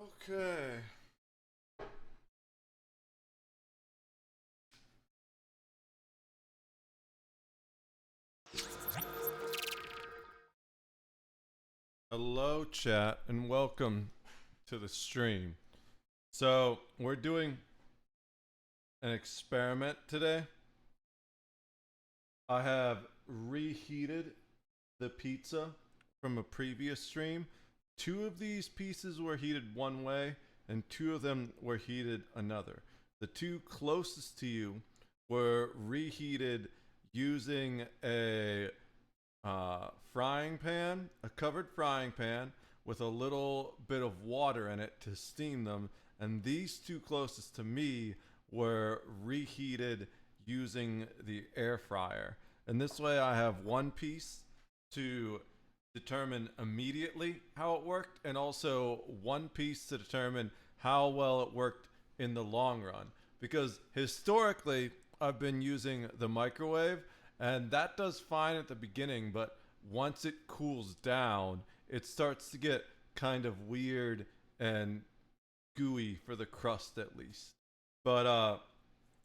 Okay. Hello, chat, and welcome to the stream. So, we're doing an experiment today. I have reheated the pizza from a previous stream. Two of these pieces were heated one way, and two of them were heated another. The two closest to you were reheated using a frying pan, a covered frying pan with a little bit of water in it to steam them. And these two closest to me were reheated using the air fryer. And this way I have one piece to determine immediately how it worked, and also one piece to determine how well it worked in the long run. Because historically, I've been using the microwave, and that does fine at the beginning, but once it cools down, it starts to get kind of weird and gooey for the crust at least. But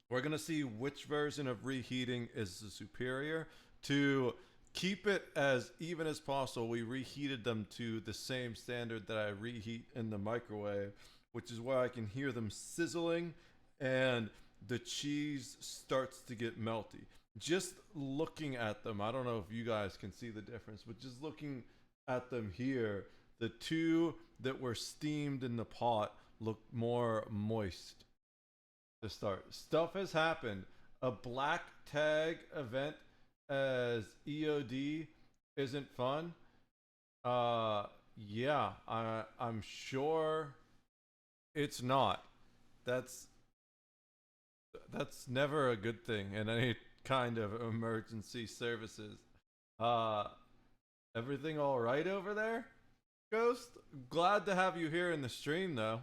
we're gonna see which version of reheating is the superior. To keep it as even as possible, we reheated them to the same standard that I reheat in the microwave, which is where I can hear them sizzling and the cheese starts to get melty. Just looking at them, I don't know if you guys can see the difference, but just looking at them here, the two that were steamed in the pot look more moist to start. Stuff has happened. A black tag event as EOD isn't fun. Yeah, I'm sure it's not. That's that's never a good thing in any kind of emergency services. Uh Everything all right over there? Ghost? Glad to have you here in the stream though.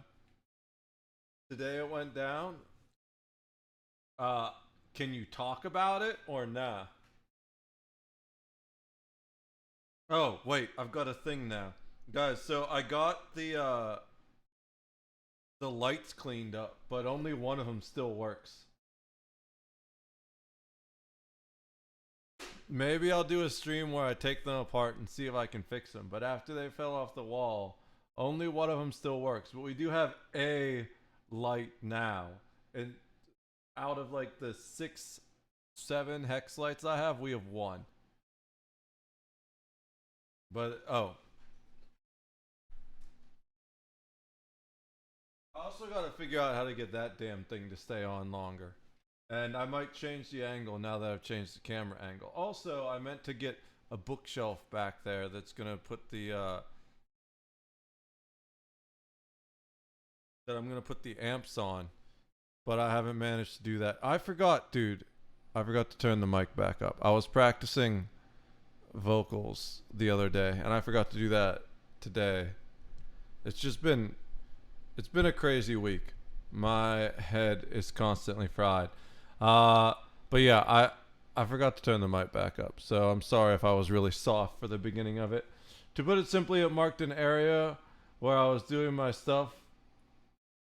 Today it went down. Uh can you talk about it or nah? Oh, wait, I've got a thing now. Guys, so I got the lights cleaned up, but only one of them still works. Maybe I'll do a stream where I take them apart and see if I can fix them. But after they fell off the wall, only one of them still works. But we do have a light now. And out of like the 7 hex lights I have, we have one. But, oh. I also got to figure out how to get that damn thing to stay on longer. And I might change the angle now that I've changed the camera angle. Also, I meant to get a bookshelf back there that's gonna put the that I'm gonna put the amps on, but I haven't managed to do that. I forgot, dude. I forgot to turn the mic back up. I was practicing vocals the other day, and I forgot to do that today. It's just been it's been a crazy week. My head is constantly fried. Uh, but yeah, I forgot to turn the mic back up, so I'm sorry if I was really soft for the beginning of it. To put it simply, it marked an area where I was doing my stuff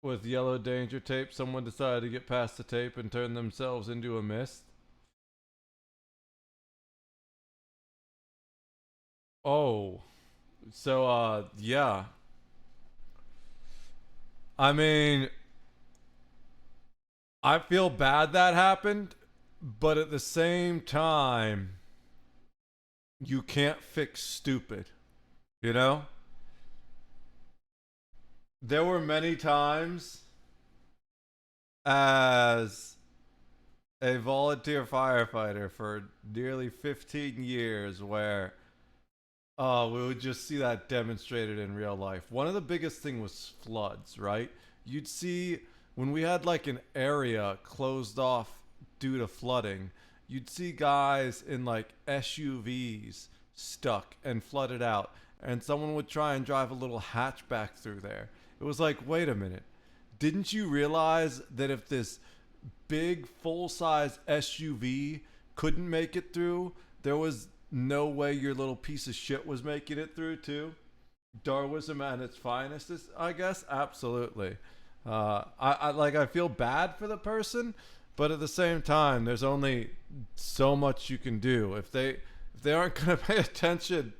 with yellow danger tape. Someone decided to get past the tape and turn themselves into a mist. Oh, so yeah. I mean, I feel bad that happened, but at the same time, you can't fix stupid, you know? There were many times as a volunteer firefighter for nearly 15 years where we would just see that demonstrated in real life. One of the biggest thing was floods, right? You'd see when we had like an area closed off due to flooding, you'd see guys in like SUVs stuck and flooded out, and someone would try and drive a little hatchback through there. It was like, wait a minute. Didn't you realize that if this big full size SUV couldn't make it through, there was no way your little piece of shit was making it through too? Darwinism at its finest is, I guess, absolutely. I feel bad for the person, but at the same time, there's only so much you can do. If they aren't going to pay attention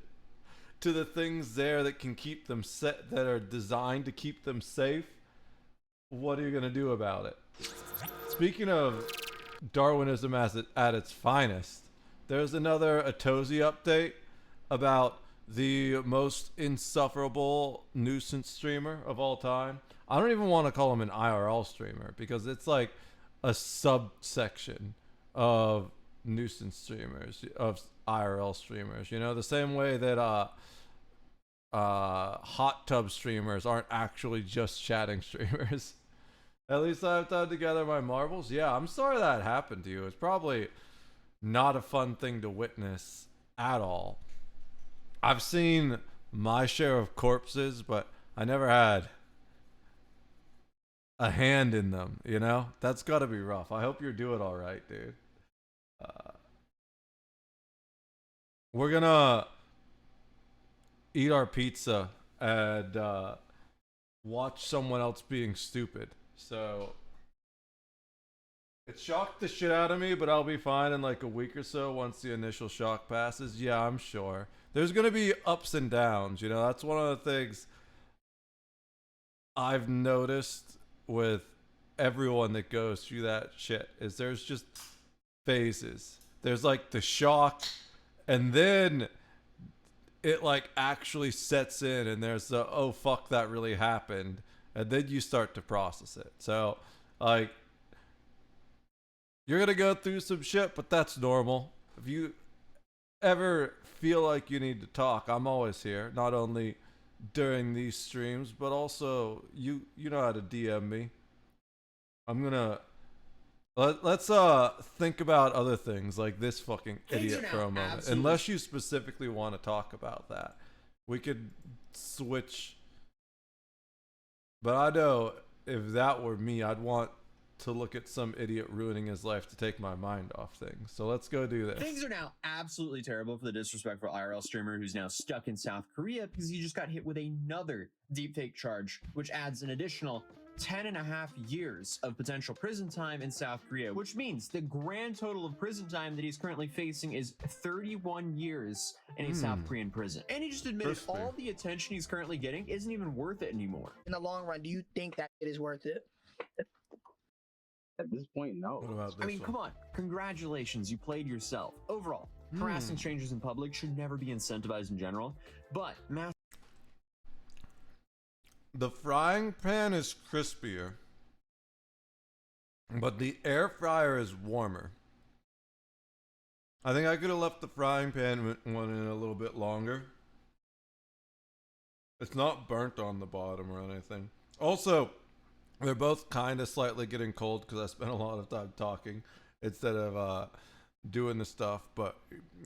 to the things there that can keep them set, that are designed to keep them safe, what are you going to do about it? Speaking of Darwinism at its finest, there's another Atozi update about the most insufferable nuisance streamer of all time. I don't even want to call him an IRL streamer because it's like a subsection of nuisance streamers, of IRL streamers. You know, the same way that hot tub streamers aren't actually just chatting streamers. At least I have time to gather my marbles. Yeah, I'm sorry that happened to you. It's probably not a fun thing to witness at all. I've seen my share of corpses, but I never had a hand in them, you know? That's gotta be rough. I hope you're doing alright, dude. We're gonna eat our pizza and watch someone else being stupid. So it shocked the shit out of me, but I'll be fine in like a week or so once the initial shock passes. Yeah, I'm sure. There's gonna be ups and downs, you know. That's one of the things I've noticed with everyone that goes through that shit is there's just phases. There's like the shock, and then it like actually sets in, and there's the oh fuck that really happened, and then you start to process it. So like you're gonna go through some shit, but that's normal. If you ever feel like you need to talk, I'm always here. Not only during these streams, but also you know how to DM me. I'm gonna let's think about other things like this fucking idiot for a moment. Absolutely. Unless you specifically want to talk about that, we could switch. But I know if that were me, I'd want to look at some idiot ruining his life to take my mind off things. So let's go do this. Things are now absolutely terrible for the disrespectful IRL streamer who's now stuck in South Korea because he just got hit with another deepfake charge, which adds an additional 10.5 years of potential prison time in South Korea, which means the grand total of prison time that he's currently facing is 31 years in a South Korean prison. And he just admitted all the attention he's currently getting isn't even worth it anymore. In the long run, do you think that it is worth it? At this point, no. What about this I mean, come on. Congratulations, you played yourself. Overall, harassing strangers in public should never be incentivized in general, but the frying pan is crispier, but the air fryer is warmer. I think I could have left the frying pan one in a little bit longer. It's not burnt on the bottom or anything. Also, they're both kind of slightly getting cold because I spent a lot of time talking instead of doing the stuff. But,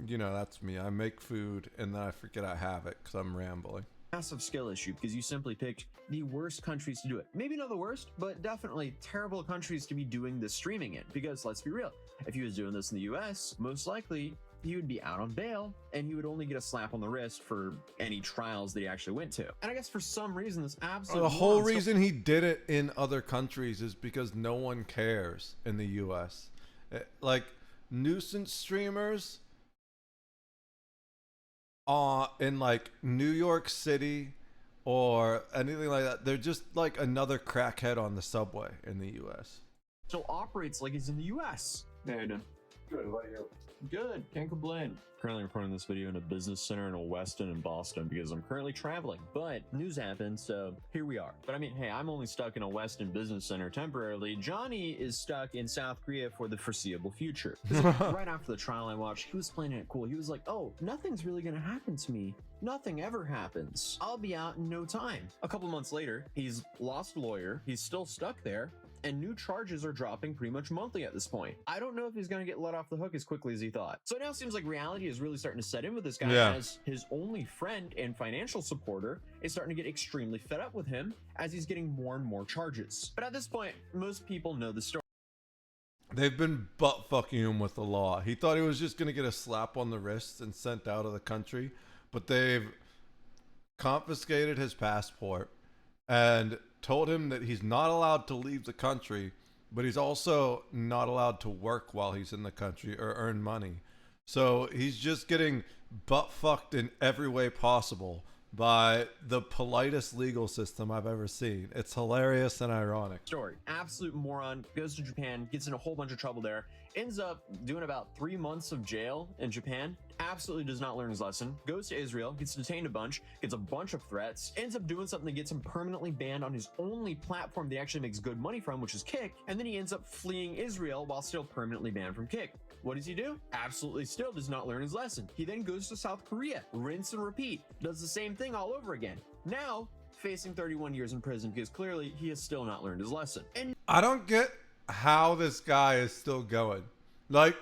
you know, that's me. I make food and then I forget I have it because I'm rambling. Massive skill issue because you simply picked the worst countries to do it. Maybe not the worst, but definitely terrible countries to be doing this streaming in. Because let's be real, if he was doing this in the US, most likely he would be out on bail and he would only get a slap on the wrist for any trials that he actually went to. And I guess for some reason this absolutely the whole reason he did it in other countries is because no one cares in the US. Like nuisance streamers in like New York City or anything like that, they're just like another crackhead on the subway in the US. Still operates like he's in the US. How you doing? Good, what are you? Good, can't complain. Currently recording this video in a business center in a Weston in Boston because I'm currently traveling, but news happened, so here we are. But I mean, hey, I'm only stuck in a Weston business center temporarily. Johnny is stuck in South Korea for the foreseeable future. Right after the trial I watched, he was playing it cool. He was like, oh, nothing's really gonna happen to me. Nothing ever happens. I'll be out in no time. A couple months later, he's lost a lawyer. He's still stuck there. And new charges are dropping pretty much monthly at this point. I don't know if he's going to get let off the hook as quickly as he thought. So it now seems like reality is really starting to set in with this guy as his only friend and financial supporter is starting to get extremely fed up with him as he's getting more and more charges. But at this point, most people know the story. They've been butt fucking him with the law. He thought he was just going to get a slap on the wrist and sent out of the country, but they've confiscated his passport and told him that he's not allowed to leave the country, but he's also not allowed to work while he's in the country or earn money. So he's just getting butt fucked in every way possible by the politest legal system I've ever seen. It's hilarious and ironic. Story. Absolute moron. Goes to Japan, gets in a whole bunch of trouble there, ends up doing about 3 months of jail in Japan. Absolutely does not learn his lesson. Goes to Israel, gets detained a bunch, gets a bunch of threats, ends up doing something that gets him permanently banned on his only platform that he actually makes good money from, which is Kick. And then he ends up fleeing Israel while still permanently banned from Kick. What does he do? Absolutely still does not learn his lesson. He then goes to South Korea, rinse and repeat, does the same thing all over again. Now, facing 31 years in prison because clearly he has still not learned his lesson. And I don't get how this guy is still going. Like,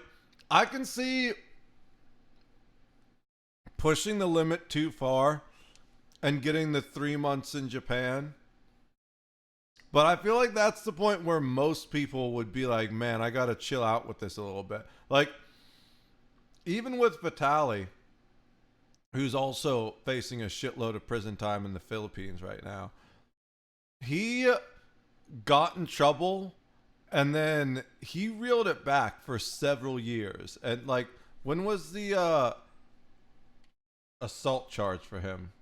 I can see pushing the limit too far and getting the 3 months in Japan. But I feel like that's the point where most people would be like, man, I got to chill out with this a little bit. Like, even with Vitaly, who's also facing a shitload of prison time in the Philippines right now, he got in trouble and then he reeled it back for several years. And like, when was the assault charge for him?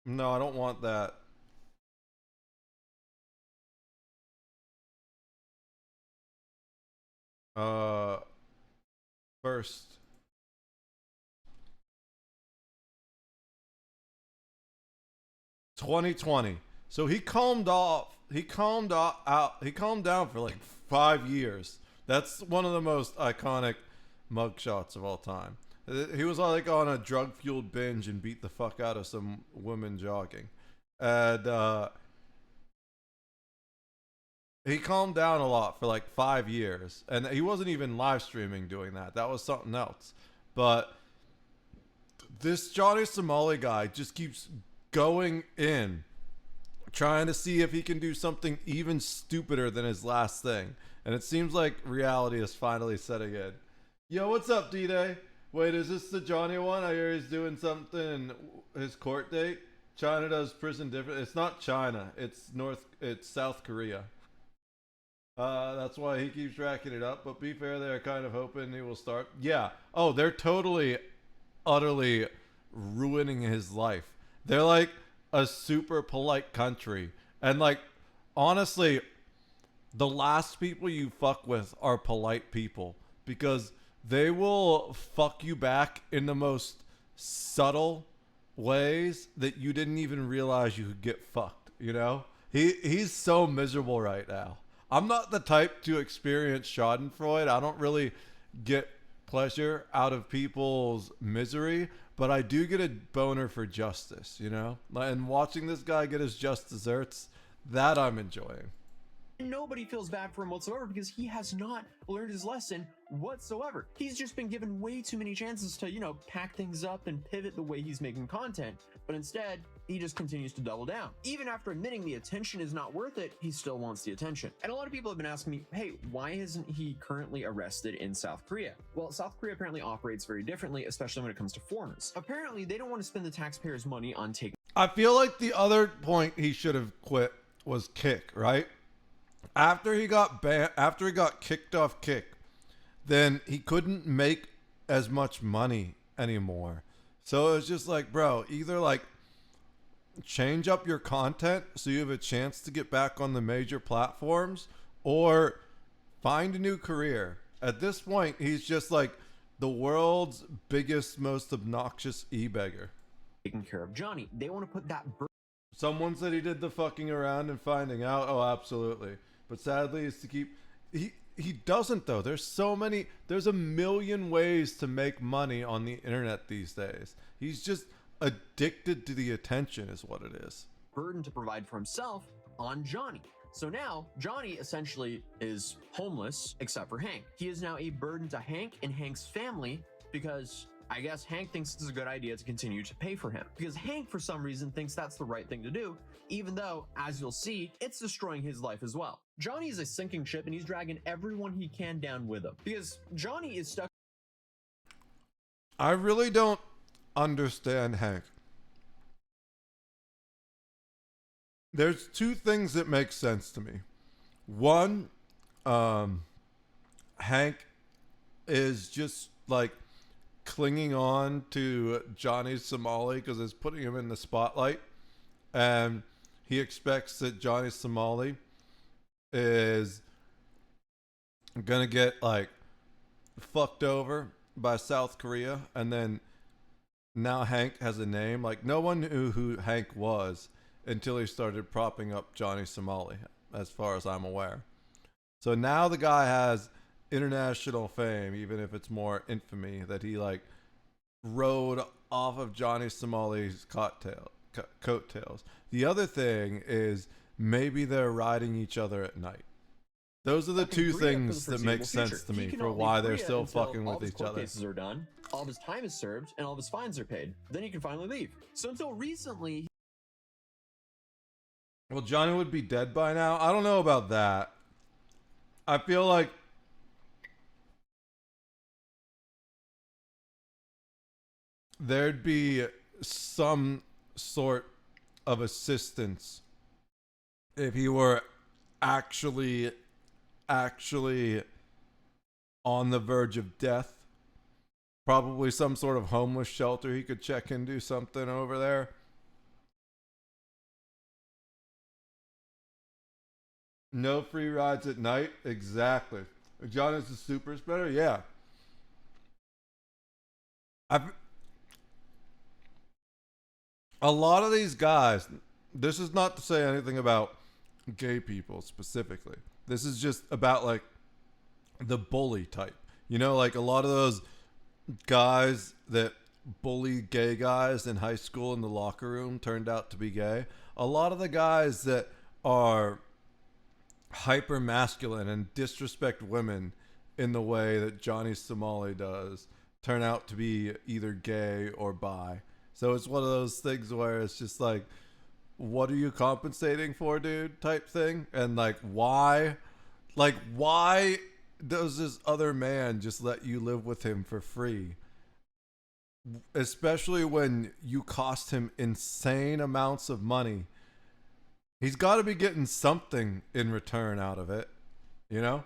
No, I don't want that. First. (2020). So he calmed off. He calmed out. He calmed down for like 5 years. That's one of the most iconic mugshots of all time. He was like on a drug-fueled binge and beat the fuck out of some women jogging. And he calmed down a lot for like 5 years. And he wasn't even live streaming doing that. That was something else. But this Johnny Somali guy just keeps going in, trying to see if he can do something even stupider than his last thing. And it seems like reality is finally setting in. Yo, what's up, D-Day? Wait, is this the Johnny one? I hear he's doing something, his court date. China does prison different. It's not China. It's South Korea. That's why he keeps racking it up. But be fair, they're kind of hoping he will start. Yeah. Oh, they're totally, utterly ruining his life. They're like a super polite country. And like, honestly, the last people you fuck with are polite people, because they will fuck you back in the most subtle ways that you didn't even realize you could get fucked, you know? He's so miserable right now. I'm not the type to experience schadenfreude. I don't really get pleasure out of people's misery, but I do get a boner for justice, you know? And watching this guy get his just desserts, that I'm enjoying. nobody feels bad for him whatsoever because he has not learned his lesson whatsoever. He's just been given way too many chances to, you know, pack things up and pivot the way he's making content, but instead he just continues to double down. Even after admitting the attention is not worth it, he still wants the attention. And a lot of people have been asking me, hey, why isn't he currently arrested in South Korea? Well, South Korea apparently operates very differently, especially when it comes to foreigners. Apparently, they don't want to spend the taxpayers' money on taking. I feel like the other point he should have quit was Kick, right? After he got banned, after he got kicked off Kick, then he couldn't make as much money anymore. So it was just like, bro, either like change up your content so you have a chance to get back on the major platforms, or find a new career. At this point, he's just like the world's biggest, most obnoxious e-beggar. Taking care of Johnny. They want to put that Someone said he did the fucking around and finding out. Oh, absolutely. But sadly, is to keep... He doesn't, though. There's a million ways to make money on the internet these days. He's just addicted to the attention is what it is. burden to provide for himself on Johnny. So now Johnny essentially is homeless except for Hank. He is now a burden to Hank and Hank's family because I guess Hank thinks it's a good idea to continue to pay for him, because Hank for some reason thinks that's the right thing to do, even though, as you'll see, it's destroying his life as well. Johnny is a sinking ship and he's dragging everyone he can down with him, because Johnny is stuck. I really don't understand Hank. There's two things that make sense to me. One, Hank is just like clinging on to Johnny Somali because it's putting him in the spotlight, and he expects that Johnny Somali is gonna get like fucked over by South Korea, and then now Hank has a name. Like, no one knew who Hank was until he started propping up Johnny Somali, as far as I'm aware. So now the guy has international fame, even if it's more infamy that he like rode off of Johnny Somali's coattails. The other thing is maybe they're riding each other at night. Those are the two things that make sense to me for why they're still fucking with each other. Cases are done, all of his time is served, and all of his fines are paid. Then he can finally leave. So until recently, well, Johnny would be dead by now. I don't know about that. I feel like there'd be some sort of assistance if he were actually on the verge of death. Probably some sort of homeless shelter he could check into, something over there. No free rides at night. Exactly. Johnny's a super spreader. Yeah. A lot of these guys, this is not to say anything about gay people specifically. This is just about like the bully type. You know, like a lot of those guys that bully gay guys in high school in the locker room turned out to be gay. A lot of the guys that are hyper masculine and disrespect women in the way that Johnny Somali does turn out to be either gay or bi. So it's one of those things where it's just like, what are you compensating for, dude, type thing. And like, why does this other man just let you live with him for free? Especially when you cost him insane amounts of money. He's got to be getting something in return out of it, you know?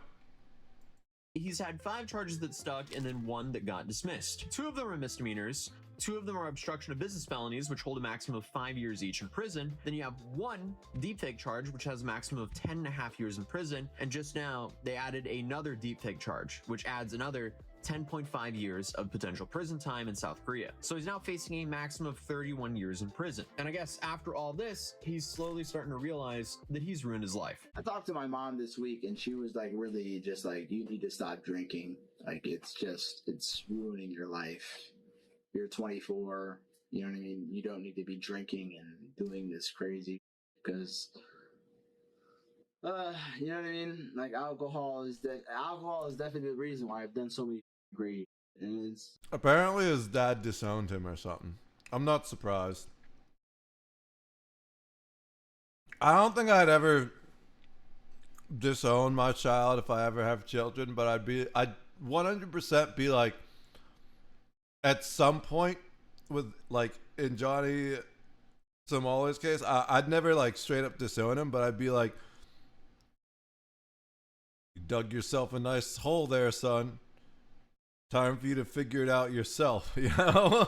he's had 5 charges that stuck and then 1 that got dismissed. 2 of them are misdemeanors. 2 of them are obstruction of business felonies, which hold a maximum of 5 years each in prison. Then you have 1 deepfake charge, which has a maximum of 10.5 years in prison. And just now, they added another deepfake charge, which adds another 10.5 years of potential prison time in South Korea. So he's now facing a maximum of 31 years in prison. And I guess after all this, he's slowly starting to realize that he's ruined his life. I talked to my mom this week and she was like, really just like, you need to stop drinking. Like, it's ruining your life. You're 24, you know what I mean? You don't need to be drinking and doing this crazy because, you know what I mean? Like, alcohol is definitely the reason why I've done so many great. And it's apparently his dad disowned him or something. I'm not surprised. I don't think I'd ever disown my child if I ever have children, but I'd 100% be like, at some point with like in Johnny Somali's case, I'd never like straight up disown him, but I'd be like, you dug yourself a nice hole there, son. Time for you to figure it out yourself, you know?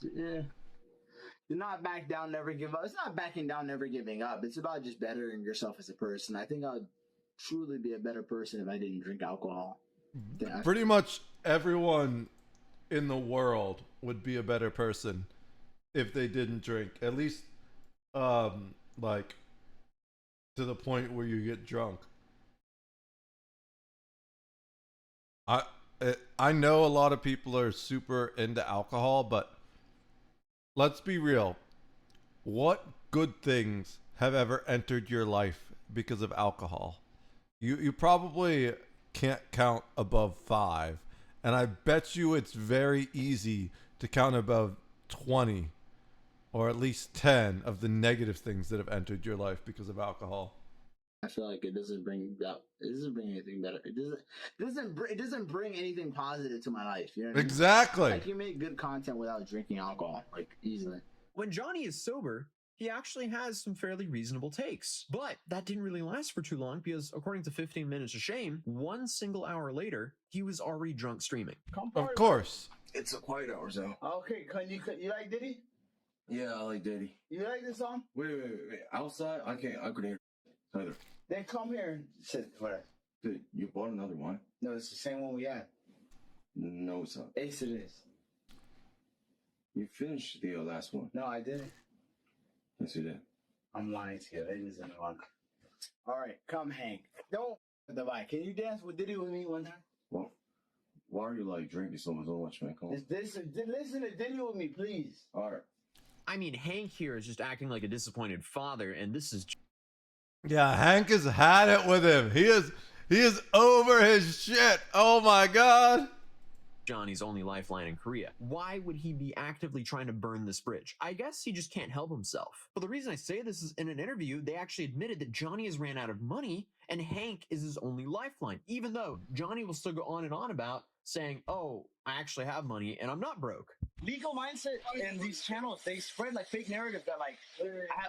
yeah. Do not back down, never give up. It's not backing down, never giving up. It's about just bettering yourself as a person. I think I'd truly be a better person if I didn't drink alcohol. Pretty much everyone in the world would be a better person if they didn't drink. At least, like, to the point where you get drunk. I know a lot of people are super into alcohol, but let's be real. What good things have ever entered your life because of alcohol? You probably can't count above 5. And I bet you it's very easy to count above 20 or at least 10 of the negative things that have entered your life because of alcohol. I feel like it doesn't bring anything better. It doesn't bring anything positive to my life. You know what I mean? Exactly. I can make good content without drinking alcohol, like easily. When Johnny is sober, he actually has some fairly reasonable takes. But that didn't really last for too long because, according to 15 Minutes of Shame, 1 single hour later, he was already drunk streaming. Of course. It's a quiet hour, so. Okay, you like Diddy? Yeah, I like Daddy. You like this song? Wait. Outside, I couldn't hear either. Then come here and sit where? Dude, you bought another one? No, it's the same one we had. No, it's not. Ace it is. You finished the last one. No, I didn't. Yes, you did. I'm lying to you. It isn't one. All right, come Hank. Don't divide. Can you dance with Diddy with me one time? Well, why are you like drinking so much, man? Come on. Listen to Diddy with me, please. All right. I mean, Hank here is just acting like a disappointed father, and this is Yeah, Hank has had it with him. He is over his shit. Oh my god. Johnny's only lifeline in Korea. Why would he be actively trying to burn this bridge? I guess he just can't help himself. But the reason I say this is in an interview, they actually admitted that Johnny has ran out of money and Hank is his only lifeline, even though Johnny will still go on and on about saying, oh, I actually have money and I'm not broke. Legal mindset and these channels, they spread like fake narrative that like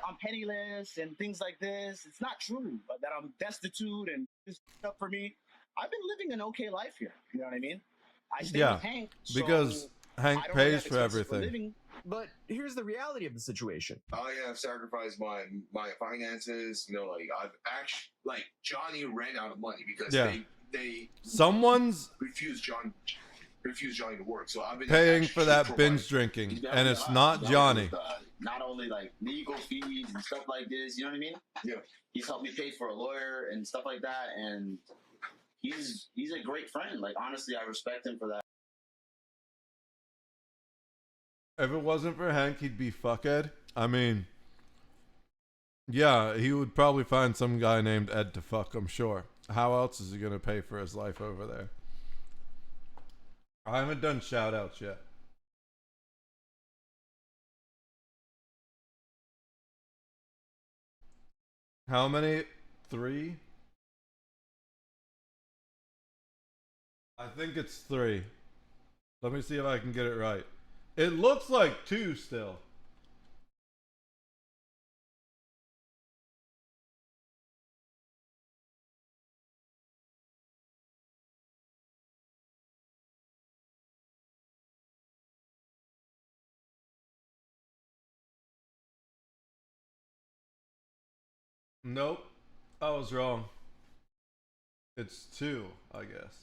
I'm penniless and things like this. It's not true, but that I'm destitute and this stuff for me. I've been living an okay life here. You know what I mean? I stay with Hank because Hank I don't pays have for expenses everything. living. But here's the reality of the situation. I have sacrificed my finances. You know, like I've actually like Johnny ran out of money because they someone's refused Johnny to work. So I've been paying for that binge drinking, and it's not Johnny. Not only like legal fees and stuff like this, you know what I mean? Yeah. He's helped me pay for a lawyer and stuff like that, and he's a great friend. Like honestly, I respect him for that. If it wasn't for Hank, he'd be fuckhead. I mean, yeah, he would probably find some guy named Ed to fuck, I'm sure. How else is he gonna pay for his life over there? I haven't done shout outs yet. How many? 3? I think it's 3. Let me see if I can get it right. It looks like 2 still. Nope. I was wrong. It's 2, I guess.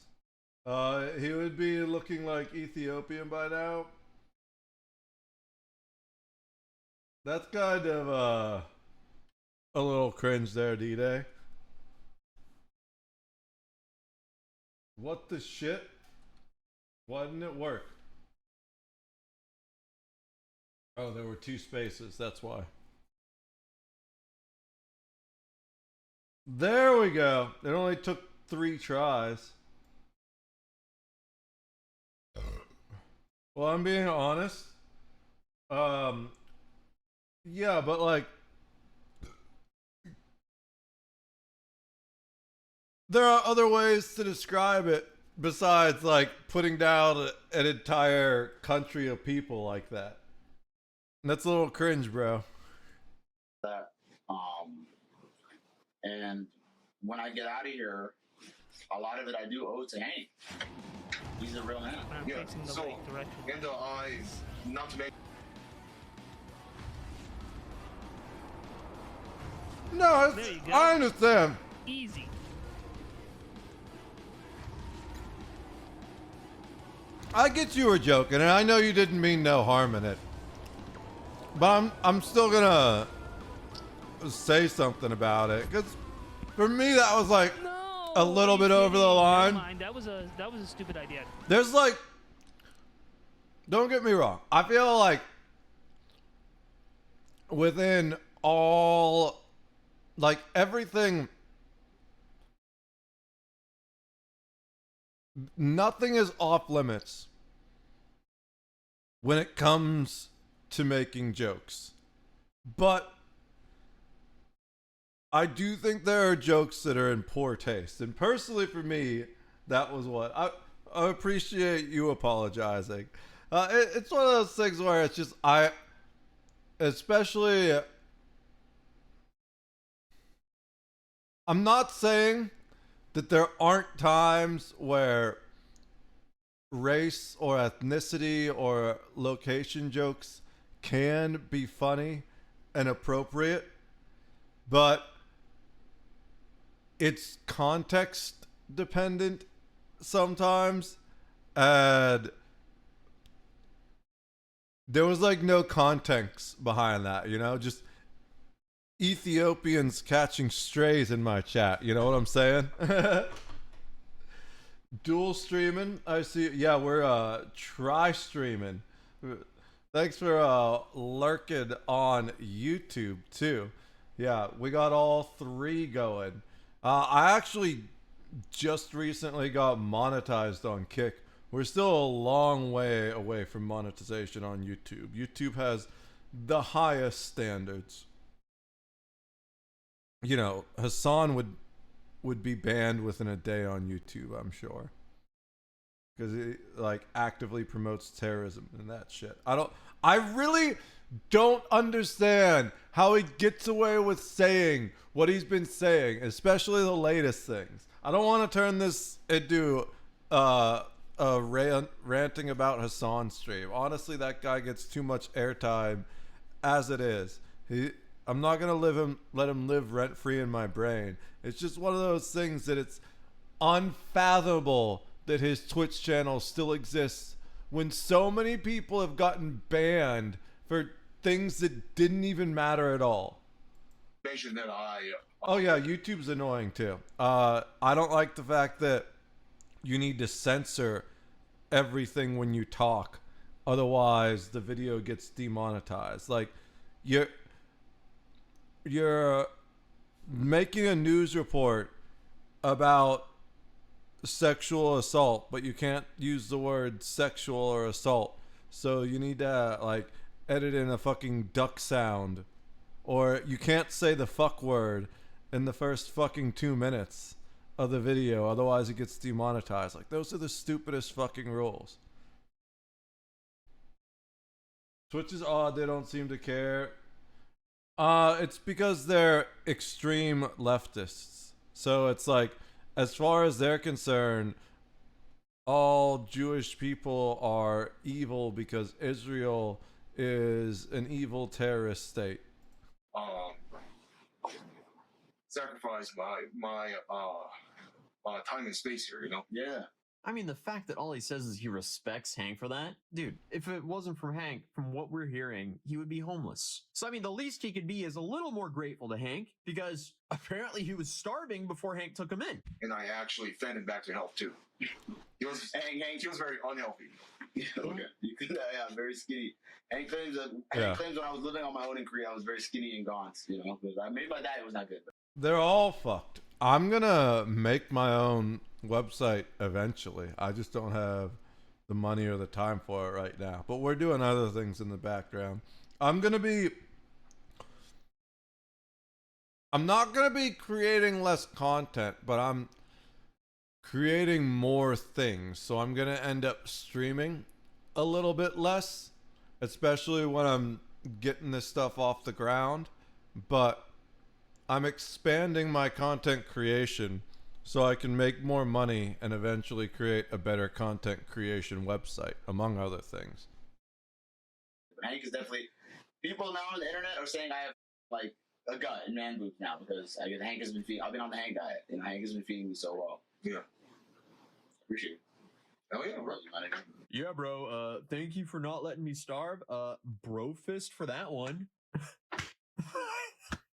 He would be looking like Ethiopian by now. That's kind of a little cringe there, D-Day. What the shit? Why didn't it work? Oh, there were 2 spaces, that's why. There we go. It only took 3 tries. Well, I'm being honest. Yeah, but like there are other ways to describe it besides like putting down an entire country of people like that. That's a little cringe, bro. That and when I get out of here, a lot of it I do owe to Hank. He's a real man. Yeah. So in the eyes, not to make. No, There you go. I understand. Easy. I get you were joking, and I know you didn't mean no harm in it. But I'm still gonna say something about it, because for me that was like No, a little bit over the line. Never mind. That was a stupid idea. There's like, don't get me wrong, I feel like within all, like everything nothing is off limits when it comes to making jokes. But I do think there are jokes that are in poor taste. And personally for me, that was what I appreciate you apologizing. It's one of those things where it's just especially I'm not saying that there aren't times where race or ethnicity or location jokes can be funny and appropriate, but it's context dependent sometimes, and there was like no context behind that, you know, just Ethiopians catching strays in my chat, you know what I'm saying? Dual streaming, I see. Yeah, we're try streaming. Thanks for lurking on YouTube too. Yeah, we got all three going. I actually just recently got monetized on Kick. We're still a long way away from monetization on YouTube. YouTube has the highest standards. You know, Hassan would be banned within a day on YouTube, I'm sure, because he like actively promotes terrorism and that shit. I really don't understand how he gets away with saying what he's been saying, especially the latest things. I don't want to turn this into ranting about Hassan stream. Honestly, that guy gets too much airtime as it is. I'm not gonna let him live rent free in my brain. It's just one of those things that it's unfathomable that his Twitch channel still exists when so many people have gotten banned for things that didn't even matter at all. That Oh yeah, YouTube's annoying too. I don't like the fact that you need to censor everything when you talk, otherwise the video gets demonetized. Like you're making a news report about sexual assault, but you can't use the word sexual or assault. So you need to like edit in a fucking duck sound, or you can't say the fuck word in the first fucking 2 minutes of the video, otherwise it gets demonetized. Like, those are the stupidest fucking rules. Twitch is odd, they don't seem to care. It's because they're extreme leftists. So it's like, as far as they're concerned, all Jewish people are evil because Israel is an evil terrorist state. Sacrifice my time and space here, you know? Yeah. I mean, the fact that all he says is he respects Hank for that, dude, if it wasn't for Hank, from what we're hearing, he would be homeless. So, I mean, the least he could be is a little more grateful to Hank, because apparently he was starving before Hank took him in. And I actually fed him back to health, too. He was very unhealthy. Okay. Yeah, very skinny. Hank claims when I was living on my own in Korea, I was very skinny and gaunt, you know? Maybe by that it was not good. They're all fucked. I'm gonna make my own website eventually. I just don't have the money or the time for it right now. But we're doing other things in the background. I'm not gonna be creating less content, but I'm creating more things. So I'm gonna end up streaming a little bit less, especially when I'm getting this stuff off the ground. But I'm expanding my content creation so I can make more money and eventually create a better content creation website, among other things. Hank is definitely... People now on the internet are saying I have, like, a gut and man boobs now because Hank has been feeding... I've been on the Hank diet, and Hank has been feeding me so well. Yeah. Appreciate it. Oh, yeah, bro. Yeah, bro, thank you for not letting me starve. Bro fist for that one.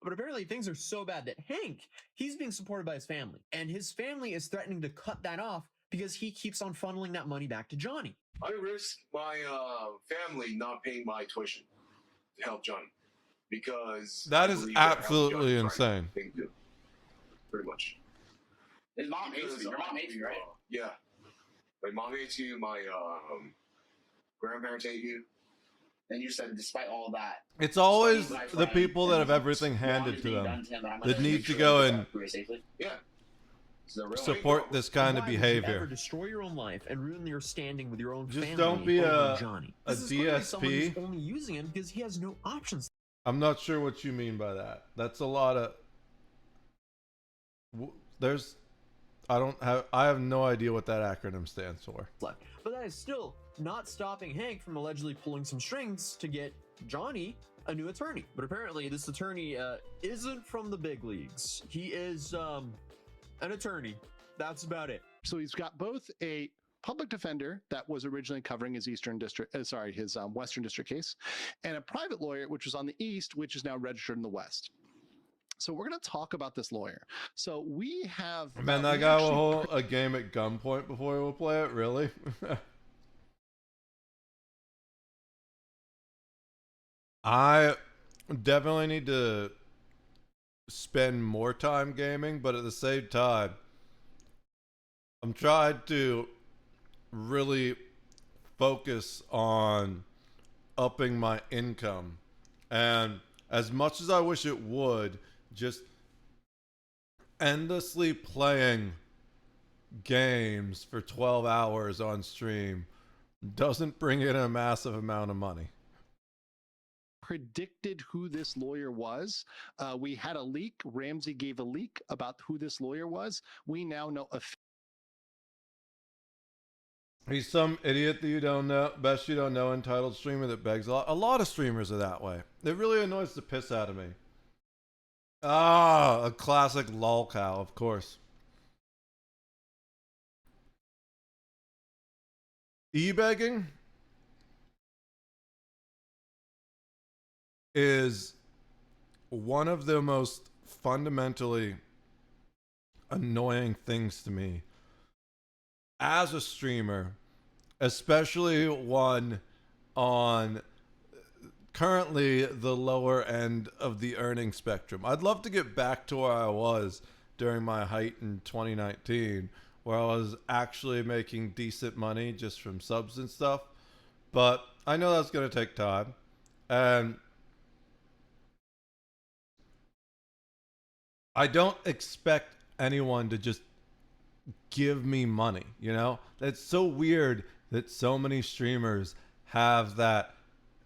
But apparently things are so bad that Hank, he's being supported by his family. And his family is threatening to cut that off because he keeps on funneling that money back to Johnny. I risk my family not paying my tuition to help Johnny. Because... That is absolutely insane. Thing to do. Pretty much. His mom hates me. Your mom hates me, right? Yeah. My mom hates you. My grandparents hate you. And you said, despite all that, It's always my the friend people that and have everything wrong handed is to being them done to him, and I'm that gonna need make to sure go he and gets out career safely. Yeah. It's the real support this kind of Why would you ever behavior. destroy your own life and ruin your standing with your own Just family don't be over a Johnny? a This is clearly someone who's DSP. only using him because he has no options. I'm not sure what you mean by that. That's a lot of. There's. I have no idea what that acronym stands for. But that is still not stopping Hank from allegedly pulling some strings to get Johnny a new attorney. But apparently this attorney isn't from the big leagues. He is an attorney. That's about it. So he's got both a public defender that was originally covering his his Western District case, and a private lawyer, which was on the East, which is now registered in the West. So we're going to talk about this lawyer. So we have... Man, that guy will hold a game at gunpoint before he will play it? Really? I definitely need to spend more time gaming, but at the same time, I'm trying to really focus on upping my income. And as much as I wish it would, just endlessly playing games for 12 hours on stream doesn't bring in a massive amount of money. Predicted who this lawyer was. We had a leak. Ramsey gave a leak about who this lawyer was. We now know He's some idiot that you don't know, best you don't know, entitled streamer that begs a lot. A lot of streamers are that way. It really annoys the piss out of me. Ah, a classic lol cow, of course. E-begging is one of the most fundamentally annoying things to me as a streamer, especially one on currently the lower end of the earning spectrum. I'd love to get back to where I was during my height in 2019, where I was actually making decent money just from subs and stuff. But I know that's going to take time. And I don't expect anyone to just give me money, you know? It's so weird that so many streamers have that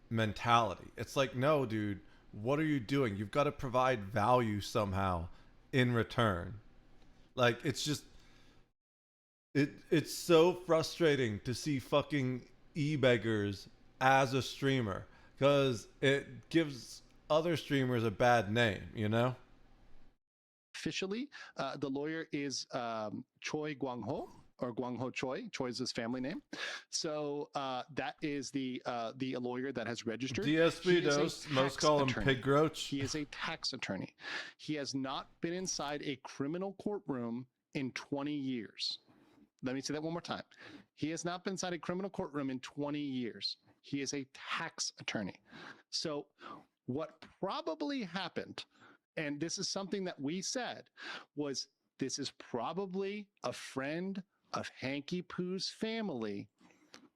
mentality. It's like, no, dude, what are you doing? You've got to provide value somehow in return. Like, it's just it's so frustrating to see fucking e-beggars as a streamer, because it gives other streamers a bad name, you know? officially. The lawyer is Choi Guang-ho, or Guang-ho Choi. Choi is his family name. So that is the lawyer that has registered. DSP knows. Most call him Pig Roach. He is a tax attorney. He has not been inside a criminal courtroom in 20 years. Let me say that one more time. He has not been inside a criminal courtroom in 20 years. He is a tax attorney. So what probably happened, and this is something that we said, was this is probably a friend of Hanky Poo's family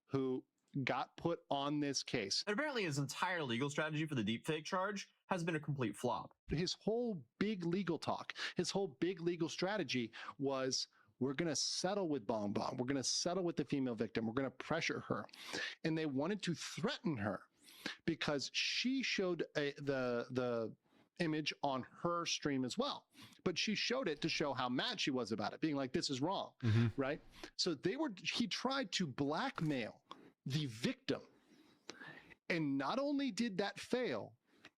who got put on this case. And apparently his entire legal strategy for the deepfake charge has been a complete flop. His whole big legal talk, his whole big legal strategy was, we're going to settle with Bong Bong. We're going to settle with the female victim. We're going to pressure her. And they wanted to threaten her because she showed the image on her stream as well. But she showed it to show how mad she was about it, being like, this is wrong, right? So he tried to blackmail the victim. And not only did that fail,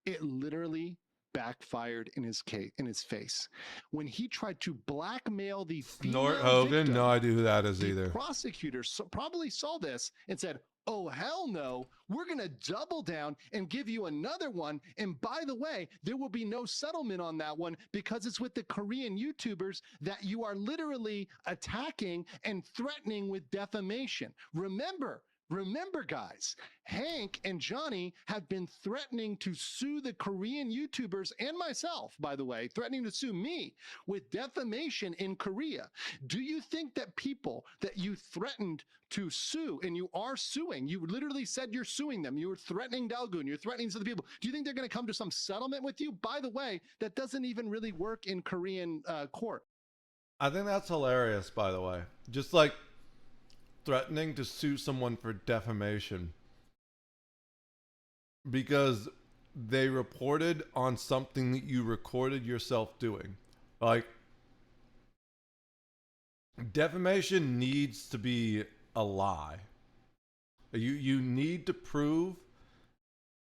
it literally backfired in his face. When he tried to blackmail the female Hogan, victim, no idea who that is the either. Prosecutor probably saw this and said, oh, hell no, we're going to double down and give you another one. And by the way, there will be no settlement on that one because it's with the Korean YouTubers that you are literally attacking and threatening with defamation. Remember, Remember, guys, Hank and Johnny have been threatening to sue the Korean YouTubers and myself, by the way, threatening to sue me with defamation in Korea. Do you think that people that you threatened to sue, and you are suing, you literally said you're suing them, you were threatening Dalgun, you're threatening other people, do you think they're going to come to some settlement with you? By the way, that doesn't even really work in Korean court. I think that's hilarious, by the way. Just like threatening to sue someone for defamation because they reported on something that you recorded yourself doing. Like, defamation needs to be a lie. You need to prove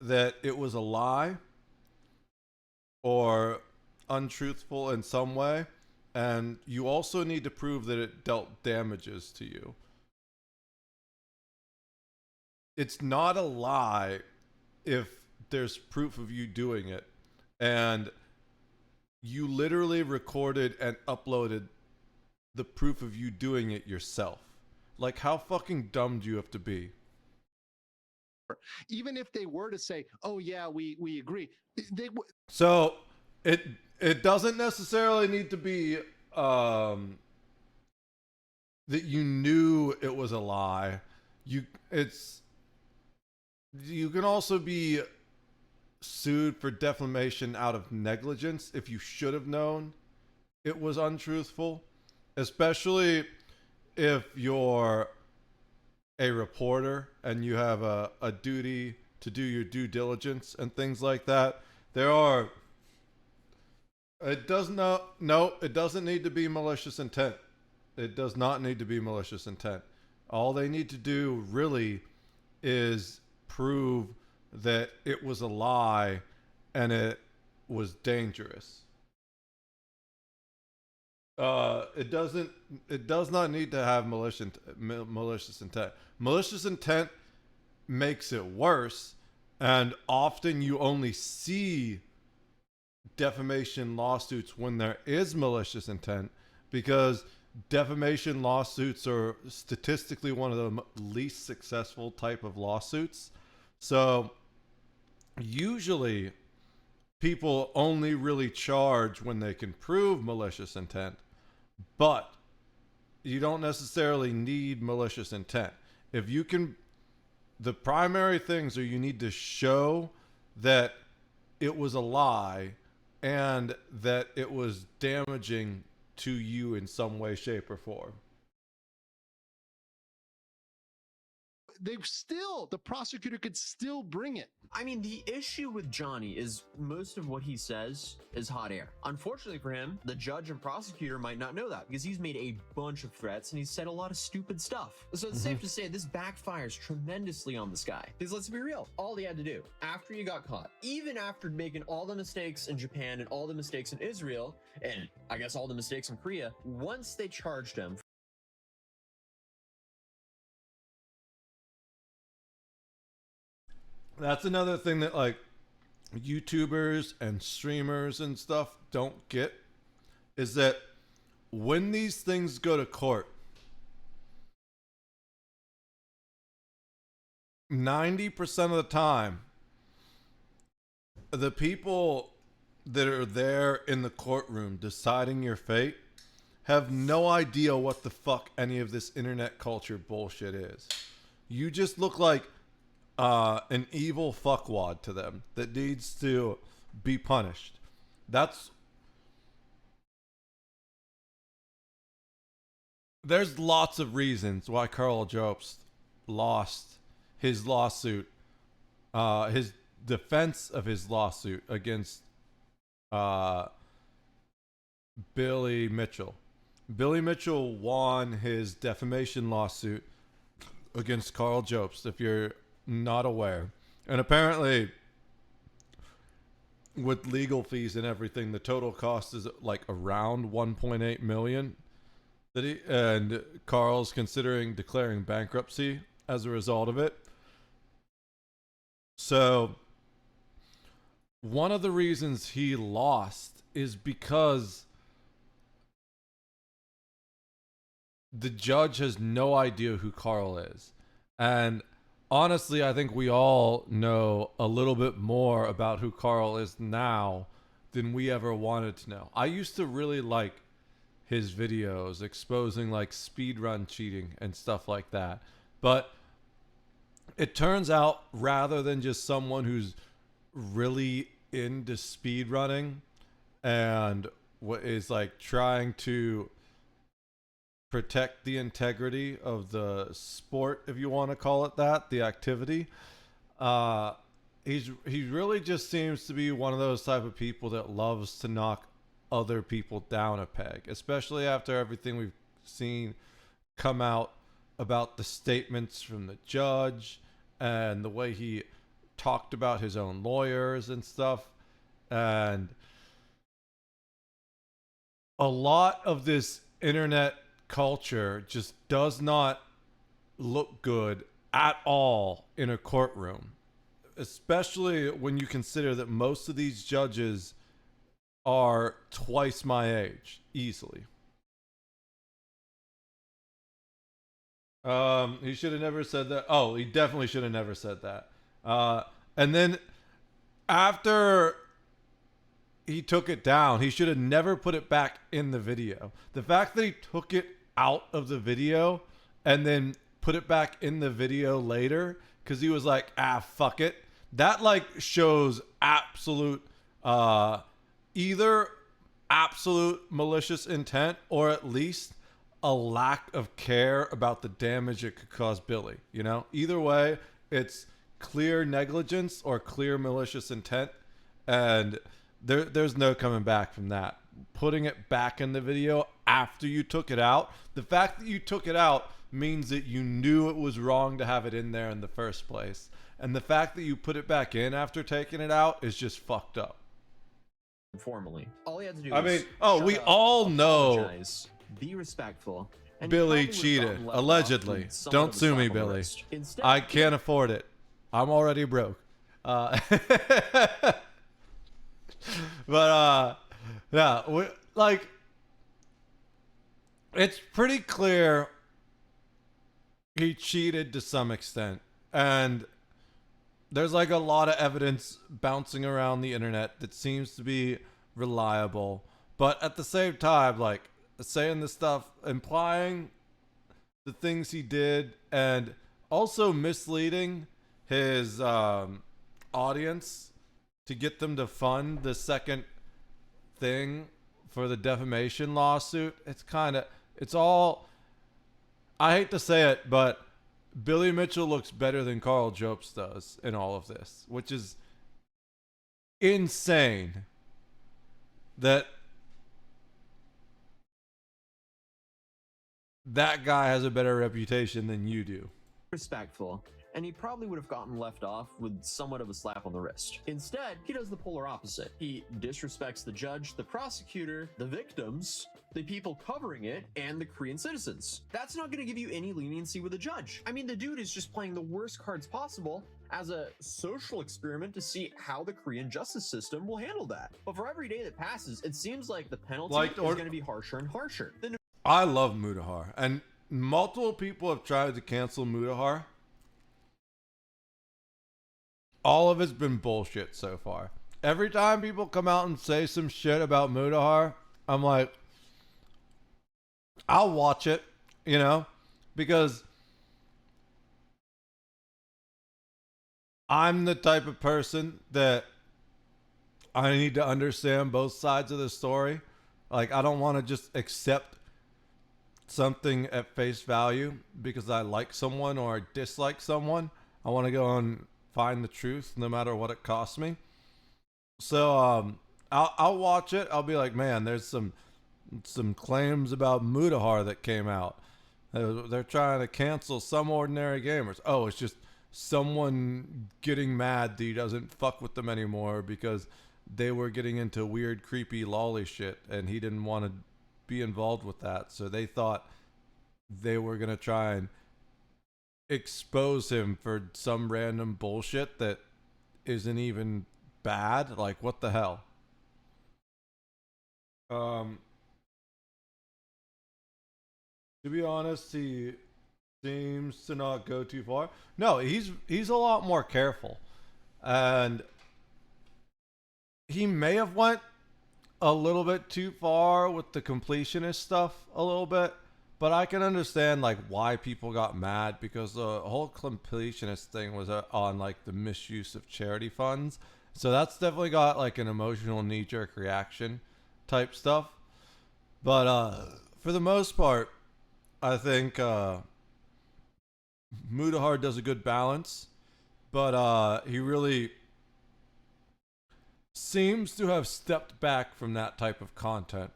that it was a lie or untruthful in some way, and you also need to prove that it dealt damages to you. It's not a lie if there's proof of you doing it, and you literally recorded and uploaded the proof of you doing it yourself. Like, how fucking dumb do you have to be? Even if they were to say, oh yeah, we agree, they So it doesn't necessarily need to be that you knew it was a lie. You can also be sued for defamation out of negligence if you should have known it was untruthful, especially if you're a reporter and you have a duty to do your due diligence and things like that. It doesn't need to be malicious intent. It does not need to be malicious intent. All they need to do really is prove that it was a lie and it was dangerous. It does not need to have malicious intent. Malicious intent makes it worse, and often you only see defamation lawsuits when there is malicious intent, because defamation lawsuits are statistically one of the least successful type of lawsuits. So usually people only really charge when they can prove malicious intent, but you don't necessarily need malicious intent. If you can, the primary things are you need to show that it was a lie and that it was damaging to you in some way, shape, or form. The prosecutor could still bring it. I mean, the issue with Johnny is most of what he says is hot air. Unfortunately for him, the judge and prosecutor might not know that because he's made a bunch of threats and he's said a lot of stupid stuff. So it's safe to say this backfires tremendously on this guy. Because let's be real, all he had to do after he got caught, even after making all the mistakes in Japan and all the mistakes in Israel, and I guess all the mistakes in Korea, once they charged him, that's another thing that like YouTubers and streamers and stuff don't get, is that when these things go to court, 90% of the time, the people that are there in the courtroom deciding your fate have no idea what the fuck any of this internet culture bullshit is. You just look like an evil fuckwad to them that needs to be punished. There's lots of reasons why Karl Jobst lost his lawsuit, his defense of his lawsuit against Billy Mitchell. Billy Mitchell won his defamation lawsuit against Karl Jobst, if you're not aware. And apparently, with legal fees and everything, the total cost is like around 1.8 million. And Carl's considering declaring bankruptcy as a result of it. So one of the reasons he lost is because the judge has no idea who Karl is. And honestly, I think we all know a little bit more about who Carl is now than we ever wanted to know. I used to really like his videos exposing like speedrun cheating and stuff like that. But it turns out, rather than just someone who's really into speedrunning and what is like trying to protect the integrity of the sport, if you want to call it that, the activity, he really just seems to be one of those type of people that loves to knock other people down a peg, especially after everything we've seen come out about the statements from the judge and the way he talked about his own lawyers and stuff. And a lot of this internet culture just does not look good at all in a courtroom, especially when you consider that most of these judges are twice my age, easily. He should have never said that. Oh, he definitely should have never said that. And then after he took it down, he should have never put it back in the video. The fact that he took it out of the video and then put it back in the video later because he was like, fuck it, that like shows absolute either absolute malicious intent or at least a lack of care about the damage it could cause Billy. You know, either way, it's clear negligence or clear malicious intent, and there's no coming back from that. Putting it back in the video after you took it out, the fact that you took it out means that you knew it was wrong to have it in there in the first place. And the fact that you put it back in after taking it out is just fucked up. Formally, all he had to do. I mean, we all know be respectful. And Billy cheated, allegedly. Don't sue me, Billy. Instead, I can't afford it. I'm already broke. But yeah, like, it's pretty clear he cheated to some extent, and there's like a lot of evidence bouncing around the internet that seems to be reliable, but at the same time, like, saying the stuff, implying the things he did, and also misleading his audience to get them to fund the second thing for the defamation lawsuit. It's all, I hate to say it, but Billy Mitchell looks better than Carl Jopes does in all of this, which is insane that that guy has a better reputation than you do. Respectful, and he probably would have gotten left off with somewhat of a slap on the wrist. Instead, he does the polar opposite. He disrespects the judge, the prosecutor, the victims, the people covering it, and the Korean citizens. That's not going to give you any leniency with a judge. I mean, the dude is just playing the worst cards possible as a social experiment to see how the Korean justice system will handle that. But for every day that passes, it seems like the penalty is going to be harsher and harsher. I love Mudahar, and multiple people have tried to cancel Mudahar. All of it's been bullshit so far. Every time people come out and say some shit about Mudahar, I'm like, I'll watch it, you know, because I'm the type of person that I need to understand both sides of the story. Like, I don't want to just accept something at face value because I like someone or I dislike someone. I want to go and find the truth no matter what it costs me. So I'll watch it. I'll be like, man, there's some claims about Mudahar that came out. They're trying to cancel some ordinary gamers. Oh, it's just someone getting mad that he doesn't fuck with them anymore because they were getting into weird, creepy, lolly shit, and he didn't want to be involved with that. So they thought they were going to try and expose him for some random bullshit that isn't even bad. Like, what the hell? To be honest, he seems to not go too far. No, he's a lot more careful, and he may have went a little bit too far with the completionist stuff a little bit, but I can understand like why people got mad, because the whole completionist thing was on like the misuse of charity funds. So that's definitely got like an emotional knee-jerk reaction type stuff. But for the most part, I think Mudahar does a good balance, but he really seems to have stepped back from that type of content.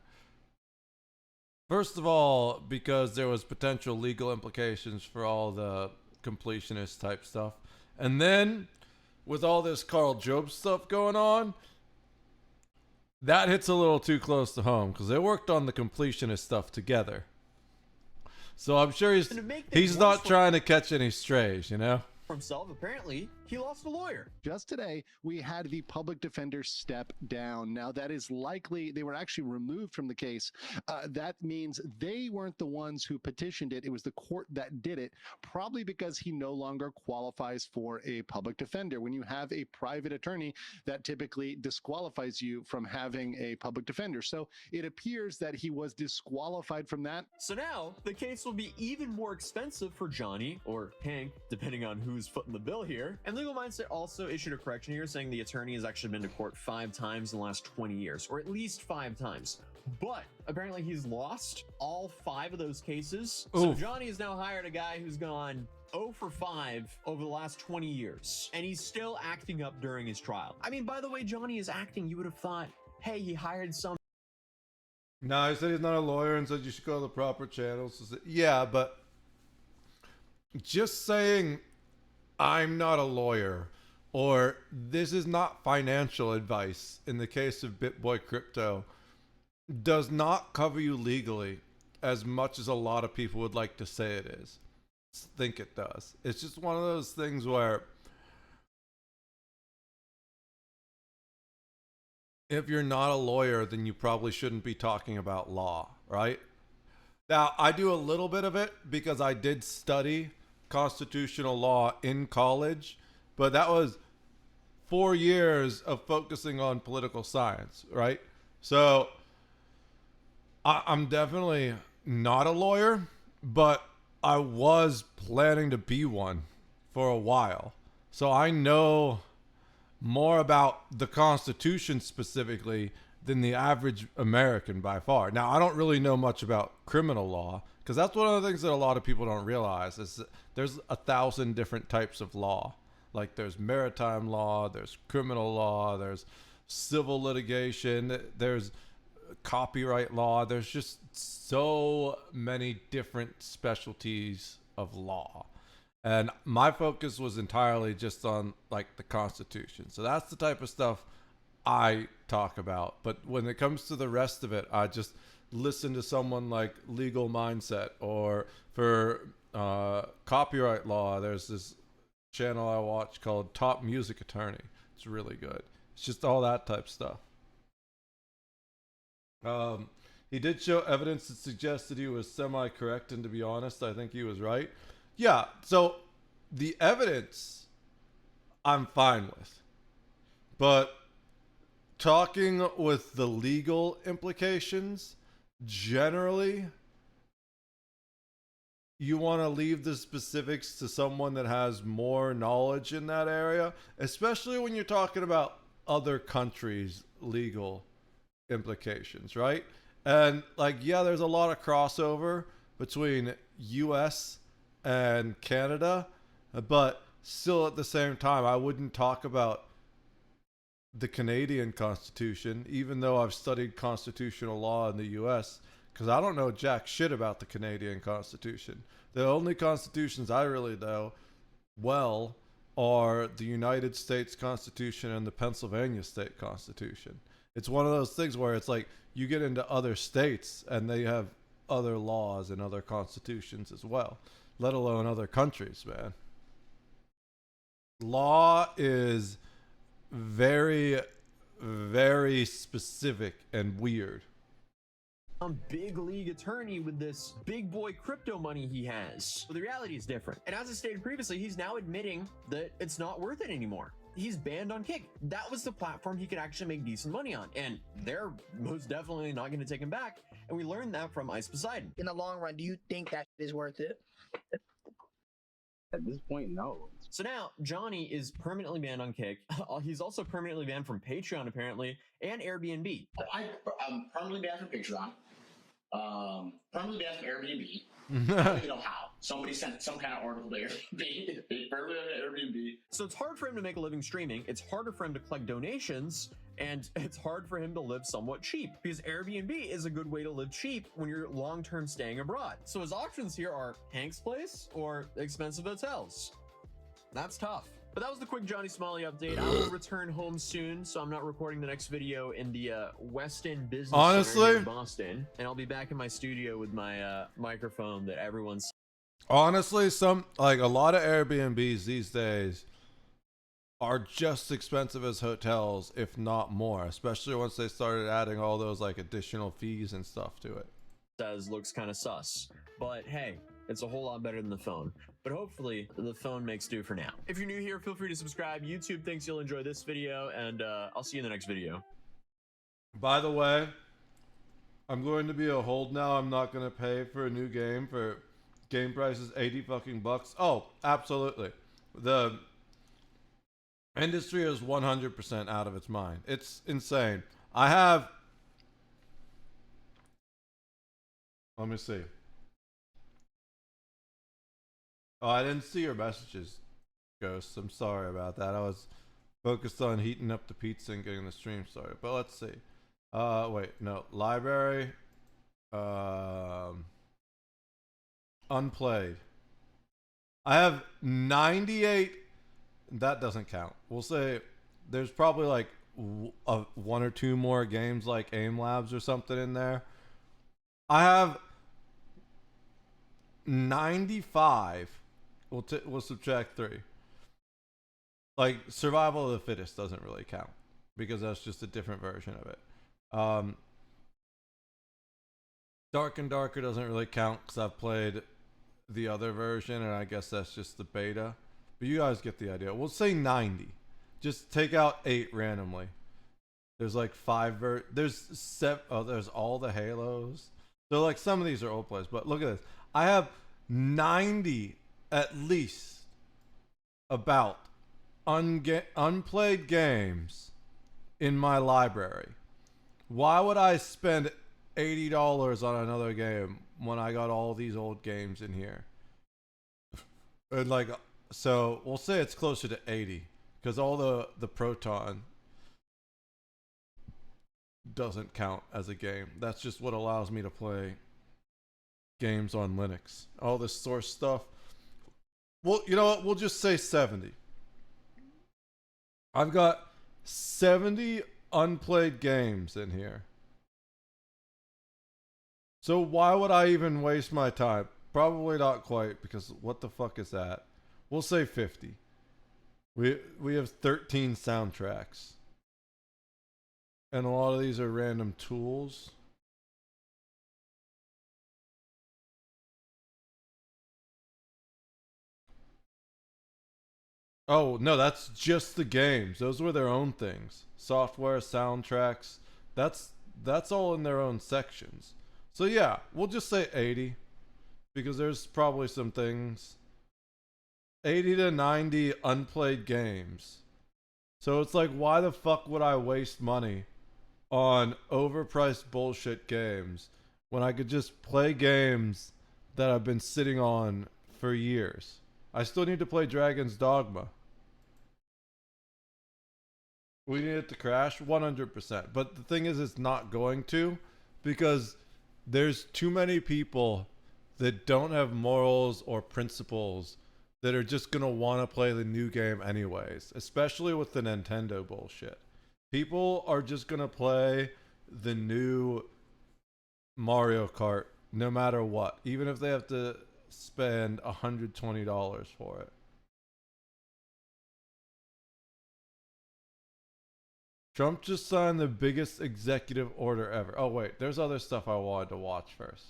First of all, because there was potential legal implications for all the completionist type stuff. And then with all this Carl Jobs stuff going on, that hits a little too close to home because they worked on the completionist stuff together. So I'm sure he's not trying to catch any strays, you know? For himself, apparently, he lost a lawyer. Just today, we had the public defender step down. Now, that is likely they were actually removed from the case. That means they weren't the ones who petitioned it. It was the court that did it, probably because he no longer qualifies for a public defender. When you have a private attorney, that typically disqualifies you from having a public defender. So it appears that he was disqualified from that. So now the case will be even more expensive for Johnny, or Hank, depending on who's footing the bill here. And Legal Mindset also issued a correction here saying the attorney has actually been to court 5 times in the last 20 years, or at least 5 times. But apparently he's lost all 5 of those cases. Oof. So Johnny has now hired a guy who's gone 0 for 5 over the last 20 years, and he's still acting up during his trial. I mean, by the way Johnny is acting, you would have thought, hey, he hired some. No, he said he's not a lawyer and said you should go to the proper channels. Yeah, but just saying I'm not a lawyer or this is not financial advice in the case of BitBoy Crypto does not cover you legally as much as a lot of people would like to say it is. Think it does. It's just one of those things where if you're not a lawyer, then you probably shouldn't be talking about law, right? Now, I do a little bit of it because I did study constitutional law in college, but that was 4 years of focusing on political science, right? So I'm definitely not a lawyer, but I was planning to be one for a while. So I know more about the Constitution specifically than the average American by far. Now, I don't really know much about criminal law because that's one of the things that a lot of people don't realize is that there's 1,000 different types of law. Like there's maritime law, there's criminal law, there's civil litigation, there's copyright law. There's just so many different specialties of law. And my focus was entirely just on like the Constitution. So that's the type of stuff I talk about. But when it comes to the rest of it, I just listen to someone like Legal Mindset, or for copyright law, there's this channel I watch called Top Music Attorney. It's really good. It's just all that type of stuff. He did show evidence that suggested he was semi-correct, and to be honest, I think he was right. Yeah, so the evidence I'm fine with. But talking with the legal implications, generally, you want to leave the specifics to someone that has more knowledge in that area, especially when you're talking about other countries' legal implications, right? And like, yeah, there's a lot of crossover between US and Canada, but still at the same time, I wouldn't talk about the Canadian Constitution, even though I've studied constitutional law in the US, because I don't know jack shit about the Canadian Constitution. The only constitutions I really know well are the United States Constitution and the Pennsylvania State Constitution. It's one of those things where it's like you get into other states and they have other laws and other constitutions as well, let alone other countries, man. Law is very, very specific and weird. some big league attorney with this big boy crypto money he has. But the reality is different. And as I stated previously, he's now admitting that it's not worth it anymore. He's banned on Kick. That was the platform he could actually make decent money on. And they're most definitely not going to take him back. And we learned that from Ice Poseidon. In the long run, do you think that is worth it? At this point, no. So now Johnny is permanently banned on Kick. He's also permanently banned from Patreon, apparently, and Airbnb. I'm permanently banned from Patreon. Permanently banned from Airbnb. I don't even know how. Somebody sent some kind of article to Airbnb. Permanently banned Airbnb. So it's hard for him to make a living streaming. It's harder for him to collect donations. And it's hard for him to live somewhat cheap because Airbnb is a good way to live cheap when you're long-term staying abroad. So his options here are Hank's Place or expensive hotels. That's tough. But that was the quick Johnny Somali update. I will return home soon, so I'm not recording the next video in the West End Business Center in Boston. And I'll be back in my studio with my microphone that everyone's... Honestly, a lot of Airbnbs these days are just expensive as hotels, if not more, especially once they started adding all those like additional fees and stuff to it. Says looks kind of sus, but hey, it's a whole lot better than the phone. But hopefully the phone makes do for now. If you're new here, feel free to subscribe. YouTube thinks you'll enjoy this video, and I'll see you in the next video. By the way, I'm going to be a hold now. I'm not going to pay for a new game for game prices 80 fucking bucks. Oh, absolutely. The industry is 100% out of its mind. It's insane. I have... Let me see. Oh, I didn't see your messages, Ghost. I'm sorry about that. I was focused on heating up the pizza and getting the stream started. But let's see. Wait, no. Library. Unplayed. I have 98... That doesn't count. We'll say there's probably like one or two more games like Aim Labs or something in there. I have 95. We'll subtract 3. Like Survival of the Fittest doesn't really count because that's just a different version of it. Dark and Darker doesn't really count because I've played the other version and I guess that's just the beta. But you guys get the idea. We'll say 90. Just take out 8 randomly. There's like 5 there's 7. Oh, there's all the Halos. So like some of these are old plays, but look at this. I have 90 at least about unplayed games in my library. Why would I spend $80 on another game when I got all these old games in here? And like, so we'll say it's closer to 80 because all the Proton doesn't count as a game. That's just what allows me to play games on Linux. All this source stuff. Well, you know what? We'll just say 70. I've got 70 unplayed games in here. So why would I even waste my time? Probably not quite, because what the fuck is that? We'll say 50. We have 13 soundtracks. And a lot of these are random tools. Oh, no, that's just the games. Those were their own things. Software, soundtracks. That's all in their own sections. So yeah, we'll just say 80. Because there's probably some things. 80 to 90 unplayed games. So it's like, why the fuck would I waste money on overpriced bullshit games when I could just play games that I've been sitting on for years? I still need to play Dragon's Dogma. We need it to crash 100%. But the thing is, it's not going to, because there's too many people that don't have morals or principles that are just going to want to play the new game anyways, especially with the Nintendo bullshit. People are just going to play the new Mario Kart no matter what, even if they have to spend $120 for it. Trump just signed the biggest executive order ever. Oh, wait. There's other stuff I wanted to watch first.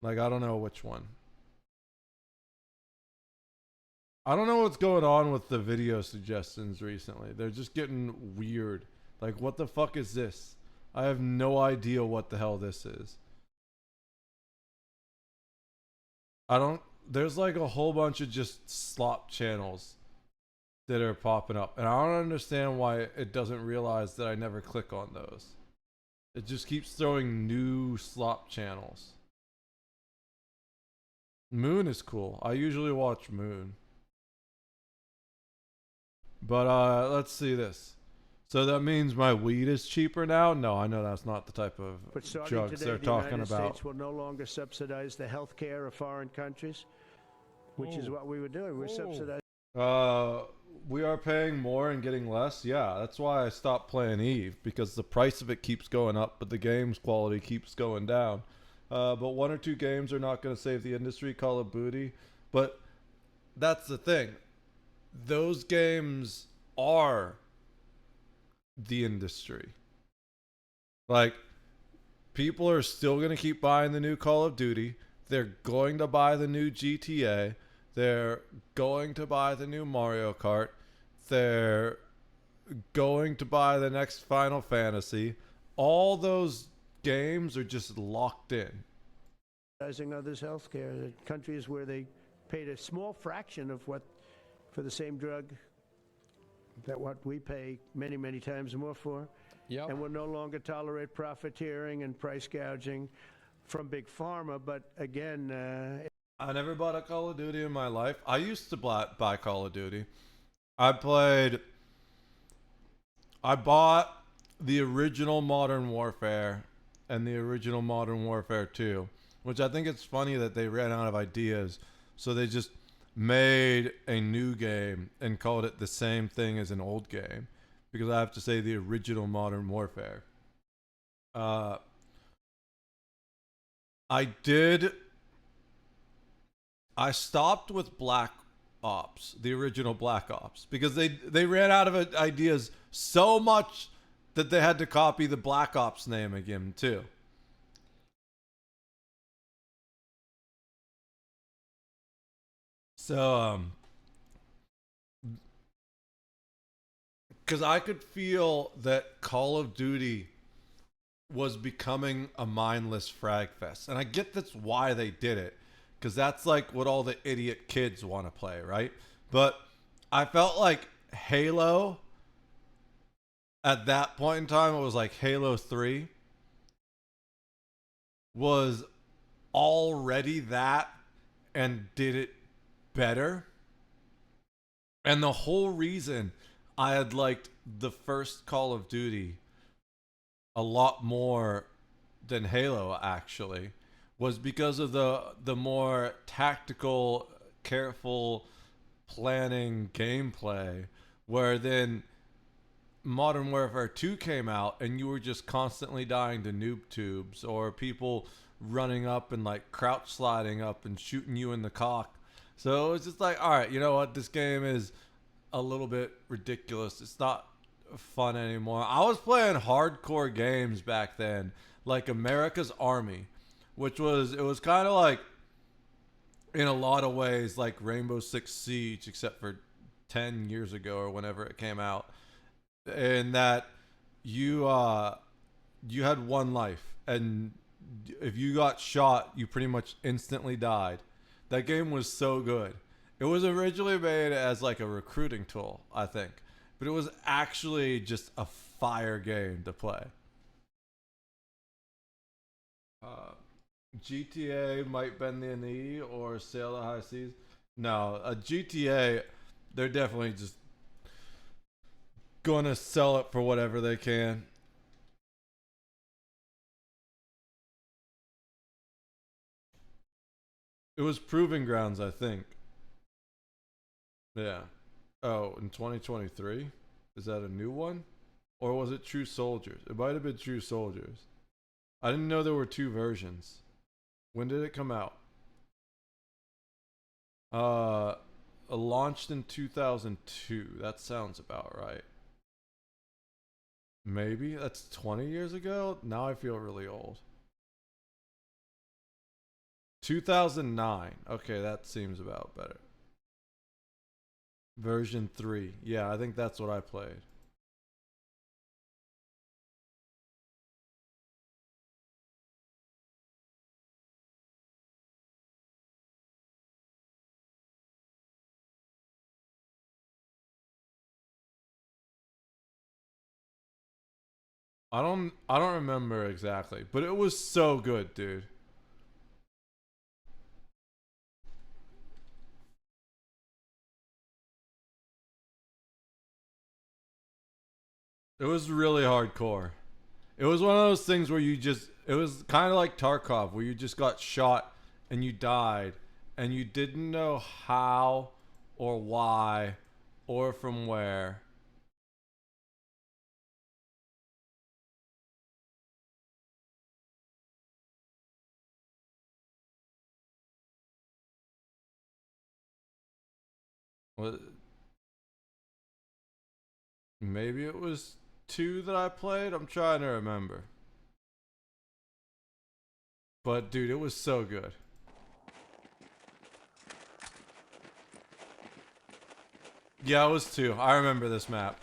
Like, I don't know which one. I don't know what's going on with the video suggestions recently. They're just getting weird. Like, what the fuck is this? I have no idea what the hell this is. There's like a whole bunch of just slop channels that are popping up. And I don't understand why it doesn't realize that I never click on those. It just keeps throwing new slop channels. Moon is cool. I usually watch Moon. But let's see this. So that means my weed is cheaper now? No, I know that's not the type of But starting drugs today, they're the talking United about. States will no longer subsidize the health care of foreign countries, which is what we were doing. We're subsidizing. We are paying more and getting less. Yeah, that's why I stopped playing Eve, because the price of it keeps going up, but the game's quality keeps going down. But one or two games are not going to save the industry. Call of Duty, but that's the thing. Those games are the industry. Like, people are still going to keep buying the new Call of Duty. They're going to buy the new GTA. They're going to buy the new Mario Kart. They're going to buy the next Final Fantasy. All those games are just locked in. Subsidizing others' health care. Countries where they paid a small fraction of what for the same drug that what we pay many, many times more for. Yep. And will no longer tolerate profiteering and price gouging from Big Pharma. But again, I never bought a Call of Duty in my life. I used to buy Call of Duty. I bought the original Modern Warfare and the original Modern Warfare 2, which I think it's funny that they ran out of ideas, so they just made a new game and called it the same thing as an old game, because I have to say the original Modern Warfare. I stopped with Black Ops, the original Black Ops, because they ran out of ideas so much that they had to copy the Black Ops name again too. So because I could feel that Call of Duty was becoming a mindless frag fest, and I get that's why they did it, because that's like what all the idiot kids want to play, right? But I felt like Halo, at that point in time, it was like Halo 3 was already that and did it better. And the whole reason I had liked the first Call of Duty a lot more than Halo, actually, was because of the more tactical, careful planning gameplay, where then Modern Warfare 2 came out and you were just constantly dying to noob tubes or people running up and like crouch sliding up and shooting you in the cock. So it was just like, all right, you know what? This game is a little bit ridiculous. It's not fun anymore. I was playing hardcore games back then, like America's Army, which was, it was kind of like, in a lot of ways, like Rainbow Six Siege, except for 10 years ago or whenever it came out. In that you had one life, and if you got shot, you pretty much instantly died. That game was so good. It was originally made as like a recruiting tool, I think, but it was actually just a fire game to play. GTA might bend the knee or sail the high seas. No, a GTA, they're definitely just gonna sell it for whatever they can. It was Proving Grounds, I think. Yeah. Oh, in 2023? Is that a new one? Or was it True Soldiers? It might have been True Soldiers. I didn't know there were two versions. When did it come out? Launched in 2002. That sounds about right. Maybe that's 20 years ago. Now I feel really old. 2009. Okay, that seems about better. Version 3. Yeah, I think that's what I played. I don't remember exactly, but it was so good, dude. It was really hardcore. It was one of those things where it was kind of like Tarkov, where you just got shot and you died and you didn't know how or why or from where. What? Maybe it was 2 that I played? I'm trying to remember. But dude, it was so good. Yeah, it was 2. I remember this map.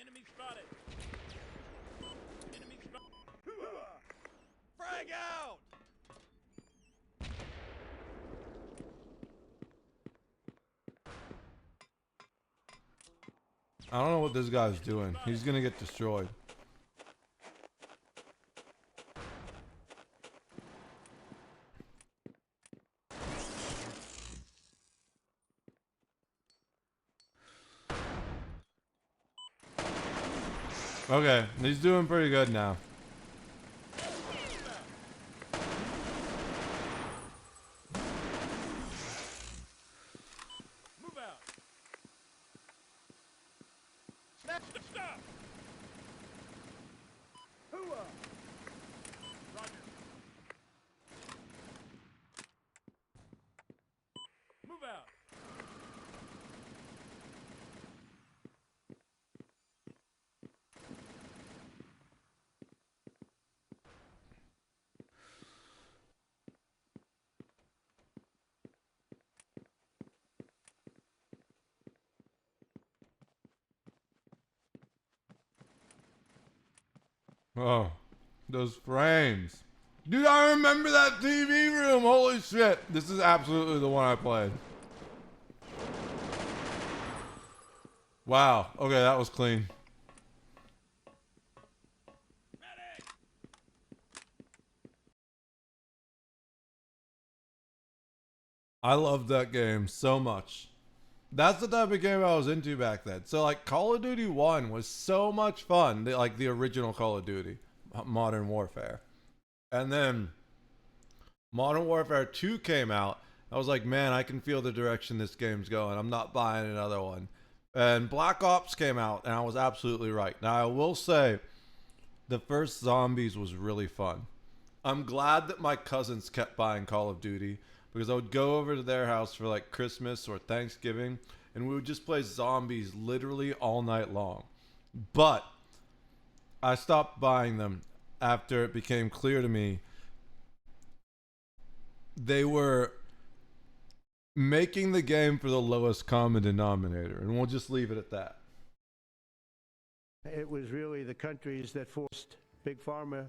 Enemy spotted. Enemy spotted. Frag out! I don't know what this guy's doing. He's gonna get destroyed. Okay, he's doing pretty good now. Move out. Snatch the stop. Hooah! Roger. Move out. Oh, those frames. Dude, I remember that TV room. Holy shit. This is absolutely the one I played. Wow. Okay, that was clean. I loved that game so much. That's the type of game I was into back then. So like Call of Duty 1 was so much fun. Like the original Call of Duty, Modern Warfare. And then Modern Warfare 2 came out. I was like, man, I can feel the direction this game's going. I'm not buying another one. And Black Ops came out, and I was absolutely right. Now, I will say, the first Zombies was really fun. I'm glad that my cousins kept buying Call of Duty, because I would go over to their house for like Christmas or Thanksgiving, and we would just play Zombies literally all night long. But I stopped buying them after it became clear to me they were making the game for the lowest common denominator, and we'll just leave it at that. It was really the countries that forced Big Pharma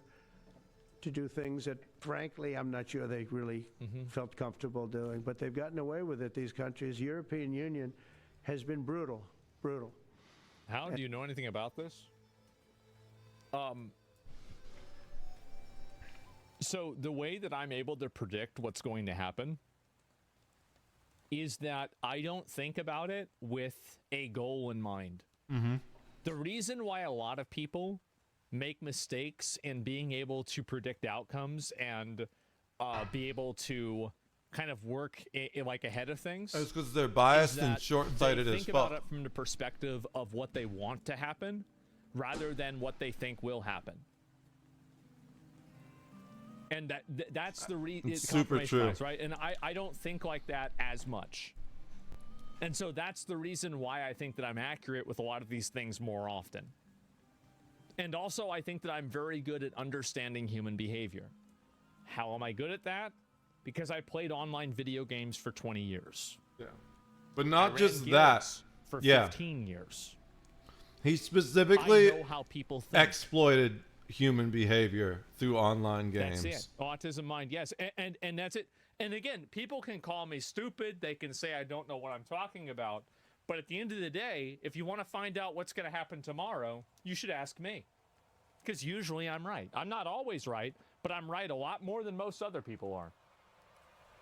to do things that, frankly, I'm not sure they really felt comfortable doing. But they've gotten away with it, these countries. European Union has been brutal. How do you know anything about this? So the way that I'm able to predict what's going to happen is that I don't think about it with a goal in mind. Mm-hmm. The reason why a lot of people make mistakes in being able to predict outcomes and be able to kind of work like ahead of things. It's because they're biased and They short-sighted as think about fuck. it from the perspective of what they want to happen rather than what they think will happen. And that's the It's super true. bias, right? And I don't think like that as much. And so that's the reason why I think that I'm accurate with a lot of these things more often. And also I think that I'm very good at understanding human behavior. How am I good at that? Because I played online video games for 20 years. Yeah. But not just that. guilds for 15 years. He specifically I know how people think. exploited human behavior through online games. That's it. Autism mind, yes. And that's it. And again, people can call me stupid. They can say I don't know what I'm talking about. But at the end of the day, if you want to find out what's going to happen tomorrow, you should ask me. Because usually I'm right. I'm not always right, but I'm right a lot more than most other people are.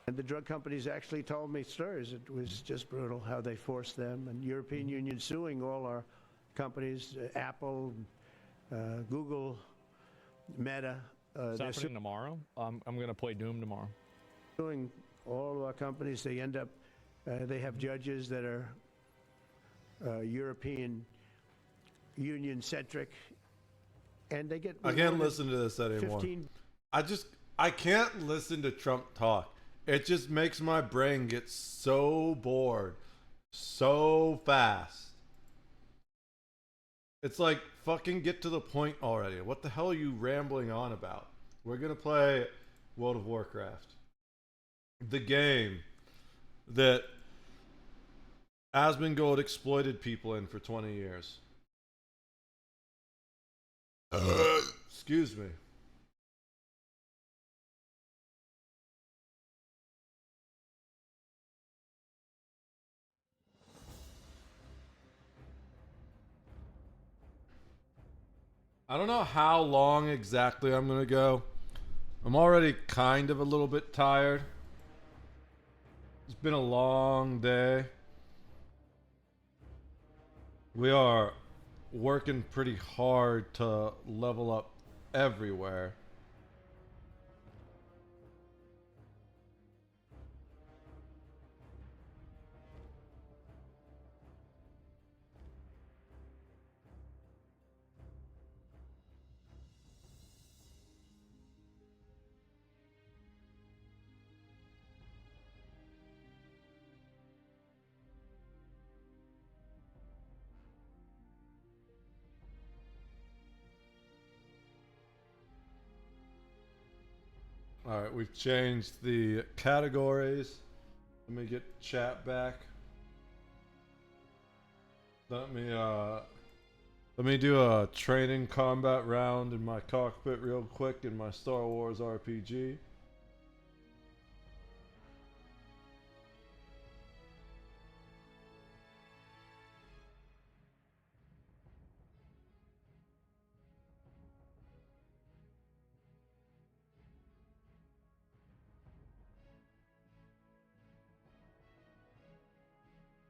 And the drug companies actually told me stories. It was just brutal how they forced them. And European Union suing all our companies, Apple, Google, Meta. It's happening tomorrow. I'm going to play Doom tomorrow. Suing all of our companies. They end up, they have judges that are European Union centric. And they get... I can't listen to this anymore. I can't listen to Trump talk. It just makes my brain get so bored so fast. It's like, fucking get to the point already. What the hell are you rambling on about? We're gonna play World of Warcraft. The game that Asmongold exploited people in for 20 years. Excuse me. I don't know how long exactly I'm gonna go. I'm already kind of a little bit tired. It's been a long day. We are working pretty hard to level up everywhere. Alright, we've changed the categories. Let me get chat back. Let me do a training combat round in my cockpit real quick in my Star Wars RPG.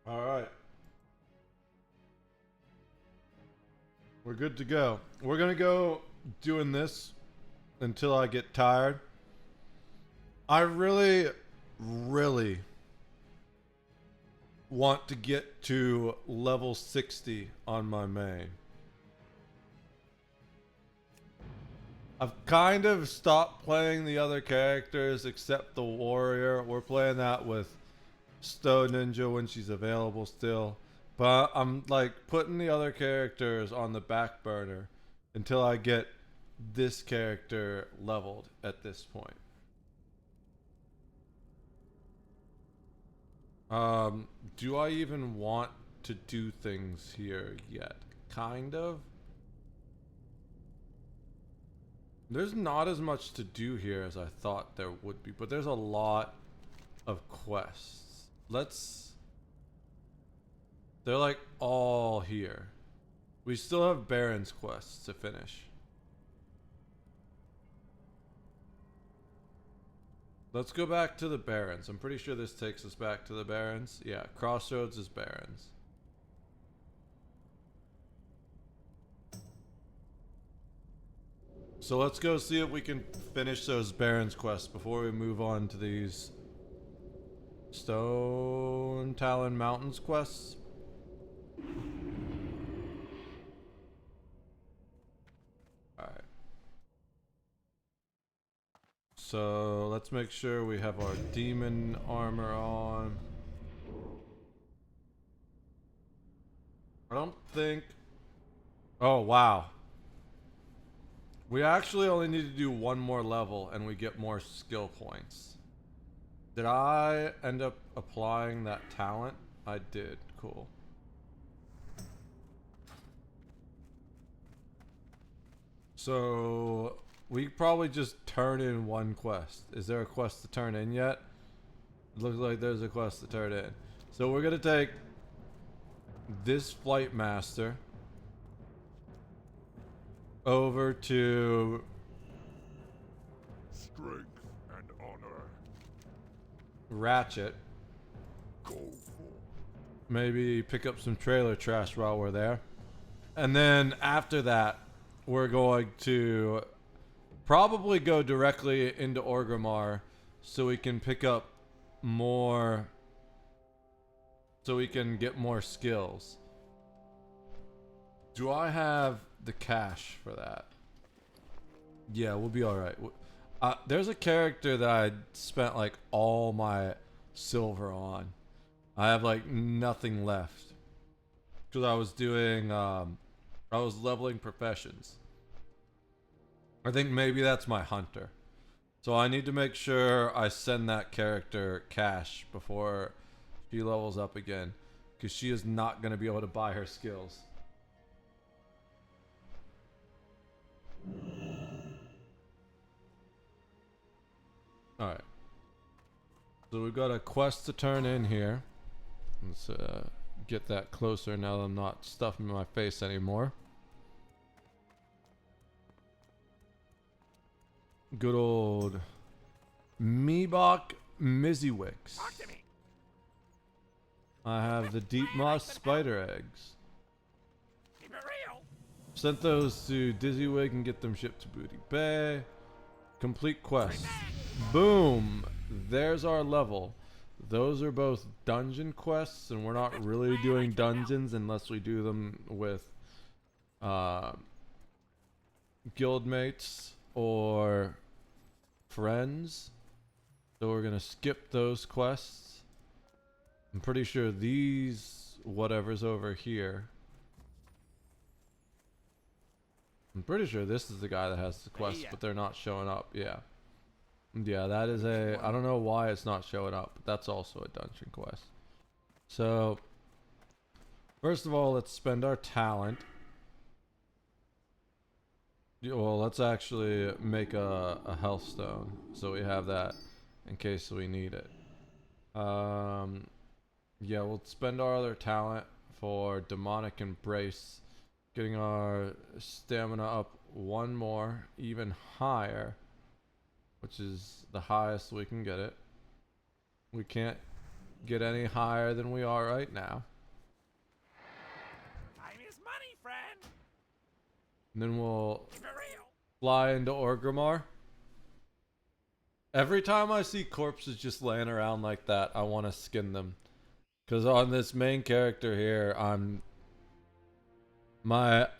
Alright. We're good to go. We're gonna go doing this until I get tired. I really want to get to level 60 on my main. I've kind of stopped playing the other characters except the warrior. We're playing that with Stowe Ninja when she's available still. But I'm like putting the other characters on the back burner until I get this character leveled at this point. Do I even want to do things here yet? Kind of. There's not as much to do here as I thought there would be, but there's a lot of quests. They're like all here. We still have Baron's quests to finish. Let's go back to the Barons. I'm pretty sure this takes us back to the Barons. Yeah, Crossroads is Barons. . So let's go see if we can finish those Baron's quests before we move on to these Stone Talon Mountains quests. Alright. So let's make sure we have our demon armor on. I don't think... Oh, wow. We actually only need to do one more level and we get more skill points. Did I end up applying that talent? I did. Cool. So we probably just turn in one quest. Is there a quest to turn in yet? It looks like there's a quest to turn in. So we're gonna take this flight master over to strength and honor. Ratchet. Go for. Maybe pick up some trailer trash while we're there. And then after that, we're going to probably go directly into Orgrimmar so we can pick up more, so we can get more skills. Do I have the cash for that? Yeah, we'll be alright. There's a character that I spent like all my silver on. I have like nothing left. Because I was doing, I was leveling professions. I think maybe that's my hunter. So I need to make sure I send that character cash before she levels up again. Because she is not going to be able to buy her skills. Alright. So we've got a quest to turn in here. Let's get that closer now that I'm not stuffing my face anymore. Good old Meebok Mizzywix. I have the deep moss spider eggs. Keep it real. Sent those to Dizzywig and get them shipped to Booty Bay. Complete quest. Boom! There's our level. Those are both dungeon quests, and we're not really doing dungeons unless we do them with guildmates or friends. So we're gonna skip those quests. I'm pretty sure these whatever's over here. I'm pretty sure this is the guy that has the quest, but they're not showing up. Yeah. Yeah, that is a... I don't know why it's not showing up, but that's also a dungeon quest. So, first of all, let's spend our talent. Well, let's actually make a health stone, so we have that in case we need it. Yeah, we'll spend our other talent for demonic embrace, getting our stamina up one more, even higher, which is the highest we can get it. We can't get any higher than we are right now. Time is money, friend. And then we'll fly into Orgrimmar. Every time I see corpses just laying around like that, I want to skin them. Because on this main character here, I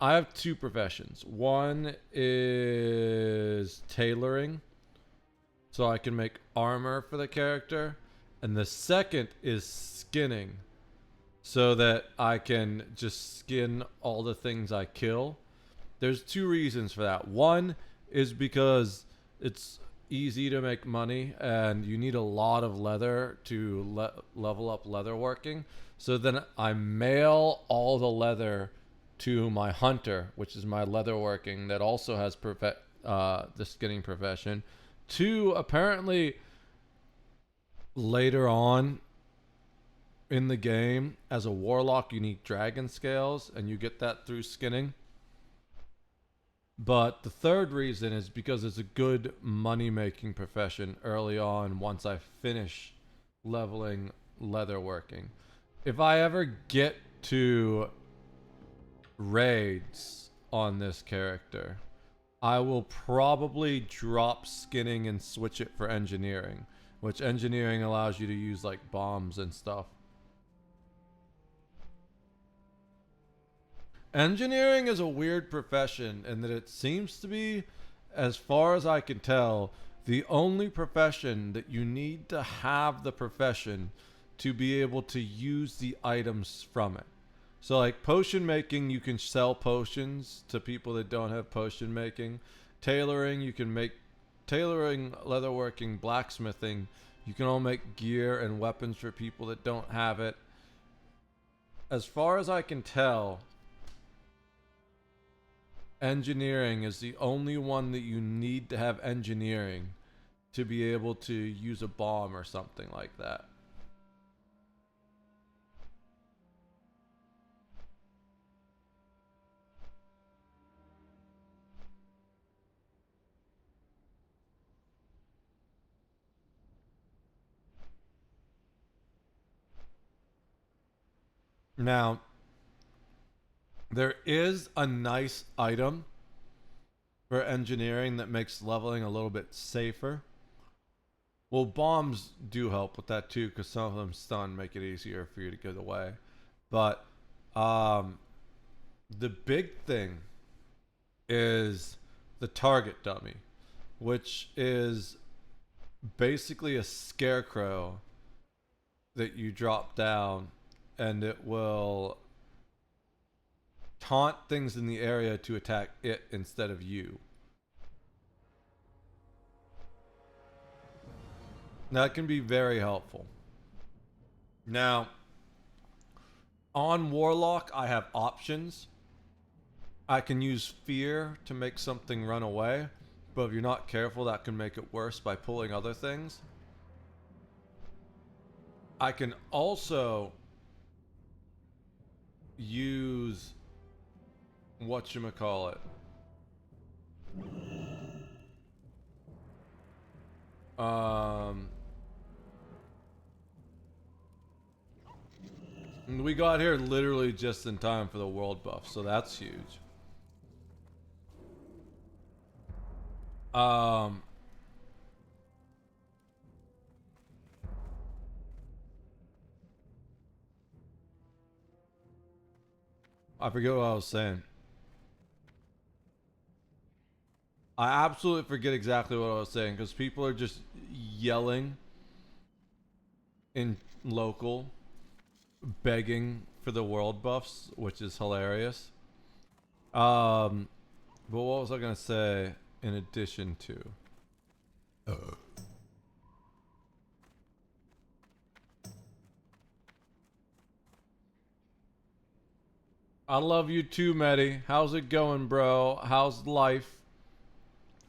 have two professions. One is tailoring, so I can make armor for the character. And the second is skinning, so that I can just skin all the things I kill. There's two reasons for that. One is because it's easy to make money and you need a lot of leather to level up leather working. So then I mail all the leather to my hunter, which is my leather working that also has the skinning profession. Two, apparently later on in the game as a warlock you need dragon scales and you get that through skinning. But the third reason is because it's a good money-making profession early on once I finish leveling leatherworking. If I ever get to raids on this character, I will probably drop skinning and switch it for engineering, which engineering allows you to use like bombs and stuff. Engineering is a weird profession in that it seems to be, as far as I can tell, the only profession that you need to have the profession to be able to use the items from it. So like potion making, you can sell potions to people that don't have potion making. Tailoring, you can make tailoring, leatherworking, blacksmithing. You can all make gear and weapons for people that don't have it. As far as I can tell, engineering is the only one that you need to have engineering to be able to use a bomb or something like that. Now, there is a nice item for engineering that makes leveling a little bit safer. Well, bombs do help with that too, because some of them stun, make it easier for you to get away. But the big thing is the target dummy, which is basically a scarecrow that you drop down, and it will taunt things in the area to attack it instead of you. That can be very helpful. Now, on Warlock, I have options. I can use fear to make something run away, but if you're not careful, that can make it worse by pulling other things. I can also use whatchamacallit. We got here literally just in time for the world buff, so that's huge. I forget what I was saying. I absolutely forget exactly what I was saying because people are just yelling in local, begging for the world buffs, which is hilarious. But what was I gonna say in addition to? I love you too, Medi. How's it going, bro? How's life?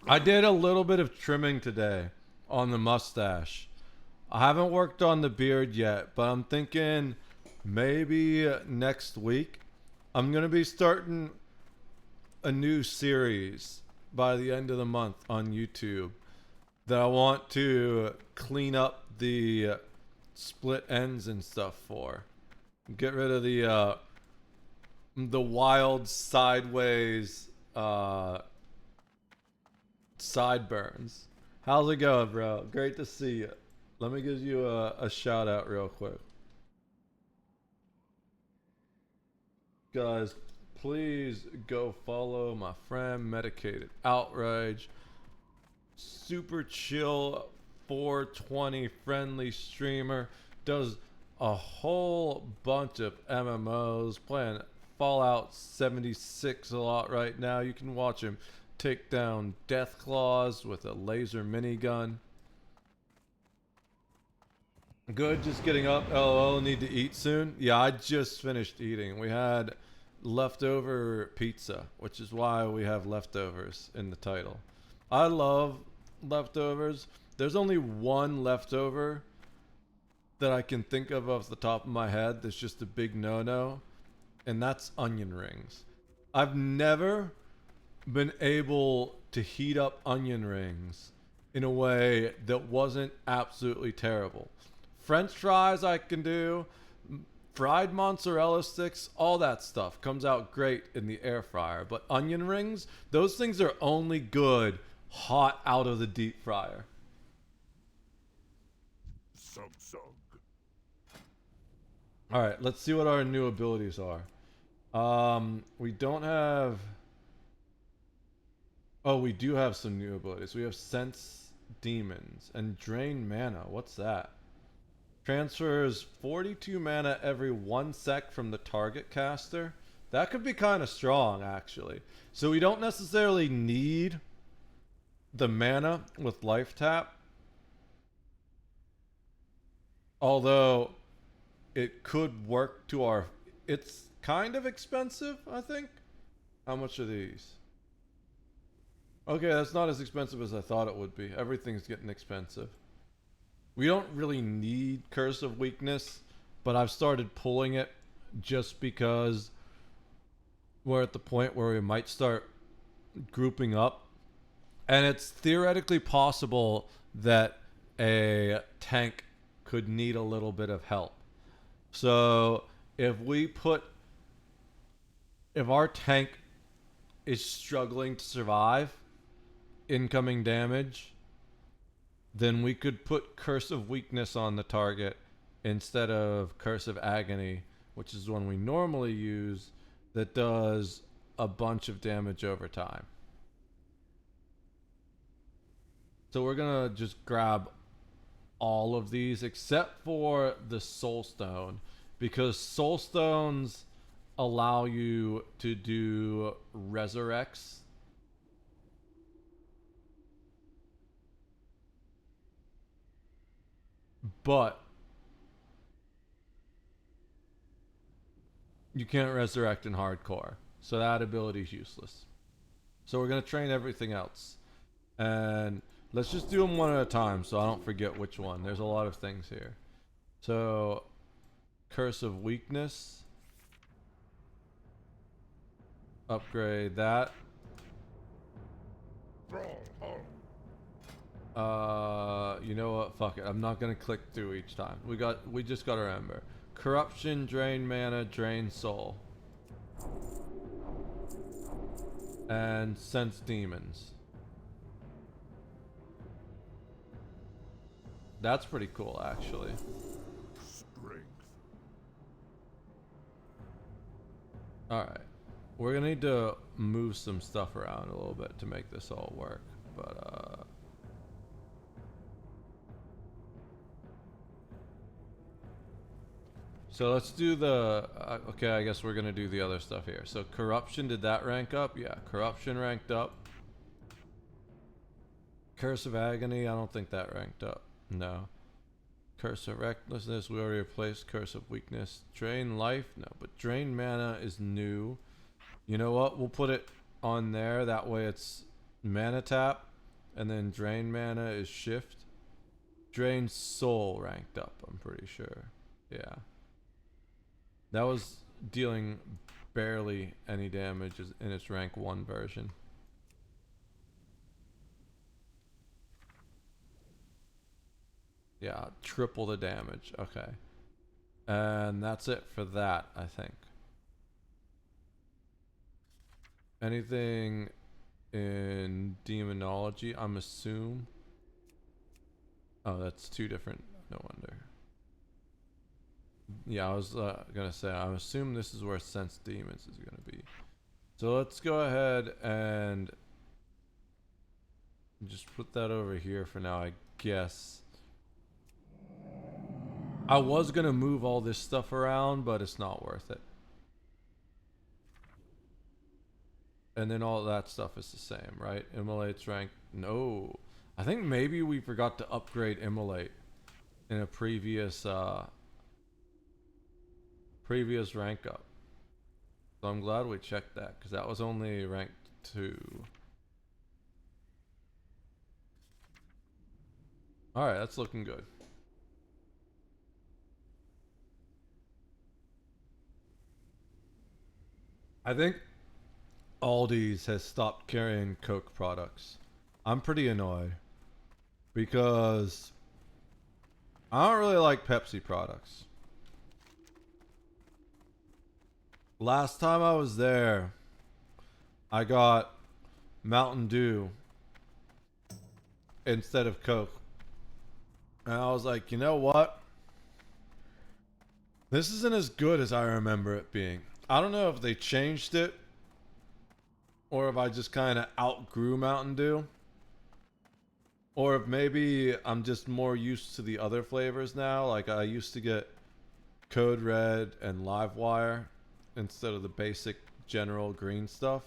I did a little bit of trimming today on the mustache. I haven't worked on the beard yet, but I'm thinking maybe next week I'm going to be starting a new series by the end of the month on YouTube that I want to clean up the split ends and stuff for. Get rid of the wild sideways sideburns. How's it going, bro? Great to see you. Let me give you a shout out real quick. Guys, please go follow my friend Medicated Outrage. Super chill 420 friendly streamer. Does a whole bunch of MMOs, playing Fallout 76 a lot right now. You can watch him take down death claws with a laser minigun. Good, just getting up. LOL, need to eat soon. Yeah, I just finished eating. We had leftover pizza, which is why we have leftovers in the title. I love leftovers. There's only one leftover that I can think of off the top of my head that's just a big no-no, and that's onion rings. I've never been able to heat up onion rings in a way that wasn't absolutely terrible. French fries I can do. fried mozzarella sticks, all that stuff comes out great in the air fryer. But onion rings, those things are only good hot out of the deep fryer. Sug sug. All right, let's see what our new abilities are. We don't have... Oh, we do have some new abilities. We have Sense Demons and Drain Mana. What's that? Transfers 42 mana every 1 sec from the target caster. That could be kind of strong, actually. So we don't necessarily need the mana with Life Tap. Although it could work to our... It's kind of expensive, I think. How much are these? Okay, that's not as expensive as I thought it would be. Everything's getting expensive. We don't really need Curse of Weakness, but I've started pulling it just because we're at the point where we might start grouping up. And it's theoretically possible that a tank could need a little bit of help. So if our tank is struggling to survive incoming damage, then we could put Curse of Weakness on the target instead of Curse of Agony, which is one we normally use that does a bunch of damage over time. So we're gonna just grab all of these except for the Soul Stone, because Soul Stones allow you to do resurrects. But you can't resurrect in hardcore, so that ability is useless. So we're gonna train everything else, and let's just do them one at a time so I don't forget which one. There's a lot of things here. So Curse of Weakness, upgrade that. You know what? Fuck it. I'm not gonna click through each time. We just gotta remember. Corruption, drain mana, drain soul. And Sense Demons. That's pretty cool, actually. Strength. Alright. We're gonna need to move some stuff around a little bit to make this all work. But, so let's do the... okay, I guess we're gonna do the other stuff here. So Corruption, did that rank up? Yeah, Corruption ranked up. Curse of Agony, I don't think that ranked up. No. Curse of Recklessness, we already replaced. Curse of Weakness. Drain Life, no. But Drain Mana is new. You know what? We'll put it on there. That way it's Mana Tap. And then Drain Mana is Shift. Drain Soul ranked up, I'm pretty sure. Yeah. That was dealing barely any damage in its rank 1 version. Yeah, triple the damage. Okay. And that's it for that, I think. Anything in Demonology, I'm assuming. Oh, that's 2 different. No wonder. Yeah, I was gonna say, I assume this is where Sense Demons is gonna be. So let's go ahead and just put that over here for now, I guess. I was gonna move all this stuff around, but it's not worth it. And then all that stuff is the same, right? Immolate's rank. No. I think maybe we forgot to upgrade Immolate in a previous rank up. So I'm glad we checked that, because that was only ranked 2. Alright, that's looking good. I think Aldi's has stopped carrying Coke products. I'm pretty annoyed because I don't really like Pepsi products. last time I was there, I got Mountain Dew instead of Coke. And I was like, you know what? This isn't as good as I remember it being. I don't know if they changed it or if I just kind of outgrew Mountain Dew. Or if maybe I'm just more used to the other flavors now. Like I used to get Code Red and Livewire instead of the basic general green stuff.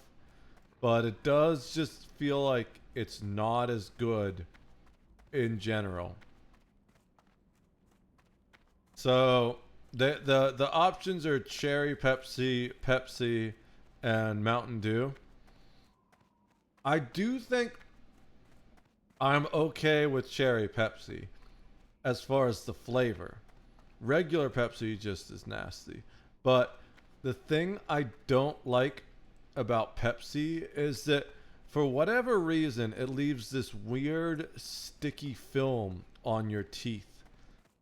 But it does just feel like it's not as good in general. So the options are Cherry Pepsi, Pepsi, and Mountain Dew. I do think I'm okay with Cherry Pepsi as far as the flavor. Regular Pepsi just is nasty. But the thing I don't like about Pepsi is that for whatever reason, it leaves this weird sticky film on your teeth.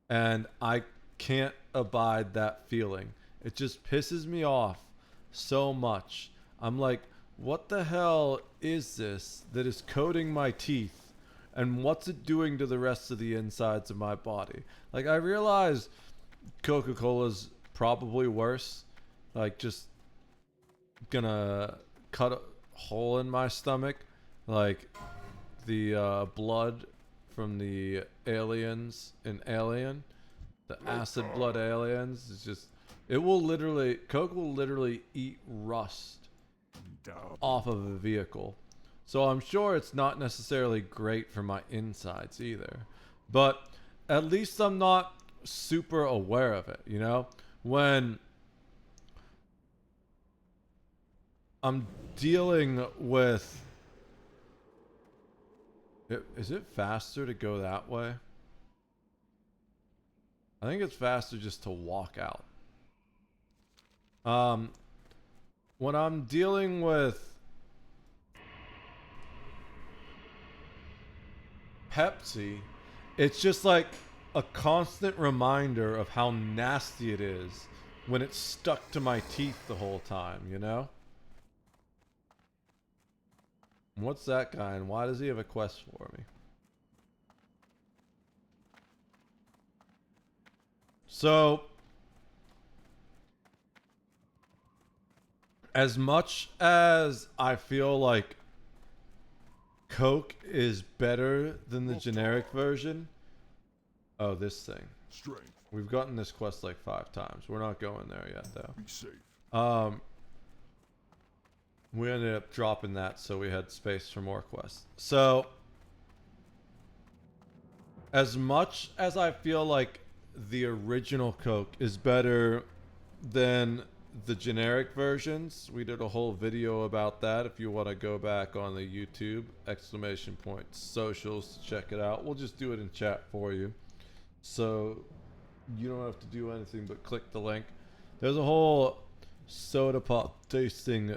And I can't abide that feeling. It just pisses me off so much. I'm like, what the hell is this that is coating my teeth? And what's it doing to the rest of the insides of my body? Like, I realize Coca-Cola's probably worse. Like, just gonna cut a hole in my stomach. Like, the blood from the aliens in Alien. The acid blood aliens is just... Coke will literally eat rust off of a vehicle. So I'm sure it's not necessarily great for my insides either. But at least I'm not super aware of it, you know? When I'm dealing with... Is it faster to go that way? I think it's faster just to walk out. When I'm dealing with Pepsi, it's just like a constant reminder of how nasty it is when it's stuck to my teeth the whole time, you know? What's that guy and why does he have a quest for me? So, as much as I feel like Coke is better than the generic version. Oh, this thing. Strength. We've gotten this quest like 5 times. We're not going there yet, though. Be safe. We ended up dropping that, so we had space for more quests. So, as much as I feel like the original Coke is better than the generic versions, we did a whole video about that. If you want to go back on the YouTube ! Socials to check it out, we'll just do it in chat for you, so you don't have to do anything but click the link. There's a whole soda pop tasting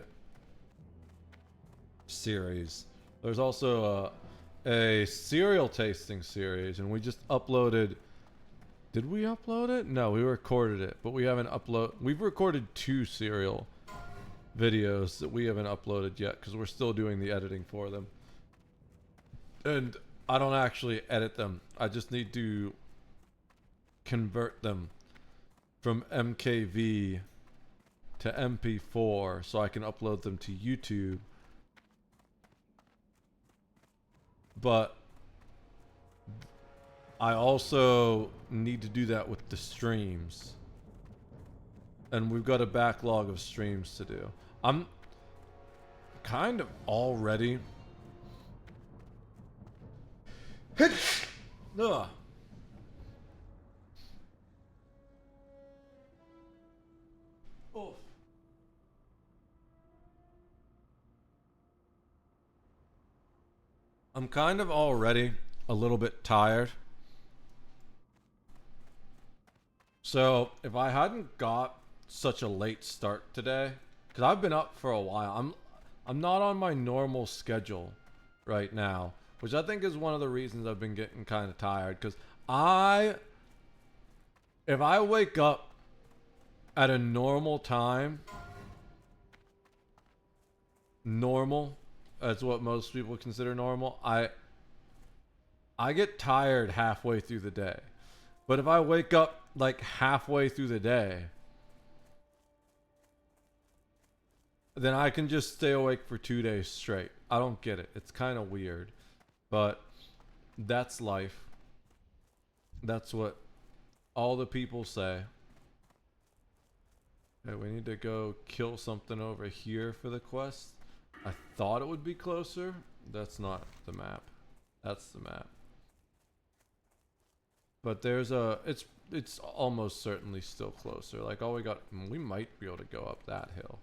series. There's also a cereal tasting series, and we just uploaded. Did we upload it? No, we recorded it, but we haven't We've recorded 2 cereal videos that we haven't uploaded yet because we're still doing the editing for them. And I don't actually edit them. I just need to convert them from MKV to MP4 so I can upload them to YouTube. But I also need to do that with the streams. And we've got a backlog of streams to do. I'm kind of already... Ugh. Oh. I'm kind of already a little bit tired. So, if I hadn't got such a late start today, because I've been up for a while, I'm not on my normal schedule right now, which I think is one of the reasons I've been getting kind of tired, because if I wake up at a normal time, normal, as what most people consider normal, I get tired halfway through the day. But if I wake up like halfway through the day, then I can just stay awake for 2 days straight. I don't get it. It's kind of weird. But that's life. That's what all the people say. Okay, we need to go kill something over here for the quest. I thought it would be closer. That's not the map. That's the map. But there's a... It's almost certainly still closer. Like, all we got... We might be able to go up that hill.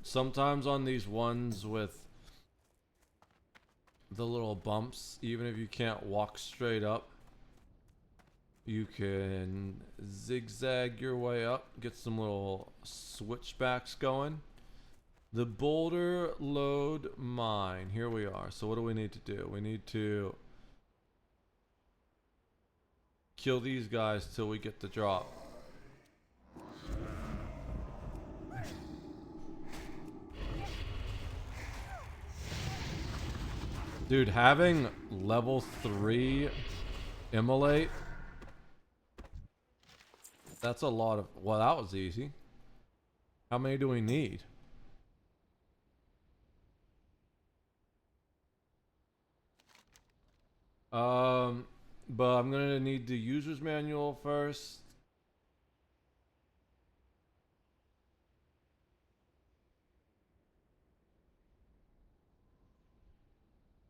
Sometimes on these ones with the little bumps, even if you can't walk straight up, you can zigzag your way up, get some little switchbacks going. The boulder load mine. Here we are. So what do we need to do? We need to kill these guys till we get the drop. Dude, having level 3 immolate, that's a lot of... Well, that was easy. How many do we need? But I'm gonna need the user's manual first.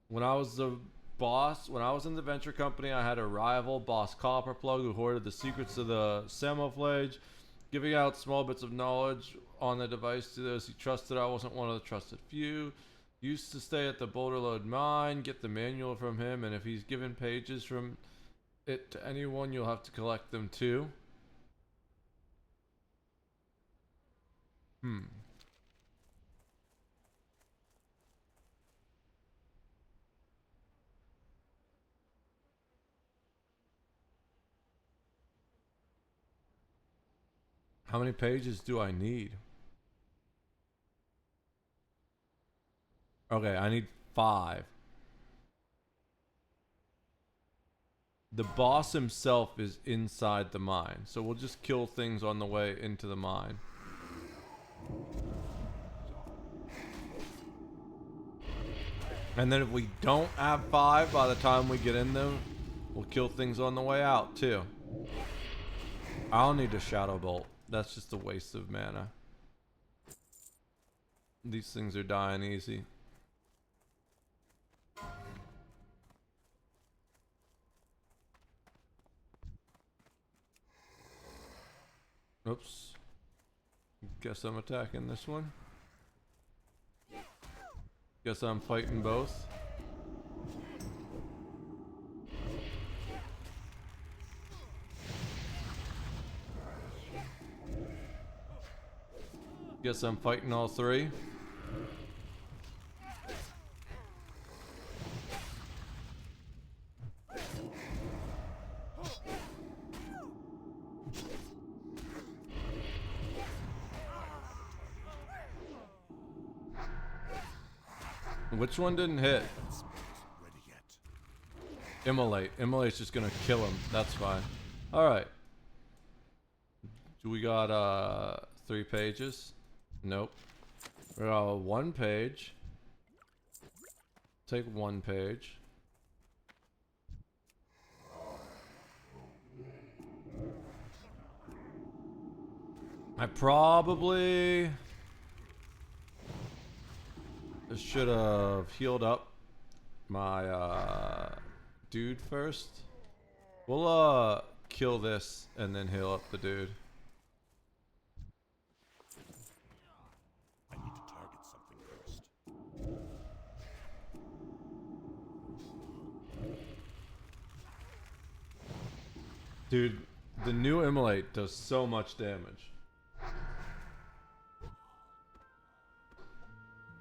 When I was the boss, when I was in the venture company, I had a rival, Boss Copperplug, who hoarded the secrets of the Camouflage, giving out small bits of knowledge on the device to those he trusted. I wasn't one of the trusted few. Used to stay at the boulder load mine, get the manual from him, and if he's given pages from it to anyone, you'll have to collect them too. How many pages do I need? Okay, I need 5. The boss himself is inside the mine, so we'll just kill things on the way into the mine. And then if we don't have 5 by the time we get in them, we'll kill things on the way out too. I'll need a Shadow Bolt. That's just a waste of mana. These things are dying easy. Oops. Guess I'm attacking this one. Guess I'm fighting both. Guess I'm fighting all 3. Which one didn't hit? Immolate. Immolate's just gonna kill him. That's fine. Alright. We got 3 pages. Nope. We got 1 page. Take 1 page. I probably should have healed up my dude first. We'll kill this and then heal up the dude. I need to target something first. Dude, the new Immolate does so much damage.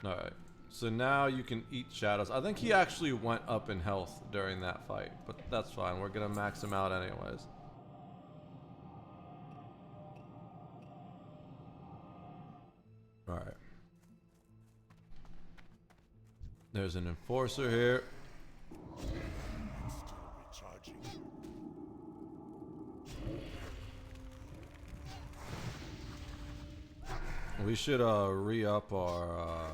Alright, so now you can eat shadows. I think he actually went up in health during that fight, but that's fine. We're gonna max him out anyways. Alright. There's an enforcer here. Still recharging. We should re-up our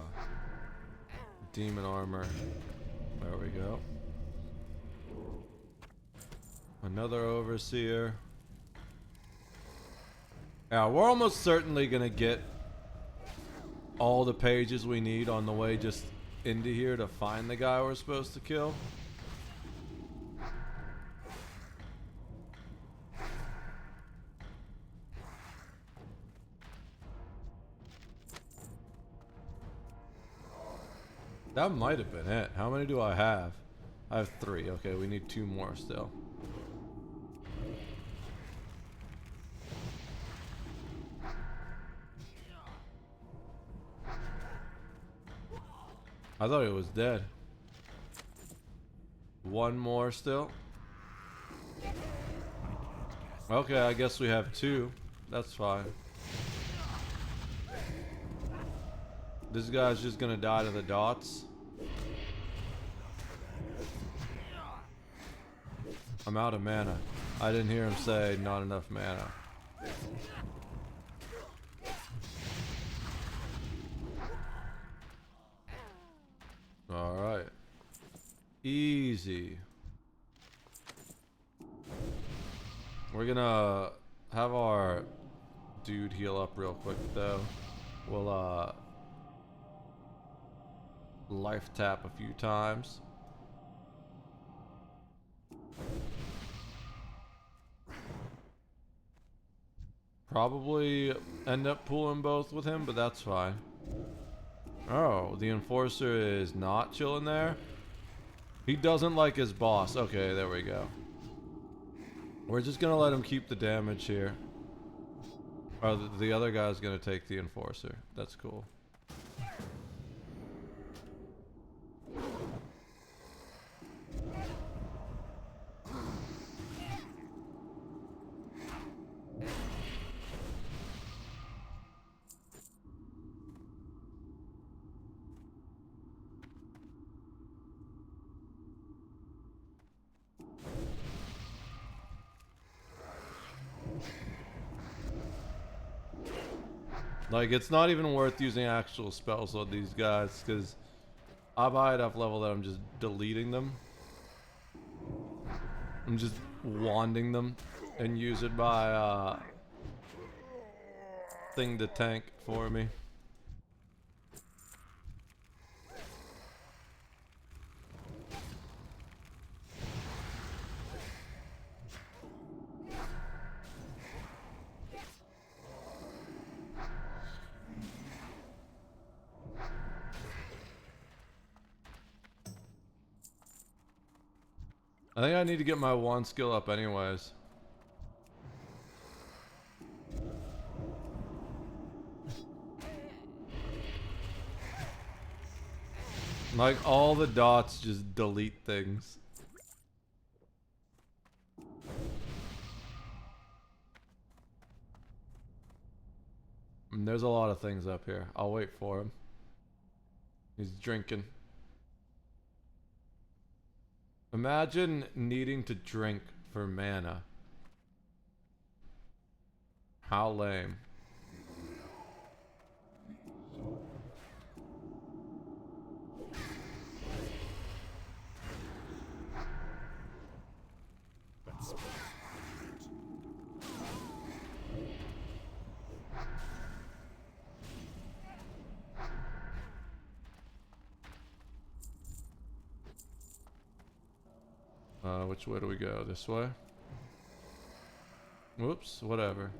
demon armor. There we go. Another overseer. Yeah, we're almost certainly gonna get all the pages we need on the way just into here to find the guy we're supposed to kill. That might have been it. How many do I have? I have 3. Okay, we need 2 more still. I thought it was dead. 1 more still. Okay, I guess we have 2. That's fine. This guy's just gonna die to the dots. I'm out of mana. I didn't hear him say not enough mana. Alright. Easy. We're gonna have our dude heal up real quick though. We'll life tap a few times. Probably end up pulling both with him, but that's fine. Oh, the enforcer is not chilling there. He doesn't like his boss. Okay, there we go. We're just gonna let him keep the damage here. Oh, the other guy's gonna take the enforcer. That's cool. Like, it's not even worth using actual spells on these guys, because I'm high enough level that I'm just deleting them. I'm just wanding them and use it by thing to tank for me. I think I need to get my wand skill up anyways. Like, all the dots just delete things. And there's a lot of things up here. I'll wait for him. He's drinking. Imagine needing to drink for mana. How lame. Which way do we go? This way? Whoops, whatever.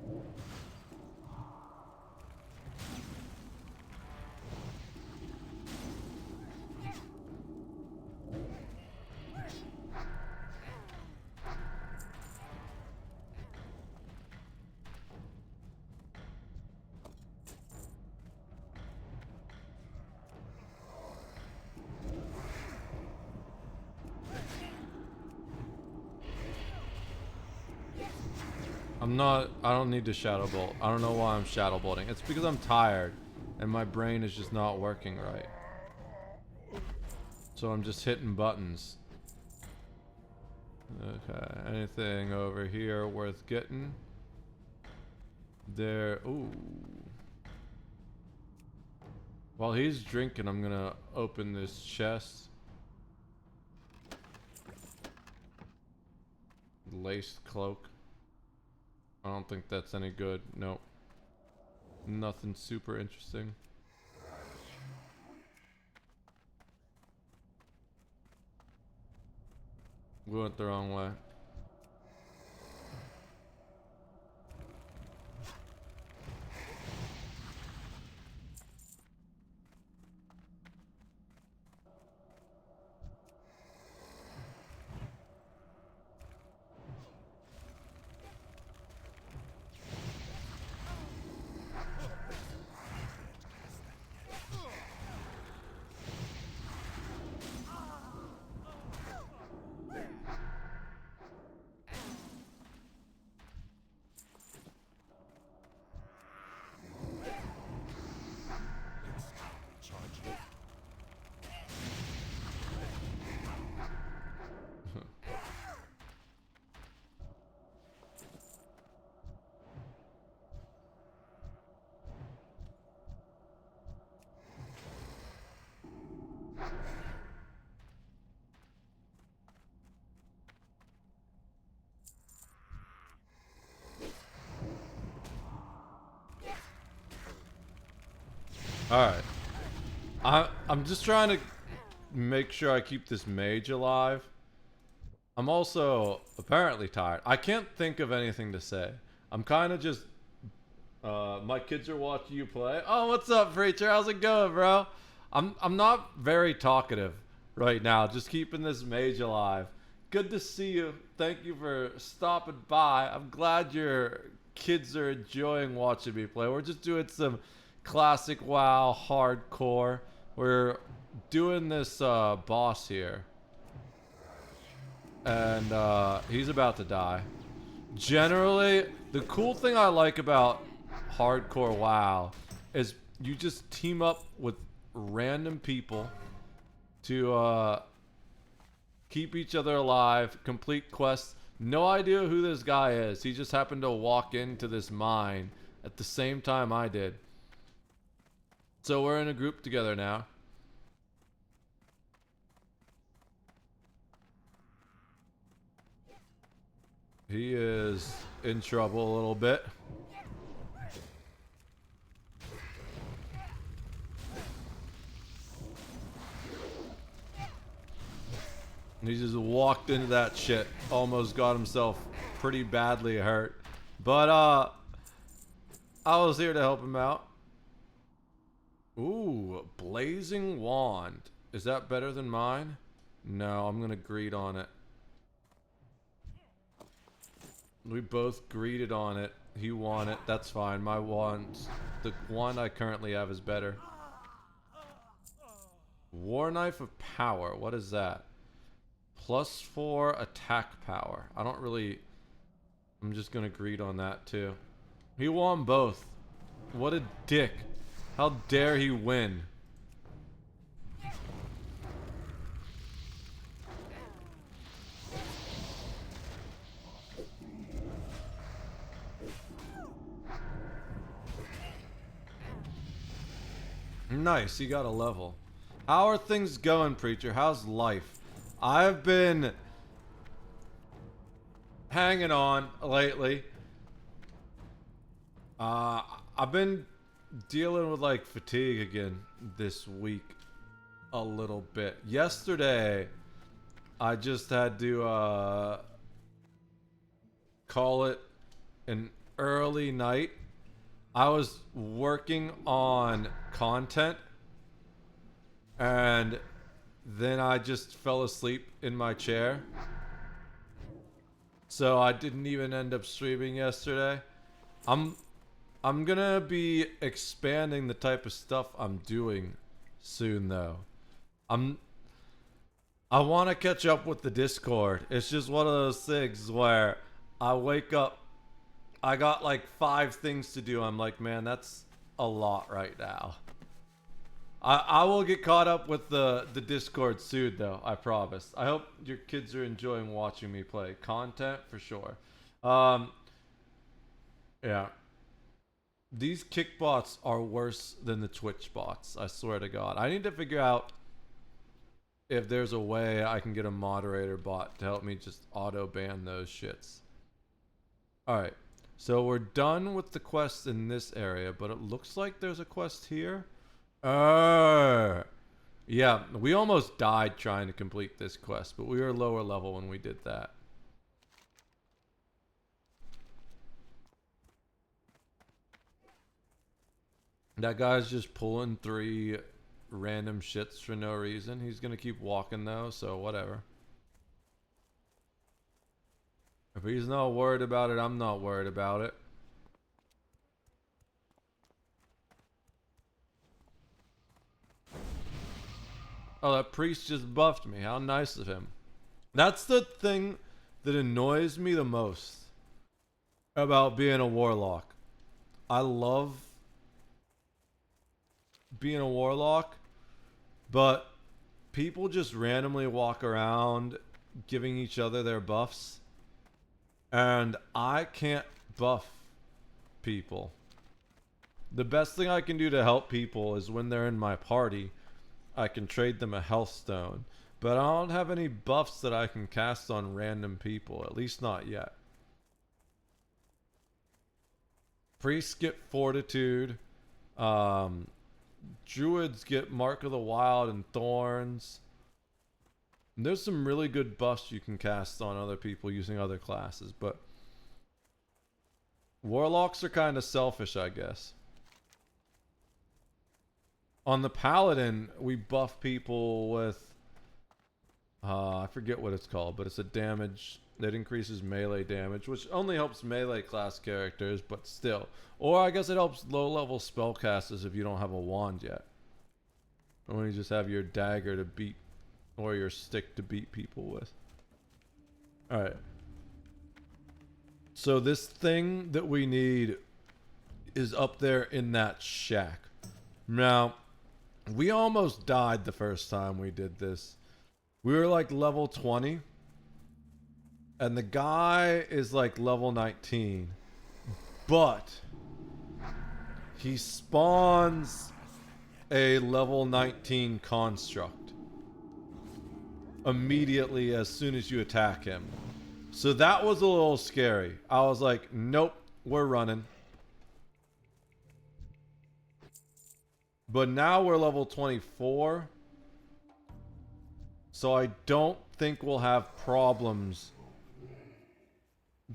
I don't need to shadow bolt. I don't know why I'm shadow bolting. It's because I'm tired and my brain is just not working right. So I'm just hitting buttons. Okay, anything over here worth getting? There, ooh. While he's drinking, I'm gonna open this chest. Laced cloak. I don't think that's any good. Nope. Nothing super interesting. We went the wrong way. Alright. I'm just trying to make sure I keep this mage alive. I'm also apparently tired. I can't think of anything to say. I'm kind of just... my kids are watching you play. Oh, what's up, Preacher? How's it going, bro? I'm not very talkative right now. Just keeping this mage alive. Good to see you. Thank you for stopping by. I'm glad your kids are enjoying watching me play. We're just doing some classic WoW hardcore. We're doing this boss here. And he's about to die. Generally, the cool thing I like about hardcore WoW is you just team up with random people to keep each other alive, complete quests. No idea who this guy is. He just happened to walk into this mine at the same time I did. So we're in a group together now. He is in trouble a little bit. He just walked into that shit. Almost got himself pretty badly hurt. But, I was here to help him out. Ooh, Blazing Wand. Is that better than mine? No, I'm gonna greed on it. We both greeted on it. He won it. That's fine. My wand's... the wand I currently have is better. War Knife of Power. What is that? +4 attack power. I don't really... I'm just gonna greed on that too. He won both. What a dick. How dare he win? Nice, he got a level. How are things going, Preacher? How's life? I've been hanging on lately. I've been dealing with like fatigue again this week a little bit. Yesterday, I just had to call it an early night. I was working on content and then I just fell asleep in my chair. So I didn't even end up streaming yesterday. I'm gonna be expanding the type of stuff I'm doing soon though. I want to catch up with the Discord. It's just one of those things where I wake up, I got like 5 things to do. I'm like, man, that's a lot right now. I will get caught up with the Discord soon, though. I promise. I hope your kids are enjoying watching me play. Content for sure. Yeah. These kick bots are worse than the Twitch bots. I swear to God. I need to figure out if there's a way I can get a moderator bot to help me just auto ban those shits. All right. So we're done with the quest in this area, but it looks like there's a quest here. Yeah, we almost died trying to complete this quest, but we were lower level when we did that. That guy's just pulling 3 random shits for no reason. He's gonna keep walking though, so whatever. If he's not worried about it, I'm not worried about it. Oh, that priest just buffed me. How nice of him. That's the thing that annoys me the most about being a warlock. I love being a warlock, but people just randomly walk around giving each other their buffs, and I can't buff people. The best thing I can do to help people is when they're in my party, I can trade them a health stone, but I don't have any buffs that I can cast on random people, at least not yet. Priests get fortitude, druids get Mark of the Wild and thorns. And there's some really good buffs you can cast on other people using other classes, but warlocks are kind of selfish, I guess. On the paladin, we buff people with I forget what it's called, but it's a damage that increases melee damage, which only helps melee class characters, but still. Or I guess it helps low level spellcasters if you don't have a wand yet. Or when you just have your dagger to beat, or your stick to beat people with. Alright. So this thing that we need is up there in that shack. Now, we almost died the first time we did this. We were like level 20. And the guy is like level 19. But he spawns a level 19 construct immediately as soon as you attack him. So that was a little scary. I was like, nope, we're running. But now we're level 24. So I don't think we'll have problems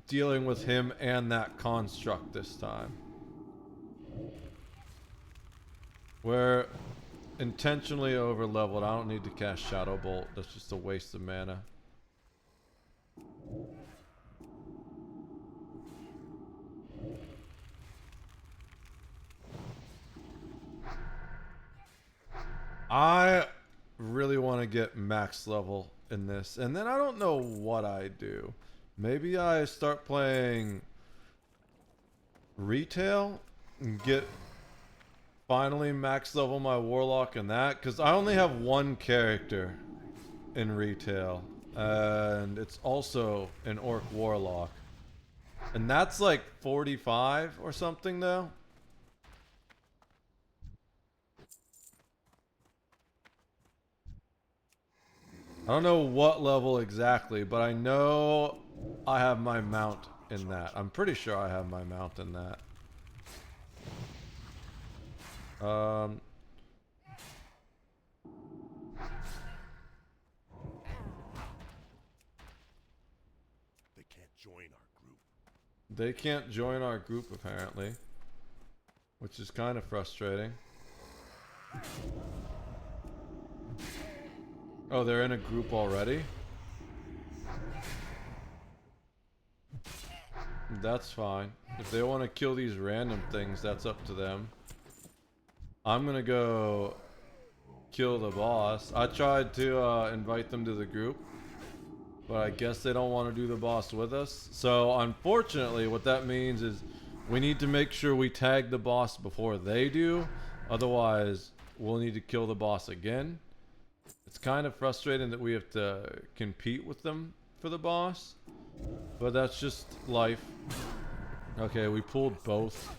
dealing with him and that construct this time. We're intentionally over leveled. I don't need to cast Shadow Bolt. That's just a waste of mana. I really want to get max level in this, and then I don't know what I do. Maybe I start playing retail and get finally max level my warlock in that, because I only have one character in retail, and it's also an orc warlock, and that's like 45 or something though. I don't know what level exactly, but I know I have my mount in that. I'm pretty sure I have my mount in that. They can't join our group. They can't join our group apparently, which is kind of frustrating. Oh, they're in a group already? That's fine. If they want to kill these random things, that's up to them. I'm gonna go kill the boss. I tried to invite them to the group, but I guess they don't want to do the boss with us. So unfortunately, what that means is we need to make sure we tag the boss before they do. Otherwise, we'll need to kill the boss again. It's kind of frustrating that we have to compete with them for the boss, but that's just life. Okay, we pulled both.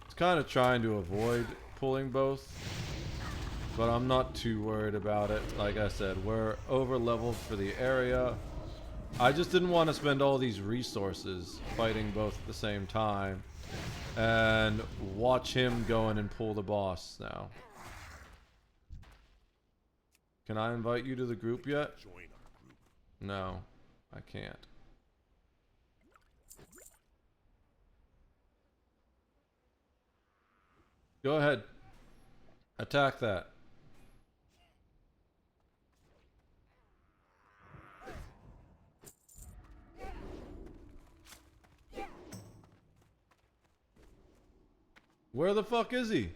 It's kind of trying to avoid pulling both, but I'm not too worried about it. Like I said, we're over leveled for the area. I just didn't want to spend all these resources fighting both at the same time and watch him go in and pull the boss now. Can I invite you to the group yet? No, I can't. Go ahead. Attack that. Where the fuck is he?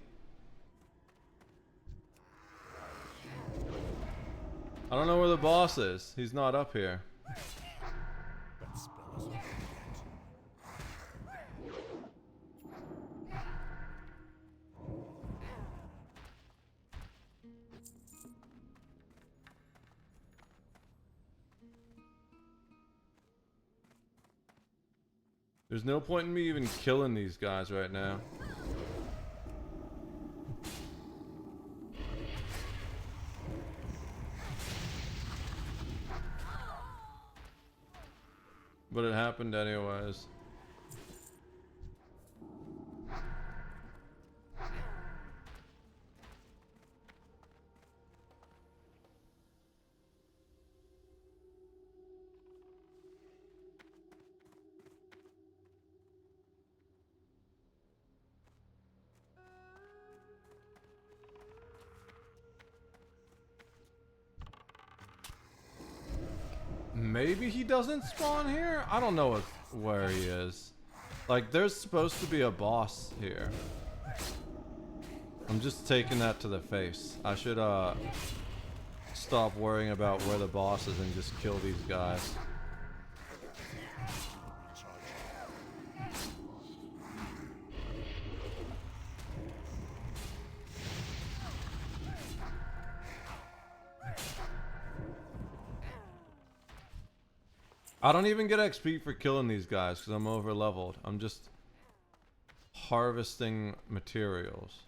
I don't know where the boss is. He's not up here. There's no point in me even killing these guys right now. But it happened anyways. Maybe he doesn't spawn here? I don't know where he is. Like, there's supposed to be a boss here. I'm just taking that to the face. I should, stop worrying about where the boss is and just kill these guys. I don't even get XP for killing these guys because I'm over leveled. I'm just harvesting materials.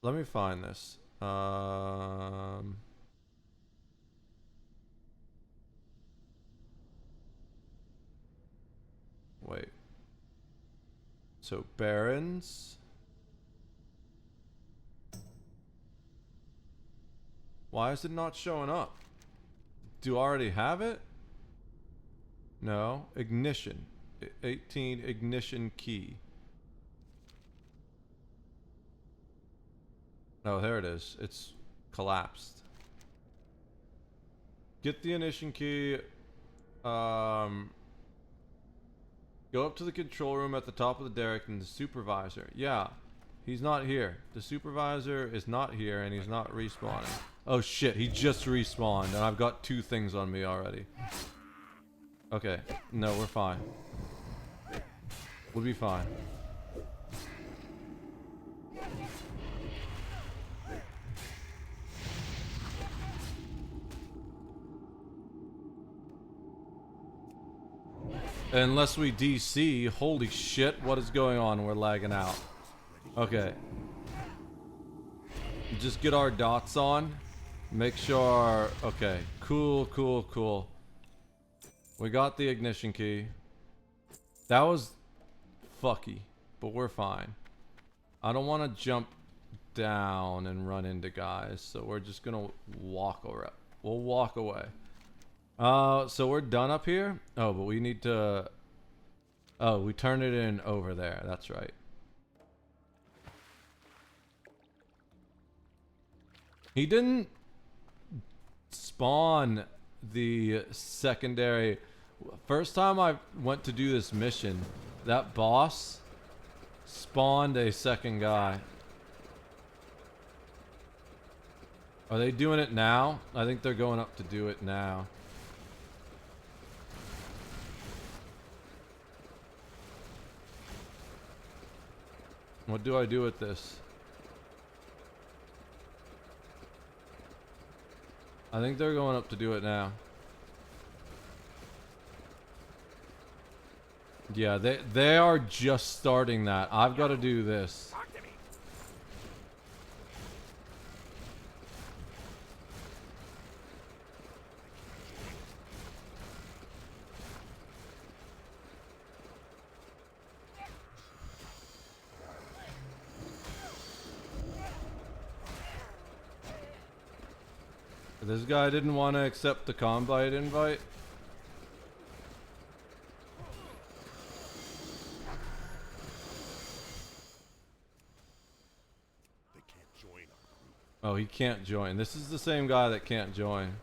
Let me find this. Wait. So Barons. Why is it not showing up? Do I already have it? No. Ignition. 18 ignition key. Oh, there it is. It's collapsed. Get the ignition key. Go up to the control room at the top of the derrick and the supervisor. Yeah. He's not here. The supervisor is not here and he's not respawning. Oh shit, he just respawned and I've got 2 things on me already. Okay, no, we're fine. We'll be fine. Unless we DC, holy shit, what is going on? We're lagging out. Okay. Just get our dots on. Make sure... Okay. Cool, cool, cool. We got the ignition key. That was fucky, but we're fine. I don't want to jump down and run into guys, so we're just gonna walk around. We'll walk away. So we're done up here? Oh, but we need to... Oh, we turn it in over there. That's right. He didn't spawn the secondary. First time I went to do this mission, that boss spawned a second guy. Are they doing it now? I think they're going up to do it now. What do I do with this? I think they're going up to do it now. Yeah, they are just starting that. I've got to do this. This guy didn't want to accept the Combite invite. They can't join our group. Oh, he can't join. This is the same guy that can't join.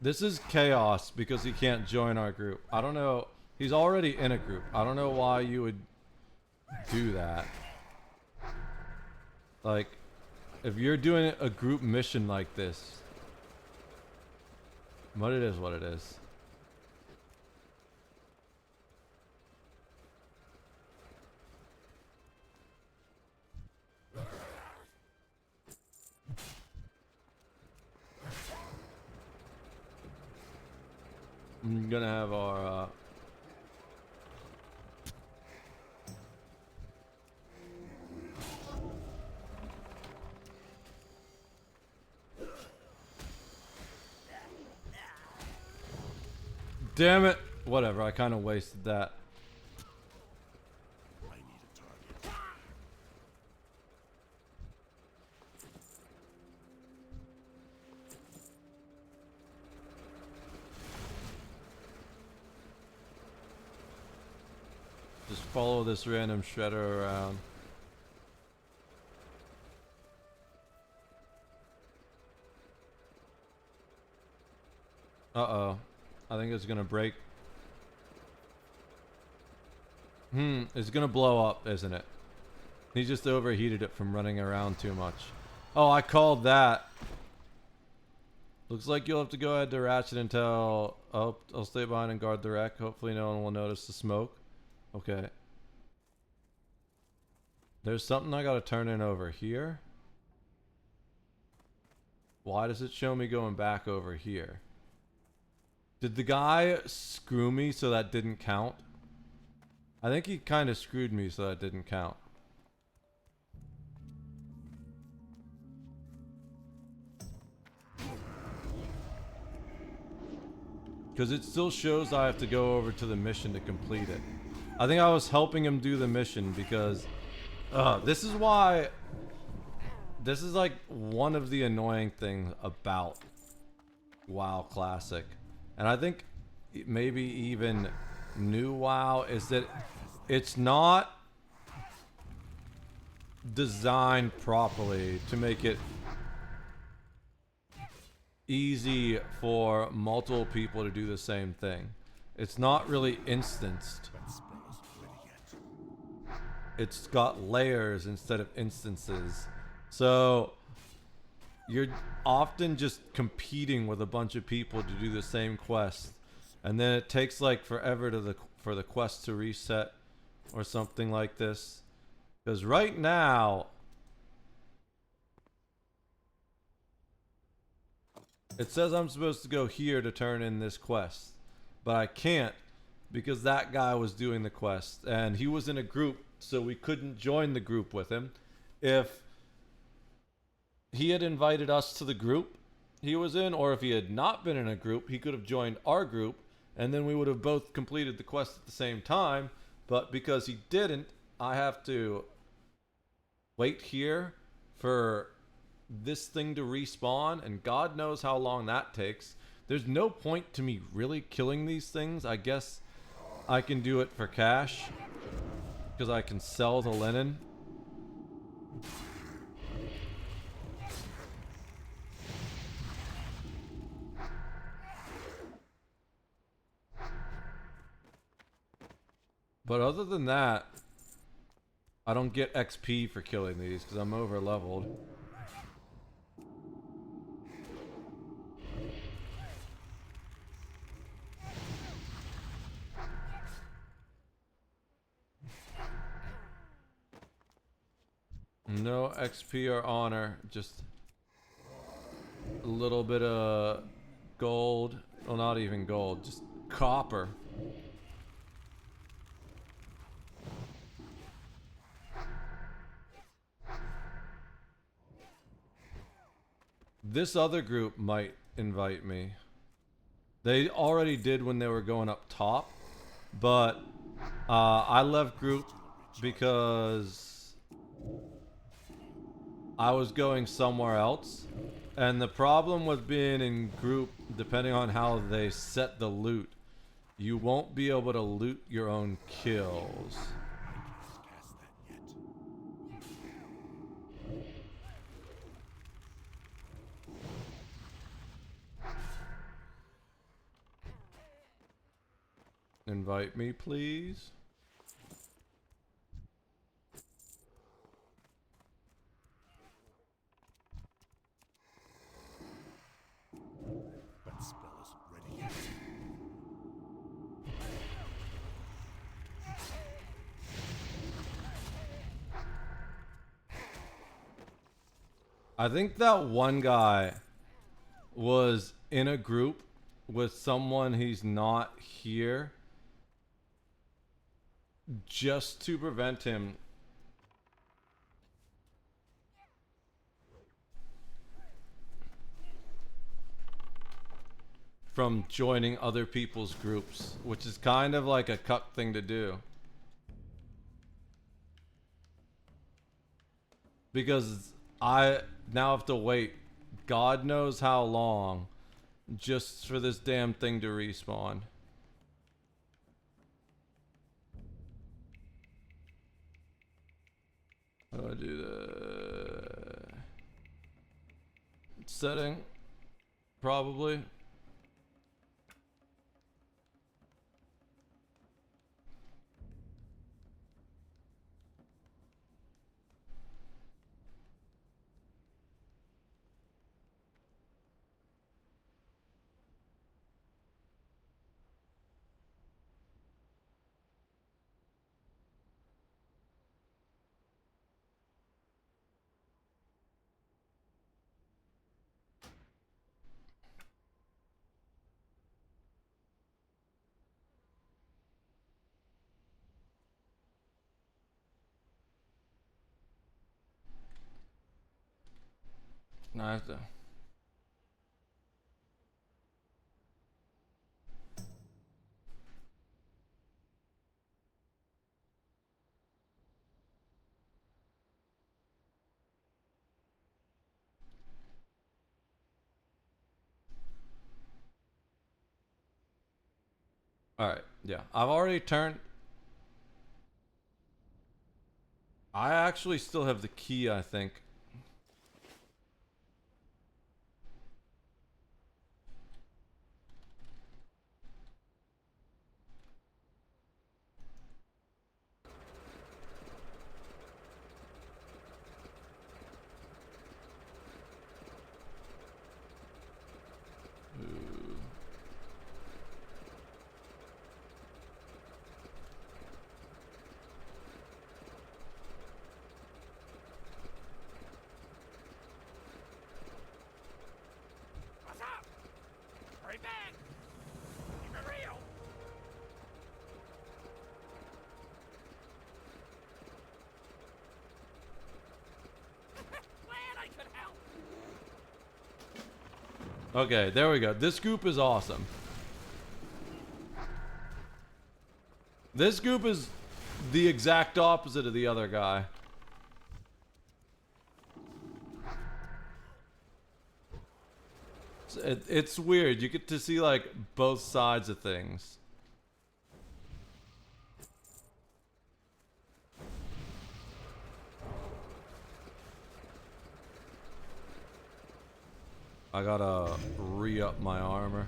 This is chaos because he can't join our group. I don't know. He's already in a group. I don't know why you would do that. Like, if you're doing a group mission like this, but it is what it is. I'm gonna have our damn it! Whatever, I kind of wasted that. I need a target. Just follow this random shredder around. Uh-oh. I think it's gonna break. It's gonna blow up, isn't it? He just overheated it from running around too much. Oh, I called that. Looks like you'll have to go ahead to Ratchet until... Oh, I'll stay behind and guard the wreck. Hopefully no one will notice the smoke. Okay. There's something I gotta turn in over here. Why does it show me going back over here? Did the guy screw me so that didn't count? I think he kind of screwed me so that didn't count. Because it still shows I have to go over to the mission to complete it. I think I was helping him do the mission because... this is why... This is like one of the annoying things about WoW Classic. And I think maybe even new WoW is that it's not designed properly to make it easy for multiple people to do the same thing. It's not really instanced. It's got layers instead of instances. So you're often just competing with a bunch of people to do the same quest, and then it takes like forever for the quest to reset or something like this. Because right now it says I'm supposed to go here to turn in this quest, but I can't because that guy was doing the quest and he was in a group, so we couldn't join the group with him. If he had invited us to the group he was in, or if he had not been in a group, he could have joined our group, and then we would have both completed the quest at the same time. But because he didn't, I have to wait here for this thing to respawn, and God knows how long that takes. There's no point to me really killing these things. I guess I can do it for cash, because I can sell the linen. But other than that, I don't get XP for killing these because I'm over leveled. No XP or honor, just a little bit of gold. Well, not even gold, just copper. This other group might invite me. They already did when they were going up top, but I left group because I was going somewhere else. And the problem with being in group, depending on how they set the loot, you won't be able to loot your own kills. Invite me, please. That spell isn't ready yet. I think that one guy was in a group with someone he's not here just to prevent him from joining other people's groups, which is kind of like a cuck thing to do. Because I now have to wait God knows how long just for this damn thing to respawn. How do I do the setting? Probably. Now I have to. Alright, yeah. I've already turned. I actually still have the key, I think. What's up? Hurry back! Keep it real! Glad I could help! Okay, there we go. This group is awesome. This group is the exact opposite of the other guy. It's weird. You get to see like both sides of things. I gotta re-up my armor.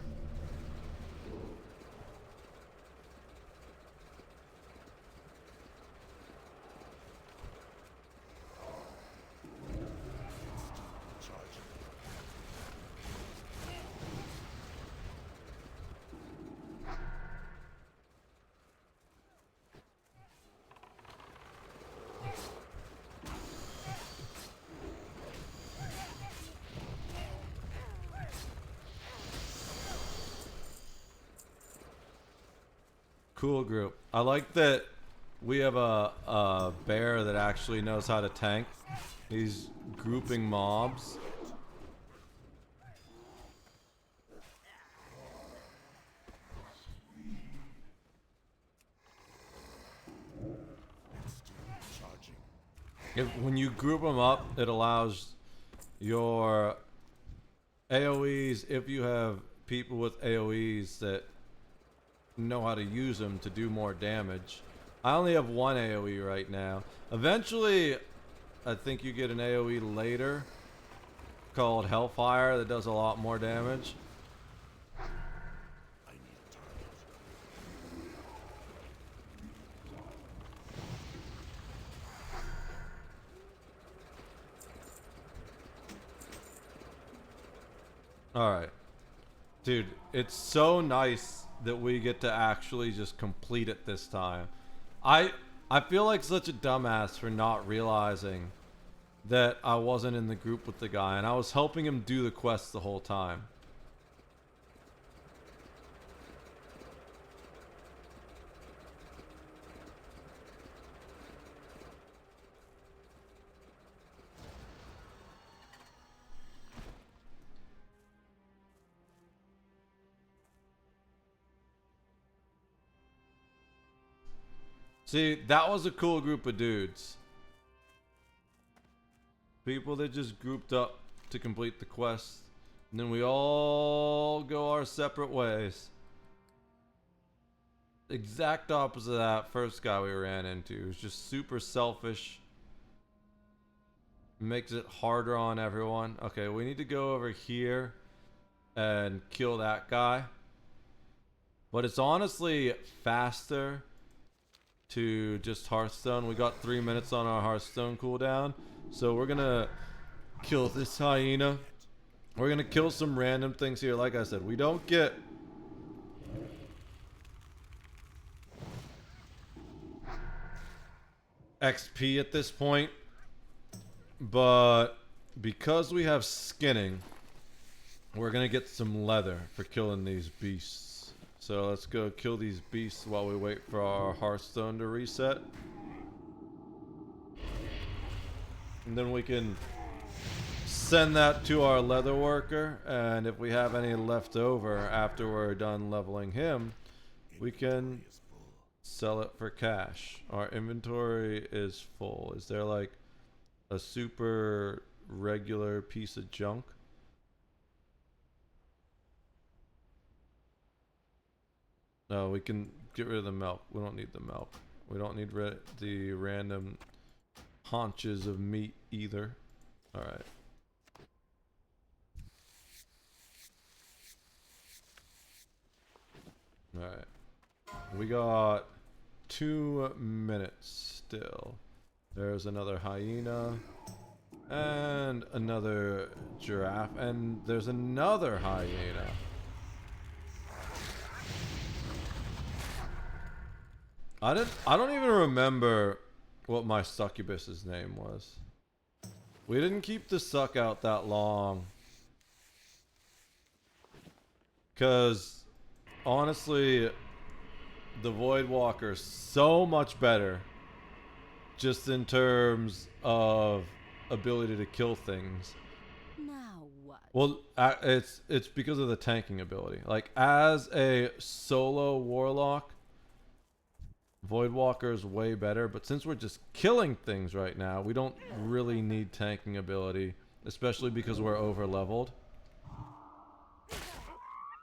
Cool group. I like that we have a bear that actually knows how to tank. He's grouping mobs. When you group them up, it allows your AoEs, if you have people with AoEs that know how to use them to do more damage. I only have one AoE right now. Eventually, I think you get an AoE later called Hellfire that does a lot more damage. Alright. Dude, it's so nice that we get to actually just complete it this time. I feel like such a dumbass for not realizing that I wasn't in the group with the guy, and I was helping him do the quest the whole time. See, that was a cool group of dudes. People that just grouped up to complete the quest. And then we all go our separate ways. Exact opposite of that first guy we ran into. He was just super selfish. Makes it harder on everyone. Okay, we need to go over here and kill that guy. But it's honestly faster to just Hearthstone. We got 3 minutes on our Hearthstone cooldown. So we're gonna kill this hyena. We're gonna kill some random things here. Like I said, we don't get XP at this point. But because we have skinning, we're gonna get some leather for killing these beasts. So let's go kill these beasts while we wait for our Hearthstone to reset. And then we can send that to our leather worker, and if we have any left over after we're done leveling him, we can sell it for cash. Our inventory is full. Is there like a super regular piece of junk? No, we can get rid of the milk. We don't need the milk. We don't need the random haunches of meat either. Alright. Alright. We got 2 minutes still. There's another hyena. And another giraffe. And there's another hyena. I don't even remember what my succubus's name was. We didn't keep the suck out that long. Cause honestly, the Void Walker's so much better. Just in terms of ability to kill things. Now what? Well, it's because of the tanking ability. Like as a solo warlock, Voidwalker is way better, but since we're just killing things right now, we don't really need tanking ability, especially because we're over leveled.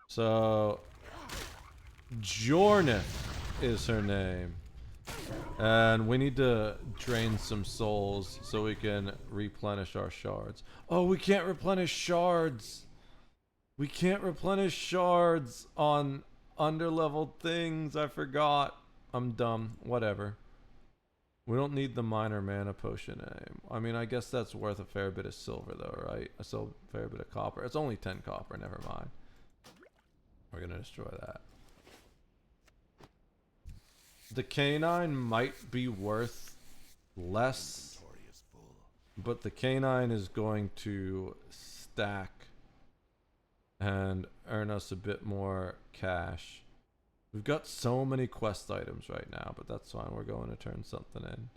So Jornith is her name, and we need to drain some souls so we can replenish our shards. Oh, we can't replenish shards. We can't replenish shards on underleveled things. I forgot. I'm dumb. Whatever. We don't need the minor mana potion name. I mean, I guess that's worth a fair bit of silver though, right? A fair bit of copper. It's only 10 copper, never mind. We're gonna destroy that. The canine might be worth less, but the canine is going to stack and earn us a bit more cash We've got so many quest items right now, but that's fine. We're going to turn something in.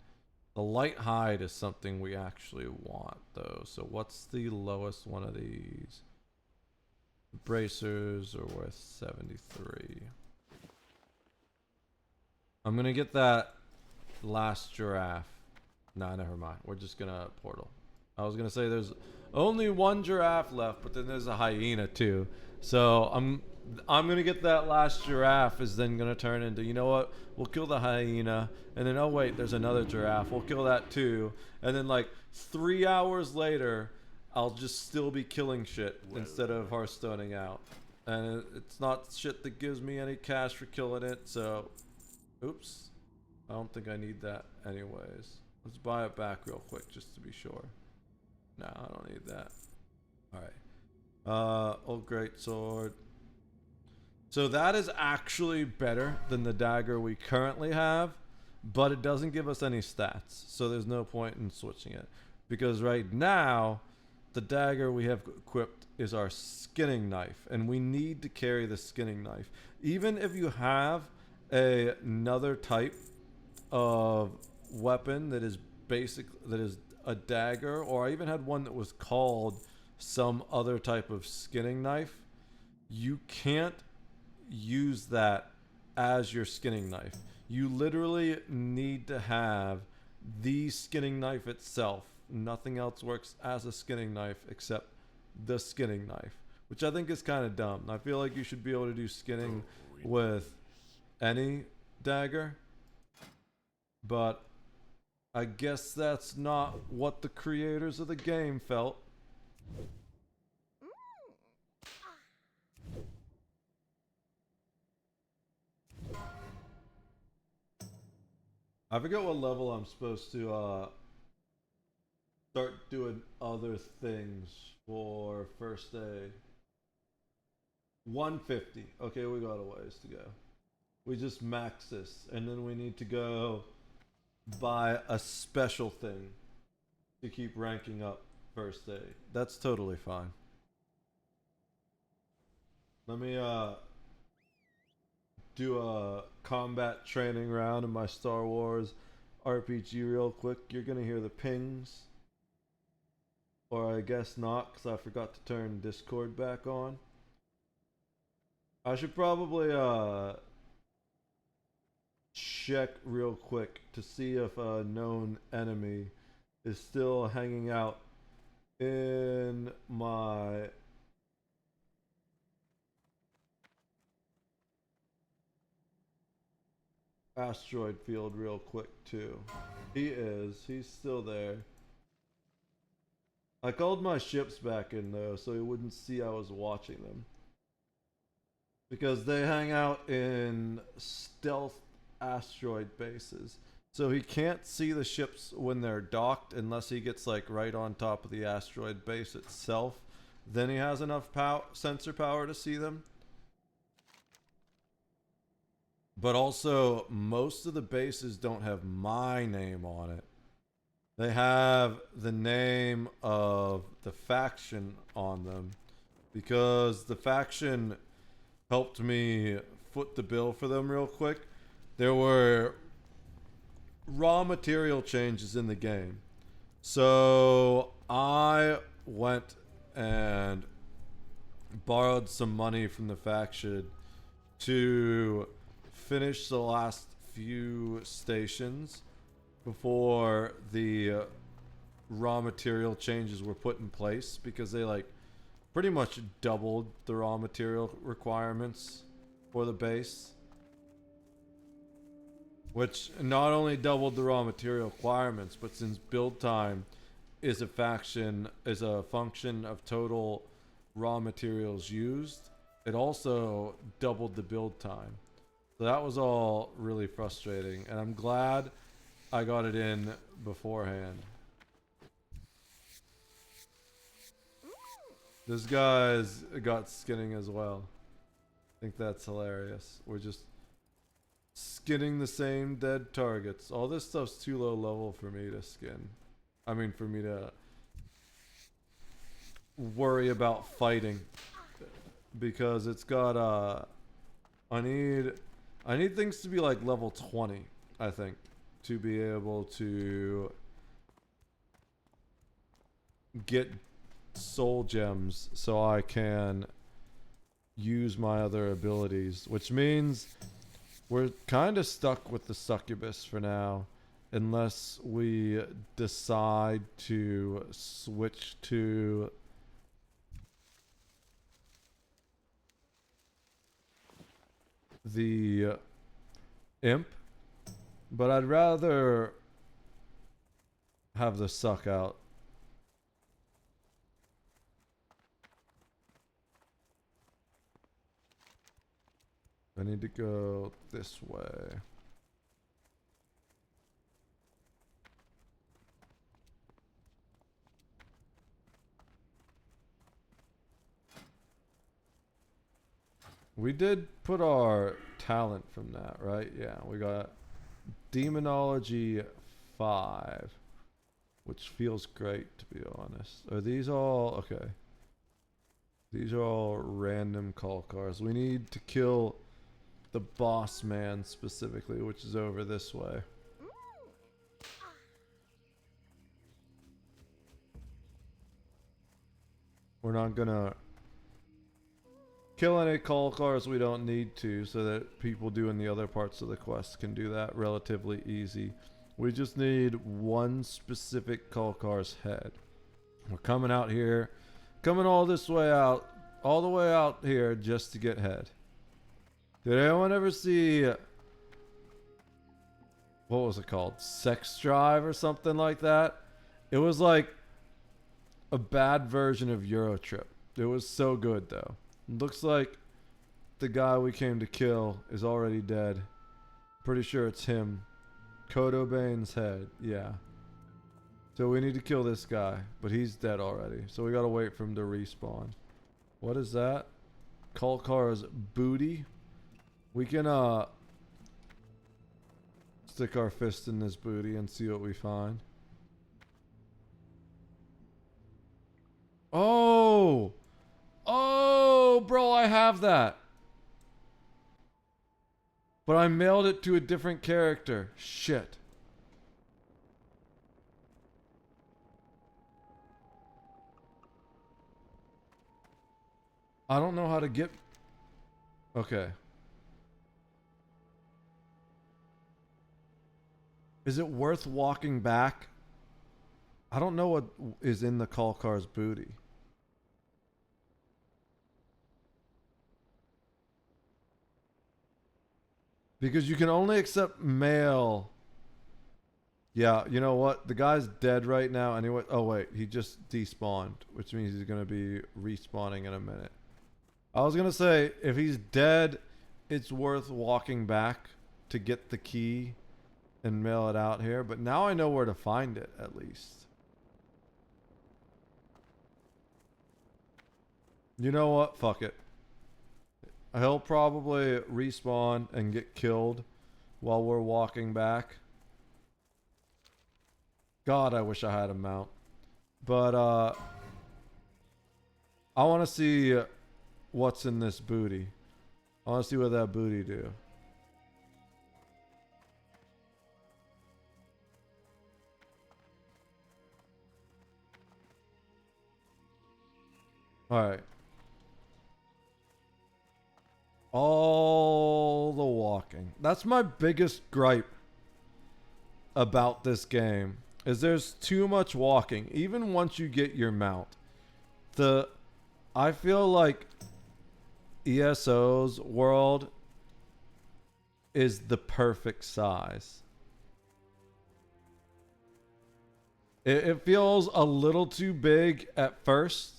The light hide is something we actually want, though. So what's the lowest one of these? Bracers are worth 73. I'm gonna get that last giraffe. Nah, never mind. We're just gonna portal. I was gonna say there's only one giraffe left, but then there's a hyena too. So I'm gonna get that last giraffe is then gonna turn into, you know what? We'll kill the hyena, and then oh wait, there's another giraffe. We'll kill that too, and then like 3 hours later, I'll just still be killing shit instead of Hearthstoning out, and it's not shit that gives me any cash for killing it. So, oops, I don't think I need that anyways. Let's buy it back real quick just to be sure. No, I don't need that. All right. Old great sword. So that is actually better than the dagger we currently have, but it doesn't give us any stats, so there's no point in switching it. Because right now, the dagger we have equipped is our skinning knife, and we need to carry the skinning knife. Even if you have another type of weapon that is a dagger, or I even had one that was called some other type of skinning knife, you can't use that as your skinning knife. You literally need to have the skinning knife itself. Nothing else works as a skinning knife except the skinning knife, which I think is kind of dumb. I feel like you should be able to do skinning with any dagger, but I guess that's not what the creators of the game felt. I forget what level I'm supposed to start doing other things for first aid. 150. Okay, we got a ways to go. We just max this, and then we need to go buy a special thing to keep ranking up first aid. That's totally fine. Let me do a combat training round in my Star Wars RPG real quick. You're gonna hear the pings, or I guess not, because I forgot to turn Discord back on. I should probably check real quick to see if a known enemy is still hanging out in my asteroid field real quick too. He is. He's still there. I called my ships back in though, so he wouldn't see I was watching them. Because they hang out in stealth asteroid bases. So he can't see the ships when they're docked unless he gets like right on top of the asteroid base itself. Then he has enough sensor power to see them. But also, most of the bases don't have my name on it. They have the name of the faction on them, because the faction helped me foot the bill for them real quick. There were raw material changes in the game. So I went and borrowed some money from the faction to finish the last few stations before the raw material changes were put in place, because they like pretty much doubled the raw material requirements for the base, which not only doubled the raw material requirements, but since build time is a function of total raw materials used, it also doubled the build time. So that was all really frustrating, and I'm glad I got it in beforehand. This guy's got skinning as well. I think that's hilarious. We're just skinning the same dead targets. All this stuff's too low level for me to skin. I mean, for me to worry about fighting. Because it's got, I need I need things to be like level 20, I think, to be able to get soul gems so I can use my other abilities, which means we're kind of stuck with the succubus for now unless we decide to switch to the imp, but I'd rather have the suck out. I need to go this way. We did put our talent from that, right? Yeah, we got Demonology 5, which feels great, to be honest. Are these all... okay. These are all random call cars. We need to kill the boss man specifically, which is over this way. We're not gonna kill any call cars we don't need to, so that people doing the other parts of the quest can do that relatively easy. We just need one specific call car's head. We're coming out here, coming all this way out, all the way out here just to get head. Did anyone ever see, what was it called? Sex Drive or something like that? It was like a bad version of Eurotrip. It was so good though. Looks like the guy we came to kill is already dead. Pretty sure it's him. Kodobane's head, yeah. So we need to kill this guy, but he's dead already. So we gotta wait for him to respawn. What is that? Kalkar's booty. We can stick our fist in this booty and see what we find. Oh! Oh, bro, I have that. But I mailed it to a different character. Shit. I don't know how to get... okay. Is it worth walking back? I don't know what is in the call car's booty. Because you can only accept mail. Yeah, you know what? The guy's dead right now anyway. Oh wait, he just despawned, which means he's going to be respawning in a minute. I was going to say, if he's dead, it's worth walking back to get the key and mail it out here. But now I know where to find it, at least. You know what? Fuck it. He'll probably respawn and get killed while we're walking back. God, I wish I had a mount. But, I want to see what's in this booty. I want to see what that booty do. Alright. All the walking. That's my biggest gripe about this game, is there's too much walking. Even once you get your mount. I feel like ESO's world is the perfect size. It feels a little too big at first.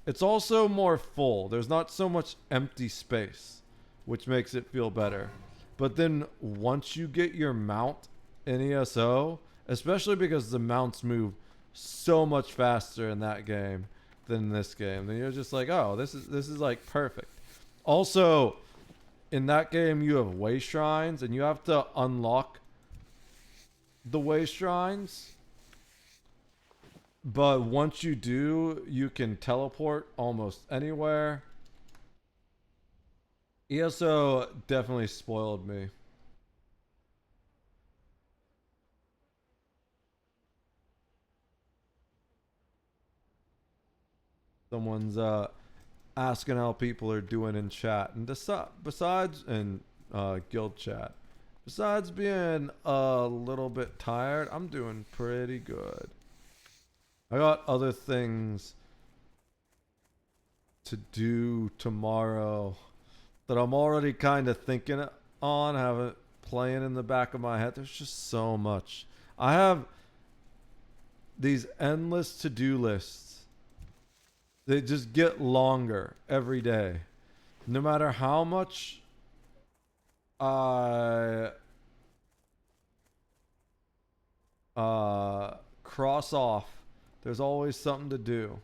It's also more full. There's not so much empty space, which makes it feel better. But then once you get your mount in ESO, especially because the mounts move so much faster in that game than in this game, then you're just like, oh, this is like perfect. Also, in that game you have way shrines and you have to unlock the way shrines. But once you do, you can teleport almost anywhere. ESO definitely spoiled me. Someone's asking how people are doing in chat, and besides in guild chat, besides being a little bit tired, I'm doing pretty good. I got other things to do tomorrow that I'm already kind of thinking on, have it playing in the back of my head. There's just so much. I have these endless to-do lists. They just get longer every day. No matter how much I cross off, there's always something to do.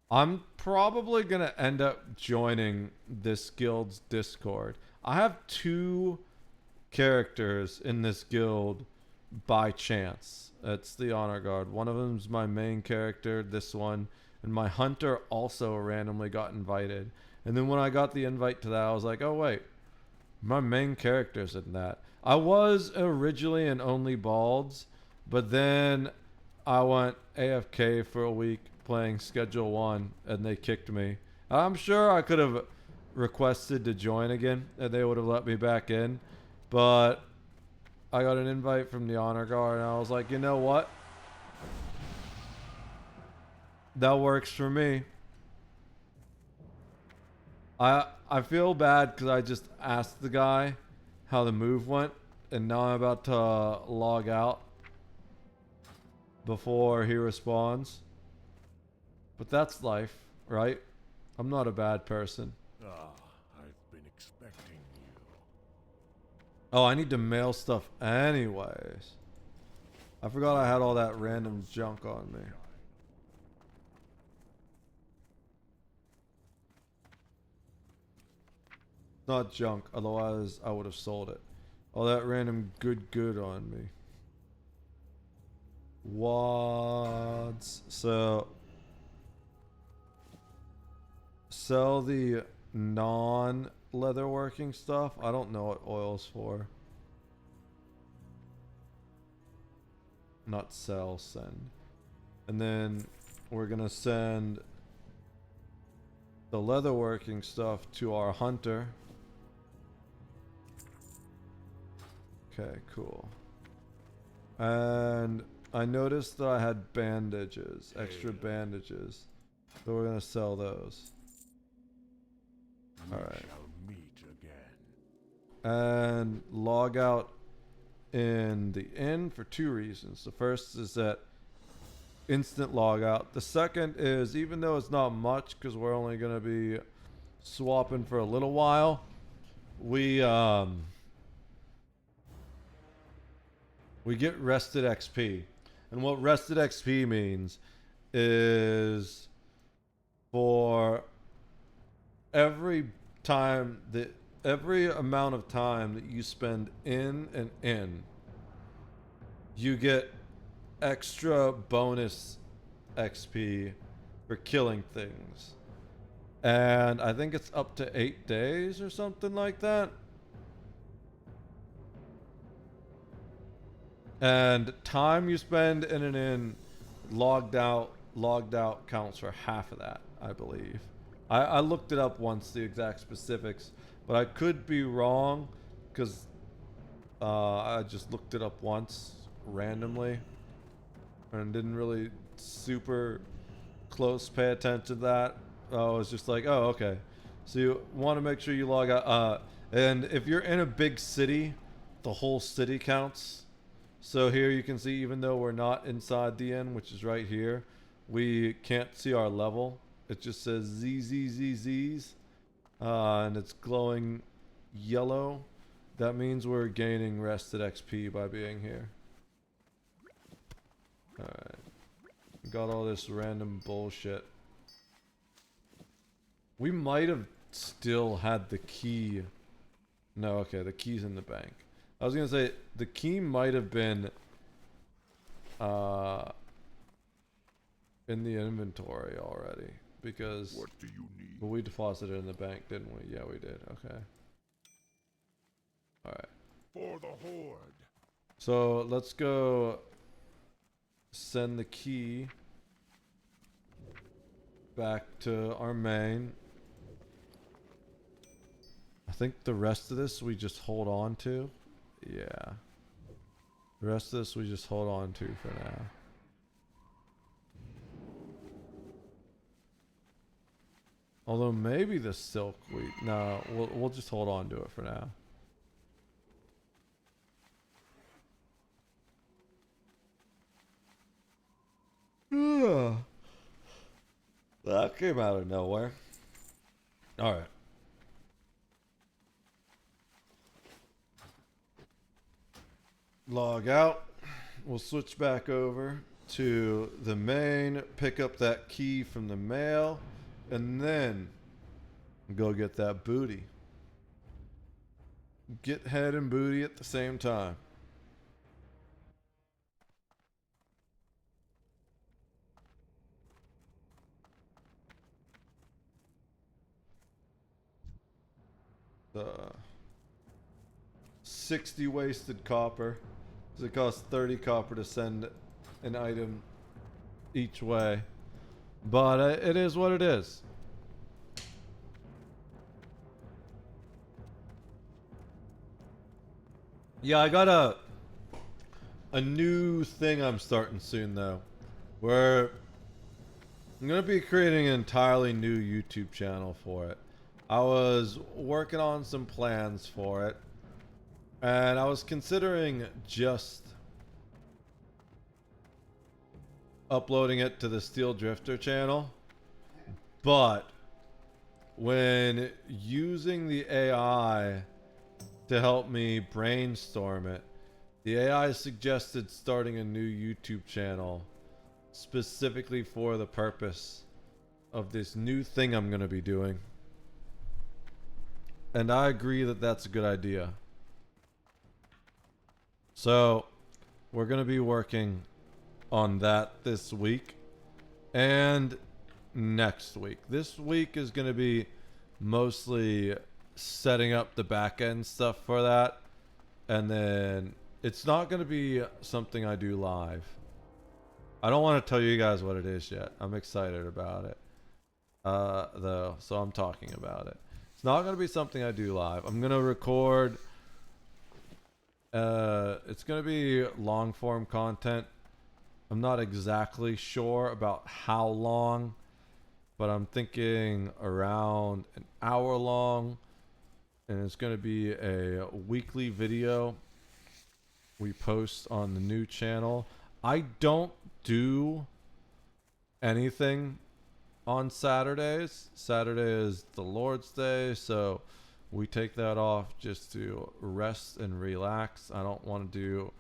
I'm probably going to end up joining this guild's Discord. I have 2 characters in this guild by chance. It's the Honor Guard. One of them's my main character, this one, and my hunter also randomly got invited. And then when I got the invite to that, I was like, oh wait, my main character's in that. I was originally in Only Balds, but then I went AFK for a week playing Schedule 1, and they kicked me. I'm sure I could have requested to join again, and they would have let me back in, but I got an invite from the Honor Guard, and I was like, you know what? That works for me. I feel bad because I just asked the guy how the move went, and now I'm about to log out before he responds. But that's life, right? I'm not a bad person. I've been expecting you. Oh, I need to mail stuff anyways. I forgot I had all that random junk on me. Not junk, otherwise I would have sold it. All that random good on me. WoDs. So sell the non-leatherworking stuff. I don't know what oil's for. Not sell, send. And then we're gonna send the leatherworking stuff to our hunter. Okay, cool. And I noticed that I had bandages, extra bandages. So we're gonna sell those. Alright. And log out in the inn for 2 reasons. The first is that instant logout. The second is, even though it's not much because we're only gonna be swapping for a little while, we get rested XP. And what rested XP means is for every amount of time that you spend in an inn, you get extra bonus XP for killing things. And I think it's up to 8 days or something like that. And time you spend in an inn logged out counts for half of that, I believe. I looked it up once, the exact specifics, but I could be wrong because I just looked it up once randomly and didn't really super close pay attention to that. I was just like, oh, okay. So you want to make sure you log out. And if you're in a big city, the whole city counts. So here you can see, even though we're not inside the inn, which is right here, we can't see our level. It just says ZZZZs, and it's glowing yellow. That means we're gaining rested XP by being here. Alright. Got all this random bullshit. We might have still had the key No, okay, the key's in the bank. I was gonna say the key might have been in the inventory already because What do you need? but we deposited it in the bank, didn't we? Yeah, we did. Okay. All right. For the Horde. So let's go send the key back to our main. I think the rest of this we just hold on to. Yeah. The rest of this we just hold on to for now. Although maybe the silkweed. No, we'll just hold on to it for now. That came out of nowhere. All right. Log out. We'll switch back over to the main, pick up that key from the mail, and then go get that booty. Get head and booty at the same time. The 60 wasted copper. It costs 30 copper to send an item each way. But it is what it is. Yeah, I got a new thing I'm starting soon though, where I'm gonna be creating an entirely new YouTube channel for it. I was working on some plans for it, and I was considering just uploading it to the Steel Drifter channel, but when using the AI to help me brainstorm it, the AI suggested starting a new YouTube channel specifically for the purpose of this new thing I'm going to be doing. And I agree that that's a good idea. So, we're going to be working on that this week and next week. This week is going to be mostly setting up the back end stuff for that, and then it's not going to be something I do live. I don't want to tell you guys what it is yet. I'm excited about it though, so I'm talking about it. It's not going to be something I do live. I'm going to record it's going to be long form content. I'm not exactly sure about how long, but I'm thinking around an hour long. And it's going to be a weekly video we post on the new channel. I don't do anything on Saturdays. Saturday is the Lord's Day, so we take that off just to rest and relax. I don't want to do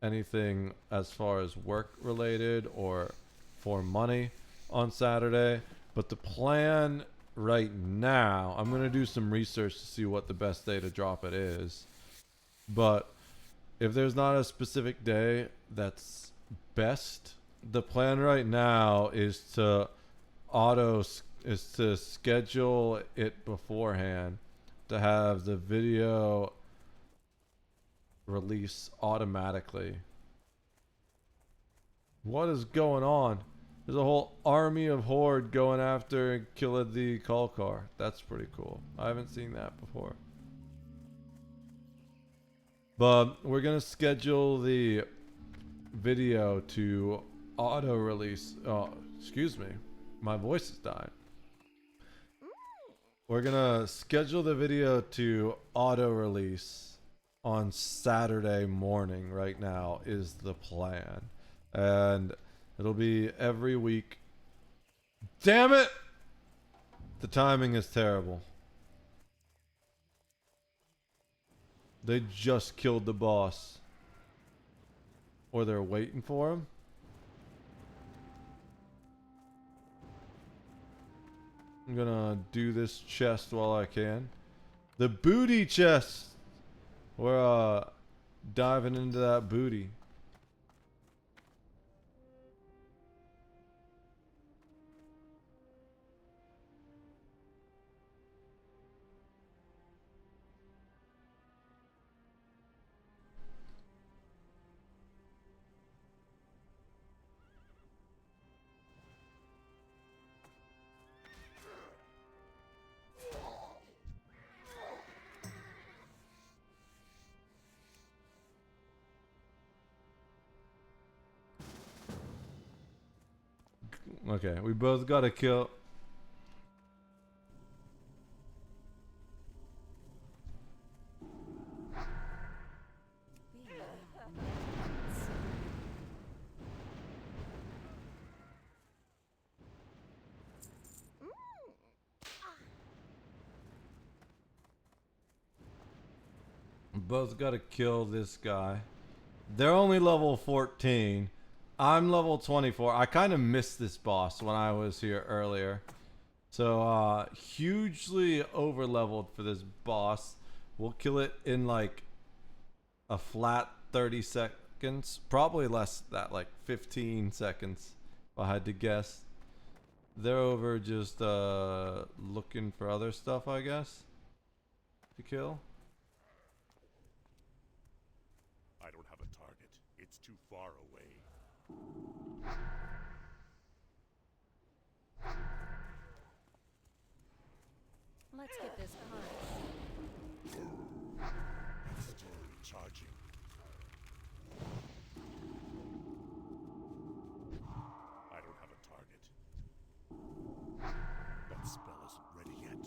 anything as far as work related or for money on Saturday. But the plan right now, I'm going to do some research to see what the best day to drop it is. But if there's not a specific day that's best, the plan right now is to schedule it beforehand to have the video release automatically. What is going on? There's a whole army of Horde going after and killing the Kalkar. That's pretty cool. I haven't seen that before. But we're going to schedule the video to auto-release. Oh, excuse me. My voice is dying. We're going to schedule the video to auto-release on Saturday morning right now is the plan. And it'll be every week. Damn it! The timing is terrible. They just killed the boss. Or they're waiting for him. I'm gonna do this chest while I can. The booty chest! We're diving into that booty. Okay, we both got to kill. Both got to kill this guy. They're only level 14. I'm level 24. I kind of missed this boss when I was here earlier. So, hugely over leveled for this boss. We'll kill it in like a flat 30 seconds. Probably less than that, like 15 seconds if I had to guess. They're over just looking for other stuff, I guess, to kill. I don't have a target. It's too far away. Let's get this behind us. Still charging. I don't have a target. That spell isn't ready yet.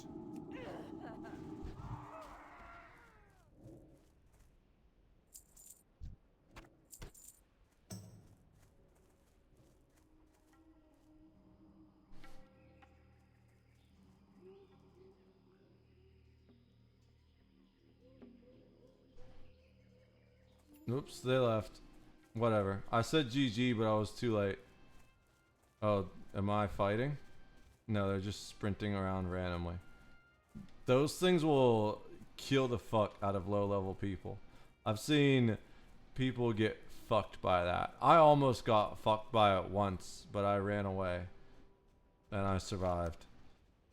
Oops, they left. Whatever. I said GG, but I was too late. Oh, am I fighting? No, they're just sprinting around randomly. Those things will kill the fuck out of low-level people. I've seen people get fucked by that. I almost got fucked by it once, but I ran away. And I survived.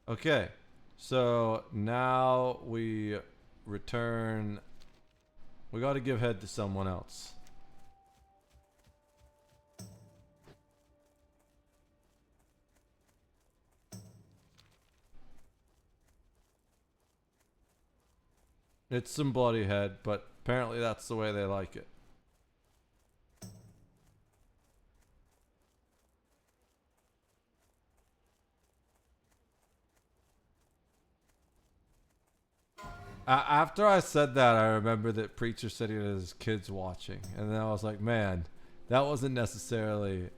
Okay, so now we return. We got to give head to someone else. It's some bloody head, but apparently that's the way they like it. After I said that, I remember that Preacher said he had his kids watching. And then I was like, man, that wasn't necessarily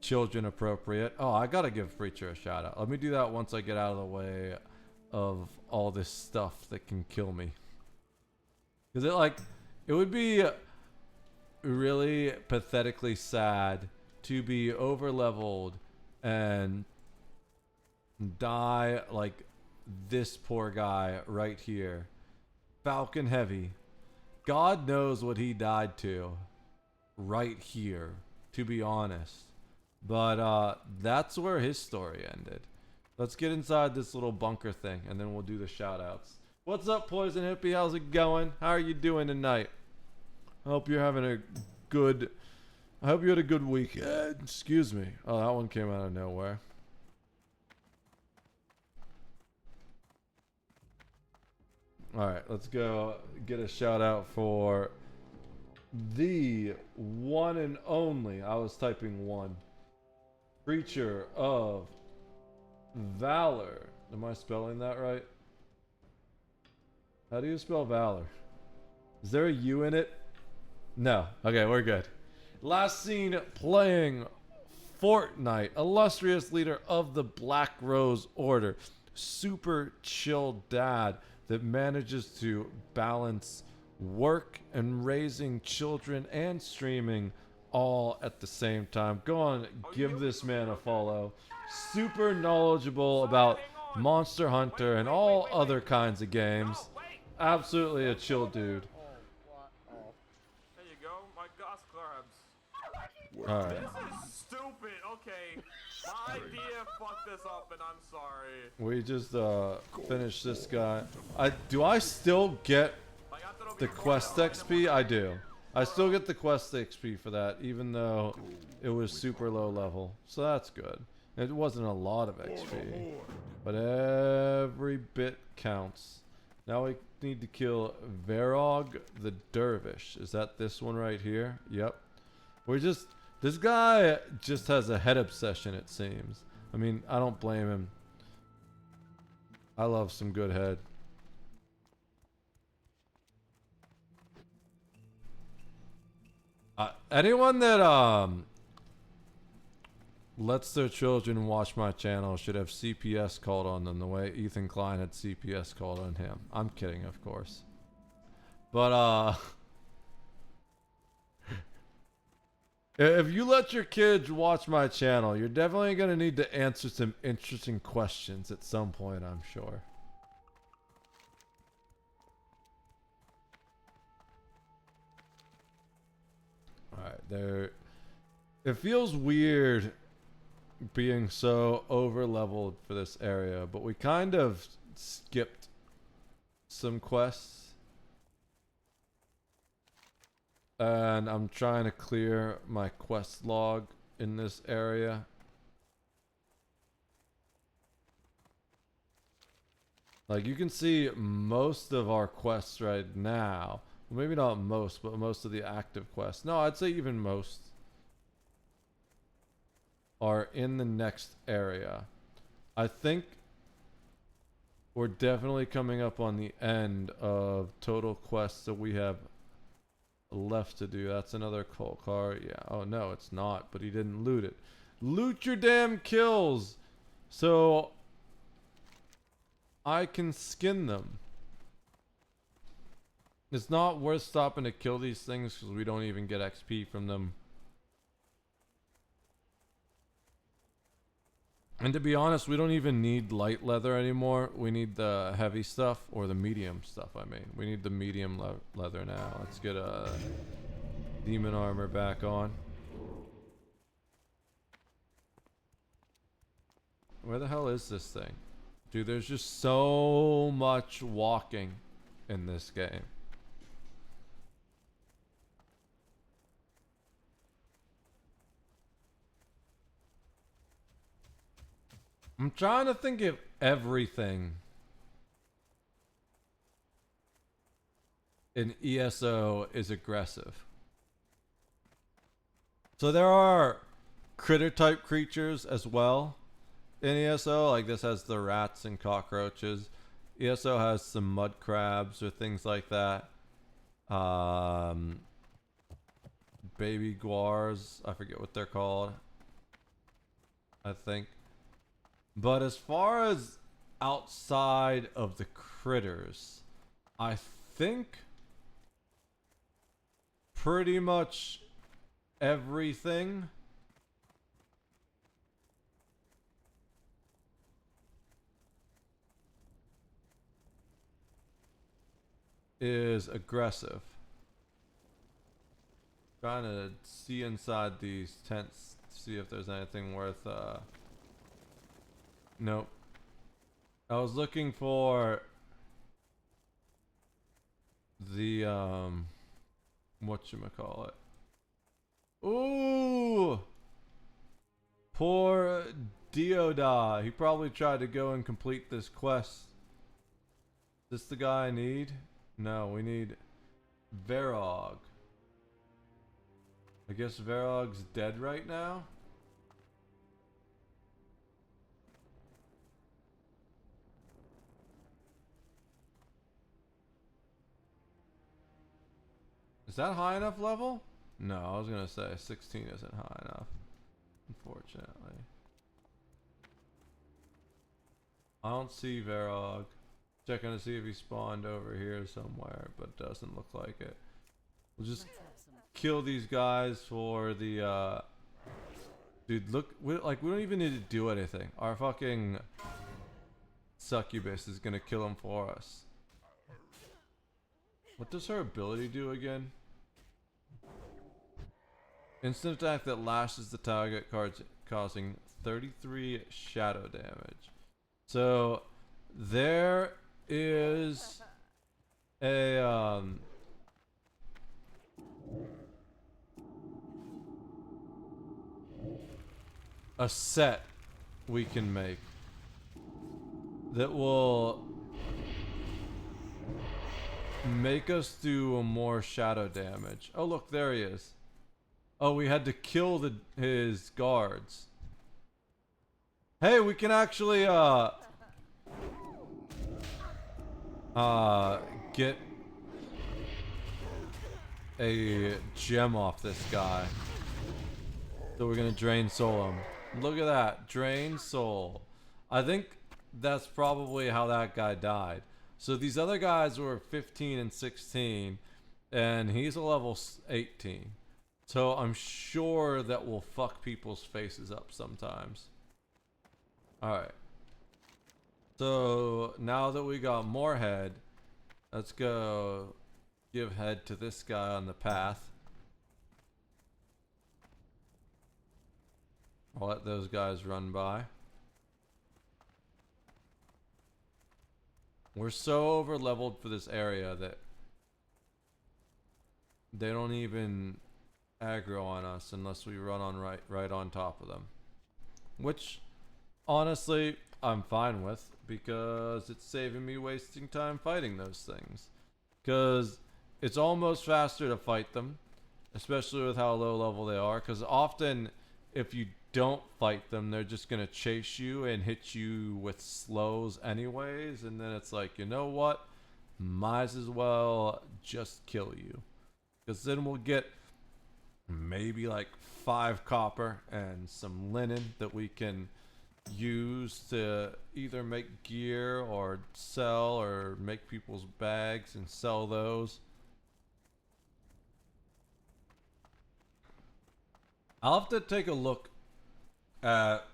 children appropriate. Oh, I gotta give Preacher a shout out. Let me do that once I get out of the way of all this stuff that can kill me. Because it would be really pathetically sad to be over leveled and die like this poor guy right here. Falcon Heavy. God knows what he died to right here, to be honest. But that's where his story ended. Let's get inside this little bunker thing and then we'll do the shout outs. What's up, Poison Hippie? How's it going? How are you doing tonight? I hope you're having a good... I hope you had a good weekend. Excuse me. Oh, that one came out of nowhere. Alright, let's go get a shout out for the one and only, I was typing one, Preacher of Valor. Am I spelling that right? How do you spell Valor? Is there a U in it? No. Okay, we're good. Last seen playing Fortnite. Illustrious leader of the Black Rose Order. Super chill dad that manages to balance work and raising children and streaming all at the same time. Go on, give this man a follow. Super knowledgeable about Monster Hunter and all other kinds of games. Absolutely a chill dude. Alright. This is stupid. Okay. My idea fucked this up, and I'm sorry. We just finished this guy. Do I still get the quest XP? I do. I still get the quest XP for that, even though it was super low level. So that's good. It wasn't a lot of XP, but every bit counts. Now we need to kill Verog the Dervish. Is that this one right here? Yep. This guy just has a head obsession, it seems. I mean, I don't blame him. I love some good head. Anyone that lets their children watch my channel should have CPS called on them the way Ethan Klein had CPS called on him. I'm kidding, of course. But if you let your kids watch my channel, you're definitely going to need to answer some interesting questions at some point, I'm sure. Alright, there. It feels weird being so over-leveled for this area, but we kind of skipped some quests. And I'm trying to clear my quest log in this area. Like, you can see most of our quests right now. Well, maybe not most, but most of the active quests. No, I'd say even most are in the next area. I think we're definitely coming up on the end of total quests that we have left to do. That's another coal car. Yeah. Oh no, it's not, but he didn't loot it. Loot your damn kills so I can skin them. It's not worth stopping to kill these things because we don't even get XP from them. And to be honest, we don't even need light leather anymore. We need the heavy stuff, or the medium stuff, I mean. We need the medium leather now. Let's get demon armor back on. Where the hell is this thing? Dude, there's just so much walking in this game. I'm trying to think if everything in ESO is aggressive. So there are critter type creatures as well in ESO. Like this has the rats and cockroaches. ESO has some mud crabs or things like that. Baby guars. I forget what they're called. I think. But as far as outside of the critters, I think pretty much everything is aggressive. Trying to see inside these tents to see if there's anything worth nope. I was looking for the whatchamacallit. Ooh! Poor Dioda. He probably tried to go and complete this quest. Is this the guy I need? No, we need Verog. I guess Verog's dead right now? Is that high enough level? No, I was gonna say 16 isn't high enough, unfortunately. I don't see Verog. Checking to see if he spawned over here somewhere, but doesn't look like it. We'll just kill these guys for the dude, look, we don't even need to do anything. Our fucking succubus is gonna kill him for us. What does her ability do again? Instant attack that lashes the target cards, causing 33 shadow damage. So there is a set we can make that will make us do more shadow damage. Oh look, there he is. Oh, we had to kill his guards. Hey, we can actually get a gem off this guy. So we're gonna drain soul him. Look at that, drain soul. I think that's probably how that guy died. So these other guys were 15 and 16, and he's a level 18. So I'm sure that will fuck people's faces up sometimes. Alright. So now that we got more head, let's go give head to this guy on the path. I'll let those guys run by. We're so over leveled for this area that they don't even aggro on us unless we run on right on top of them. Which honestly I'm fine with, because it's saving me wasting time fighting those things. Because it's almost faster to fight them, especially with how low level they are, because often if you don't fight them, they're just gonna chase you and hit you with slows anyways, and then it's like, you know what, might as well just kill you, because then we'll get maybe like 5 copper and some linen that we can use to either make gear or sell, or make people's bags and sell those. I'll have to take a look at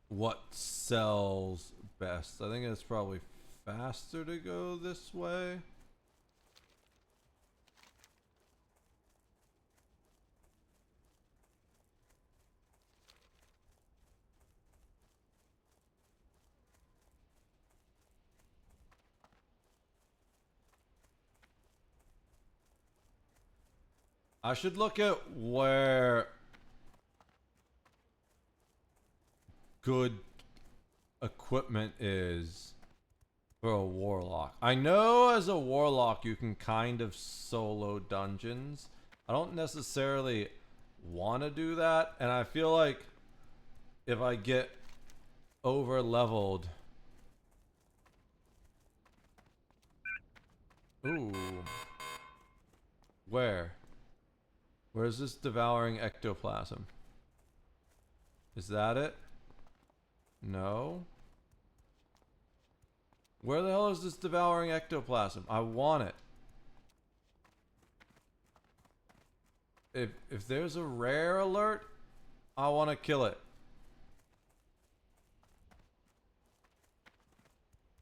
what sells best. I think it's probably faster to go this way. I should look at where good equipment is for a warlock. I know as a warlock you can kind of solo dungeons. I don't necessarily want to do that, and I feel like if I get over leveled. Ooh. Where? Where's this devouring ectoplasm? Is that it? No. Where the hell is this devouring ectoplasm? I want it. If there's a rare alert, I want to kill it.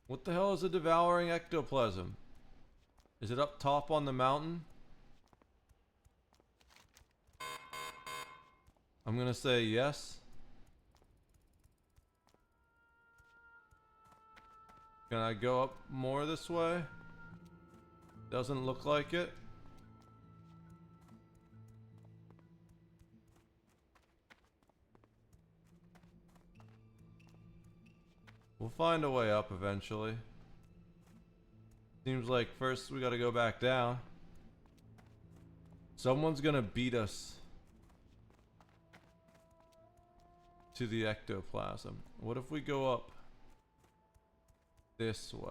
What the hell is a devouring ectoplasm? Is it up top on the mountain? I'm gonna say yes. Can I go up more this way? Doesn't look like it. We'll find a way up eventually. Seems like first we gotta go back down. Someone's gonna beat us to the ectoplasm. What if we go up this way?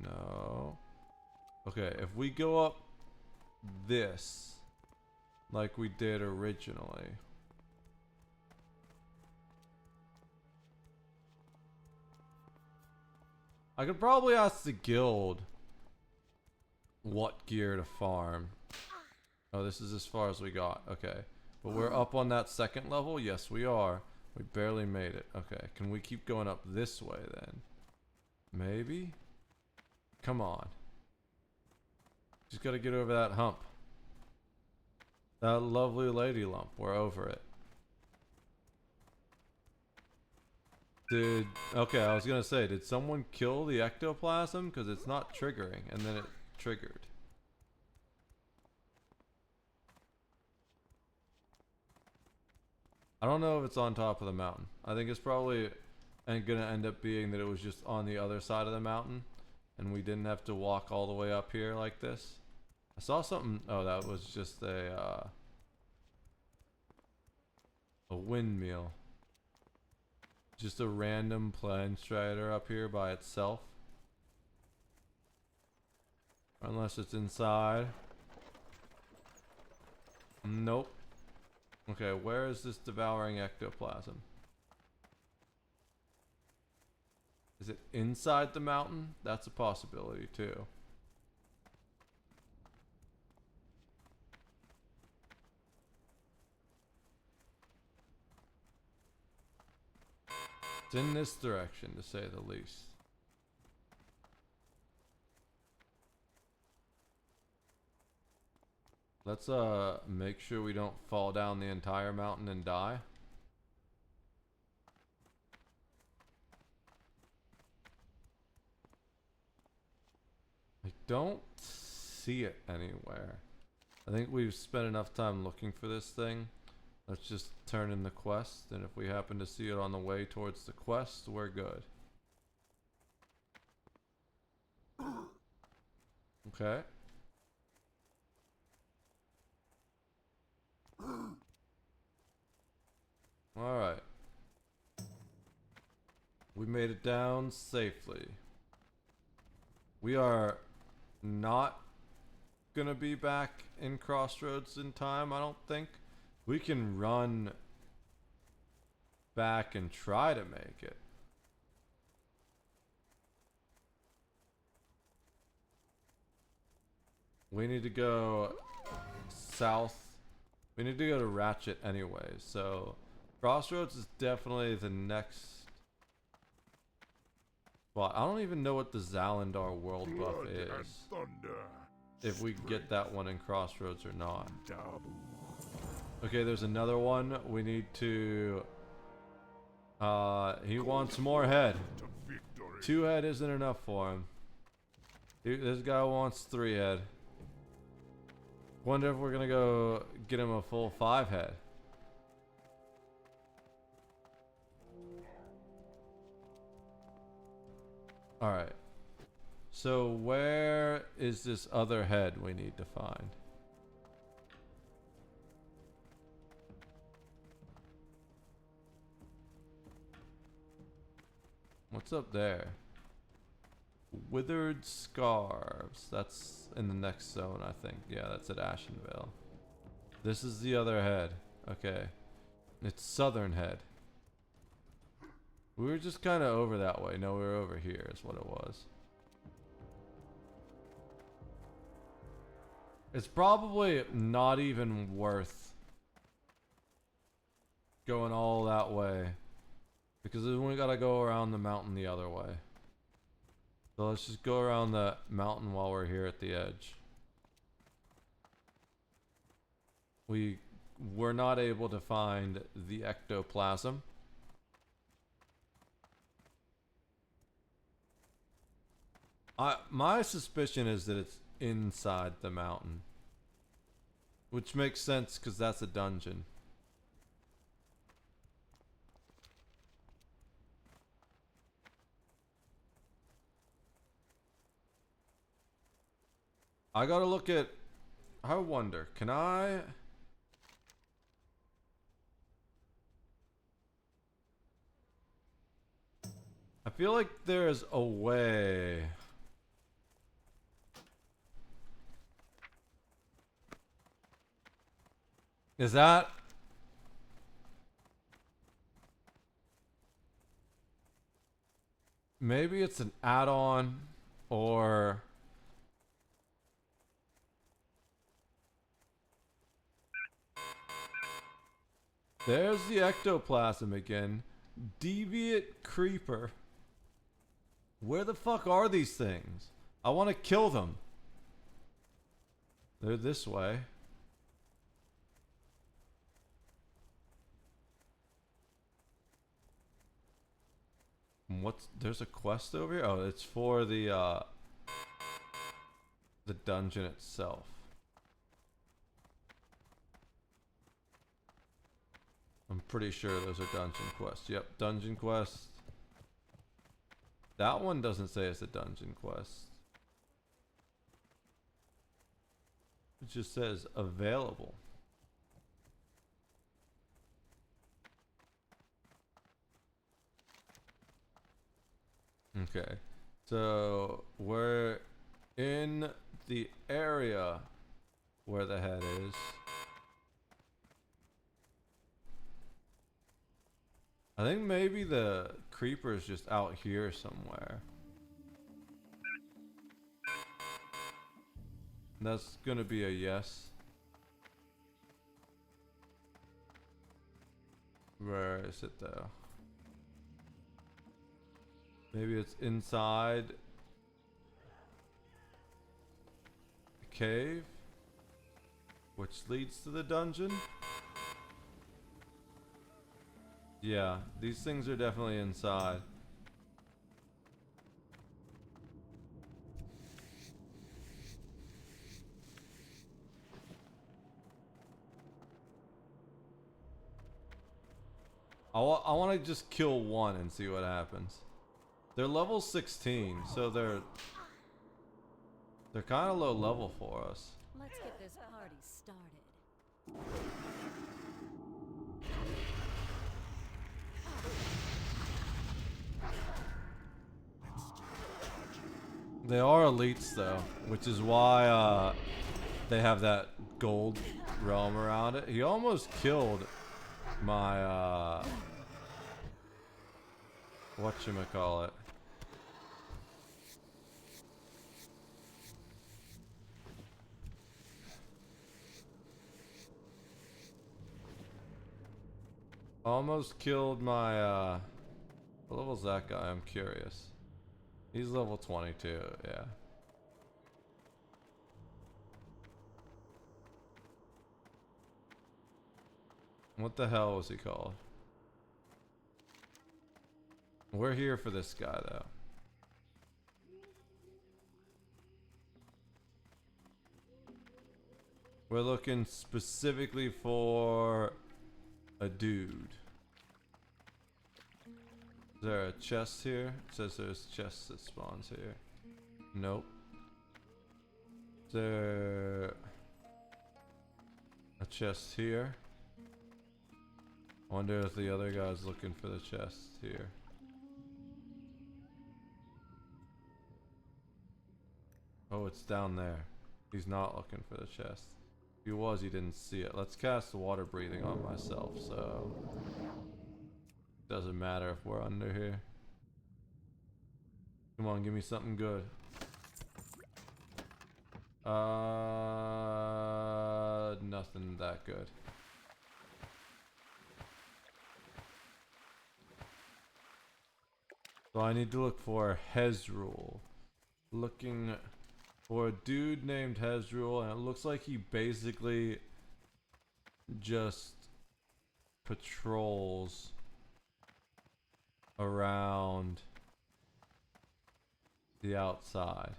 No. Okay, if we go up this, like we did originally. I could probably ask the guild what gear to farm. Oh, this is as far as we got. Okay. But we're up on that second level? Yes, we are. We barely made it. Okay. Can we keep going up this way then? Maybe? Come on. Just gotta get over that hump. That lovely lady lump. We're over it. Okay, I was gonna say, did someone kill the ectoplasm? Because it's not triggering, and then it triggered. I don't know if it's on top of the mountain. I think it's probably gonna end up being that it was just on the other side of the mountain, and we didn't have to walk all the way up here like this. I saw something. Oh, that was just a windmill. Just a random plane strider up here by itself. Unless it's inside. Nope. Okay, where is this devouring ectoplasm? Is it inside the mountain? That's a possibility too. It's in this direction, to say the least. Let's make sure we don't fall down the entire mountain and die. I don't see it anywhere. I think we've spent enough time looking for this thing. Let's just turn in the quest, and if we happen to see it on the way towards the quest, we're good. Okay. Alright. We made it down safely. We are not gonna be back in Crossroads in time, I don't think. We can run back and try to make it. We need to go south. We need to go to Ratchet anyway, so Crossroads is definitely the next spot. I don't even know what the Zalandar world buff is. If we get that one in Crossroads or not. Okay, there's another one. We need to... he wants more head. 2 head isn't enough for him. This guy wants 3 head. Wonder if we're gonna go get him a full 5 head. Alright. So where is this other head we need to find? What's up there? Withered scarves. That's in the next zone, I think. Yeah, that's at Ashenvale. This is the other head. Okay. It's Southern Head. We were just kind of over that way. No, we were over here is what it was. It's probably not even worth going all that way, because then we gotta go around the mountain the other way. So let's just go around the mountain while we're here at the edge. We were not able to find the ectoplasm. My suspicion is that it's inside the mountain, which makes sense because that's a dungeon. I gotta look at... I wonder, can I... I feel like there's a way... Is that... Maybe it's an add-on, or... There's the ectoplasm again. Deviant creeper. Where the fuck are these things? I want to kill them. They're this way. There's a quest over here? Oh, it's for the dungeon itself. I'm pretty sure those are dungeon quests. Yep, dungeon quest. That one doesn't say it's a dungeon quest. It just says available. Okay, so we're in the area where the head is. I think maybe the creeper is just out here somewhere. That's gonna be a yes. Where is it though? Maybe it's inside the cave, which leads to the dungeon. Yeah, these things are definitely inside. I want to just kill one and see what happens. They're level 16, so they're kind of low level for us. Let's get this party started. They are elites though, which is why they have that gold realm around it. He almost killed my whatchamacallit. Almost killed my what level's that guy? I'm curious. He's level 22, yeah. What the hell was he called? We're here for this guy though. We're looking specifically for a dude. Is there a chest here? It says there's chests that spawns here. Nope. Is there a chest here? I wonder if the other guy's looking for the chest here. Oh, it's down there. He's not looking for the chest. If he was, he didn't see it. Let's cast water breathing on myself, so doesn't matter if we're under here. Come on, give me something good. Nothing that good. So I need to look for Hezrul. Looking for a dude named Hezrul, and it looks like he basically just patrols around the outside.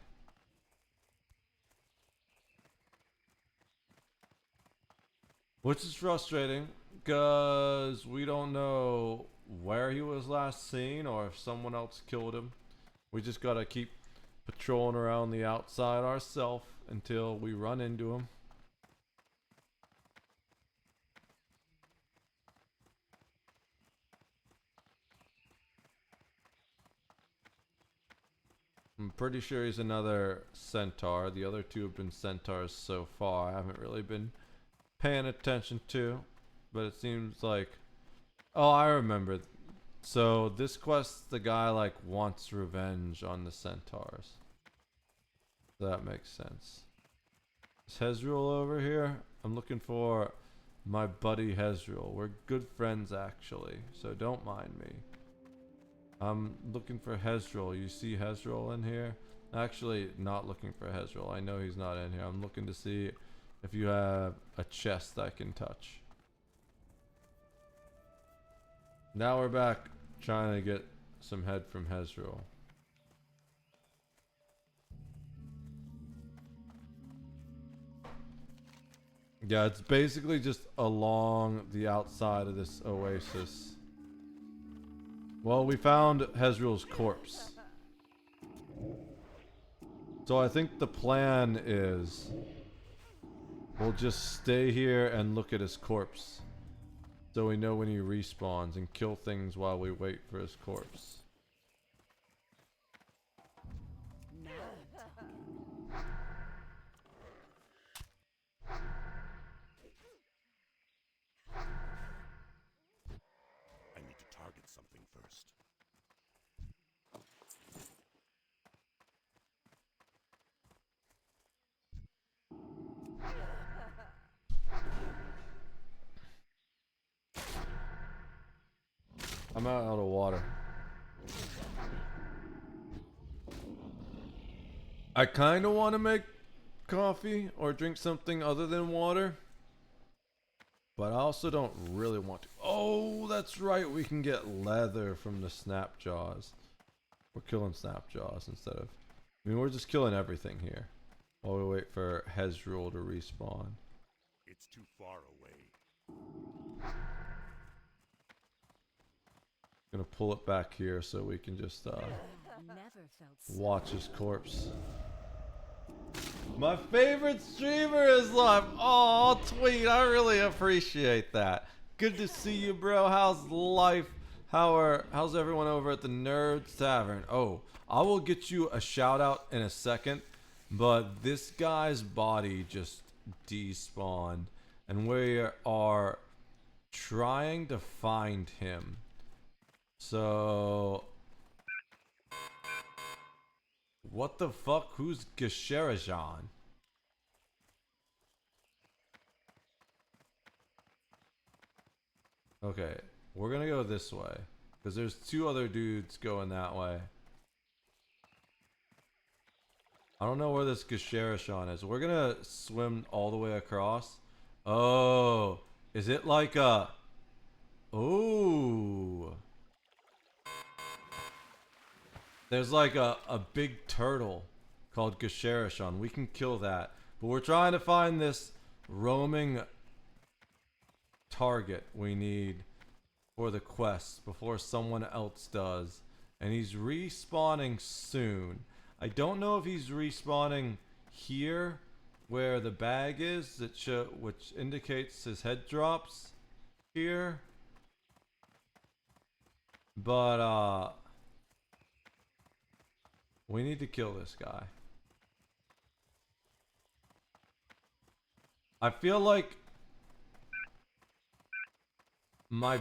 Which is frustrating because we don't know where he was last seen or if someone else killed him. We just gotta keep patrolling around the outside ourselves until we run into him. I'm pretty sure he's another centaur. The other two have been centaurs so far. I haven't really been paying attention to, but it seems like, oh, I remember. So this quest, the guy like wants revenge on the centaurs. So that makes sense. Is Hezrul over here? I'm looking for my buddy Hezrul. We're good friends actually, so don't mind me. I'm looking for Hezrul. You see Hezrul in here? Actually, not looking for Hezril. I know he's not in here. I'm looking to see if you have a chest I can touch. Now we're back trying to get some head from Hezril. Yeah, it's basically just along the outside of this oasis. Well, we found Hezril's corpse. So I think the plan is we'll just stay here and look at his corpse. So we know when he respawns and kill things while we wait for his corpse. I need to target something first. I'm out of water. I kind of want to make coffee or drink something other than water. But I also don't really want to. Oh, that's right. We can get leather from the snapjaws. We're killing snapjaws instead of... I mean, we're just killing everything here. While we wait for Hezril to respawn. It's too far away. Gonna pull it back here so we can just watch his corpse. My favorite streamer is live. Oh, Tweet, I really appreciate that. Good to see you, bro. How's life? How's everyone over at the Nerds Tavern? Oh, I will get you a shout out in a second, but this guy's body just despawned, and we are trying to find him. So, what the fuck? Who's Gesherajan? Okay, we're gonna go this way because there's two other dudes going that way. I don't know where this Gesherajan is. We're gonna swim all the way across. Oh, is it like a... Ooh. There's like a big turtle called Gesherajan. We can kill that. But we're trying to find this roaming target we need for the quest before someone else does. And he's respawning soon. I don't know if he's respawning here where the bag is, which indicates his head drops here. But we need to kill this guy. I feel like my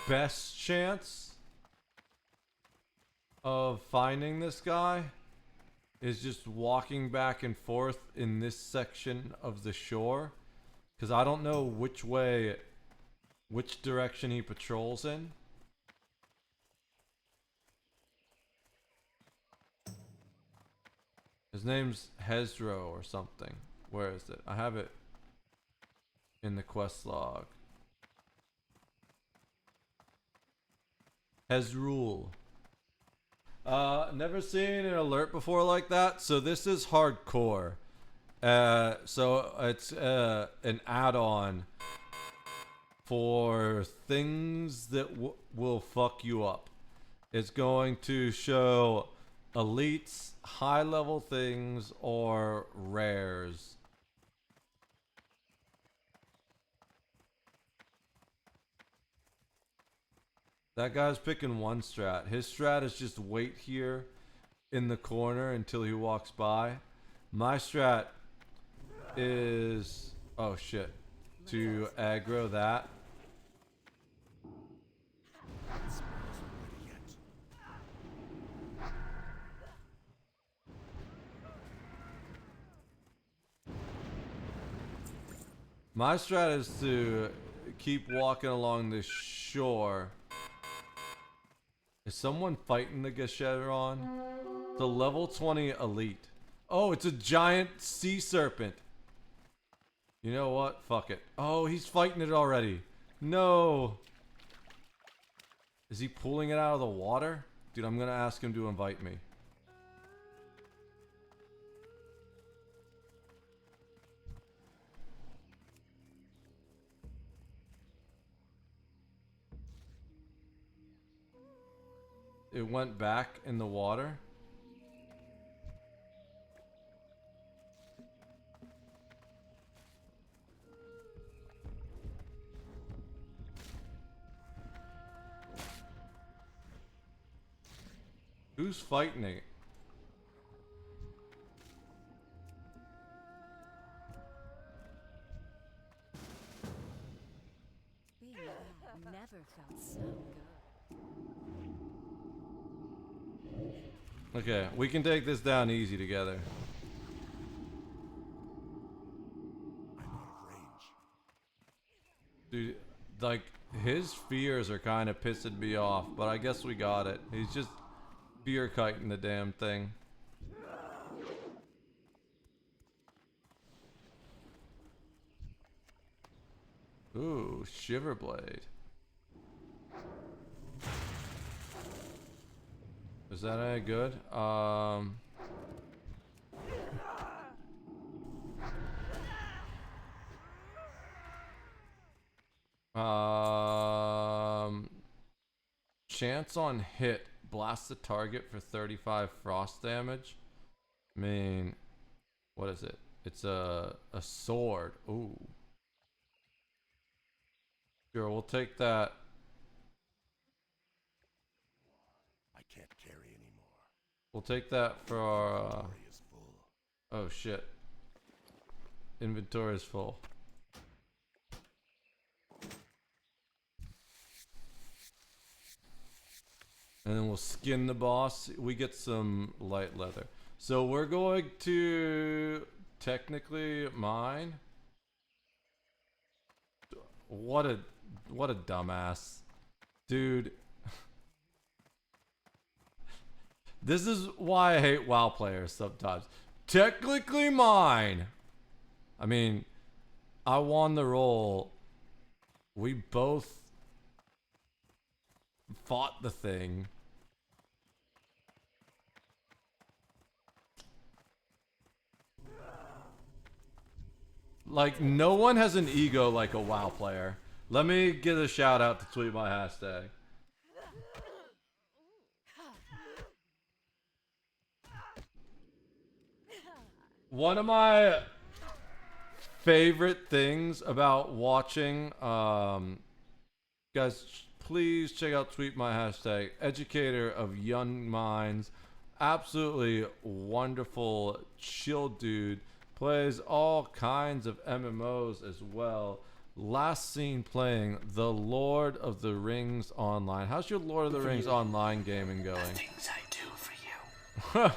best chance of finding this guy is just walking back and forth in this section of the shore, because I don't know which direction he patrols in. His name's Hezro or something. Where is it? I have it in the quest log. Hezrul. Never seen an alert before like that. So this is hardcore. So it's an add-on for things that will fuck you up. It's going to show elites, high level things, or rares. That guy's picking one strat. His strat is just wait here in the corner until he walks by. My strat is, oh shit, to aggro that. My strat is to keep walking along the shore. Is someone fighting the Gesheron? The level 20 elite. Oh, it's a giant sea serpent. You know what? Fuck it. Oh, he's fighting it already. No. Is he pulling it out of the water? Dude, I'm gonna ask him to invite me. It went back in the water. Who's fighting it? Being bad never felt so good. Okay, we can take this down easy together. Dude, like, his fears are kind of pissing me off, but I guess we got it. He's just beer kiting the damn thing. Ooh, Shiverblade. Is that any good? Chance on hit. Blast the target for 35 frost damage. I mean, what is it? It's a sword. Ooh. Sure, we'll take that. I can't carry anymore. We'll take that for our, oh shit. Inventory is full. And then we'll skin the boss. We get some light leather. So we're going to technically mine. What a dumbass. Dude. This is why I hate WoW players sometimes. Technically mine. I mean, I won the role. We both fought the thing. Like, no one has an ego like a WoW player. Let me give a shout out to tweet my hashtag. One of my favorite things about watching, guys, please check out tweet my hashtag, educator of young minds, absolutely wonderful, chill dude, plays all kinds of MMOs as well. Last seen playing the Lord of the Rings online. How's your Lord of the Rings online gaming going? The things I do for you.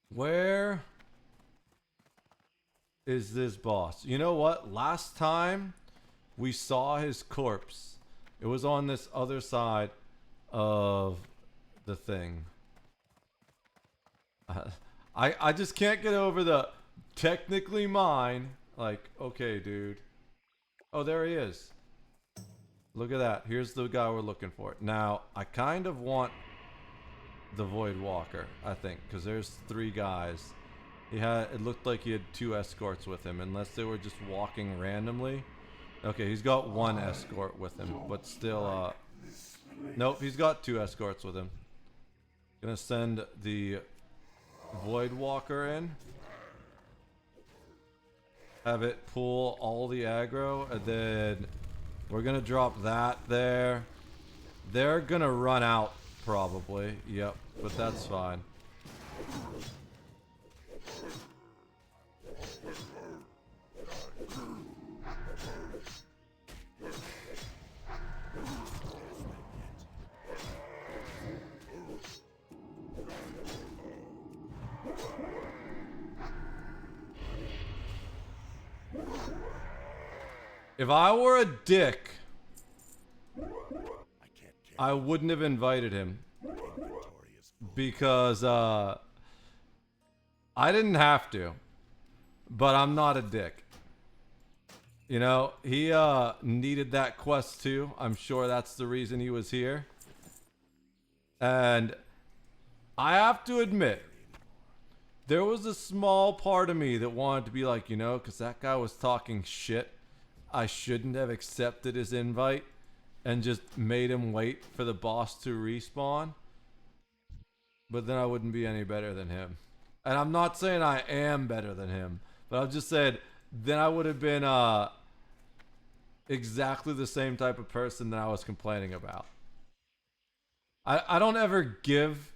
Where is this boss? You know what? Last time we saw his corpse, it was on this other side of the thing. I just can't get over the technically mine. Like, okay, dude. Oh, there he is. Look at that. Here's the guy we're looking for. Now, I kind of want the Void Walker, I think, because there's 3 guys. It looked like he had 2 escorts with him, unless they were just walking randomly. Okay, he's got 1 escort with him, but still, nope, he's got 2 escorts with him. Gonna send the Void Walker in. Have it pull all the aggro, and then we're gonna drop that there. They're gonna run out, probably. Yep, but that's fine. If I were a dick, I wouldn't have invited him. because I didn't have to, but I'm not a dick. You know, he needed that quest too. I'm sure that's the reason he was here. And I have to admit, there was a small part of me that wanted to be like, you know, because that guy was talking shit, I shouldn't have accepted his invite and just made him wait for the boss to respawn. But then I wouldn't be any better than him. And I'm not saying I am better than him, but I've just said then I would have been exactly the same type of person that I was complaining about. I don't ever give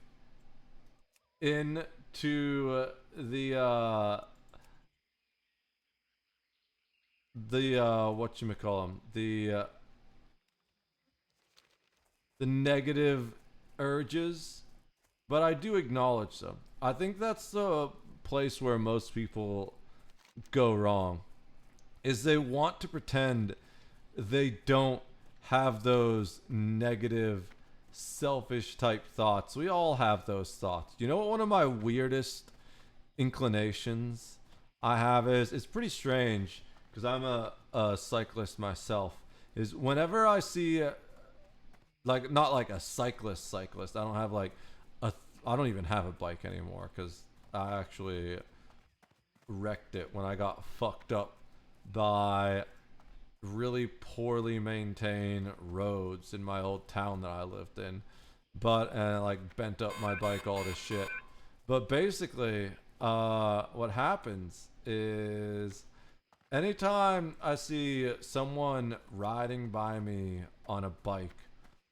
in to the whatchamacallem, the negative urges, but I do acknowledge them. I think that's the place where most people go wrong, is they want to pretend they don't have those negative, selfish type thoughts. We all have those thoughts. You know what one of my weirdest inclinations I have is, it's pretty strange because I'm a cyclist myself, is whenever I see like, not like a cyclist, I don't have like I don't even have a bike anymore because I actually wrecked it when I got fucked up by really poorly maintained roads in my old town that I lived in, and like bent up my bike all to shit. But basically what happens is anytime I see someone riding by me on a bike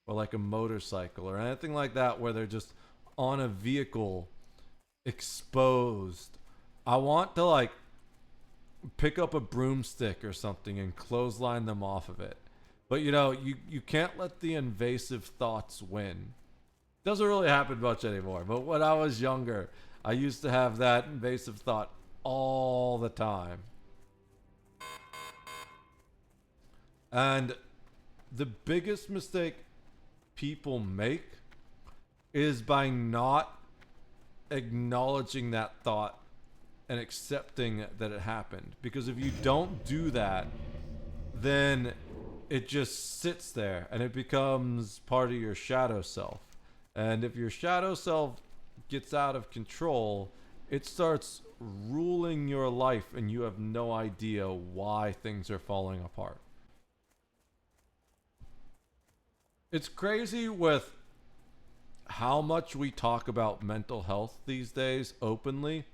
or like a motorcycle or anything like that where they're just on a vehicle exposed, I want to like pick up a broomstick or something and clothesline them off of it. But you know, you can't let the invasive thoughts win. Doesn't really happen much anymore, but when I was younger, I used to have that invasive thought all the time. And the biggest mistake people make is by not acknowledging that thought and accepting that it happened. Because if you don't do that, then it just sits there and it becomes part of your shadow self. And if your shadow self gets out of control, it starts ruling your life and you have no idea why things are falling apart. It's crazy with how much we talk about mental health these days openly.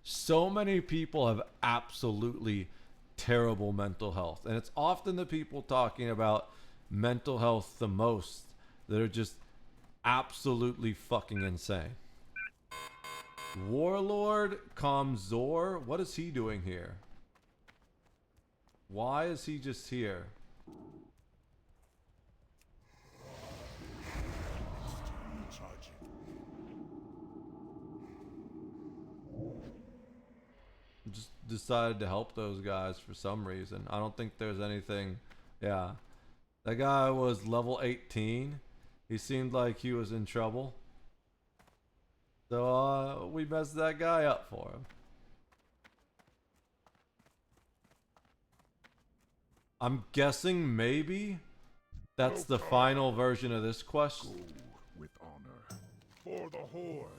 So many people have absolutely terrible mental health. And it's often the people talking about mental health the most that are just absolutely fucking insane. Warlord Kamzor, what is he doing here? Why is he just here? Just decided to help those guys for some reason. I don't think there's anything. Yeah. That guy was level 18. He seemed like he was in trouble. So we messed that guy up for him. I'm guessing maybe that's the final version of this quest. Go with honor for the Horde.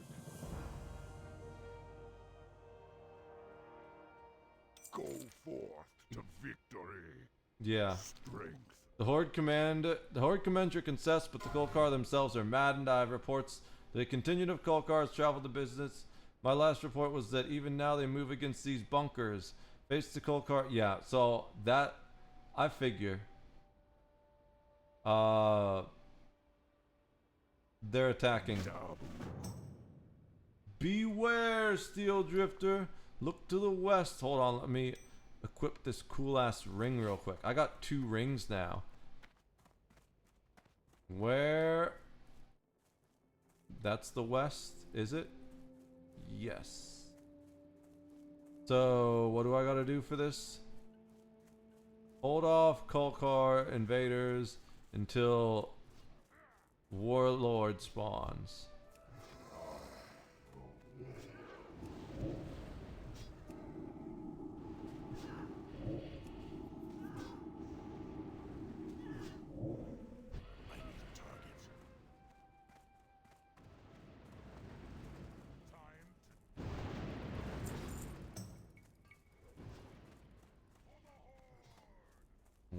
Go forth to victory. Yeah. Strength. The Horde commends your success, but the Kolkar themselves are maddened. I have reports that a contingent of Kolkars traveled to business. My last report was that even now they move against these bunkers. Face the Kolkar. Yeah, so that I figure. They're attacking. Beware, Steel Drifter. Look to the west. Hold on, let me equip this cool ass ring real quick. I got 2 rings now. Where? That's the west, is it? Yes. So, what do I gotta do for this? Hold off Kolkar invaders until Warlord spawns.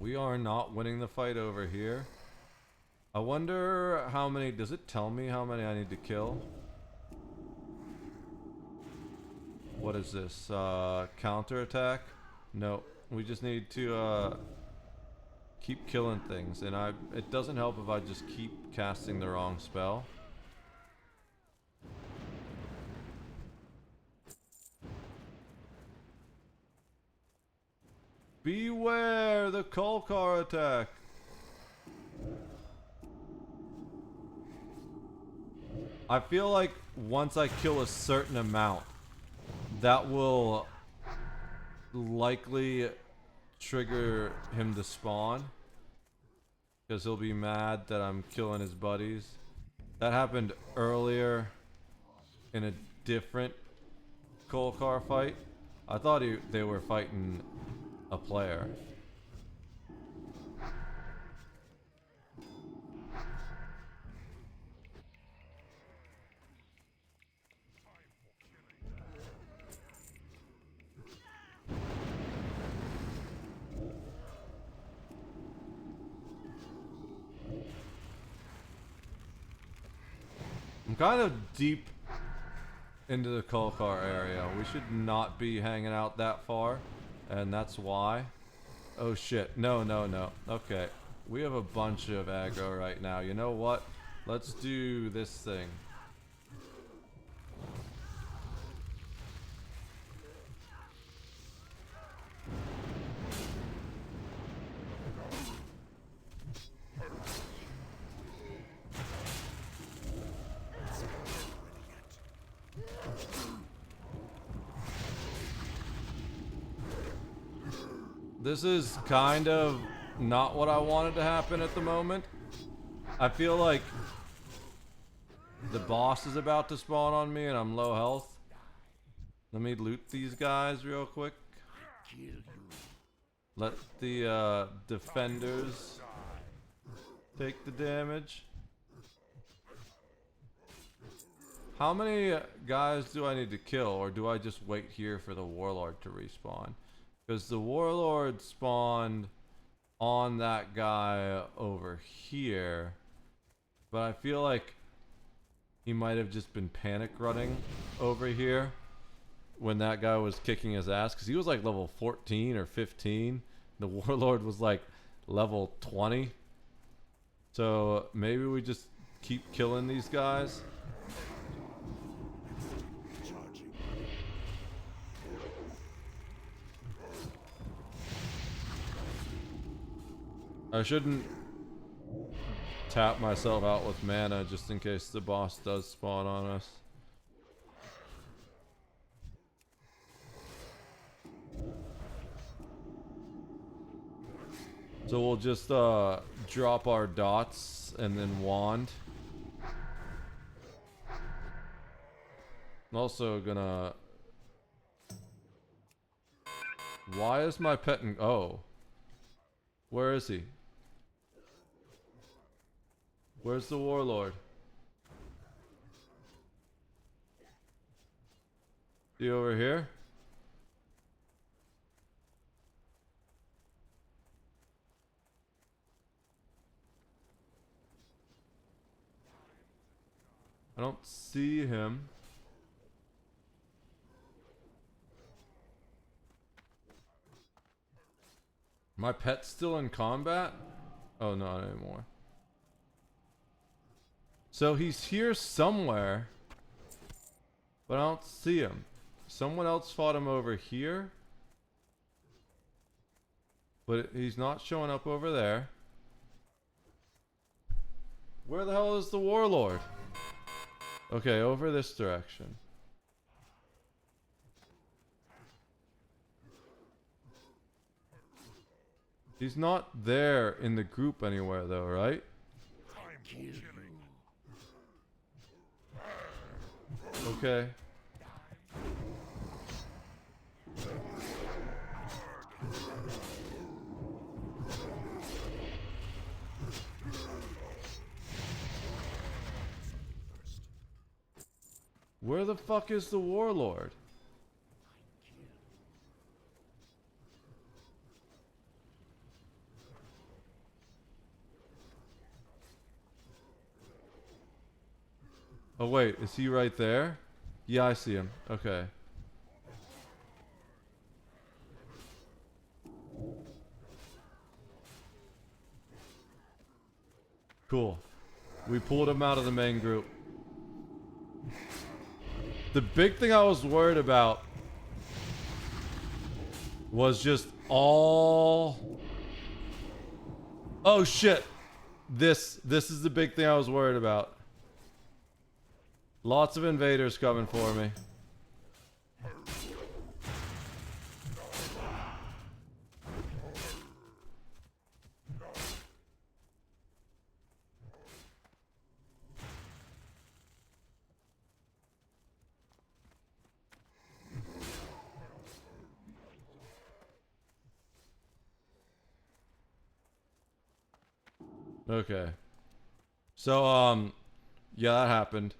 We are not winning the fight over here. I wonder how many... Does it tell me how many I need to kill? What is this? Counterattack? No. We just need to keep killing things. And it doesn't help if I just keep casting the wrong spell. Beware the Kolkar attack. I feel like once I kill a certain amount, that will likely trigger him to spawn. Because he'll be mad that I'm killing his buddies. That happened earlier in a different Kolkar fight. I thought they were fighting a player. I'm kind of deep into the Kolkar area. We should not be hanging out that far, and that's why. Oh shit, no. Okay, we have a bunch of aggro right now. You know what? Let's do this thing. This is kind of not what I wanted to happen at the moment. I feel like the boss is about to spawn on me and I'm low health. Let me loot these guys real quick. Let the defenders take the damage. How many guys do I need to kill, or do I just wait here for the warlord to respawn? Because the warlord spawned on that guy over here, but I feel like he might have just been panic running over here when that guy was kicking his ass, because he was like level 14 or 15. The warlord was like level 20. So maybe we just keep killing these guys. I shouldn't tap myself out with mana just in case the boss does spawn on us. So we'll just drop our dots and then wand. I'm also gonna... Why is my pet in... Oh. Where is he? Where's the warlord? Is he over here? I don't see him. My pet's still in combat? Oh, not anymore. So he's here somewhere, but I don't see him. Someone else fought him over here, but he's not showing up over there. Where the hell is the warlord? Okay, over this direction. He's not there in the group anywhere though, right? Okay. Where the fuck is the warlord? Oh wait, is he right there? Yeah, I see him. Okay. Cool. We pulled him out of the main group. The big thing I was worried about was just all... Oh shit! This is the big thing I was worried about. Lots of invaders coming for me. Okay. So, yeah, that happened.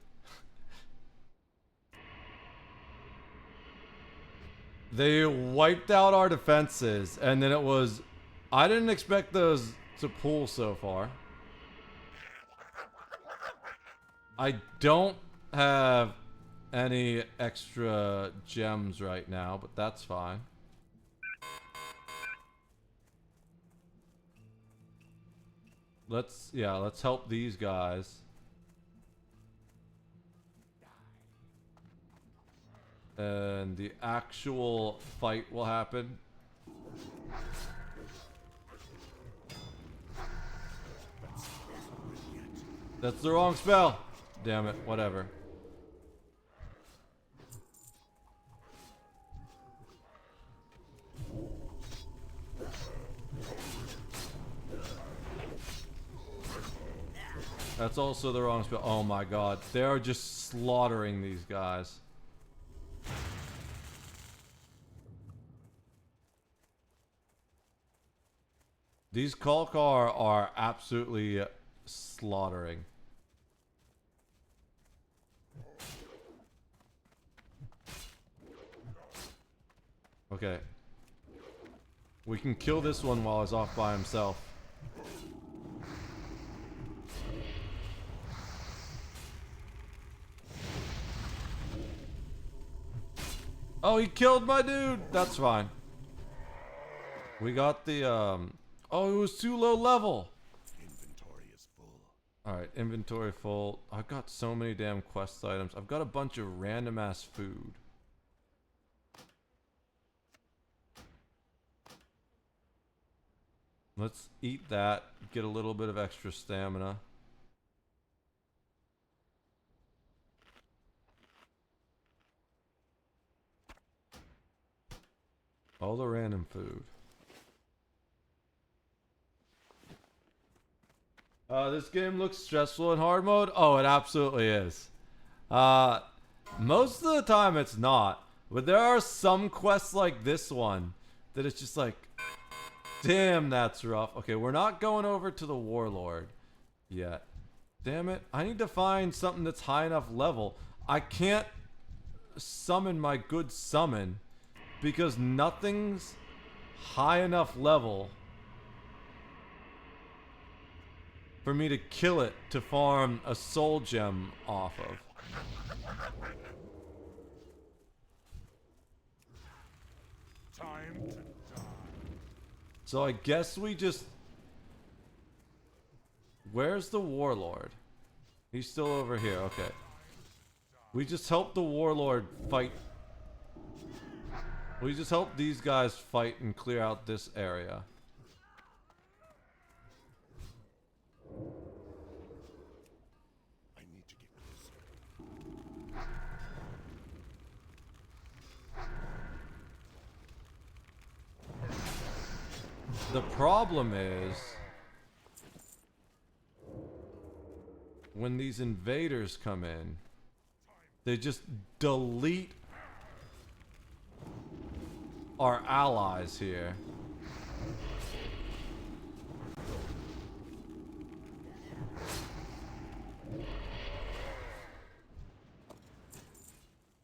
They wiped out our defenses, and then it was... I didn't expect those to pull so far. I don't have any extra gems right now, but that's fine. Let's help these guys. And the actual fight will happen. That's the wrong spell. Damn it, whatever. That's also the wrong spell. Oh my god. They are just slaughtering these guys. These Kalkar are absolutely slaughtering. Okay. We can kill this one while he's off by himself. Oh, he killed my dude! That's fine. We got the, Oh, it was too low level! Inventory is full. Alright, inventory full. I've got so many damn quest items. I've got a bunch of random-ass food. Let's eat that, get a little bit of extra stamina. All the random food. This game looks stressful in hard mode. Oh, it absolutely is. Most of the time it's not. But there are some quests like this one that it's just like, damn, that's rough. Okay, we're not going over to the Warlord yet. Damn it. I need to find something that's high enough level. I can't summon my good summon because nothing's high enough level for me to kill it to farm a soul gem off of. Time to die. So I guess we just... Where's the Warlord? He's still over here, okay. We just help the Warlord fight. We just help these guys fight and clear out this area. I need to get closer. The problem is when these invaders come in, they just delete our allies here.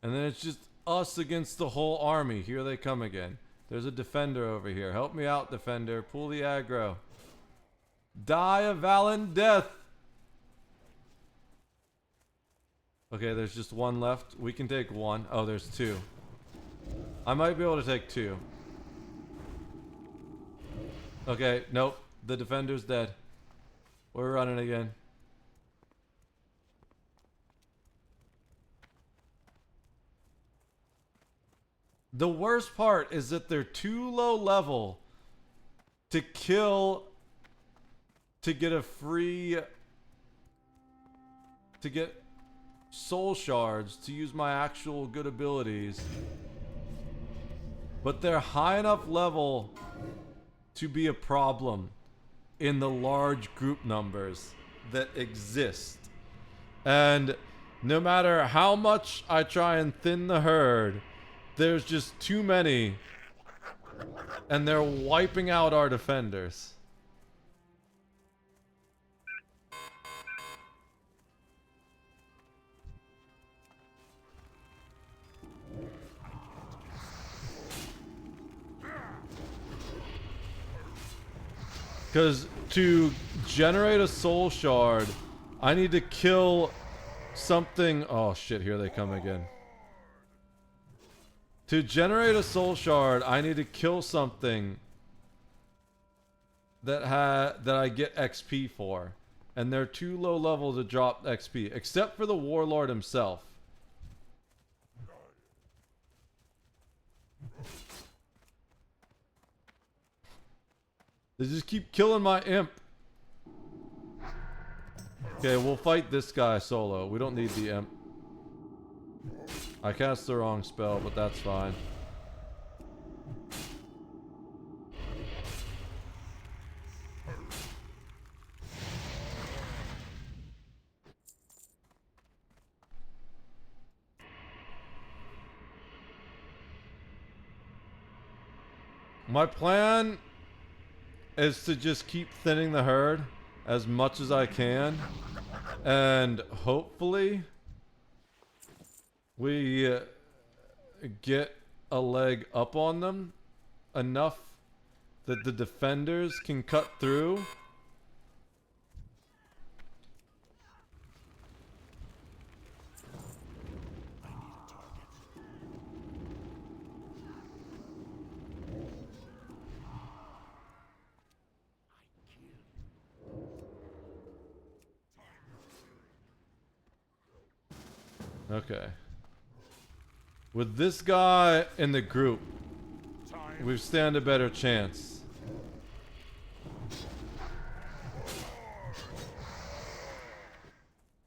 And then it's just us against the whole army. Here they come again. There's a defender over here. Help me out, defender. Pull the aggro. Die a valiant death. Okay, there's just one left. We can take one. Oh, there's two. I might be able to take two. Okay, nope. The defender's dead. We're running again. The worst part is that they're too low level to kill to get a free to get soul shards to use my actual good abilities. But they're high enough level to be a problem in the large group numbers that exist. And no matter how much I try and thin the herd, there's just too many, and they're wiping out our defenders. Because to generate a soul shard, I need to kill something. Oh shit, here they come again. To generate a soul shard, I need to kill something that I get XP for. And they're too low level to drop XP, except for the warlord himself. They just keep killing my imp. Okay, we'll fight this guy solo. We don't need the imp. I cast the wrong spell, but that's fine. My plan is to just keep thinning the herd as much as I can, and hopefully we get a leg up on them enough that the defenders can cut through. Okay. With this guy in the group, we stand a better chance.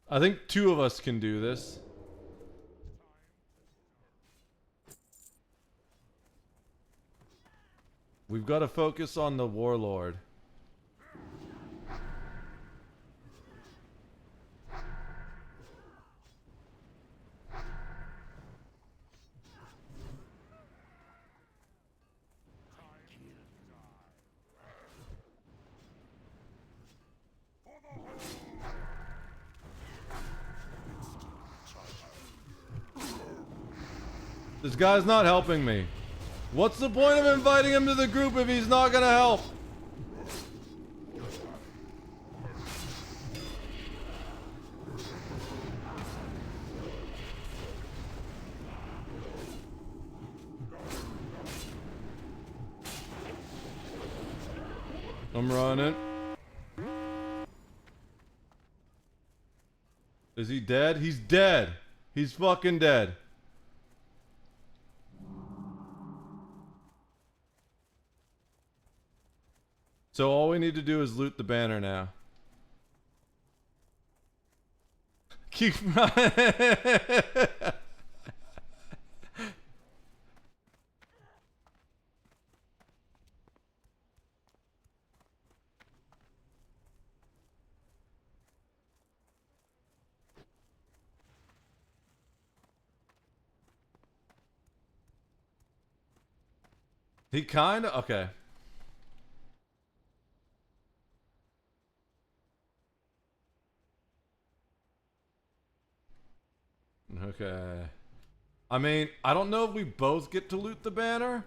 I think two of us can do this. We've got to focus on the warlord. This guy's not helping me. What's the point of inviting him to the group if he's not gonna help? I'm running. Is he dead? He's dead. He's fucking dead. So all we need to do is loot the banner now. Keep running. He kinda, okay. Okay. I mean, I don't know if we both get to loot the banner.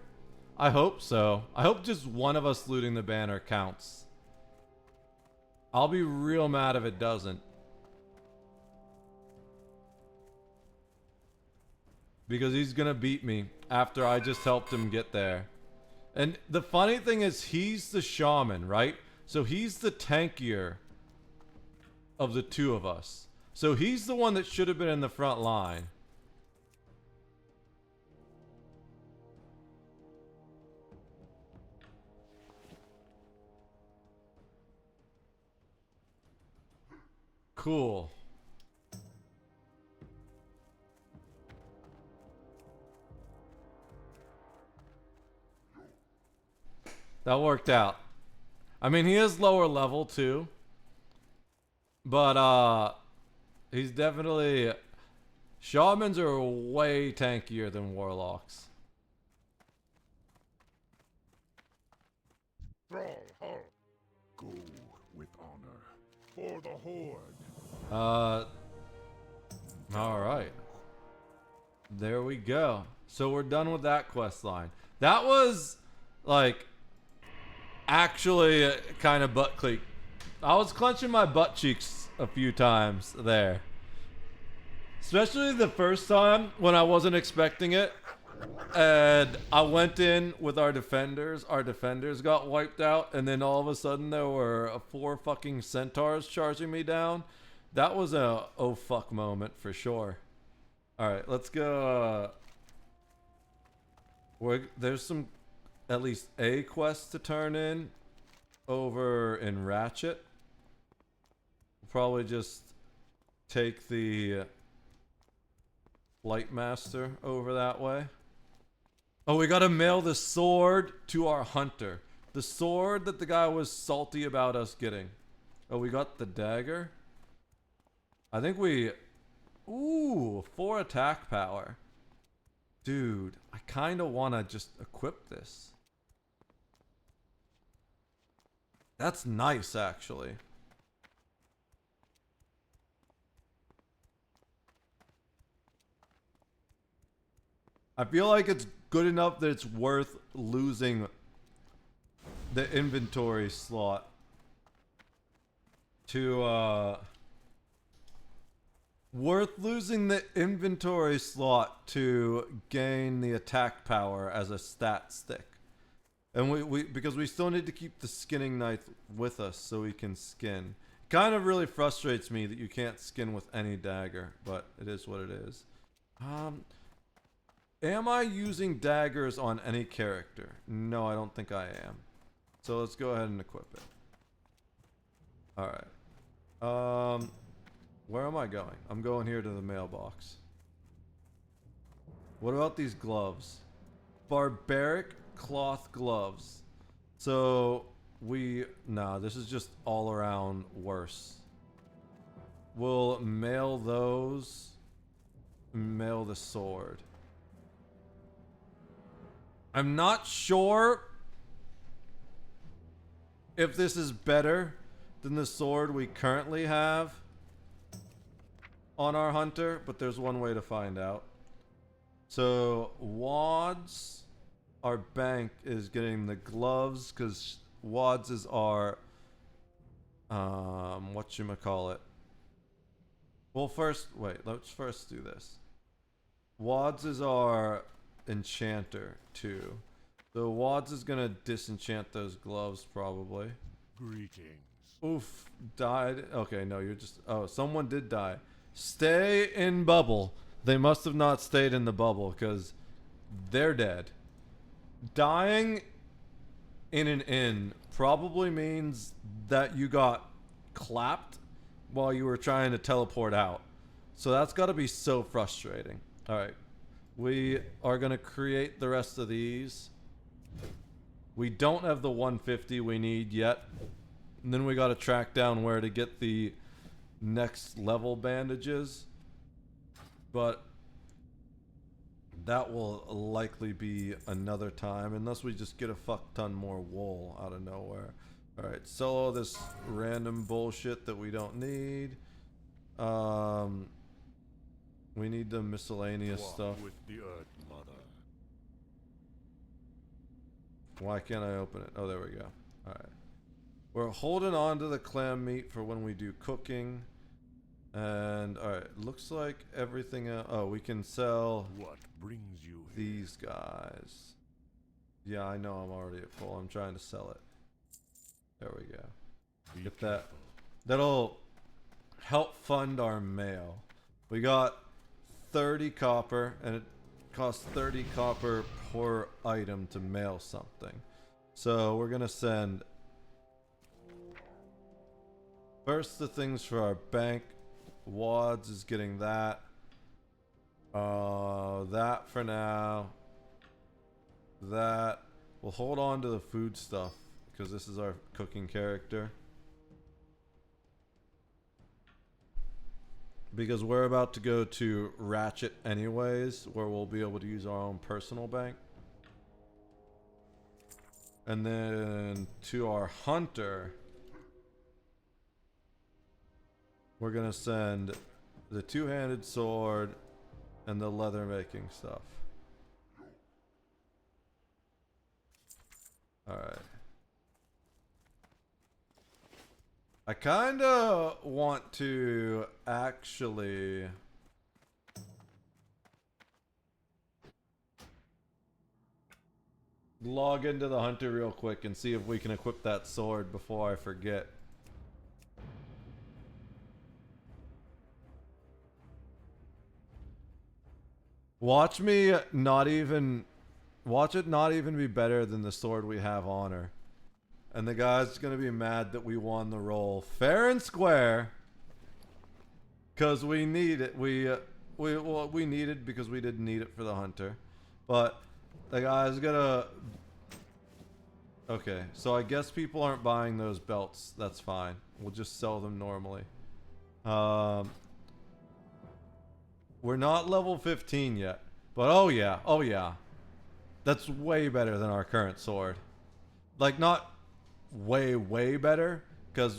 I hope so. I hope just one of us looting the banner counts. I'll be real mad if it doesn't. because he's gonna beat me after I just helped him get there. And the funny thing is, he's the shaman, right? So he's the tankier of the two of us. So he's the one that should have been in the front line. Cool. That worked out. I mean, he is lower level too. But he's definitely, shamans are way tankier than warlocks. Thrall, halt. Go with honor for the Horde. Alright. There we go. So we're done with that quest line. That was, like, actually kind of butt click. I was clenching my butt cheeks a few times there. Especially the first time when I wasn't expecting it. And I went in with our defenders. Our defenders got wiped out. And then all of a sudden there were 4 fucking centaurs charging me down. That was a oh fuck moment for sure. Alright, let's go. There's some, at least a quest to turn in over in Ratchet. Probably just take the Lightmaster over that way. Oh, we gotta mail the sword to our hunter. The sword that the guy was salty about us getting. Oh, we got the dagger. I think we... Ooh, 4 attack power. Dude, I kinda wanna just equip this. That's nice, actually. I feel like it's good enough that it's worth losing the inventory slot to, worth losing the inventory slot to gain the attack power as a stat stick. And we because we still need to keep the skinning knife with us so we can skin. Kind of really frustrates me that you can't skin with any dagger, but it is what it is. Am I using daggers on any character? No, I don't think I am. So let's go ahead and equip it. Alright. Where am I going? I'm going here to the mailbox. What about these gloves? Barbaric cloth gloves. So nah, this is just all around worse. We'll mail those. Mail the sword. I'm not sure if this is better than the sword we currently have on our hunter, but there's one way to find out. So WODs, our bank is getting the gloves because WODs is our whatchamacallit. Well, let's first do this. WODs is our enchanter too. So WODs is gonna disenchant those gloves probably. Greetings. Oof, died. Okay, no, you're just, oh, someone did die. Stay in bubble. They must have not stayed in the bubble because they're dead. Dying in an inn probably means that you got clapped while you were trying to teleport out. So that's got to be so frustrating. All right. We are going to create the rest of these. We don't have the 150 we need yet. And then we got to track down where to get the next level bandages. But that will likely be another time unless we just get a fuck ton more wool out of nowhere. Alright, solo this random bullshit that we don't need. We need the miscellaneous stuff. With the Earth Mother. Why can't I open it? Oh, there we go. Alright. We're holding on to the clam meat for when we do cooking. And alright, looks like everything oh, we can sell What brings you these guys. Yeah, I know I'm already at full. I'm trying to sell it. There we go. Get that. That'll help fund our mail. We got 30 copper, and it costs 30 copper per item to mail something. So we're gonna send first the things for our bank. WODs is getting that. That for now. That. We'll hold on to the food stuff because this is our cooking character. Because we're about to go to Ratchet anyways, where we'll be able to use our own personal bank. And then to our hunter, we're gonna send the two-handed sword and the leather making stuff. Alright. I kinda want to actually log into the hunter real quick and see if we can equip that sword before I forget. Watch me not even... Watch it not even be better than the sword we have on her. And the guy's gonna be mad that we won the roll fair and square. Cause we need it. We need it because we didn't need it for the hunter. But the guy's gonna... Okay, so I guess people aren't buying those belts. That's fine. We'll just sell them normally. We're not level 15 yet. But oh yeah. That's way better than our current sword. Like, not way better, because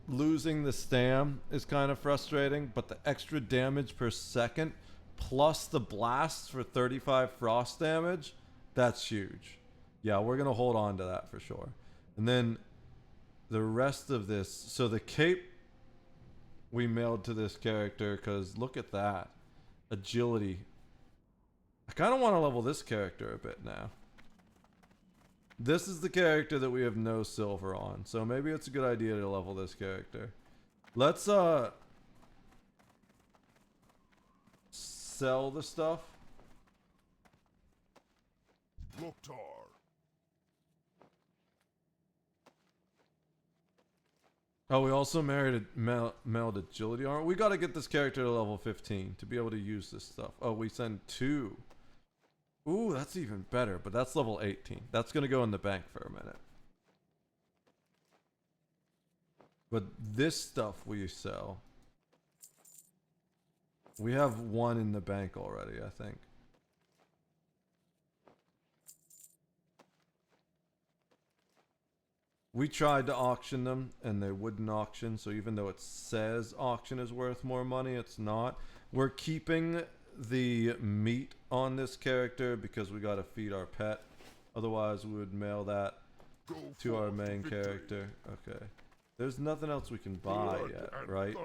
losing the stam is kind of frustrating, but the extra damage per second plus the blast for 35 frost damage, that's huge. Yeah, we're gonna hold on to that for sure. And then the rest of this, so the cape we mailed to this character, because look at that agility. I kind of want to level this character a bit now. This is the character that we have no silver on, so maybe it's a good idea to level this character. Let's sell the stuff. Loktar. Oh, we also mailed agility armor. We got to get this character to level 15 to be able to use this stuff. Oh, we send 2. Ooh, that's even better, but that's level 18. That's going to go in the bank for a minute. But this stuff we sell. We have 1 in the bank already, I think. We tried to auction them and they wouldn't auction, so even though it says auction is worth more money, it's not. We're keeping the meat on this character because we gotta feed our pet. Otherwise we would mail that to our main character. Okay. There's nothing else we can buy yet, right?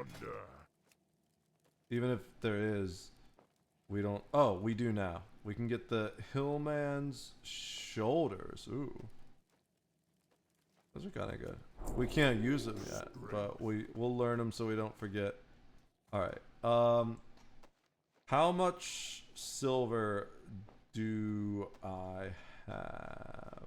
Even if there is, we don't... Oh, we do now. We can get the Hillman's shoulders. Ooh. Those are kind of good. We can't use them yet, but we'll learn them so we don't forget. Alright. How much silver do I have?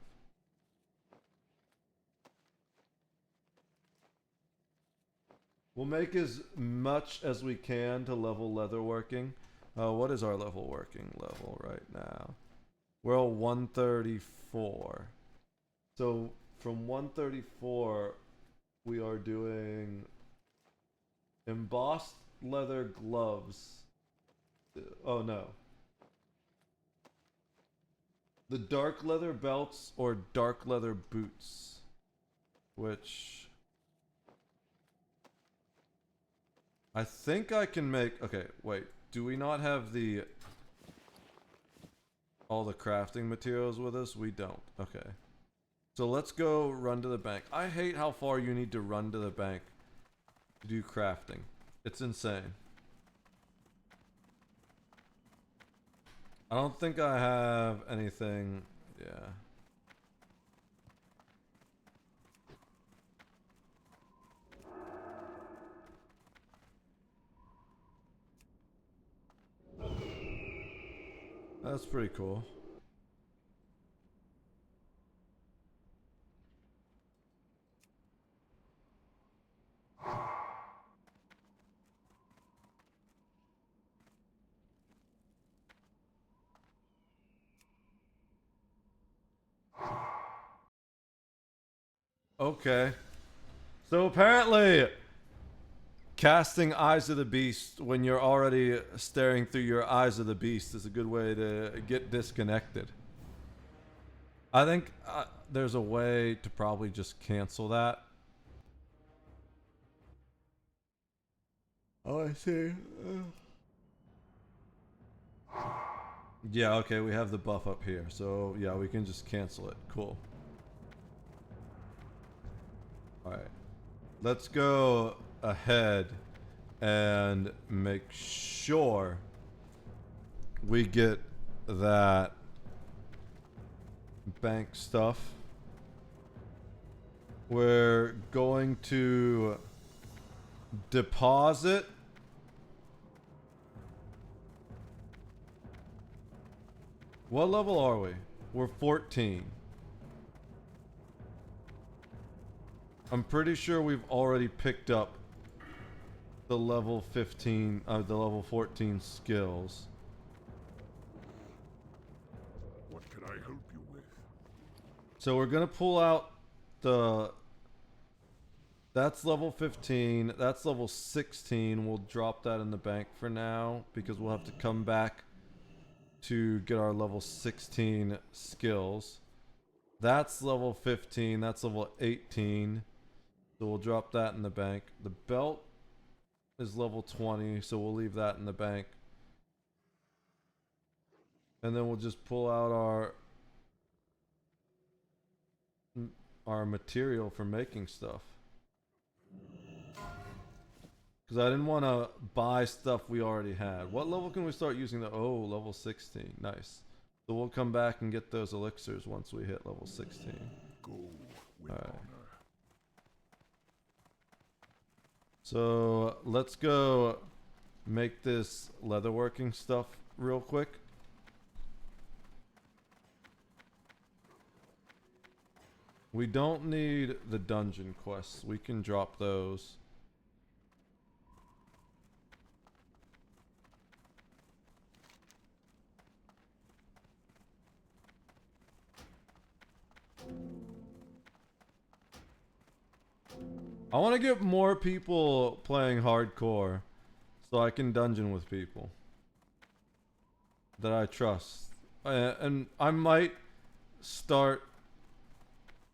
We'll make as much as we can to level leatherworking. What is our level working level right now? We're at 134. So from 134, we are doing embossed leather gloves. Oh no. The dark leather belts or dark leather boots, which I think I can make. Okay, wait. Do we not have all the crafting materials with us? We don't. Okay. So let's go run to the bank. I hate how far you need to run to the bank to do crafting. It's insane. I don't think I have anything. Yeah. That's pretty cool. Okay. So apparently, casting Eyes of the Beast when you're already staring through your Eyes of the Beast is a good way to get disconnected. I think there's a way to probably just cancel that. Oh, I see. Yeah, okay, we have the buff up here. So, yeah, we can just cancel it. Cool. Alright. Let's go ahead and make sure we get that bank stuff. We're going to deposit what level are we? We're 14. I'm pretty sure we've already picked up the level 15, the level 14 skills. What can I help you with? So we're gonna pull out the... That's level 15, that's level 16. We'll drop that in the bank for now because we'll have to come back to get our level 16 skills. That's level 15, that's level 18. So we'll drop that in the bank. The belt is level 20, so we'll leave that in the bank. And then we'll just pull out our material for making stuff. Because I didn't want to buy stuff we already had. What level can we start using the... Oh, level 16. Nice. So we'll come back and get those elixirs once we hit level 16. Go with honor. So let's go make this leatherworking stuff real quick. We don't need the dungeon quests. We can drop those. I want to get more people playing hardcore so I can dungeon with people that I trust. And I might start...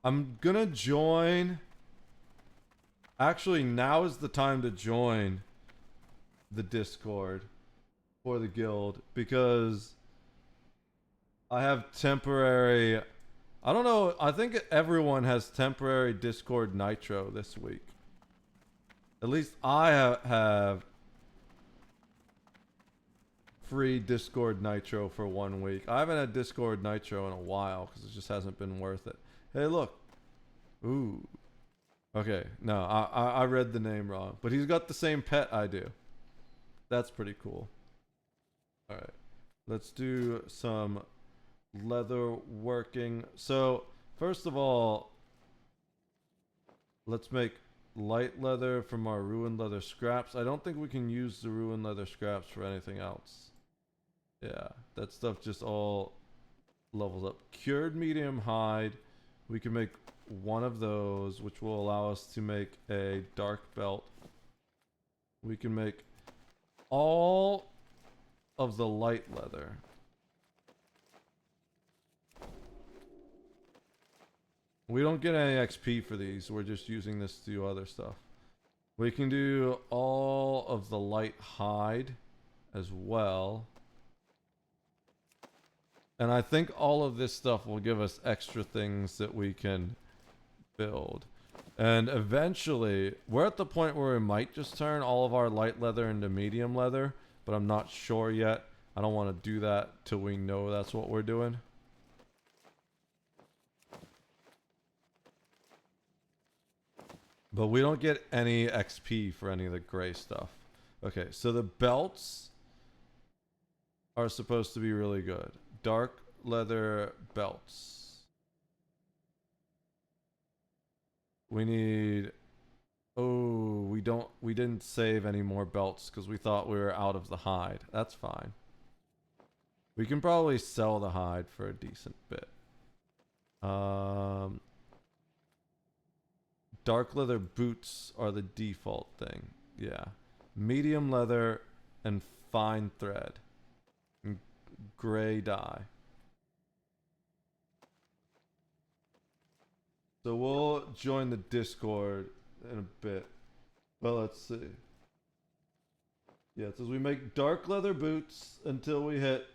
I'm gonna join... Actually, now is the time to join the Discord for the guild because I have temporary... I don't know, I think everyone has temporary Discord Nitro this week. At least I have free Discord Nitro for 1 week. I haven't had Discord Nitro in a while because it just hasn't been worth it. Hey, look. Ooh. Okay, no, I read the name wrong. But he's got the same pet I do. That's pretty cool. Alright. Let's do some leather working. So, first of all, let's make light leather from our ruined leather scraps. I don't think we can use the ruined leather scraps for anything else. Yeah, that stuff just all levels up. Cured medium hide. We can make one of those, which will allow us to make a dark belt. We can make all of the light leather. We don't get any XP for these. We're just using this to do other stuff. We can do all of the light hide as well. And I think all of this stuff will give us extra things that we can build. And eventually, we're at the point where we might just turn all of our light leather into medium leather, but I'm not sure yet. I don't want to do that till we know that's what we're doing. But we don't get any XP for any of the gray stuff. Okay, so the belts are supposed to be really good. Dark leather belts. We need... Oh, we didn't save any more belts because we thought we were out of the hide. That's fine. We can probably sell the hide for a decent bit. Dark leather boots are the default thing. Yeah. Medium leather and fine thread. And gray dye. So we'll join the Discord in a bit. Well, let's see. Yeah, it says we make dark leather boots until we hit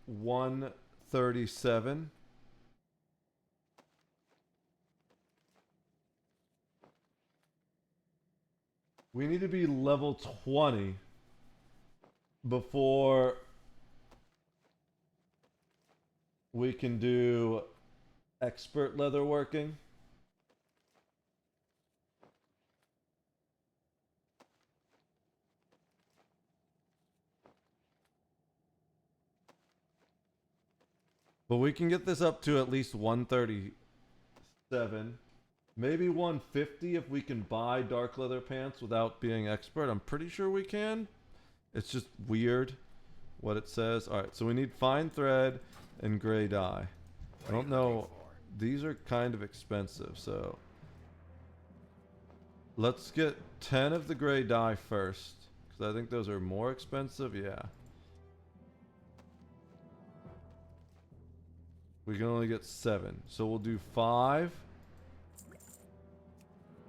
137. We need to be level 20 before we can do expert leatherworking. But we can get this up to at least 137. Maybe 150 if we can buy dark leather pants without being expert. I'm pretty sure we can. It's just weird what it says. Alright, so we need fine thread and gray dye. I don't know. These are kind of expensive, so... Let's get 10 of the gray dye first. Because I think those are more expensive. Yeah. We can only get 7. So we'll do 5.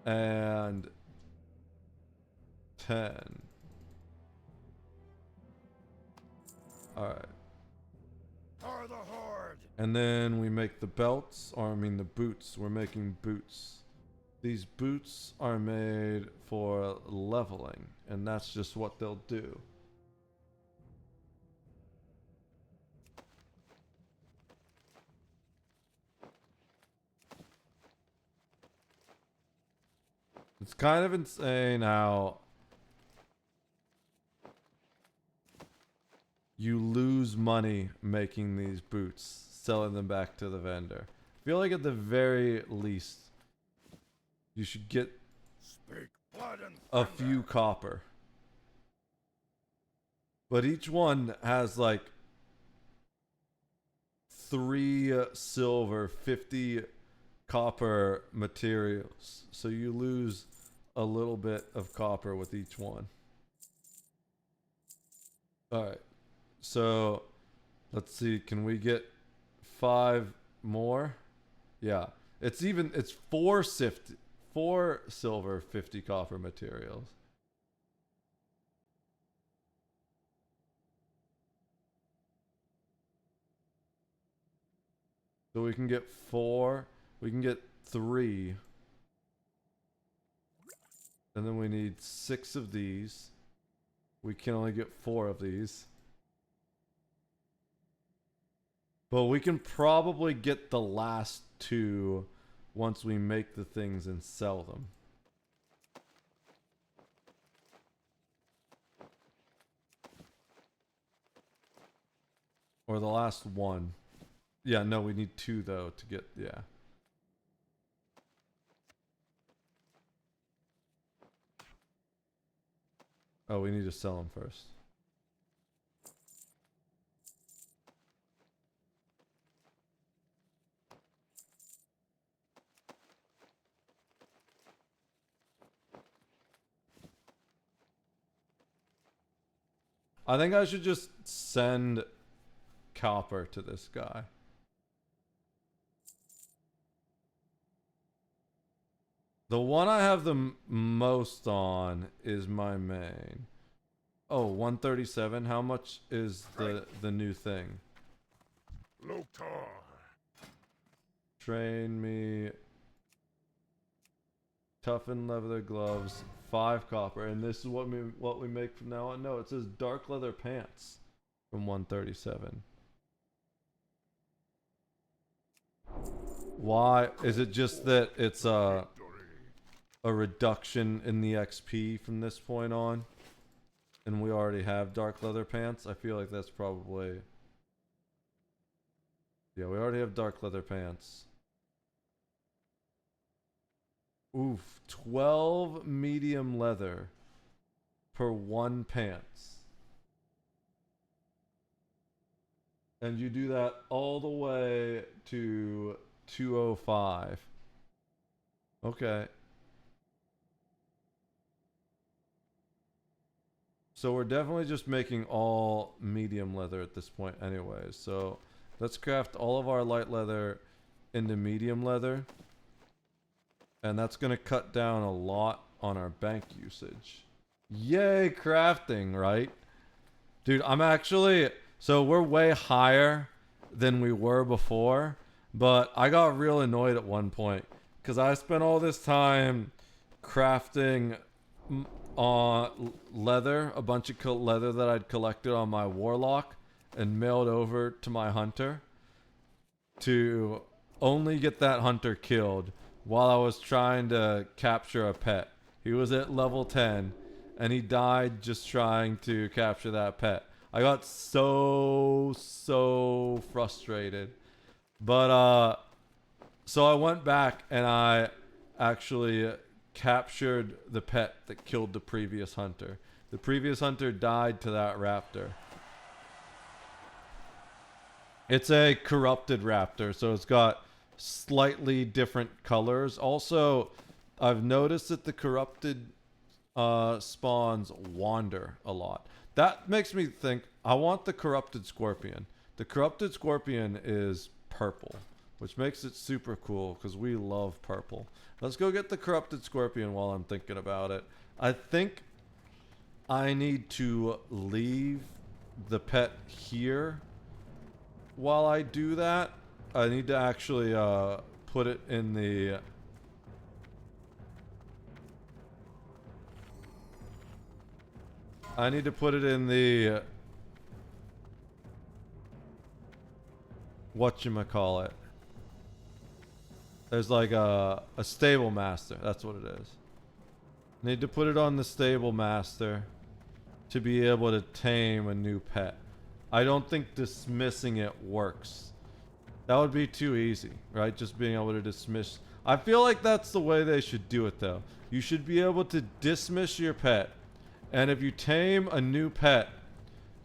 And 10. Alright. For the horde. And then we make the belts, or I mean the boots. We're making boots. These boots are made for leveling, and that's just what they'll do. It's kind of insane how you lose money making these boots, selling them back to the vendor. I feel like at the very least, you should get a few copper. But each one has like 3 silver, 50 copper materials. So you lose a little bit of copper with each one. Alright. So let's see, can we get 5 more? Yeah. It's 4 silver, 50 copper materials. So we can get 4, we can get 3. And then we need 6 of these. We can only get 4 of these. But we can probably get the last 2 once we make the things and sell them. Or the last 1. Yeah, no, we need 2 though to get, yeah. Oh, we need to sell them first. I think I should just send copper to this guy. The one I have the most on is my main. Oh, 137. How much is the new thing? Loktar. Train me Toughened leather gloves, 5 copper, and this is what we make from now on. No, it says dark leather pants from 137. Why is it just that it's a reduction in the XP from this point on, and we already have dark leather pants? I feel like that's probably, yeah, we already have dark leather pants. Oof, 12 medium leather per 1 pants. And you do that all the way to 205. Okay. So we're definitely just making all medium leather at this point anyways. So let's craft all of our light leather into medium leather. And that's going to cut down a lot on our bank usage. Yay, crafting, right? Dude, I'm actually... So we're way higher than we were before. But I got real annoyed at one point. Because I spent all this time crafting leather. A bunch of leather that I'd collected on my warlock. And mailed over to my hunter. To only get that hunter killed. While I was trying to capture a pet. He was at level 10 and he died just trying to capture that pet. I got so frustrated. But so I went back and I actually captured the pet that killed the previous hunter. The previous hunter died to that raptor. It's a corrupted raptor, so it's got slightly different colors. Also, I've noticed that the corrupted spawns wander a lot. That makes me think I want the corrupted scorpion. The corrupted scorpion is purple, which makes it super cool because we love purple. Let's go get the corrupted scorpion while I'm thinking about it. I think I need to leave the pet here while I do that. I need to actually put it in the... I need to put it in the... whatchamacallit. There's like a stable master. That's what it is. Need to put it on the stable master to be able to tame a new pet. I don't think dismissing it works. That would be too easy, right? Just being able to dismiss. I feel like that's the way they should do it, though. You should be able to dismiss your pet. And if you tame a new pet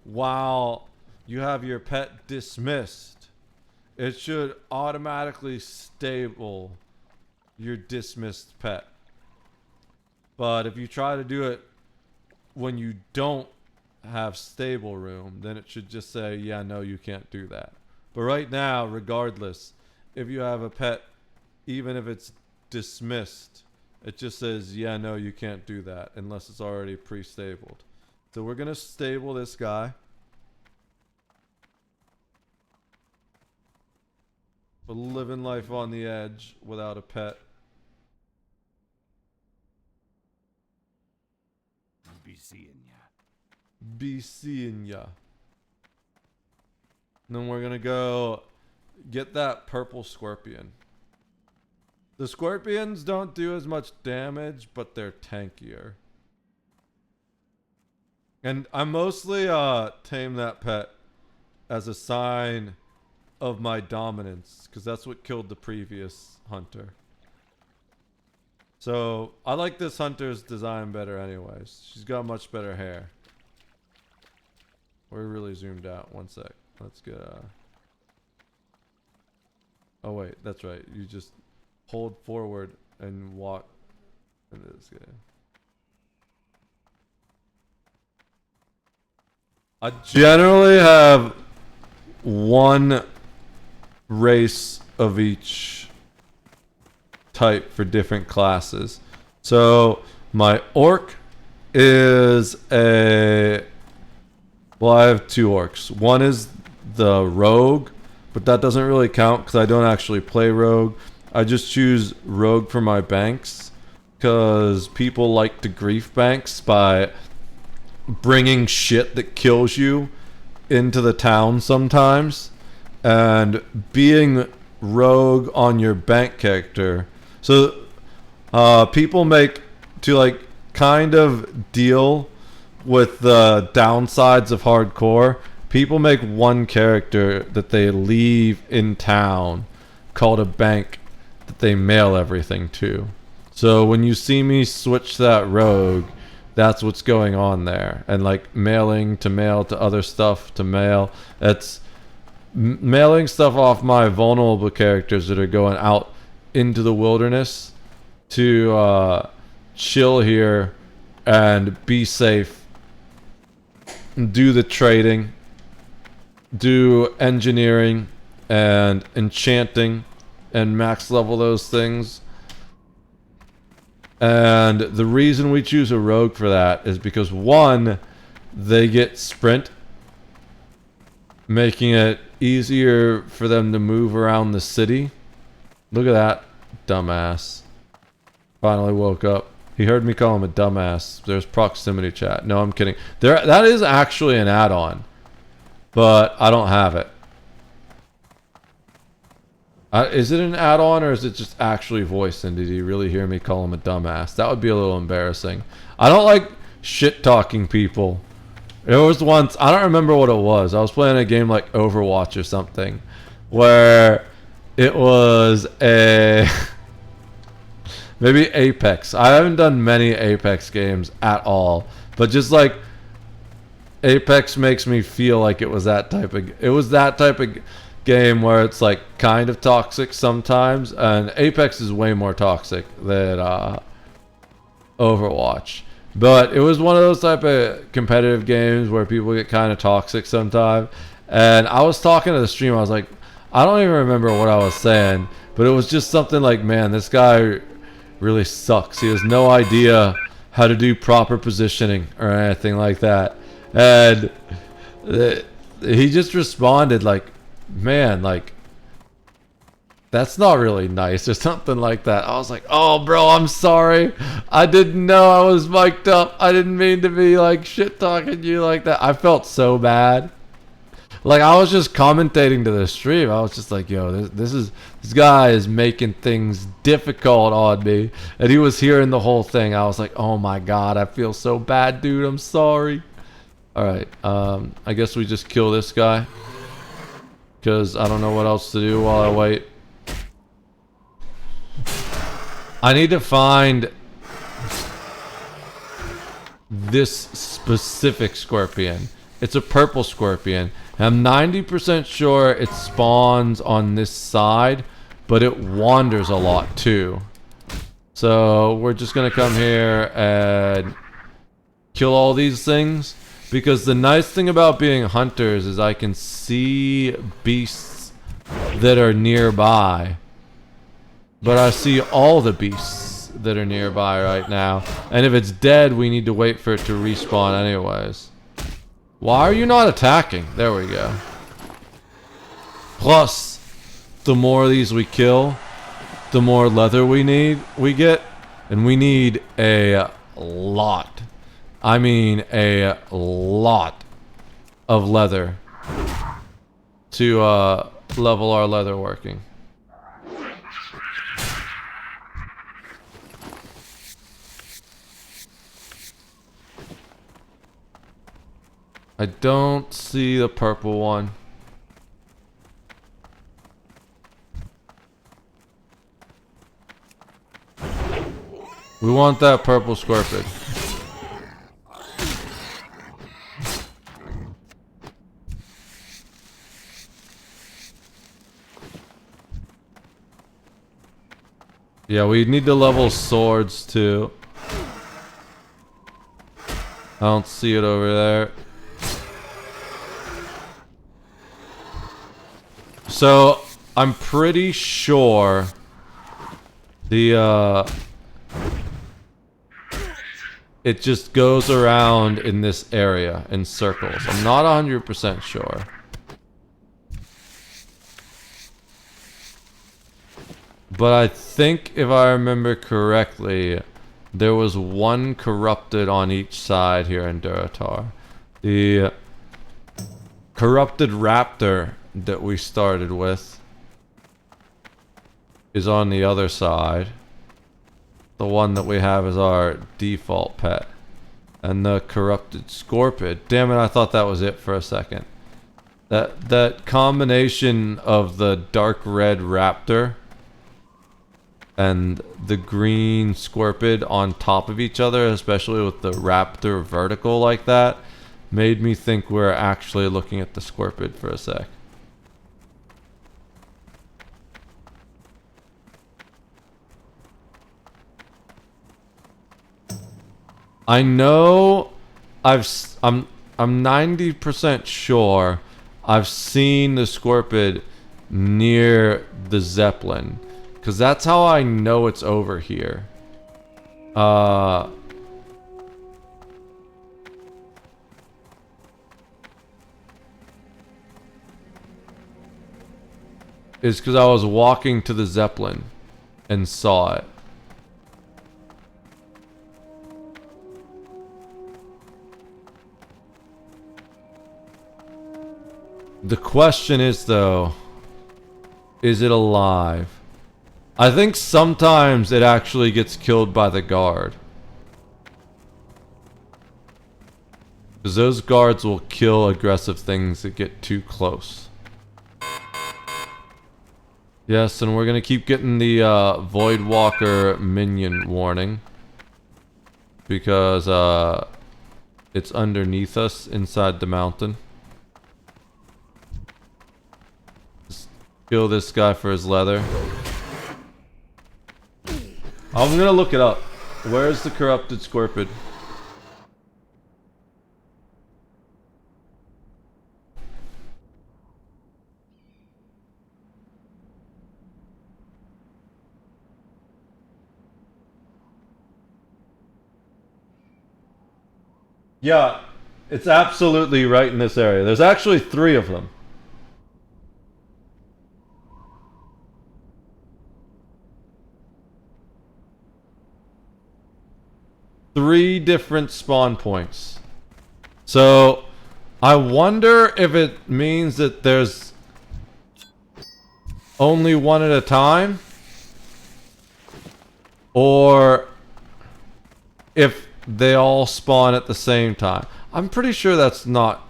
while you have your pet dismissed, it should automatically stable your dismissed pet. But if you try to do it when you don't have stable room, then it should just say, yeah, no, you can't do that. But right now, regardless, if you have a pet, even if it's dismissed, it just says, yeah, no, you can't do that unless it's already pre-stabled. So we're going to stable this guy. But living life on the edge without a pet. Be seeing ya. Be seeing ya. And then we're going to go get that purple scorpion. The scorpions don't do as much damage, but they're tankier. And I mostly tame that pet as a sign of my dominance, because that's what killed the previous hunter. So I like this hunter's design better anyways. She's got much better hair. We're really zoomed out. One sec. Let's get oh wait, that's right. You just hold forward and walk into this guy. I generally have one race of each type for different classes. So my orc is a... Well, I have two orcs. One is the rogue, but that doesn't really count because I don't actually play rogue. I just choose rogue for my banks. because people like to grief banks by bringing shit that kills you into the town sometimes, and being rogue on your bank character. So people make, to like kind of deal with the downsides of hardcore, people make one character that they leave in town called a bank that they mail everything to. So when you see me switch that rogue, that's what's going on there. And like mailing to mail to other stuff to mail, it's mailing stuff off my vulnerable characters that are going out into the wilderness to chill here and be safe, do the trading, do engineering and enchanting, and max level those things. And the reason we choose a rogue for that is because, one, they get sprint, making it easier for them to move around the city. Look at that dumbass. Finally woke up. He heard me call him a dumbass. There's proximity chat. No, I'm kidding. That is actually an add-on, but I don't have it. Is it an add-on, or is it just actually voiced? And did he really hear me call him a dumbass? That would be a little embarrassing. I don't like shit-talking people. There was once, I don't remember what it was. I was playing a game like Overwatch or something, where it was a... maybe Apex. I haven't done many Apex games at all, but just like Apex makes me feel like it was that type of game where it's like kind of toxic sometimes, and Apex is way more toxic than Overwatch. But it was one of those type of competitive games where people get kind of toxic sometimes. And I was talking to the stream, I was like, I don't even remember what I was saying, but it was just something like, man, this guy really sucks. He has no idea how to do proper positioning or anything like that. And he just responded like, man, like, that's not really nice, or something like that. I was like, oh, bro, I'm sorry. I didn't know I was mic'd up. I didn't mean to be, like, shit-talking you like that. I felt so bad. Like, I was just commentating to the stream. I was just like, yo, this guy is making things difficult on me. And he was hearing the whole thing. I was like, oh, my God, I feel so bad, dude. I'm sorry. All right, I guess we just kill this guy, because I don't know what else to do while I wait. I need to find this specific scorpion. It's a purple scorpion. I'm 90% sure it spawns on this side, but it wanders a lot too. So we're just gonna come here and kill all these things, because the nice thing about being hunters is I can see beasts that are nearby. But I see all the beasts that are nearby right now. And if it's dead, we need to wait for it to respawn anyways. Why are you not attacking? There we go. Plus, the more of these we kill, the more leather we get. And we need a lot. I mean a lot of leather to level our leather working. I don't see the purple one. We want that purple scorpion. Yeah, we need to level swords too. I don't see it over there. So, I'm pretty sure the, it just goes around in this area in circles. I'm not 100% sure. But I think if I remember correctly, there was one corrupted on each side here in Duratar. The corrupted raptor that we started with is on the other side. The one that we have as our default pet. And the corrupted scorpid. Damn it, I thought that was it for a second. That combination of the dark red raptor and the green scorpid on top of each other, especially with the raptor vertical like that, made me think we're actually looking at the scorpid for a sec. I know I'm 90% sure I've seen the scorpid near the Zeppelin, because that's how I know it's over here. Is because I was walking to the Zeppelin and saw it. The question is, though, is it alive? I think sometimes it actually gets killed by the guard. Because those guards will kill aggressive things that get too close. Yes, and we're gonna keep getting the Voidwalker minion warning. Because it's underneath us inside the mountain. Kill this guy for his leather. I'm gonna look it up. Where's the corrupted scorpid? Yeah, it's absolutely right in this area. There's actually 3 of them. Three different spawn points. So, I wonder if it means that there's only one at a time, or if they all spawn at the same time. I'm pretty sure that's not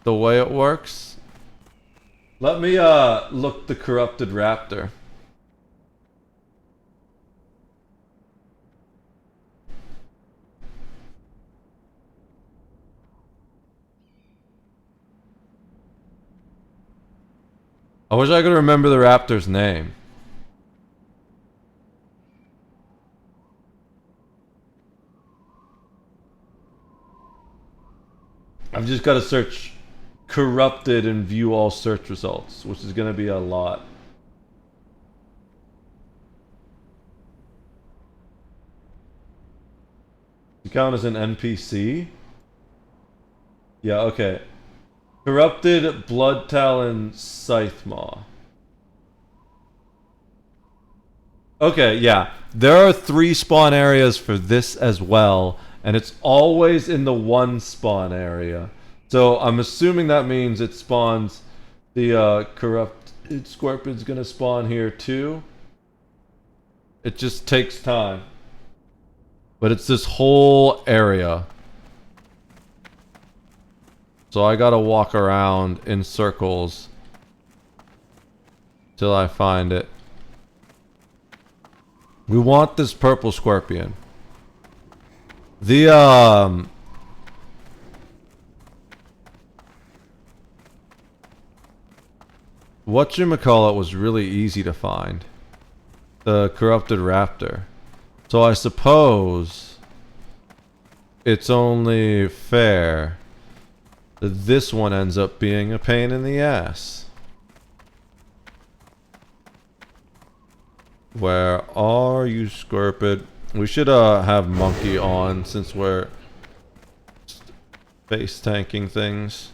the way it works. Let me look the corrupted raptor. I wish I could remember the raptor's name. I've just got to search corrupted and view all search results, which is going to be a lot. You count as an NPC? Yeah, okay. Corrupted Blood Talon Scythemaw. Okay, yeah. There are 3 spawn areas for this as well, and it's always in the one spawn area. So I'm assuming that means it spawns the corrupted scorpion's gonna spawn here too. It just takes time. But it's this whole area. So I gotta walk around in circles till I find it. We want this purple scorpion. The whatchamacallit was really easy to find. The corrupted raptor. So I suppose it's only fair that this one ends up being a pain in the ass. Where are you, Scorpid? We should have Monkey on since we're face tanking things.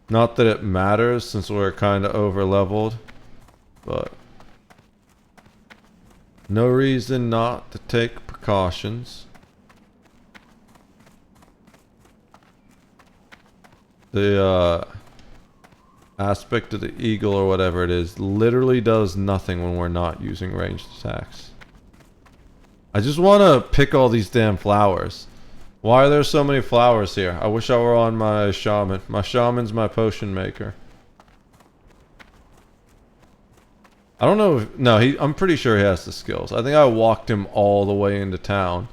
Not that it matters since we're kind of over leveled, but No reason not to take precautions. The aspect of the eagle or whatever it is literally does nothing when we're not using ranged attacks. I just want to pick all these damn flowers. Why are there so many flowers here? I wish I were on my shaman. My shaman's my potion maker. I don't know if... No, I'm pretty sure he has the skills. I think I walked him all the way into town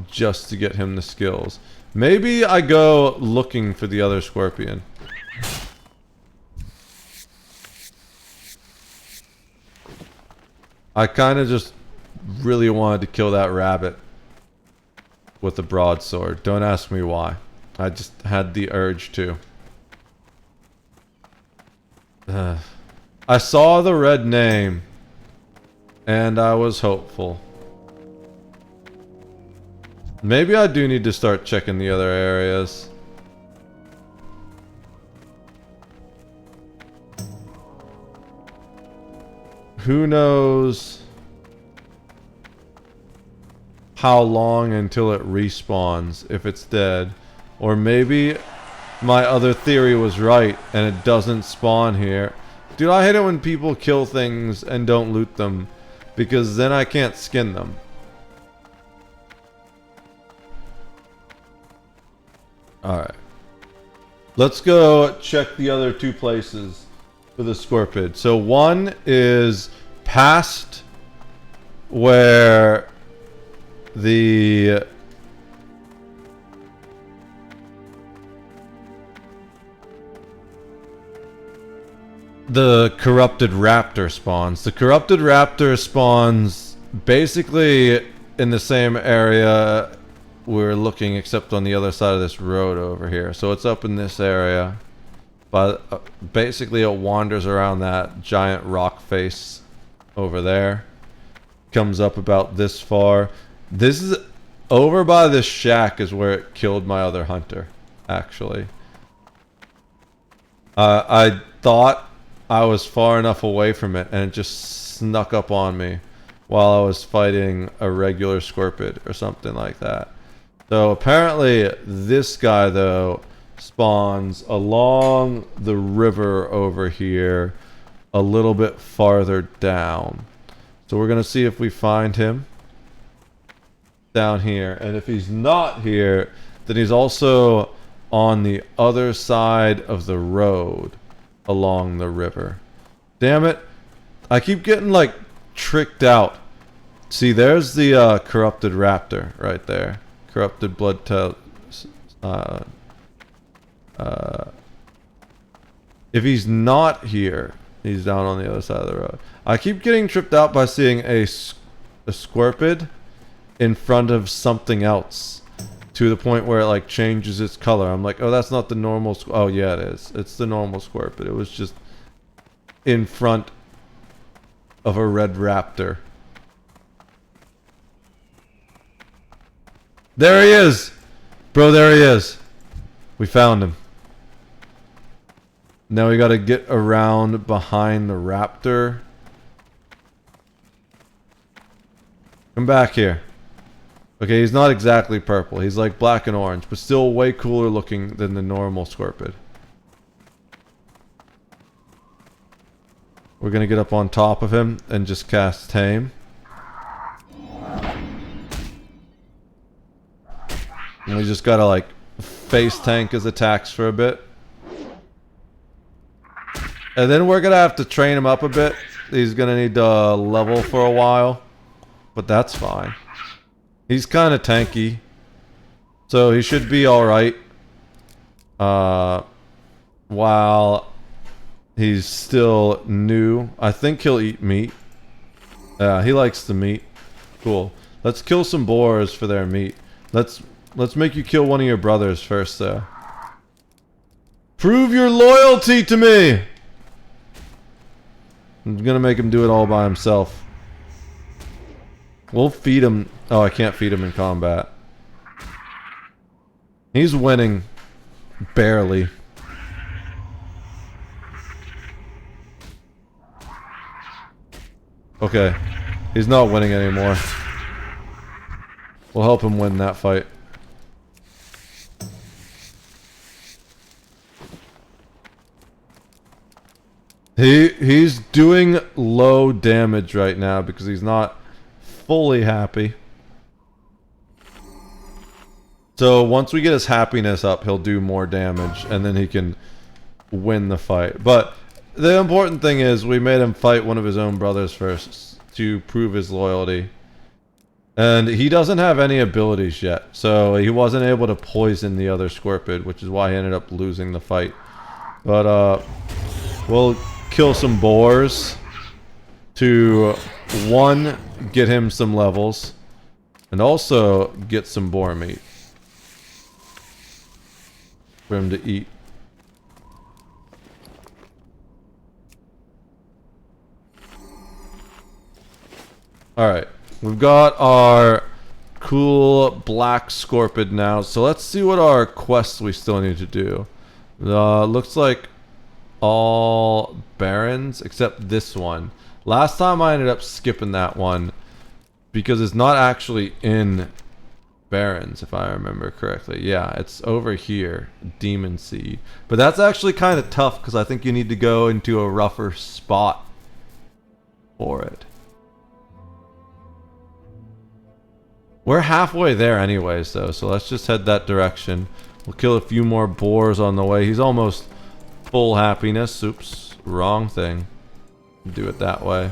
just to get him the skills. Maybe I go looking for the other scorpion. I kind of just really wanted to kill that rabbit with the broadsword. Don't ask me why. I just had the urge to. I saw the red name, and I was hopeful. Maybe I do need to start checking the other areas. Who knows how long until it respawns if it's dead. Or maybe my other theory was right and it doesn't spawn here. Dude, I hate it when people kill things and don't loot them, because then I can't skin them. Alright. Let's go check the other two places for the scorpid. So one is past where the corrupted raptor spawns. The corrupted raptor spawns basically in the same area we're looking, except on the other side of this road over here. So it's up in this area, but basically it wanders around that giant rock face over there, comes up about this far. This is over by this shack is where it killed my other hunter, actually. I thought I was far enough away from it, and it just snuck up on me while I was fighting a regular scorpid or something like that. So apparently this guy, though, spawns along the river over here a little bit farther down. So we're going to see if we find him down here. And if he's not here, then he's also on the other side of the road along the river. Damn it. I keep getting, like, tricked out. See, there's the corrupted raptor right there. Corrupted bloodtail. If he's not here, he's down on the other side of the road. I keep getting tripped out by seeing a scorpid in front of something else, to the point where it like changes its color. I'm like, oh, that's not the normal. Oh yeah, it is. It's the normal scorpid. It was just in front of a red raptor. There he is! Bro, there he is. We found him. Now we gotta get around behind the raptor. Come back here. Okay, he's not exactly purple. He's like black and orange, but still way cooler looking than the normal scorpid. We're gonna get up on top of him and just cast Tame. And we just gotta like face tank his attacks for a bit. And then we're gonna have to train him up a bit. He's gonna need to level for a while. But that's fine. He's kind of tanky. So he should be alright. While he's still new. I think he'll eat meat. He likes the meat. Cool. Let's kill some boars for their meat. Let's make you kill one of your brothers first, though. Prove your loyalty to me! I'm gonna make him do it all by himself. We'll feed him. Oh, I can't feed him in combat. He's winning. Barely. Okay. He's not winning anymore. We'll help him win that fight. He's doing low damage right now because he's not fully happy. So once we get his happiness up, he'll do more damage and then he can win the fight. But the important thing is we made him fight one of his own brothers first to prove his loyalty. And he doesn't have any abilities yet. So he wasn't able to poison the other Scorpid, which is why he ended up losing the fight. But we'll kill some boars to, one, get him some levels, and also get some boar meat for him to eat. Alright, we've got our cool black Scorpid now, so let's see what our quests we still need to do. Looks like all barons except this one. Last time I ended up skipping that one because it's not actually in barons, if I remember correctly. Yeah, it's over here, Demon Sea. But that's actually kind of tough because I think you need to go into a rougher spot for it. We're halfway there anyways though, so let's just head that direction. We'll kill a few more boars on the way. He's almost full happiness. Oops, wrong thing. Do it that way.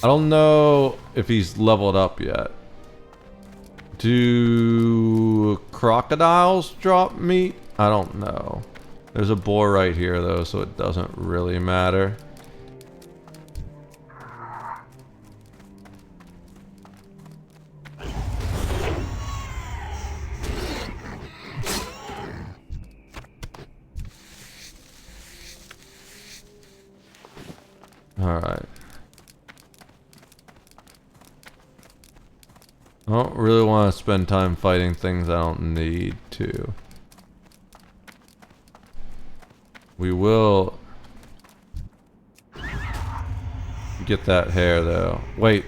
I don't know if he's leveled up yet. Do crocodiles drop meat? I don't know. There's a boar right here though, so it doesn't really matter. Alright. I don't really want to spend time fighting things I don't need to. We will get that hair though. Wait.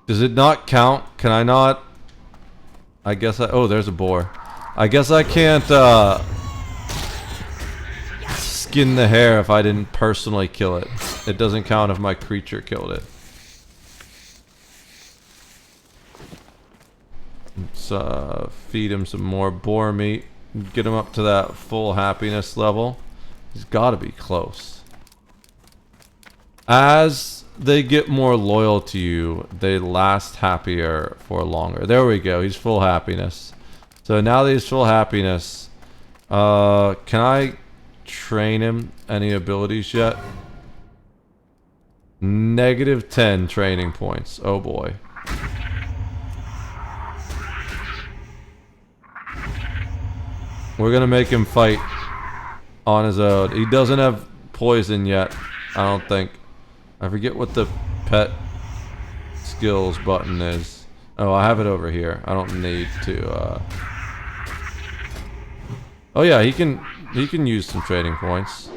Does it not count? Can I not? I guess I... Oh, there's a boar. I guess I can't skin the hair if I didn't personally kill it. It doesn't count if my creature killed it. Let's feed him some more boar meat. Get him up to that full happiness level. He's got to be close. As they get more loyal to you, they last happier for longer. There we go. He's full happiness. So now that he's full happiness, can I train him any abilities yet? -10 training points. Oh boy. We're gonna make him fight on his own. He doesn't have poison yet, I don't think. I forget what the pet skills button is. Oh, I have it over here. I don't need to Oh yeah, he can use some trading points.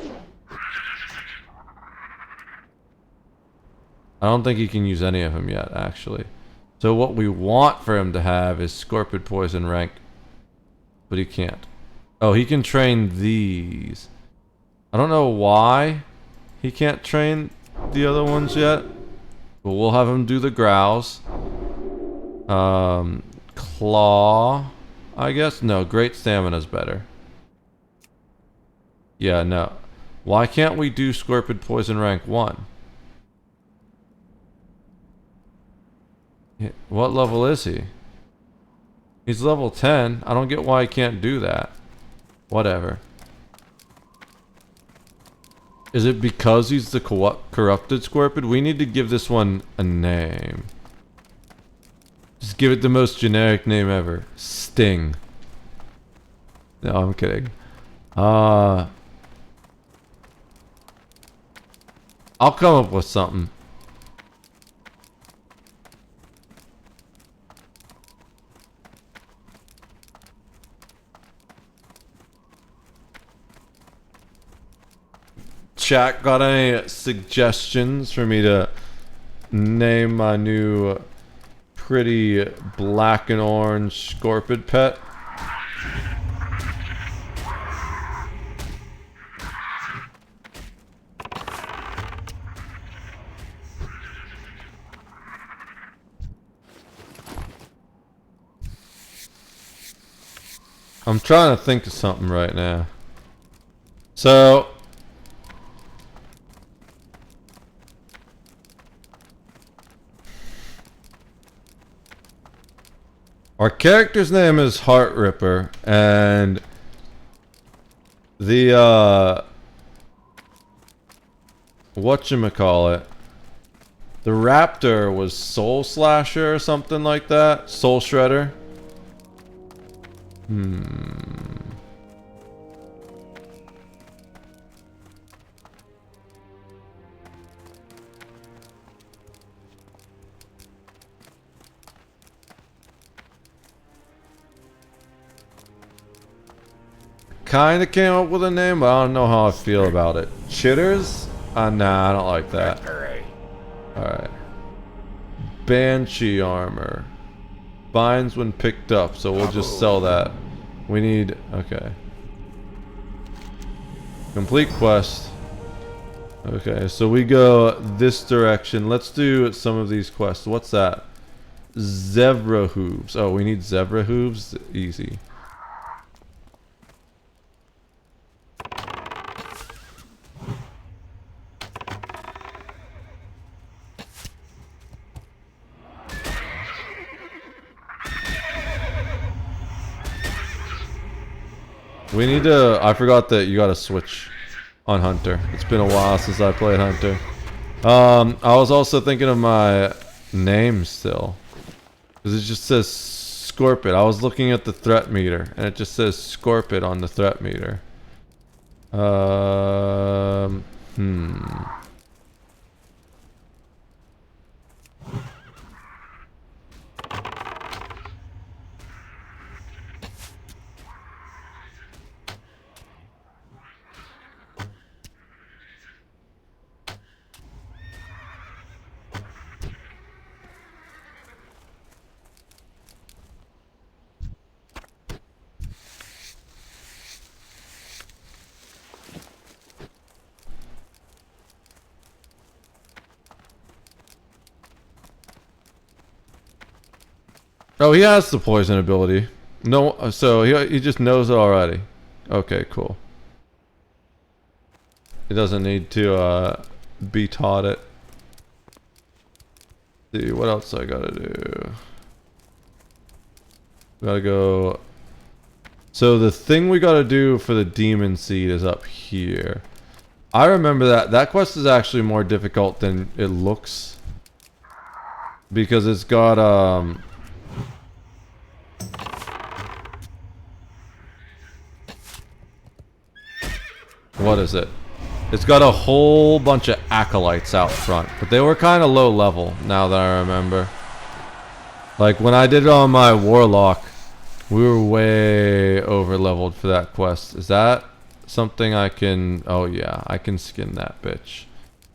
I don't think he can use any of them yet, actually. So what we want for him to have is Scorpid Poison rank, but he can't. Oh, he can train these. I don't know why he can't train the other ones yet, but we'll have him do the growls. Claw, I guess. No, great stamina's better. Yeah, no. Why can't we do Scorpid Poison rank 1? What level is he? He's level 10. I don't get why he can't do that. Whatever. Is it because he's the corrupted Scorpid? We need to give this one a name. Just give it the most generic name ever. Sting. No, I'm kidding. I'll come up with something. chat got any suggestions for me to name my new pretty black and orange scorpion pet? I'm trying to think of something right now. So our character's name is Heart Ripper, and the whatchamacallit, the raptor was Soul Slasher or something like that. Soul Shredder. Kinda came up with a name, but I don't know how I feel about it. Chitters? Nah, I don't like that. Alright. Banshee armor. Binds when picked up, so we'll just sell that. We need... okay. Complete quest. Okay, so we go this direction. Let's do some of these quests. What's that? Zebra hooves. Oh, we need zebra hooves? Easy. We need to... I forgot that you gotta switch on Hunter. It's been a while since I played Hunter. I was also thinking of my name still. Because it just says Scorpid. I was looking at the threat meter, and it just says Scorpid on the threat meter. Oh, he has the poison ability. No, so he just knows it already. Okay, cool. He doesn't need to be taught it. Let's see, what else I gotta do? Gotta go. So the thing we gotta do for the demon seed is up here. I remember that quest is actually more difficult than it looks, because it's got what is it? It's got a whole bunch of acolytes out front, but they were kind of low level, now that I remember. Like, when I did it on my warlock, we were way over leveled for that quest. Is that something I can... oh yeah, I can skin that bitch.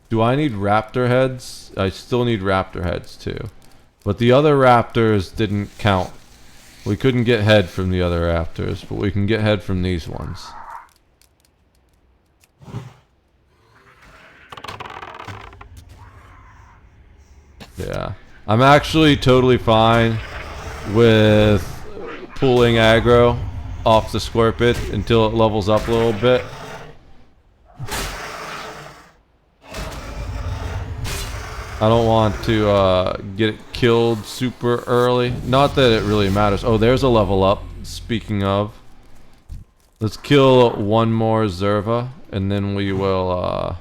Do I need raptor heads? I still need raptor heads too. But the other raptors didn't count. We couldn't get head from the other raptors, but we can get head from these ones. Yeah, I'm actually totally fine with pulling aggro off the Scorpid until it levels up a little bit. I don't want to get it killed super early. Not that it really matters. Oh, there's a level up. Speaking of, let's kill one more Zerva, and then we will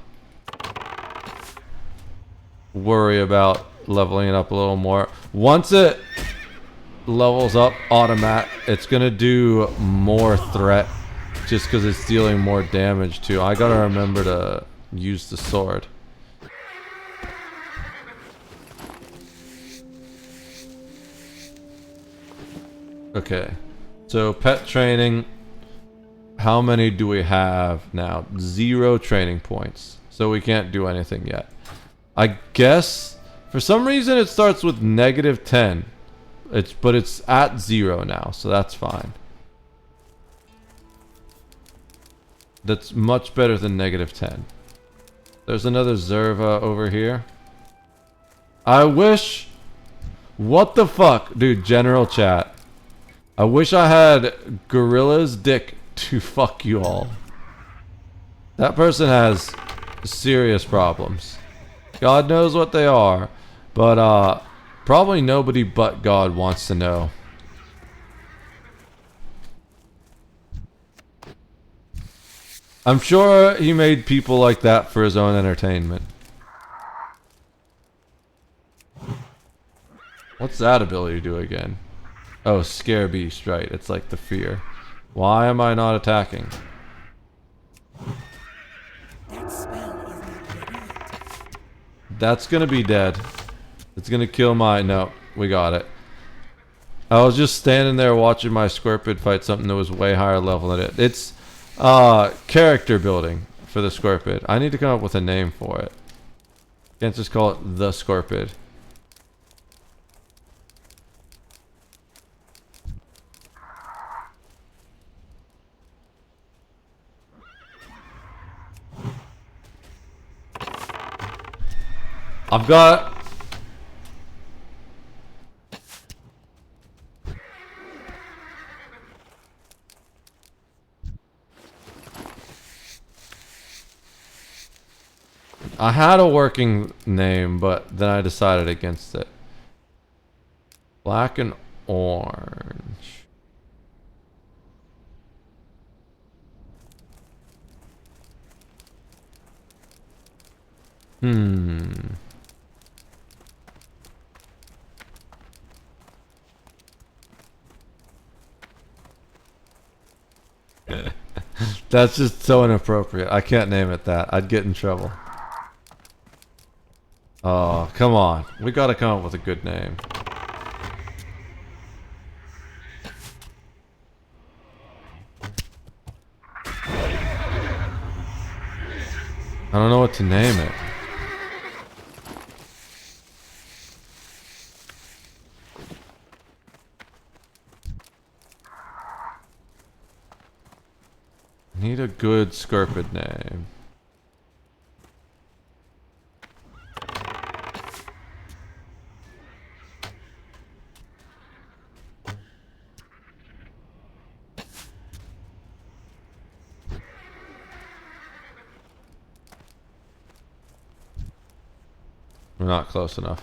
worry about leveling it up a little more. Once it levels up it's gonna do more threat just because it's dealing more damage too. I gotta remember to use the sword. Okay, so pet training, how many do we have now? 0 training points. so we can't do anything yet. I guess for some reason it starts with -10. But it's at 0 now, so that's fine. That's much better than -10. There's another Zerva over here. I wish... What the fuck? Dude, general chat. I wish I had Gorilla's dick to fuck you all. That person has serious problems. God knows what they are. But, probably nobody but God wants to know. I'm sure he made people like that for his own entertainment. What's that ability do again? Oh, scare beast, right. It's like the fear. Why am I not attacking? That's gonna be dead. It's gonna kill my... No, we got it. I was just standing there watching my Scorpion fight something that was way higher level than it. It's character building for the Scorpion. I need to come up with a name for it. Can't just call it the Scorpion. I've got... I had a working name, but then I decided against it. Black and orange. That's just so inappropriate. I can't name it that. I'd get in trouble. Oh, come on. We gotta come up with a good name. I don't know what to name it. Need a good Scorpion name. We're not close enough.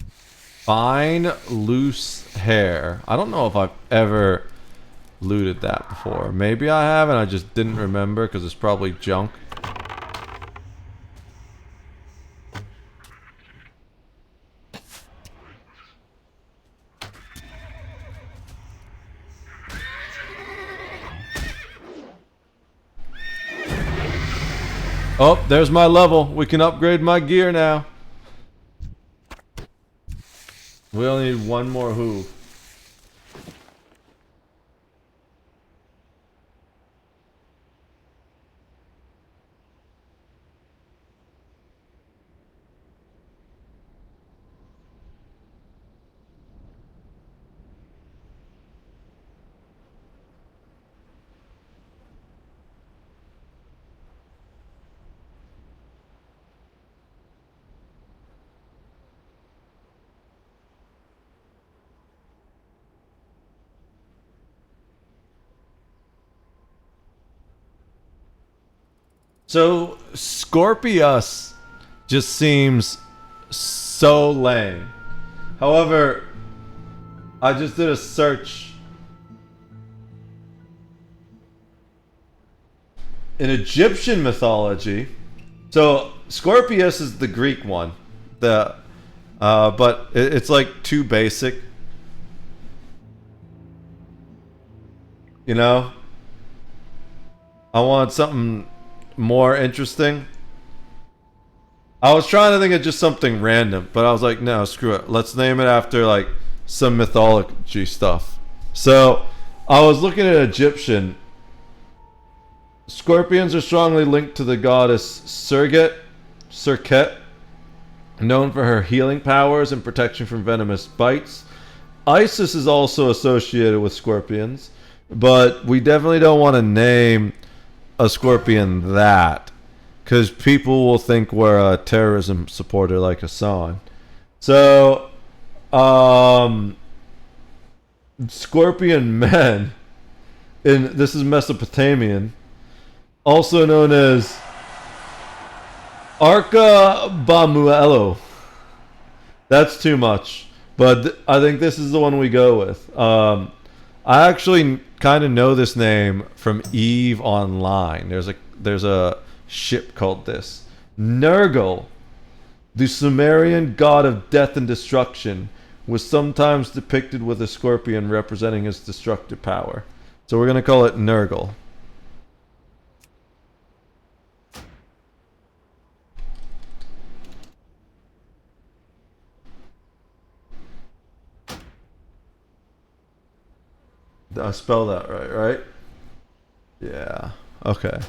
Fine loose hair. I don't know if I've ever looted that before. Maybe I have and I just didn't remember because it's probably junk. Oh, there's my level. We can upgrade my gear now. We only need one more hoof. So, Scorpius just seems so lame. However, I just did a search in Egyptian mythology. So, Scorpius is the Greek one. But it's like too basic. You know? I want something more interesting. I was trying to think of just something random, but I was like, no, screw it. Let's name it after like some mythology stuff. So I was looking at Egyptian. Scorpions are strongly linked to the goddess Serget, Cirquet, known for her healing powers and protection from venomous bites. Isis is also associated with scorpions, but we definitely don't want to name a scorpion that, because people will think we're a terrorism supporter like Hassan. So, scorpion men, this is Mesopotamian, also known as Arca Bamuelo. That's too much, but I think this is the one we go with. I actually kind of know this name from EVE Online. There's a ship called this. Nergal, the Sumerian god of death and destruction, was sometimes depicted with a scorpion representing his destructive power. So we're going to call it Nergal. Did I spell that right? Yeah. Okay.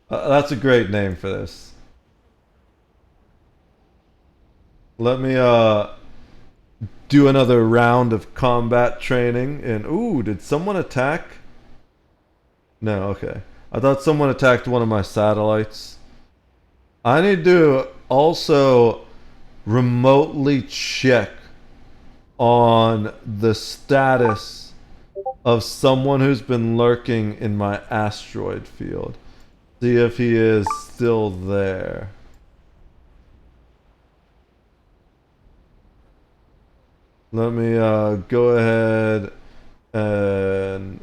That's a great name for this. Let me do another round of combat training. And ooh, did someone attack? No, okay. I thought someone attacked one of my satellites. I need to also remotely check on the status of someone who's been lurking in my asteroid field. See if he is still there. Let me go ahead and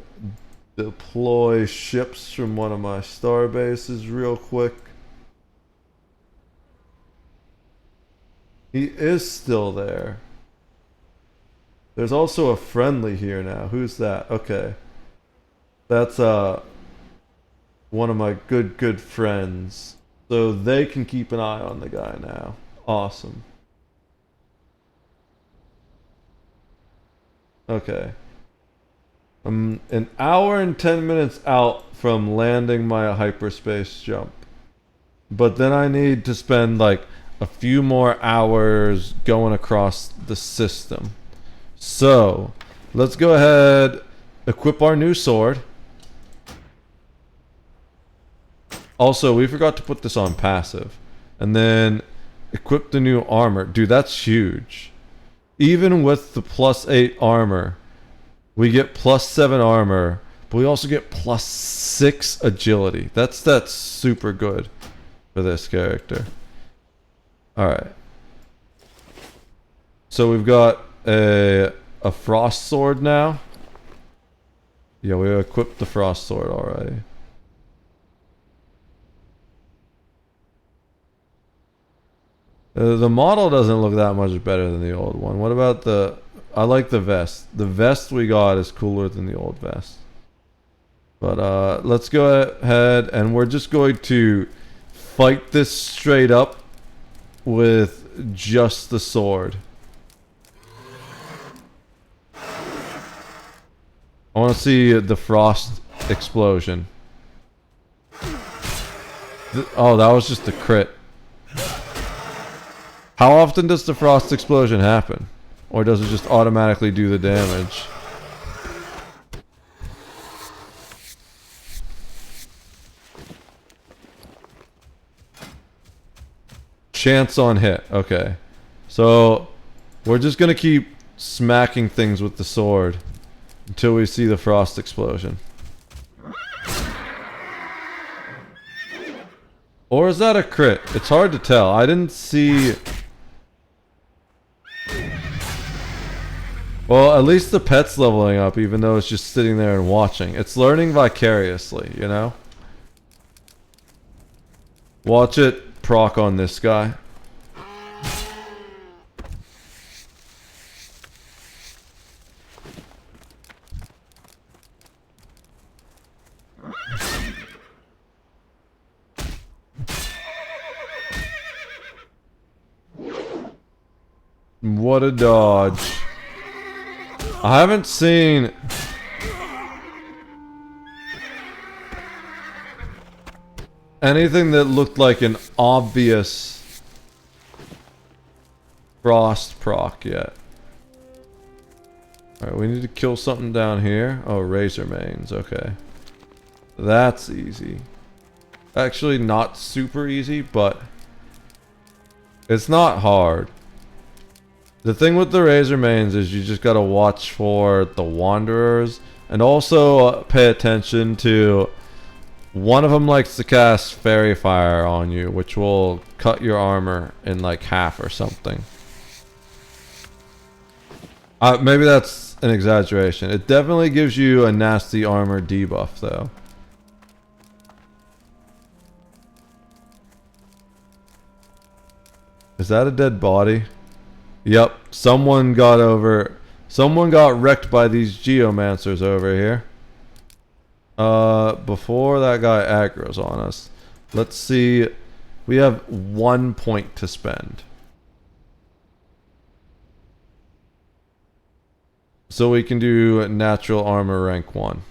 deploy ships from one of my star bases real quick. He is still there. There's also a friendly here now. Who's that? Okay. That's one of my good friends. So they can keep an eye on the guy now. Awesome. Okay. I'm an hour and 10 minutes out from landing my hyperspace jump. But then I need to spend like a few more hours going across the system. So, let's go ahead, equip our new sword. Also, we forgot to put this on passive. And then equip the new armor. Dude, that's huge. Even with the +8 armor, we get +7 armor, but we also get +6 agility. That's super good for this character. Alright. So we've got a frost sword now. Yeah, we equipped the frost sword already. The model doesn't look that much better than the old one. What about the... I like the vest. The vest we got is cooler than the old vest. But let's go ahead and we're just going to fight this straight up with just the sword. I want to see the frost explosion. Oh, that was just a crit. How often does the frost explosion happen? Or does it just automatically do the damage? Chance on hit. Okay. So, we're just going to keep smacking things with the sword until we see the frost explosion. Or is that a crit? It's hard to tell. I didn't see... Well, at least the pet's leveling up, even though it's just sitting there and watching. It's learning vicariously, you know? Watch it proc on this guy. What a dodge. I haven't seen... anything that looked like an obvious frost proc yet. Alright, we need to kill something down here. Oh, razor mains. Okay. That's easy. Actually, not super easy, but it's not hard. The thing with the razor mains is you just gotta watch for the wanderers, and also pay attention to one of them likes to cast fairy fire on you, which will cut your armor in like half or something. Maybe that's an exaggeration. It definitely gives you a nasty armor debuff though. Is that a dead body? Yep, someone got wrecked by these geomancers over here. Before that guy aggro's on us. Let's see. We have 1 point to spend. So we can do natural armor rank 1.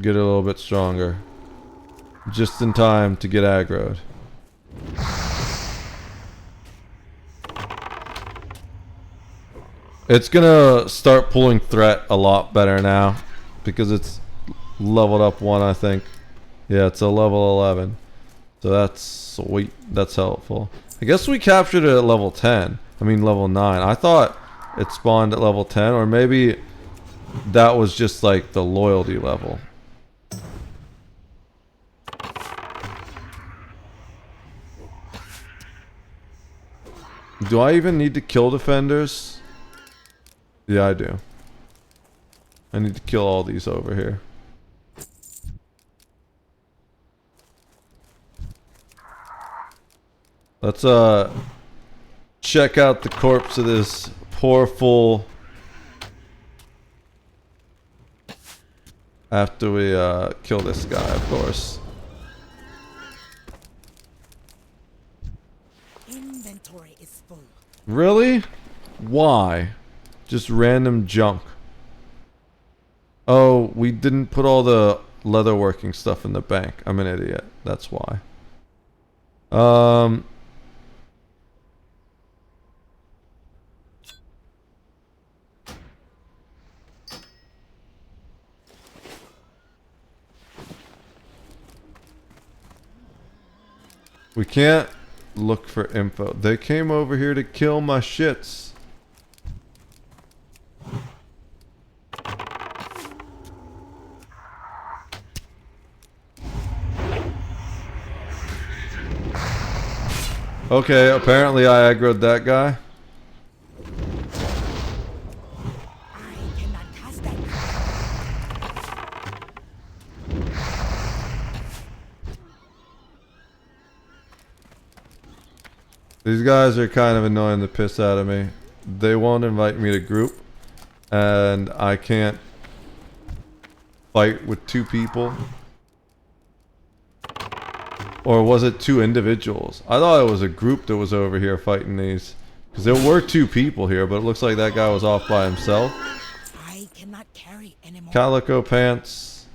Get a little bit stronger. Just in time to get aggroed. It's gonna start pulling threat a lot better now because it's leveled up 1, I think. Yeah, it's a level 11. So that's sweet. That's helpful. I guess we captured it at level 10. I mean level 9. I thought it spawned at level 10, or maybe that was just like the loyalty level. Do I even need to kill defenders? Yeah, I do. I need to kill all these over here. Let's check out the corpse of this poor fool after we kill this guy, of course. Inventory is full. Really? Why? Just random junk. Oh, we didn't put all the leatherworking stuff in the bank. I'm an idiot. That's why. We can't look for info. They came over here to kill my shits. Okay, apparently I aggroed that guy. These guys are kind of annoying the piss out of me. They won't invite me to group, and I can't fight with 2 people. Or was it 2 individuals? I thought it was a group that was over here fighting these. Because there were 2 people here, but it looks like that guy was off by himself. I cannot carry anymore. Calico pants.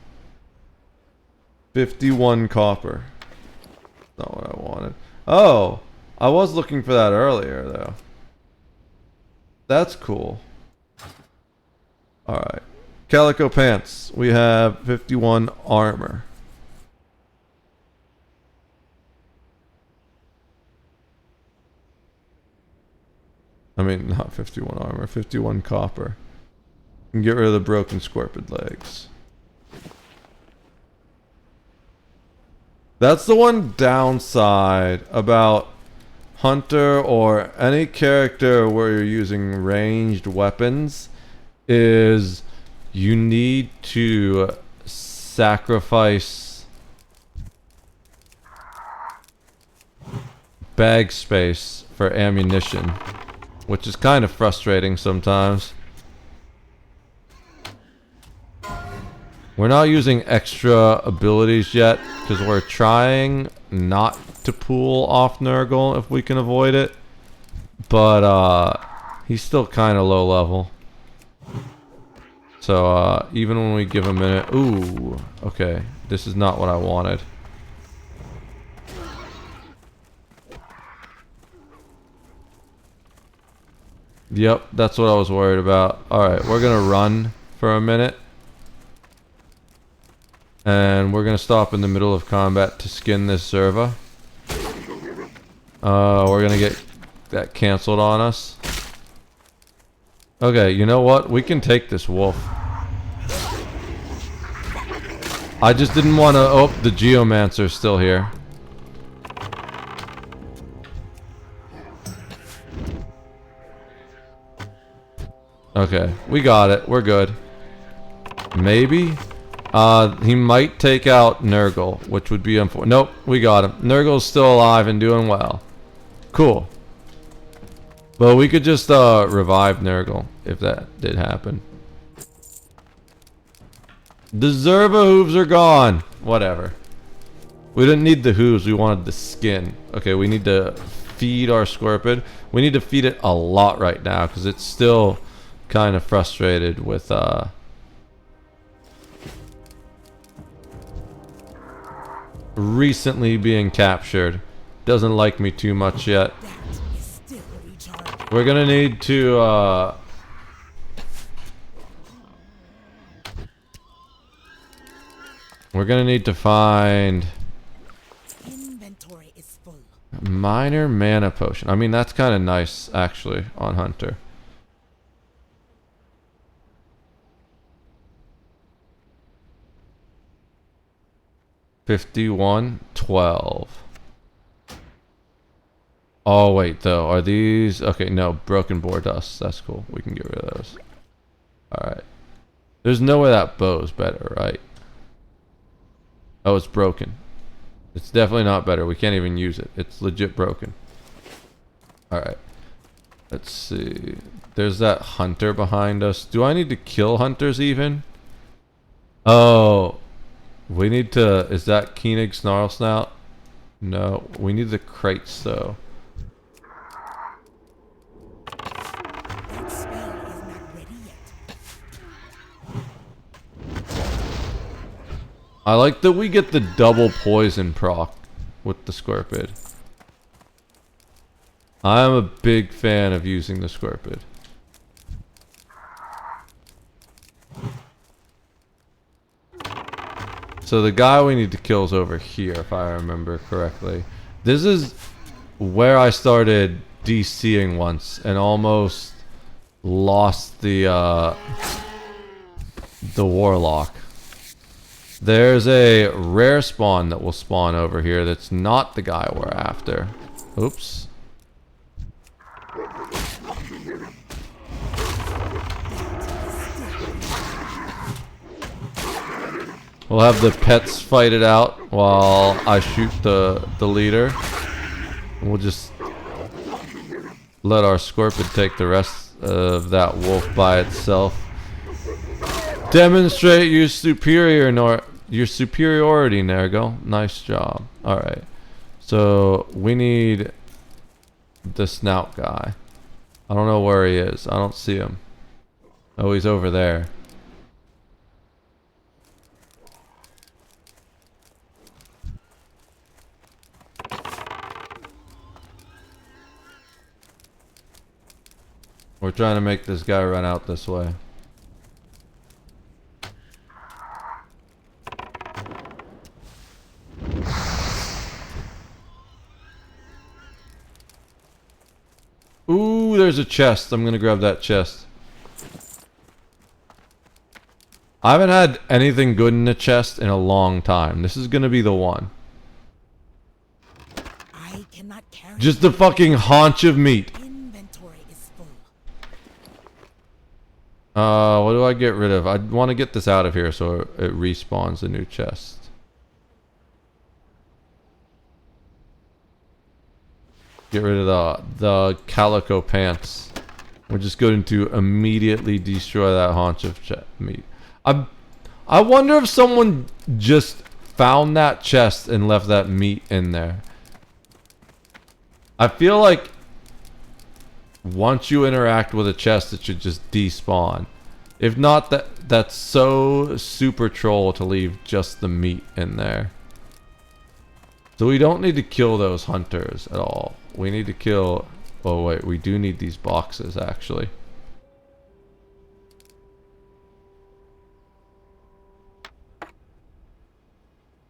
51 copper. Not what I wanted. Oh! I was looking for that earlier, though. That's cool. Alright. Calico pants. We have 51 armor. I mean, not 51 armor, 51 copper. And get rid of the broken scorpion legs. That's the one downside about Hunter or any character where you're using ranged weapons, is you need to sacrifice bag space for ammunition, which is kind of frustrating sometimes. We're not using extra abilities yet because we're trying not to pull off Nurgle if we can avoid it, but he's still kind of low level. So even when we give a minute, ooh, okay, this is not what I wanted. Yep, that's what I was worried about. Alright, we're gonna run for a minute. And we're gonna stop in the middle of combat to skin this Zerva. We're gonna get that canceled on us. Okay, you know what? We can take this wolf. I just didn't want to... Oh, the Geomancer's still here. Okay, we got it. We're good. Maybe? He might take out Nurgle, which would be unfortunate. Nope, we got him. Nurgle's still alive and doing well. Cool. But we could just revive Nurgle if that did happen. The Zerva hooves are gone. Whatever. We didn't need the hooves, we wanted the skin. Okay, we need to feed our Scorpid. We need to feed it a lot right now because it's still kind of frustrated with recently being captured. Doesn't like me too much yet. We're gonna need to we're gonna need to find Inventory is full. minor mana potion. I mean, that's kind of nice actually on Hunter. $51.12. Oh wait, though, are these okay? No, broken boar dust. That's cool. We can get rid of those. All right. There's no way that bow's better, right? Oh, it's broken. It's definitely not better. We can't even use it. It's legit broken. All right. Let's see. There's that hunter behind us. Do I need to kill hunters even? Oh, we need to. Is that Koenig Snarl Snout? No, we need the crates though. I like that we get the double poison proc with the Scorpid. I am a big fan of using the Scorpid. So the guy we need to kill is over here, if I remember correctly. This is where I started DCing once and almost lost the Warlock. There's a rare spawn that will spawn over here that's not the guy we're after. Oops. We'll have the pets fight it out while I shoot the leader. And we'll just let our Scorpid take the rest of that wolf by itself. Demonstrate your superiority, Nergal. Nice job. Alright. So we need the snout guy. I don't know where he is. I don't see him. Oh, he's over there. We're trying to make this guy run out this way. Ooh, there's a chest. I'm gonna grab that chest. I haven't had anything good in a chest in a long time. This is gonna be the one. I cannot carry Just a fucking haunch of meat. Inventory is full. What do I get rid of? I want to get this out of here so it respawns a new chest. Get rid of the calico pants. We're just going to immediately destroy that haunch of meat. I wonder if someone just found that chest and left that meat in there. I feel like once you interact with a chest, it should just despawn. If not that, That's so super troll to leave just the meat in there. So we don't need to kill those hunters at all. We need to kill... Oh wait, we do need these boxes actually.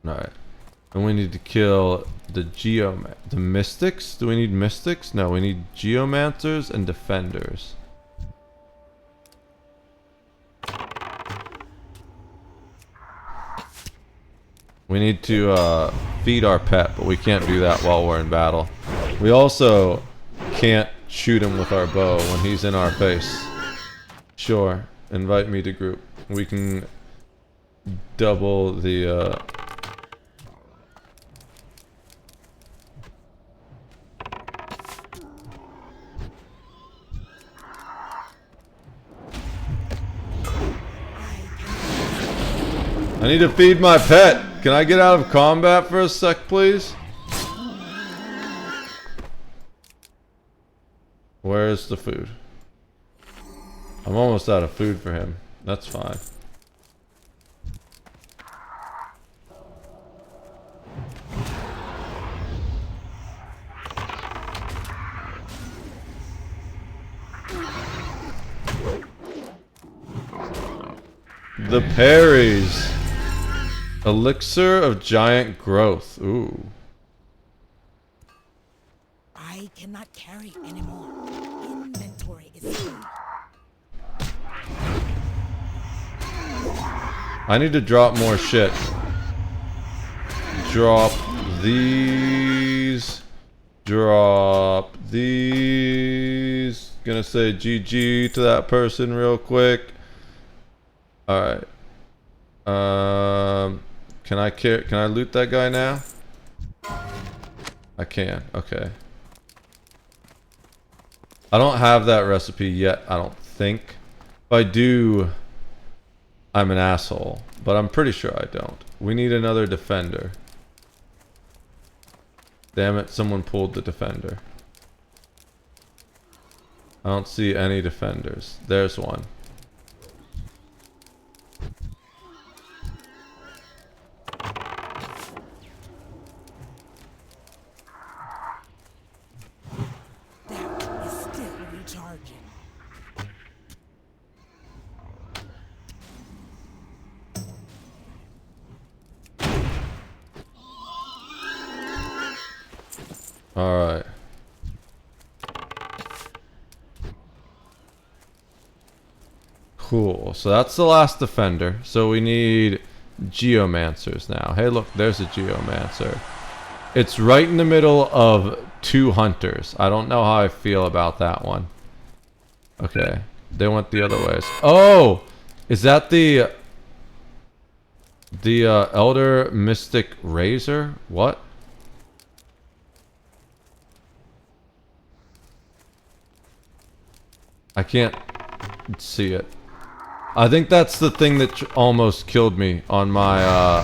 Alright. And we need to kill the the mystics? Do we need mystics? No, we need geomancers and defenders. We need to feed our pet, but we can't do that while we're in battle. We also can't shoot him with our bow when he's in our face. Sure, invite me to group. We can double the I need to feed my pet. Can I get out of combat for a sec, please? Where's the food? I'm almost out of food for him. That's fine. The parries. Elixir of giant growth. Ooh. I cannot carry anymore. Inventory is full. I need to drop more shit. Drop these. Drop these. Gonna say GG to that person real quick. Alright. Can I loot that guy now? I can. Okay. I don't have that recipe yet, I don't think. If I do, I'm an asshole. But I'm pretty sure I don't. We need another defender. Damn it, someone pulled the defender. I don't see any defenders. There's one. Alright. Cool. So that's the last defender. So we need geomancers now. Hey, look, there's a geomancer. It's right in the middle of two hunters. I don't know how I feel about that one. Okay. They went the other ways. Oh! Is that the Elder Mystic Razor? What? I can't see it. I think that's the thing that almost killed me on my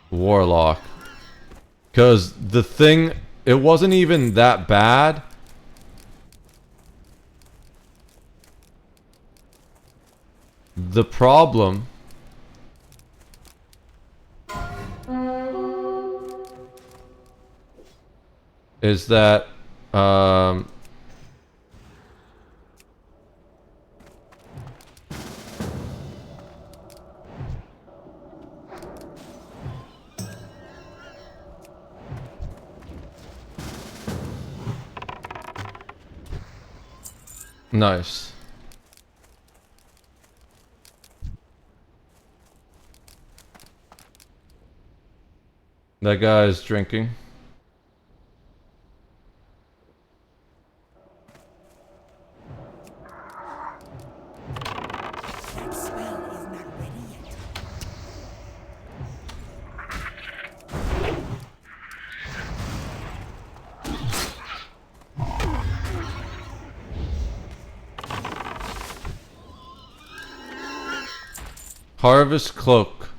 Warlock. Because the thing, it wasn't even that bad. The problem is that nice. That guy is drinking. That spell is not ready yet. Harvest Cloak.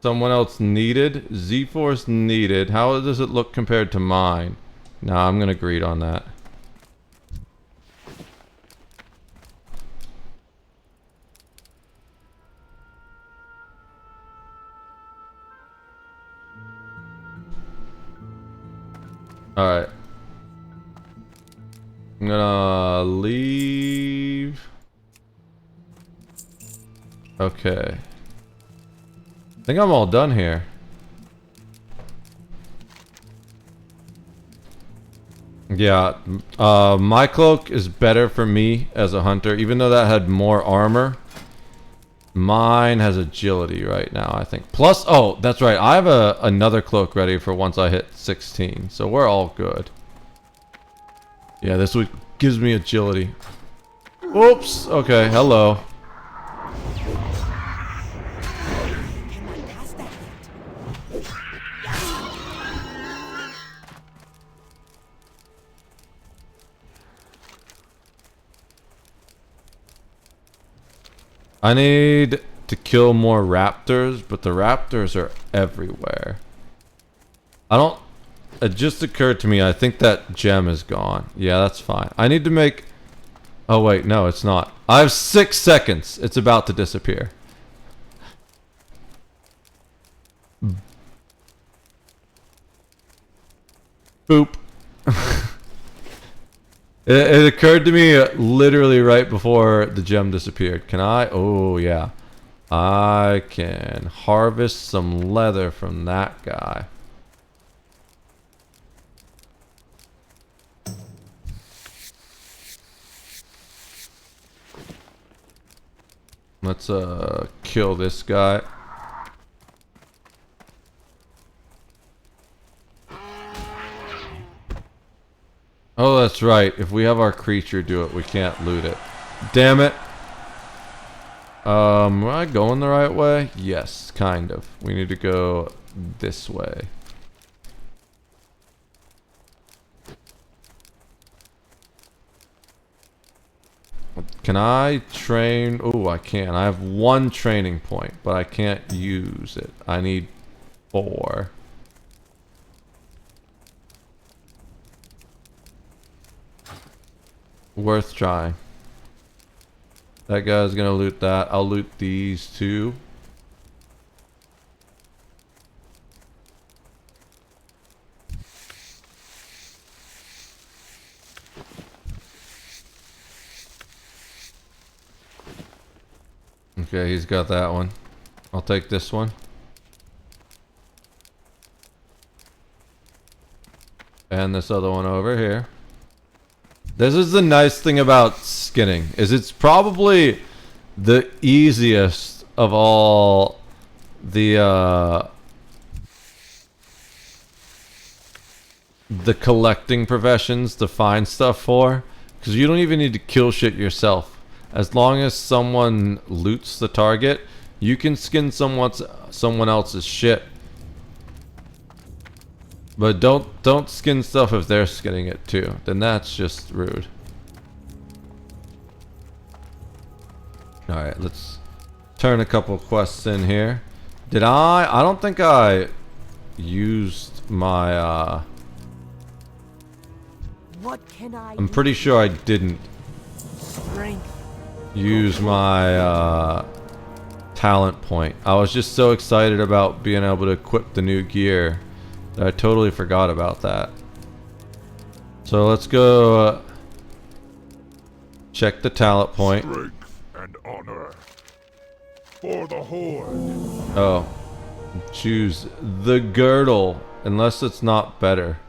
Someone else needed. Z-Force needed. How does it look compared to mine? Nah, I'm gonna greed on that. Alright. I'm gonna leave. Okay. I think I'm all done here. Yeah, my cloak is better for me as a hunter, even though that had more armor. Mine has agility right now, I think. Plus, oh, that's right. I have another cloak ready for once I hit 16, so we're all good. Yeah, this one gives me agility. Oops. Okay, hello. I need to kill more raptors, but the raptors are everywhere. I don't... It just occurred to me, I think that gem is gone. Yeah, that's fine. I need to make... Oh wait, no, it's not. I have 6 seconds. It's about to disappear. Boop. It occurred to me literally right before the gem disappeared. Can I? Oh, yeah. I can harvest some leather from that guy. Let's kill this guy. Oh, that's right. If we have our creature do it, we can't loot it. Damn it. Am I going the right way? Yes, kind of. We need to go this way. Can I train? Oh, I can. I have 1 training point, but I can't use it. I need 4. Worth trying. That guy's gonna loot that. I'll loot these 2. Okay, he's got that one. I'll take this one. And this other one over here. This is the nice thing about skinning, is it's probably the easiest of all the collecting professions to find stuff for, because you don't even need to kill shit yourself. As long as someone loots the target, you can skin someone else's shit. But don't skin stuff if they're skinning it too. Then that's just rude. Alright, let's turn a couple quests in here. Did I don't think I used my What can I I'm pretty sure I didn't Strength. use my talent point. I was just so excited about being able to equip the new gear that I totally forgot about that. So let's go check the talent point. Strength and honor for the Horde. Oh, choose the girdle, unless it's not better.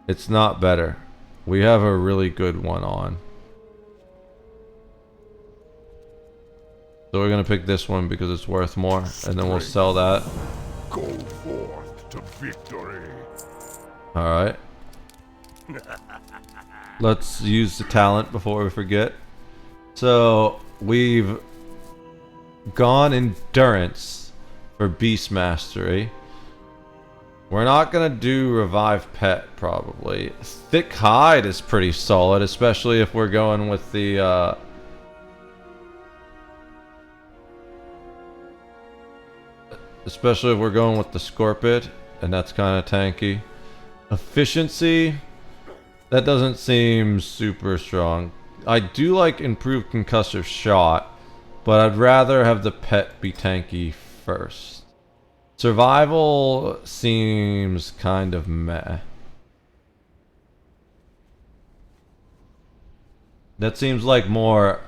It's not better. We have a really good one on. So we're gonna pick this one because it's worth more, and then we'll sell that. Go forth to victory. Alright. Let's use the talent before we forget. So we've gone endurance for beast mastery. We're not gonna do revive pet probably. Thick hide is pretty solid, especially if we're going with the especially if we're going with the Scorpid, and that's kind of tanky. Efficiency, that doesn't seem super strong. I do like improved concussive shot, but I'd rather have the pet be tanky first. Survival seems kind of meh. That seems like more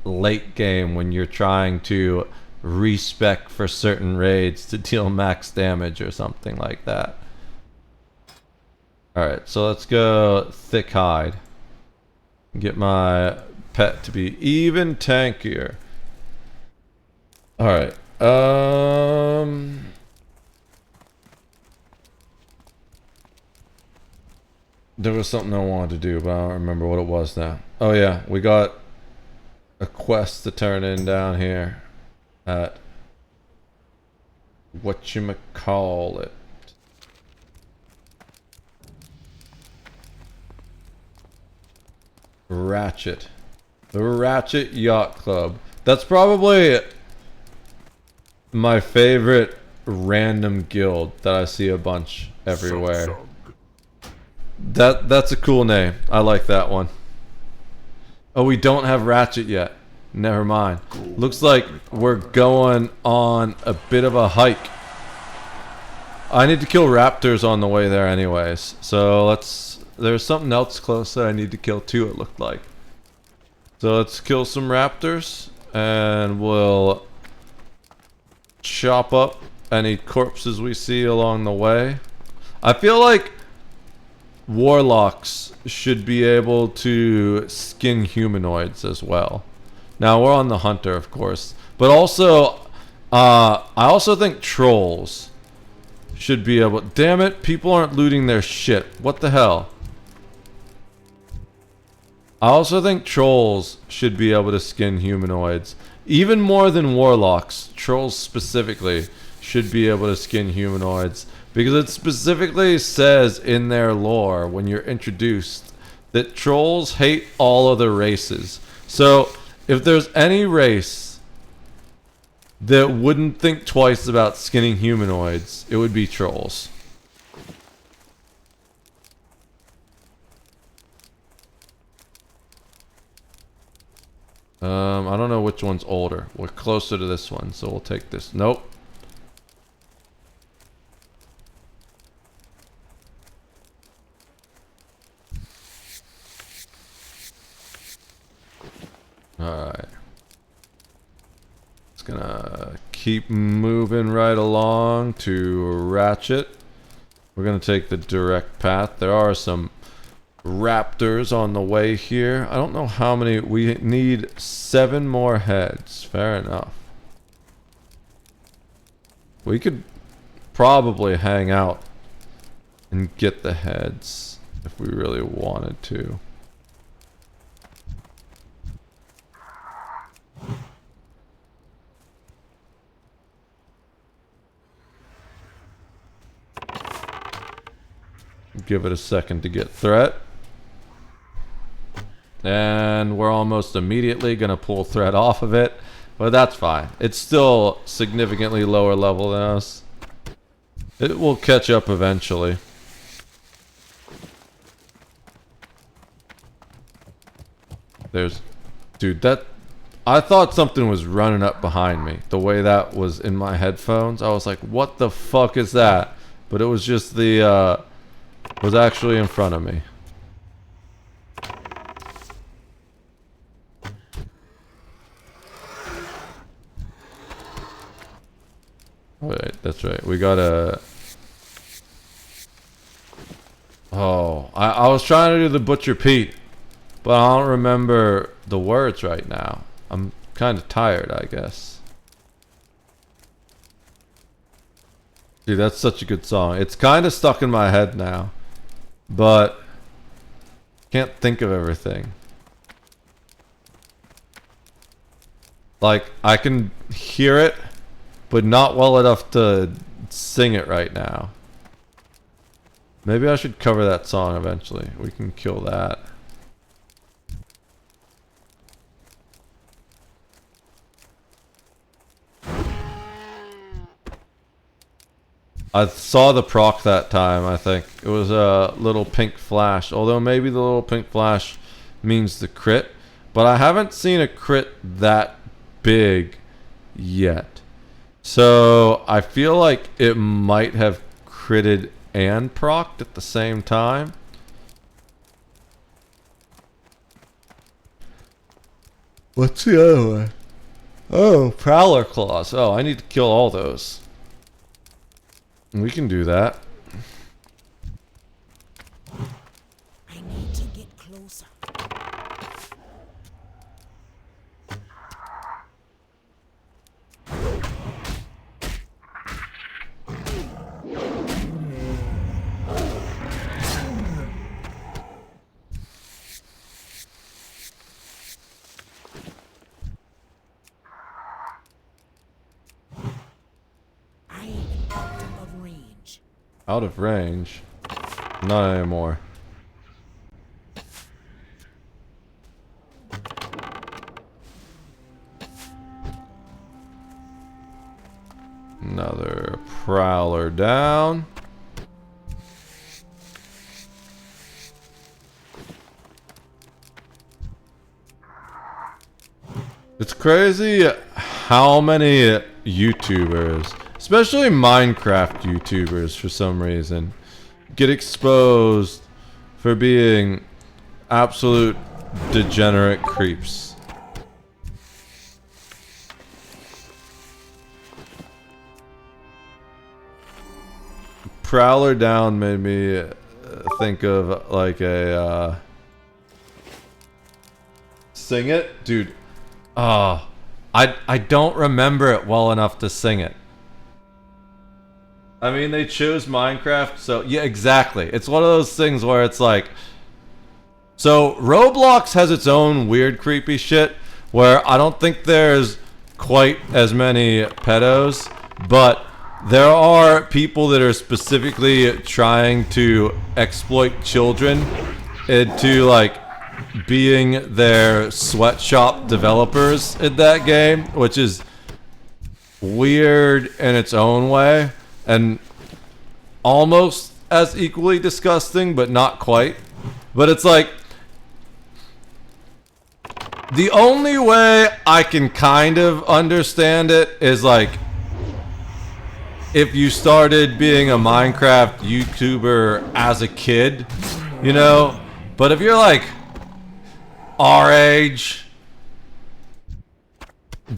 late game when you're trying to respec for certain raids to deal max damage or something like that. Alright, so let's go thick hide. Get my pet to be even tankier. Alright. There was something I wanted to do, but I don't remember what it was now. Oh yeah, we got a quest to turn in down here at whatchamacallit. Ratchet. The Ratchet Yacht Club. That's probably my favorite random guild that I see a bunch everywhere. That's a cool name. I like that one. Oh, we don't have Ratchet yet. Never mind. Looks like we're going on a bit of a hike. I need to kill raptors on the way there anyways. So let's... There's something else close that I need to kill too, it looked like. So let's kill some raptors. And we'll... chop up any corpses we see along the way. I feel like warlocks should be able to skin humanoids as well. Now we're on the hunter, of course, but also I also think trolls should be able... Damn it, people aren't looting their shit. What the hell? I also think trolls should be able to skin humanoids. Even more than warlocks, trolls specifically should be able to skin humanoids. Because it specifically says in their lore, when you're introduced, that trolls hate all other races. So, if there's any race that wouldn't think twice about skinning humanoids, it would be trolls. I don't know which one's older. We're closer to this one, so we'll take this. Nope. Alright. It's gonna keep moving right along to Ratchet. We're gonna take the direct path. There are some raptors on the way here. I don't know how many. We need 7 more heads. Fair enough. We could probably hang out and get the heads if we really wanted to. Give it a second to get threat. And we're almost immediately going to pull threat off of it. But that's fine. It's still significantly lower level than us. It will catch up eventually. There's... Dude, that... I thought something was running up behind me. The way that was in my headphones. I was like, what the fuck is that? But it was just the... was actually in front of me. Wait, that's right. We gotta... Oh, I was trying to do the Butcher Pete, but I don't remember the words right now. I'm kind of tired, I guess. Dude, that's such a good song. It's kind of stuck in my head now, but can't think of everything. Like, I can hear it, but not well enough to sing it right now. Maybe I should cover that song eventually. We can kill that. I saw the proc that time, I think. It was a little pink flash. Although maybe the little pink flash means the crit. But I haven't seen a crit that big yet. So I feel like it might have critted and procced at the same time. What's the other one? Oh, Prowler Claws. Oh, I need to kill all those. We can do that. I need to get closer. I am out of range. Out of range? Not anymore. Another Prowler down. It's crazy how many YouTubers, especially Minecraft YouTubers for some reason, get exposed for being absolute degenerate creeps. Prowler down made me think of like a sing it, dude. I don't remember it well enough to sing it. I mean, they chose Minecraft, so yeah, exactly. It's one of those things where it's like, so Roblox has its own weird, creepy shit where I don't think there's quite as many pedos, but there are people that are specifically trying to exploit children into like being their sweatshop developers in that game, which is weird in its own way and almost as equally disgusting, but not quite. But it's like, the only way I can kind of understand it is like if you started being a Minecraft YouTuber as a kid, you know? But if you're like our age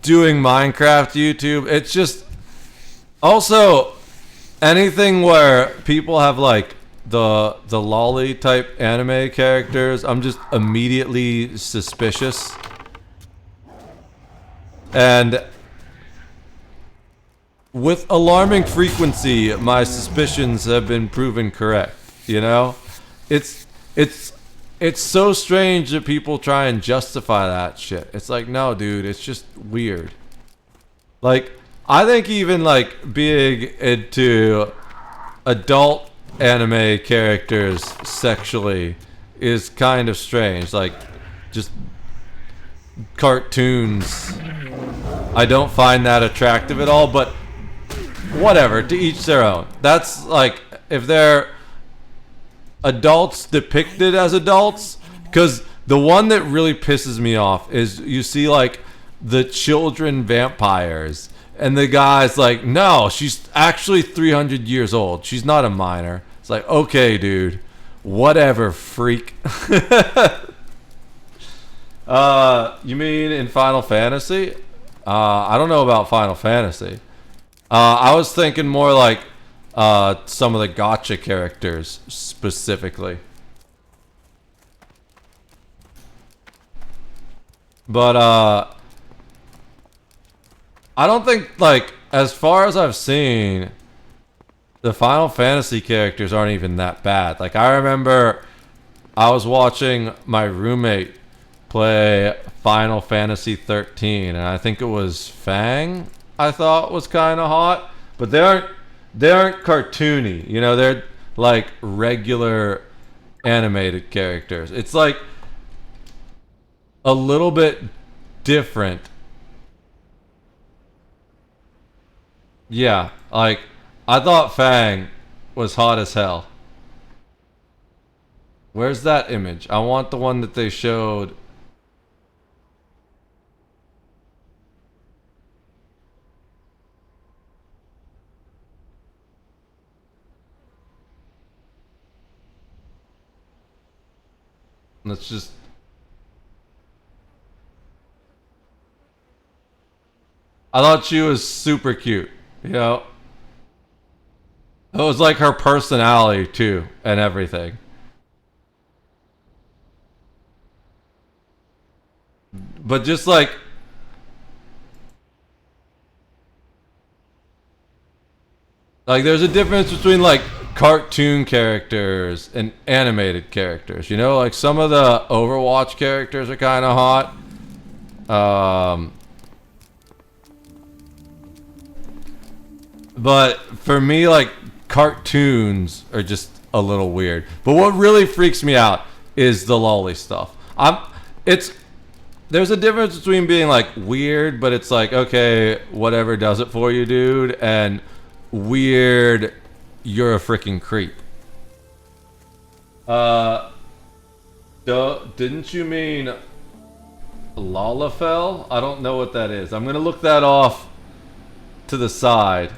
doing Minecraft YouTube, it's just also anything where people have like the lolly type anime characters, I'm just immediately suspicious. And with alarming frequency, my suspicions have been proven correct, you know? It's so strange that people try and justify that shit. It's like, no, dude, it's just weird. Like, I think even like being into adult anime characters sexually is kind of strange. Like, just cartoons, I don't find that attractive at all, but whatever, to each their own. That's like, if they're adults depicted as adults, because the one that really pisses me off is you see like the children vampires and the guy's like, no, she's actually 300 years old, she's not a minor. It's like, okay, dude, whatever, freak. You mean in Final Fantasy? I don't know about Final Fantasy. I was thinking more like some of the gacha characters specifically. But I don't think, like, as far as I've seen, the Final Fantasy characters aren't even that bad. Like, I remember I was watching my roommate play Final Fantasy 13, and I think it was Fang I thought was kind of hot, but they aren't cartoony, you know, they're like regular animated characters. It's like a little bit different. Yeah, like I thought Fang was hot as hell. Where's that image? I want the one that they showed. Let's just... I thought she was super cute, you know? It was like her personality, too, and everything. But just like... Like, there's a difference between, like, cartoon characters and animated characters. You know, like, some of the Overwatch characters are kind of hot. But for me, like, cartoons are just a little weird. But what really freaks me out is the lolly stuff. There's a difference between being, like, weird, but it's like, okay, whatever does it for you, dude, and weird, you're a freaking creep. Didn't you mean Lalafell? I don't know what that is. I'm gonna look that off to the side.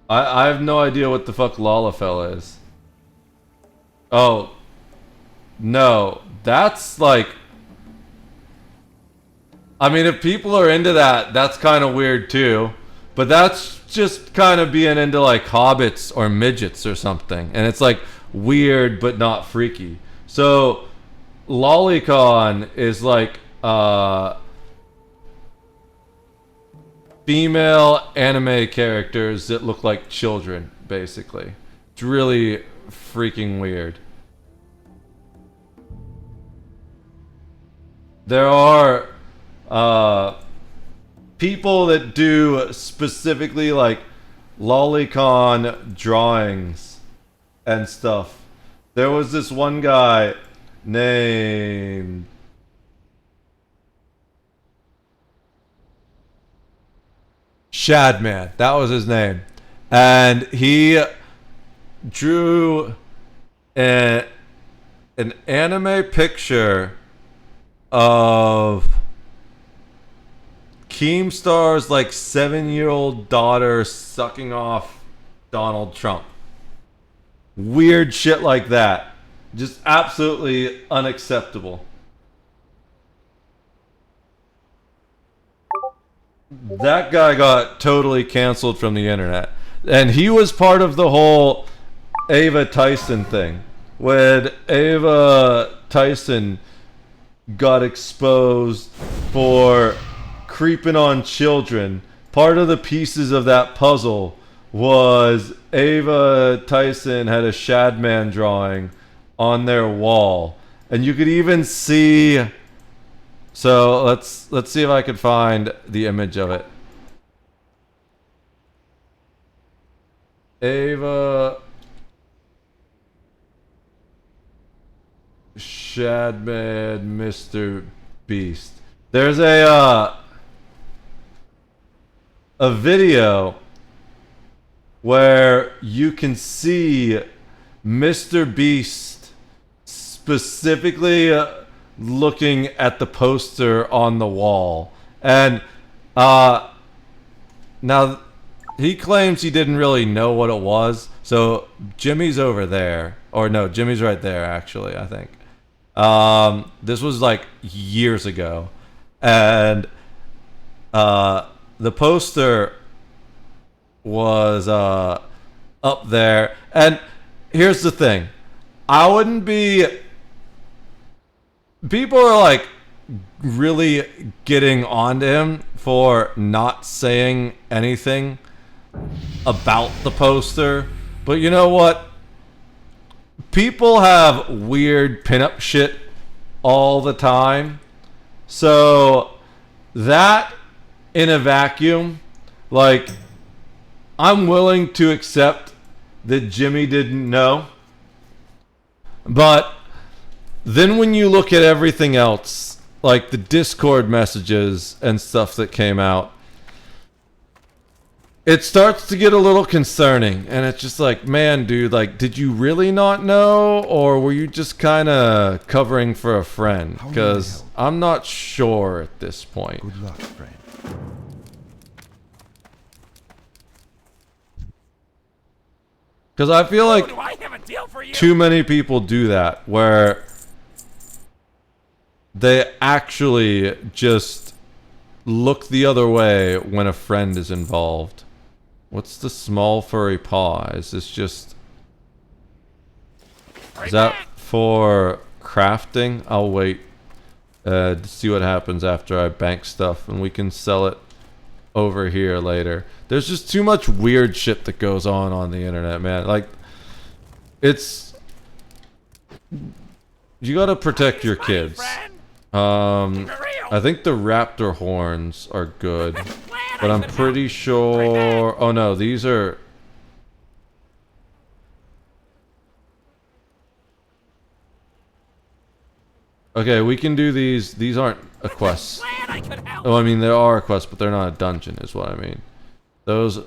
I have no idea what the fuck Lalafell is. Oh. No. That's like... I mean, if people are into that, that's kind of weird too. But that's just kind of being into like hobbits or midgets or something. And it's like weird but not freaky. So Lolicon is like female anime characters that look like children, basically. It's really freaking weird. There are people that do specifically like lolicon drawings and stuff. There was this one guy named Shadman. That was his name. And he drew an anime picture of Keemstar's like 7-year-old daughter sucking off Donald Trump. Weird shit like that. Just absolutely unacceptable. That guy got totally canceled from the internet. And he was part of the whole Ava Tyson thing. When Ava Tyson got exposed for creeping on children, part of the pieces of that puzzle was Ava Tyson had a Shadman drawing on their wall. And you could even see... So let's see if I can find the image of it. Ava Shadman Mr. Beast. There's a video where you can see Mr. Beast specifically looking at the poster on the wall. And now he claims he didn't really know what it was. So Jimmy's over there. Or no, Jimmy's right there actually, I think. This was like years ago. And the poster was up there. And here's the thing. I wouldn't be... People are like really getting onto him for not saying anything about the poster. But you know what? People have weird pinup shit all the time. So that in a vacuum, like, I'm willing to accept that Jimmy didn't know. But then when you look at everything else, like the Discord messages and stuff that came out, it starts to get a little concerning, and it's just like, man, dude, like, did you really not know, or were you just kind of covering for a friend? Because I'm not sure at this point. Good luck, friend. Because I feel like too many people do that, where they actually just look the other way when a friend is involved. What's the small furry paw? Is this just... Is that for crafting? I'll wait to see what happens after I bank stuff, and we can sell it over here later. There's just too much weird shit that goes on the internet, man. Like, it's... You gotta protect your kids. I think the raptor horns are good, but I'm pretty sure... Oh no, these are... Okay, we can do these. These aren't a quest. Oh, I mean, there are a quest, but they're not a dungeon, is what I mean. Those,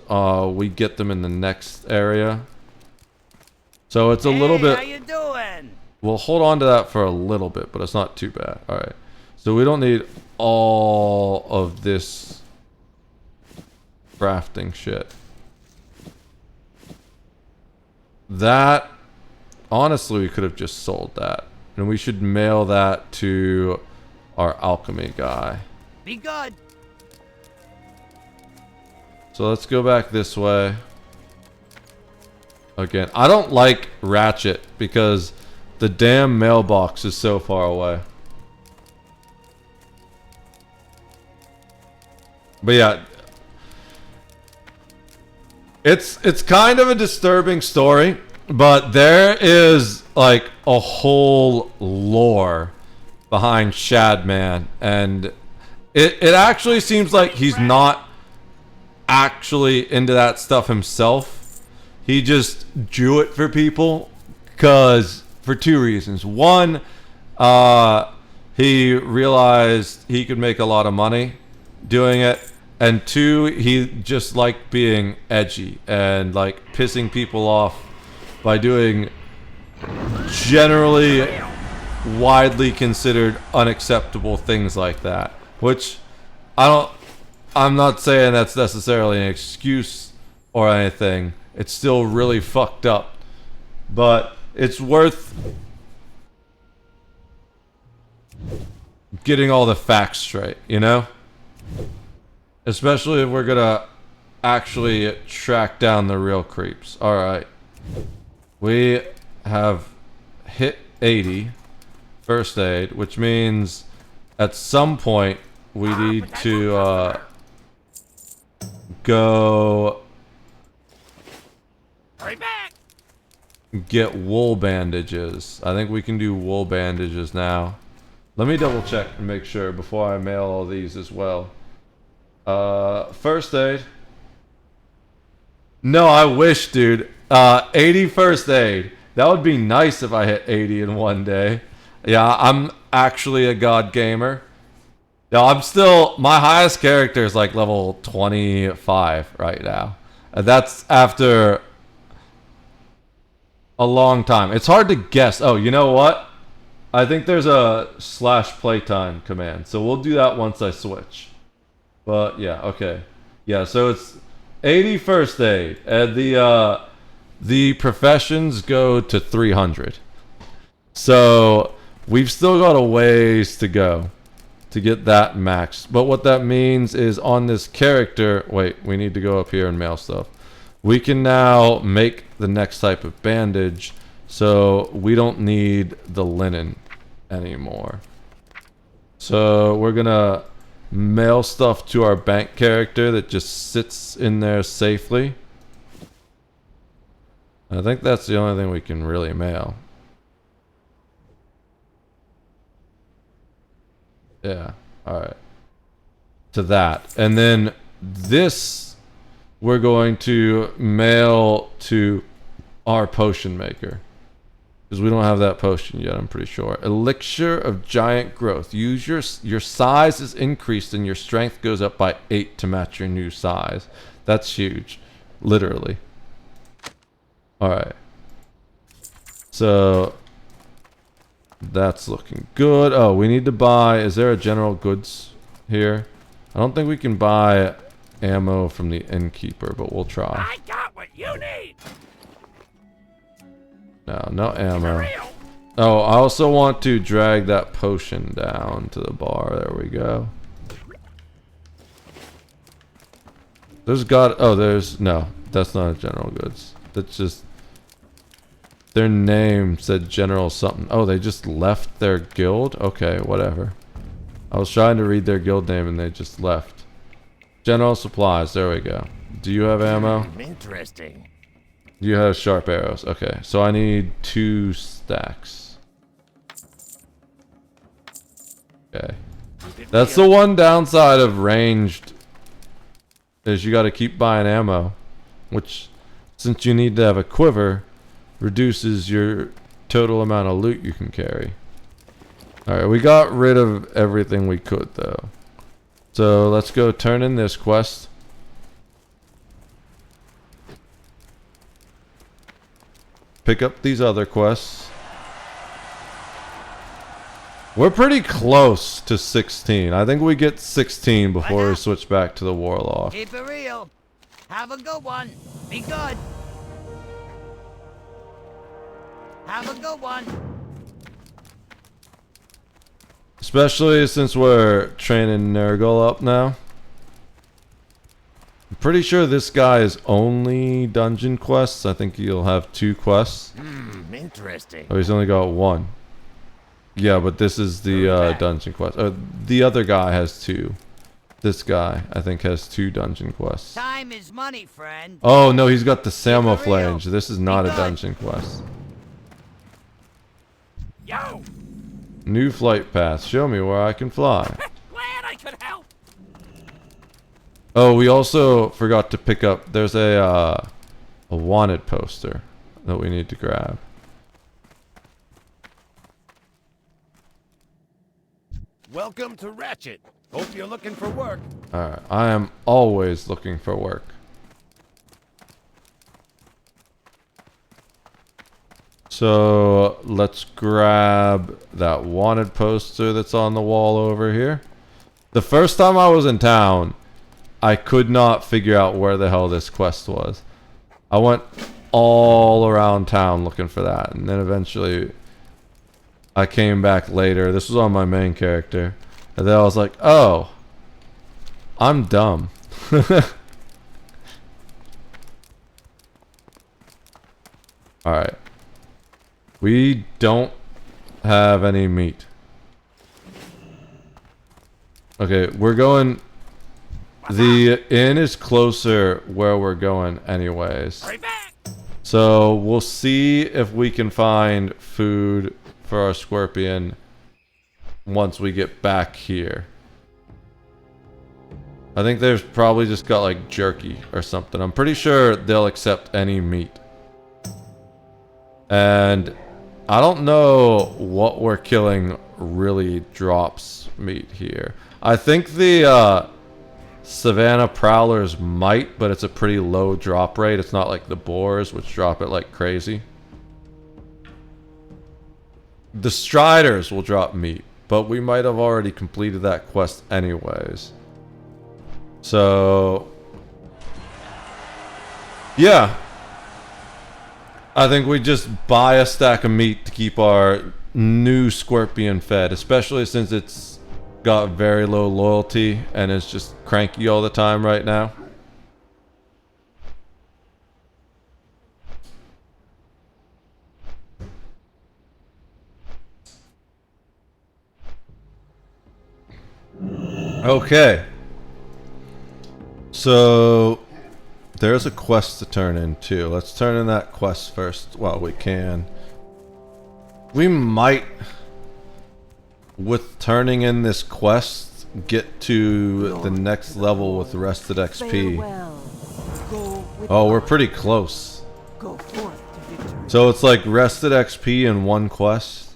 we get them in the next area. So it's a little bit... How you doing? We'll hold on to that for a little bit, but it's not too bad. Alright. So we don't need all of this crafting shit. That... Honestly, we could have just sold that. And we should mail that to our alchemy guy. Be good. So let's go back this way. Again, I don't like Ratchet because the damn mailbox is so far away. But yeah, it's kind of a disturbing story, but there is like a whole lore behind Shadman, and it actually seems like he's not actually into that stuff himself. He just drew it for people for two reasons. One, he realized he could make a lot of money doing it, and two, he just liked being edgy and like pissing people off by doing generally widely considered unacceptable things like that, which I'm not saying that's necessarily an excuse or anything. It's still really fucked up, but it's worth getting all the facts straight, you know? Especially if we're gonna actually track down the real creeps. Alright. We have hit 80 first aid, which means at some point we need to go get wool bandages. I think we can do wool bandages now. Let me double check and make sure before I mail all these as well. First aid. No, I wish, dude. 80 first aid. That would be nice if I hit 80 in one day. Yeah, I'm actually a god gamer. No, I'm still... My highest character is like level 25 right now. That's after a long time. It's hard to guess. Oh, you know what? I think there's a /playtime command. So we'll do that once I switch. But yeah, okay. Yeah, so it's 80 first aid. And the professions go to 300. So we've still got a ways to go to get that maxed. But what that means is on this character... Wait, we need to go up here and mail stuff. We can now make the next type of bandage, so we don't need the linen anymore. So we're gonna mail stuff to our bank character that just sits in there safely. I think that's the only thing we can really mail. Yeah, alright. To that. And then this we're going to mail to our potion maker. Because we don't have that potion yet, I'm pretty sure. Elixir of Giant Growth. Use your size is increased and your strength goes up by 8 to match your new size. That's huge. Literally. Alright. So that's looking good. Oh, we need to buy... Is there a general goods here? I don't think we can buy ammo from the innkeeper, but we'll try. I got what you need. No ammo. Oh, I also want to drag that potion down to the bar. There we go. No, that's not a general goods. That's just... Their name said general something. Oh, they just left their guild? Okay, whatever. I was trying to read their guild name and they just left. General supplies, there we go. Do you have ammo? Interesting. You have sharp arrows. Okay, so I need 2 stacks. Okay. That's the one downside of ranged, is you gotta keep buying ammo. Which, since you need to have a quiver, reduces your total amount of loot you can carry. Alright, we got rid of everything we could though. So let's go turn in this quest. Pick up these other quests. We're pretty close to 16. I think we get 16 before we switch back to the Warlock. Keep it real. Have a good one. Be good. Have a good one. Especially since we're training Nurgle up now. I'm pretty sure this guy is only dungeon quests. I think he'll have 2 quests. Interesting. Oh, he's only got 1. Yeah, but this is the dungeon quest. The other guy has 2. This guy, I think, has 2 dungeon quests. Time is money, friend. Oh, no, he's got the Samoflange. This is not a dungeon quest. Yo! New flight path. Show me where I can fly. Glad I could help. Oh, we also forgot to pick up... There's a wanted poster that we need to grab. Welcome to Ratchet. Hope you're looking for work. Alright, I am always looking for work. So, let's grab that wanted poster that's on the wall over here. The first time I was in town, I could not figure out where the hell this quest was. I went all around town looking for that, and then eventually I came back later. This was on my main character. And then I was like, oh, I'm dumb. Alright. We don't have any meat. Okay, we're going... The inn is closer where we're going anyways. So we'll see if we can find food for our scorpion once we get back here. I think there's probably just got like jerky or something. I'm pretty sure they'll accept any meat. And I don't know what we're killing really drops meat here. I think the Savannah Prowlers might, but it's a pretty low drop rate. It's not like the boars, which drop it like crazy. The Striders will drop meat, but we might have already completed that quest anyways. So, yeah. I think we just buy a stack of meat to keep our new scorpion fed, especially since it's got very low loyalty and is just cranky all the time right now. Okay. So there's a quest to turn in too. Let's turn in that quest first while we can. We might, with turning in this quest, get to the next level with rested XP. Oh, we're pretty close. So it's like rested XP in one quest.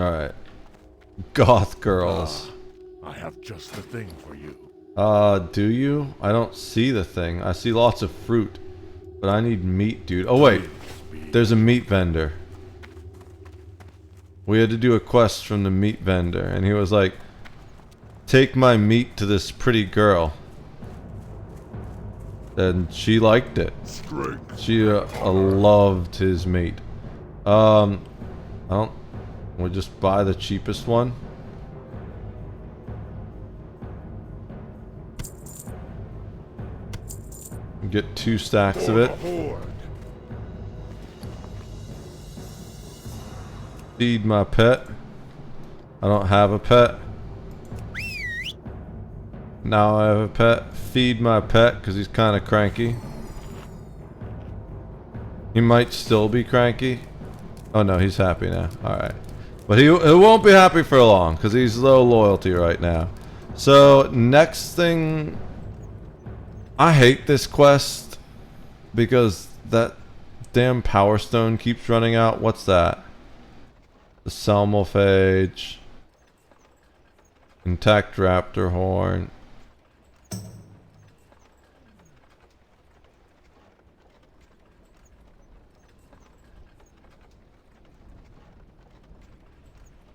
Alright. Goth girls. I have just the thing for you. Do you? I don't see the thing. I see lots of fruit. But I need meat, dude. Oh, wait. There's a meat vendor. We had to do a quest from the meat vendor. And he was like, take my meat to this pretty girl. And she liked it. She loved his meat. I don't... We'll just buy the cheapest one. Get 2 stacks of it. Feed my pet. I don't have a pet. Now I have a pet. Feed my pet because he's kind of cranky. He might still be cranky. Oh no, he's happy now. Alright. But he won't be happy for long because he's low loyalty right now. So, next thing... I hate this quest because that damn power stone keeps running out. What's that? The Salmophage. Intact raptor horn.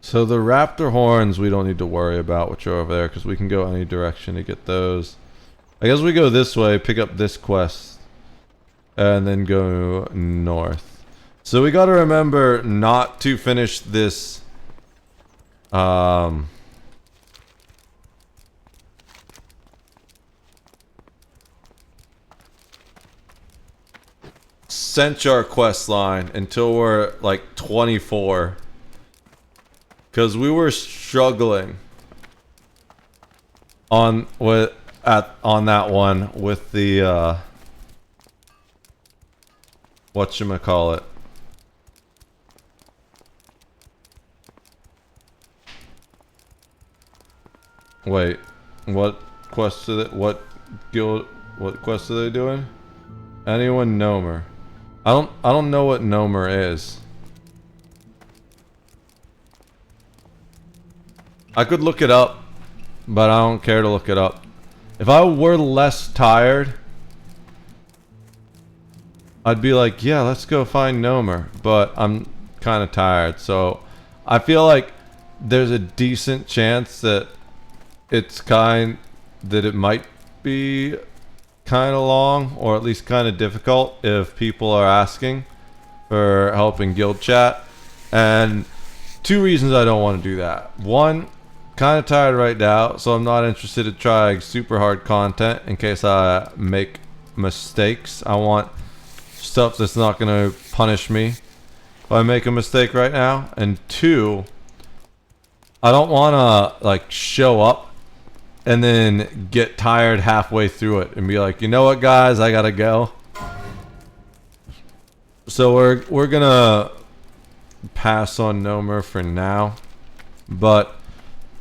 So the raptor horns we don't need to worry about, which are over there, because we can go any direction to get those. I guess we go this way, pick up this quest, and then go north. So we gotta remember not to finish this, Centaur quest line until we're like 24. Because we were struggling on that one with the whatchamacallit. Wait, what quest are they, what quest are they doing? Anyone Nomer? I don't know what Nomer is. I could look it up, but I don't care to look it up. If I were less tired, I'd be like, yeah, let's go find Nomer. But I'm kind of tired, so I feel like there's a decent chance that it might be kind of long, or at least kind of difficult if people are asking for help in guild chat. And 2 reasons I don't want to do that. One, kind of tired right now, so I'm not interested in trying super hard content in case I make mistakes. I want stuff that's not going to punish me if I make a mistake right now. And 2, I don't want to like show up and then get tired halfway through it and be like, you know what, guys, I gotta go. So we're gonna pass on Nomer for now, but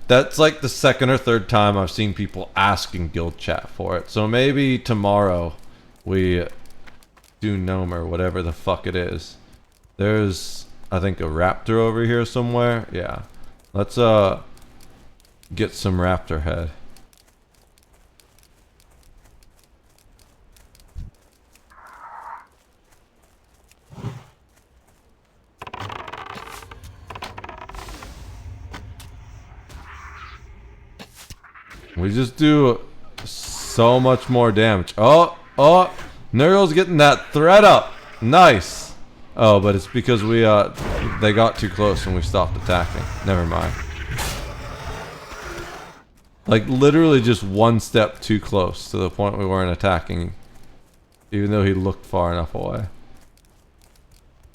that's like the 2nd or 3rd time I've seen people asking guild chat for it. So maybe tomorrow we do Nomer, whatever the fuck it is. There's, I think, a raptor over here somewhere. Yeah. Let's get some raptor head. We just do so much more damage. Oh, Nuriel's getting that threat up. Nice. Oh, but it's because they got too close and we stopped attacking. Never mind. Like literally just 1 step too close to the point we weren't attacking, even though he looked far enough away.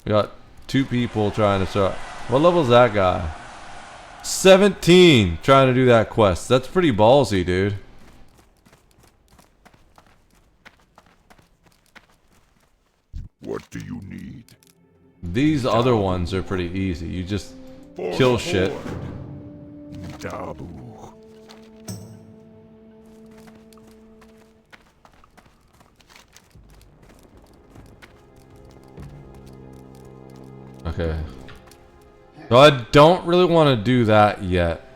We got 2 people trying to start. What level's that guy? 17 trying to do that quest. That's pretty ballsy, dude. What do you need? These other ones are pretty easy. You just kill shit. Dabu. Okay. So I don't really want to do that yet.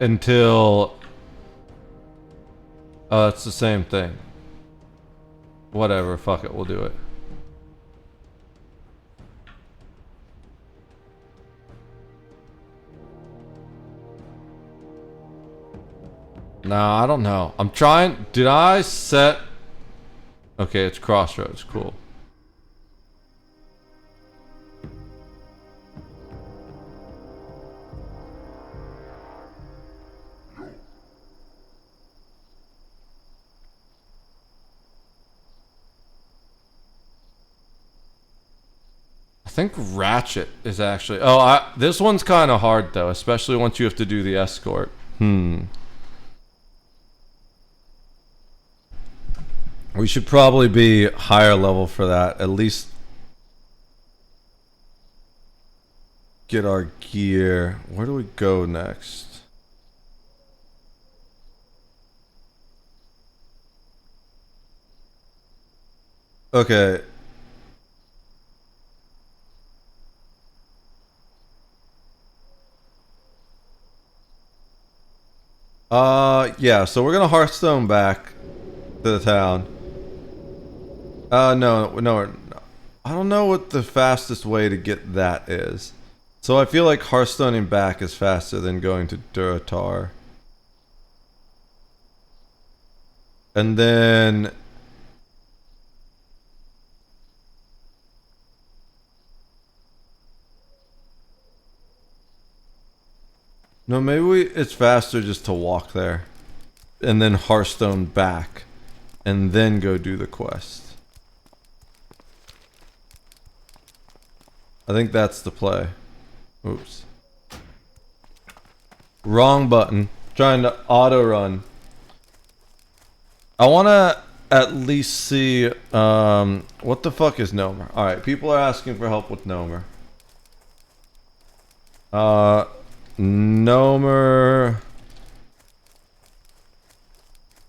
Until... it's the same thing. Whatever, fuck it, we'll do it. No, I don't know. I'm trying... Did I set... Okay, it's Crossroads. Cool. I think Ratchet is actually... Oh, this one's kind of hard, though. Especially once you have to do the escort. We should probably be higher level for that. At least get our gear. Where do we go next? Okay. Yeah, so we're gonna Hearthstone back to the town. No. I don't know what the fastest way to get that is. So I feel like Hearthstoning back is faster than going to Duratar. And then... No, maybe it's faster just to walk there. And then Hearthstone back. And then go do the quest. I think that's the play. Oops. Wrong button. Trying to auto run. I want to at least see... what the fuck is Nomer? Alright, people are asking for help with Nomer. Nomer...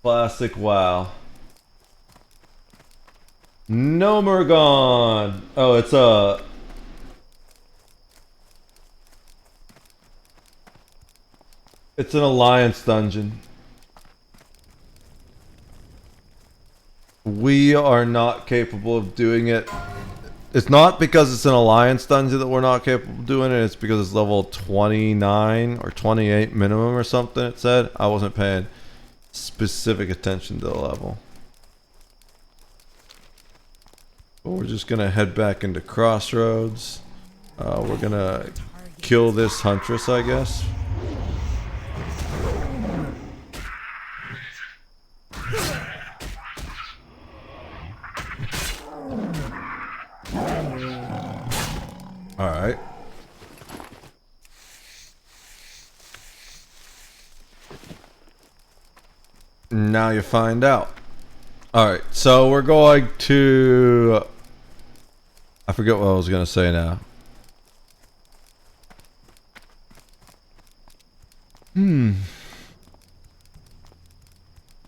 Classic WoW. Nomer gone! Oh, it's a... It's an alliance dungeon. We are not capable of doing it. It's not because it's an alliance dungeon that we're not capable of doing it. It's because it's level 29 or 28 minimum or something, it said. I wasn't paying specific attention to the level. But we're just going to head back into Crossroads. We're going to kill this Huntress, I guess. Alright. Now you find out. Alright, so we're going to... I forget what I was going to say now.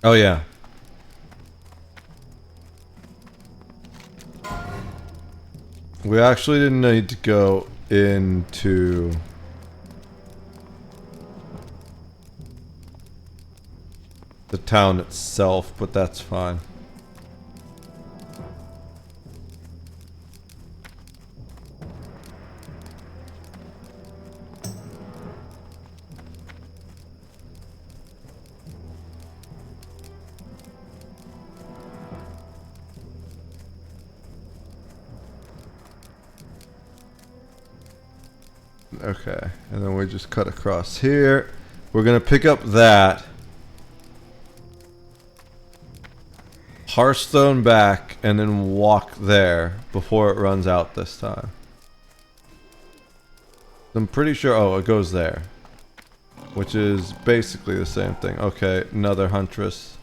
Oh yeah. We actually didn't need to go into... the town itself, but that's fine. Okay, and then we just cut across here. We're gonna pick up that. Hearthstone back, and then walk there before it runs out this time. I'm pretty sure, oh, it goes there. Which is basically the same thing. Okay, another Huntress.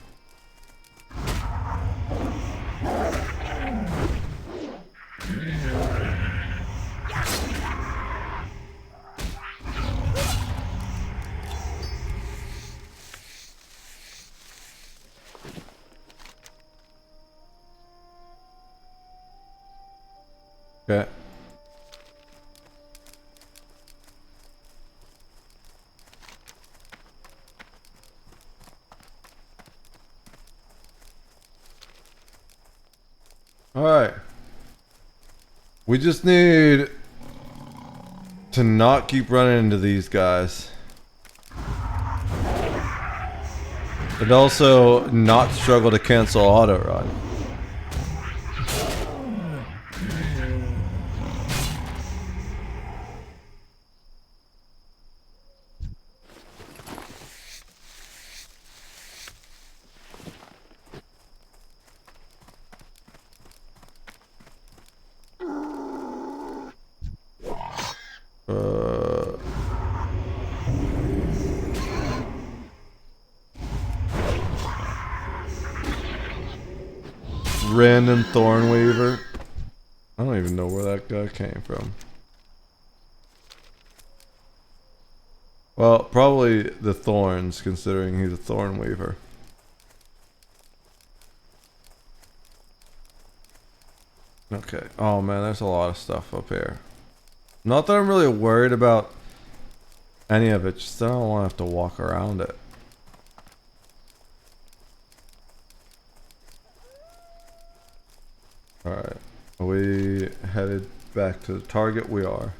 Okay. Alright. We just need to not keep running into these guys. And also not struggle to cancel auto run. Random Thornweaver. I don't even know where that guy came from. Well, probably the thorns, considering he's a Thornweaver. Okay. Oh man, there's a lot of stuff up here. Not that I'm really worried about any of it, just that I don't want to have to walk around it. Alright. Are we headed back to the target? We are.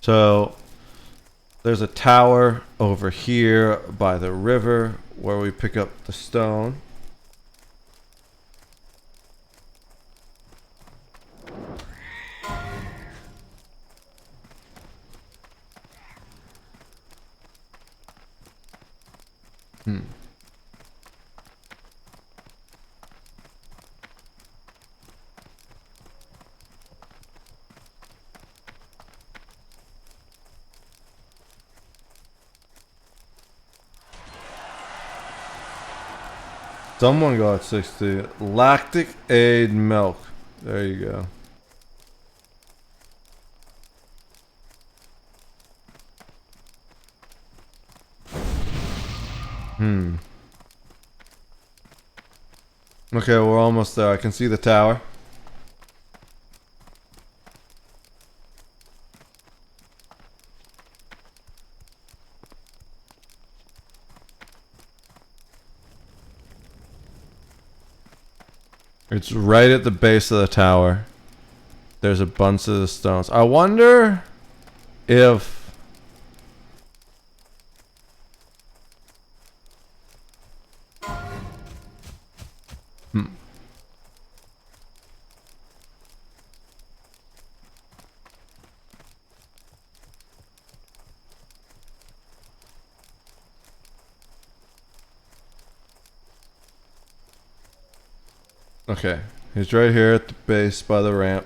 So, there's a tower over here by the river where we pick up the stone. Someone got 60. Lactic aid milk. There you go. Okay, we're almost there. I can see the tower. It's right at the base of the tower. There's a bunch of the stones. I wonder if... Okay, he's right here at the base by the ramp.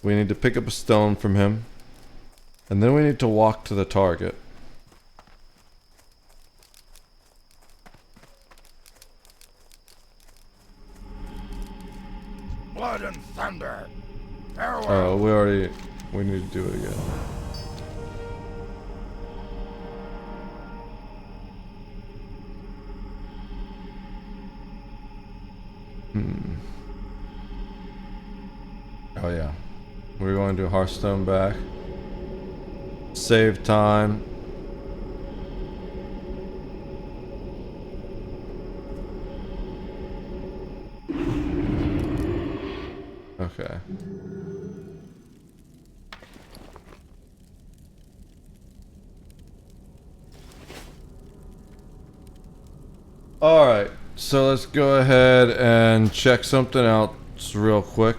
We need to pick up a stone from him. And then we need to walk to the target. Blood and thunder. Farewell. Oh, we need to do it again. Oh yeah. We're going to Hearthstone back. Save time. Okay. Alright, so let's go ahead and check something out real quick.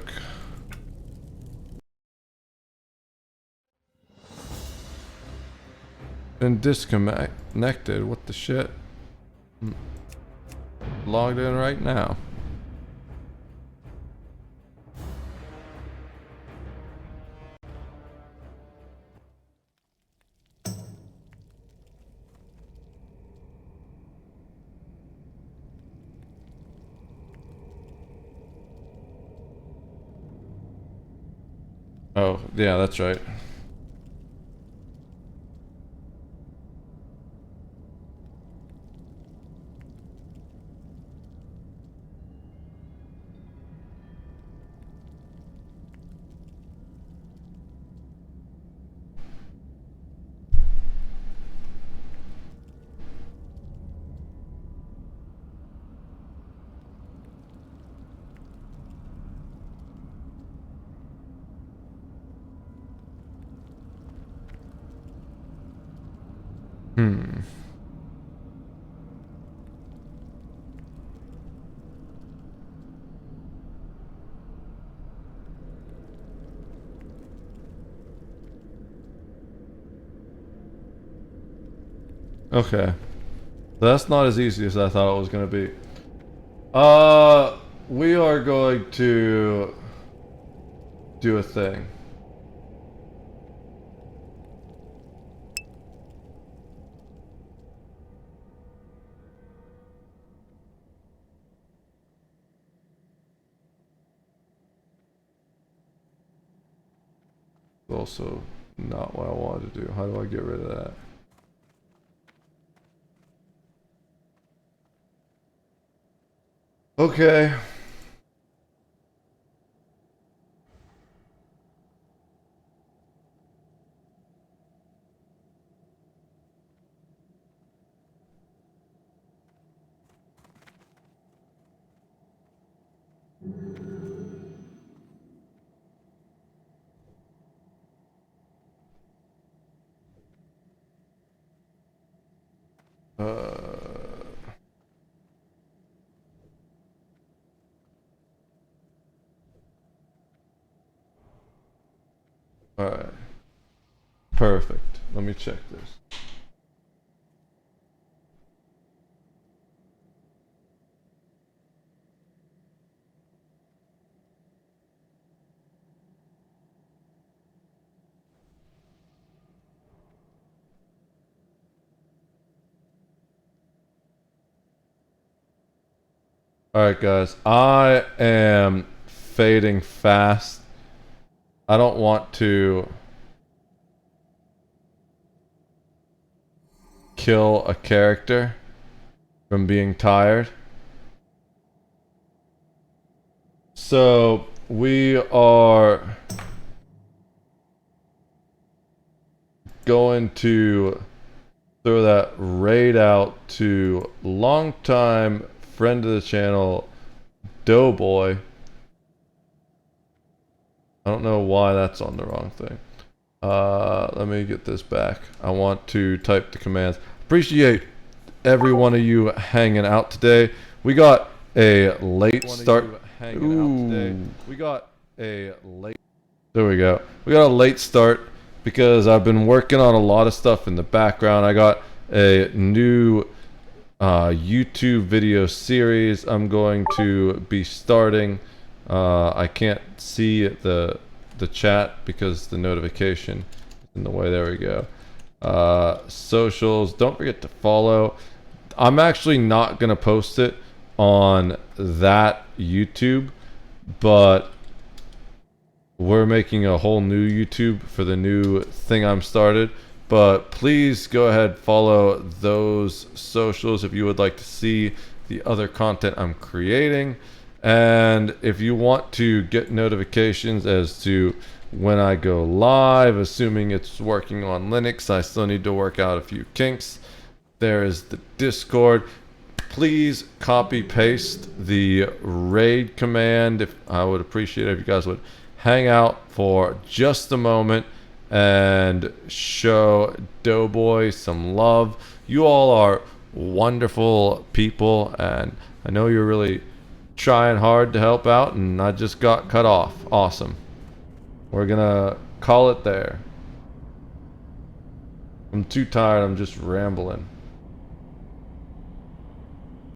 Been disconnected, what the shit? Logged in right now. Oh, yeah, that's right. Okay. That's not as easy as I thought it was going to be. We are going to do a thing. Also not what I wanted to do. How do I get rid of that? Okay. Alright. Perfect. Let me check this. Alright guys, I am fading fast. I don't want to kill a character from being tired. So we are going to throw that raid out to longtime friend of the channel, Doughboy. I don't know why that's on the wrong thing. Let me get this back. I want to type the commands. Appreciate every one of you hanging out today. We got a late start. We got a late. There we go. We got a late start because I've been working on a lot of stuff in the background. I got a new YouTube video series I'm going to be starting. I can't see the chat because the notification is in the way. There we go. Socials, don't forget to follow. I'm actually not gonna post it on that YouTube, but we're making a whole new YouTube for the new thing I'm started. But please go ahead, follow those socials if you would like to see the other content I'm creating. And if you want to get notifications as to when I go live, assuming it's working on Linux, I still need to work out a few kinks. There is the Discord. Please copy paste the raid command. If I would appreciate it if you guys would hang out for just a moment and show Doughboy some love. You all are wonderful people, and I know you're really trying hard to help out, and I just got cut off. Awesome. We're gonna call it there. I'm too tired. I'm just rambling.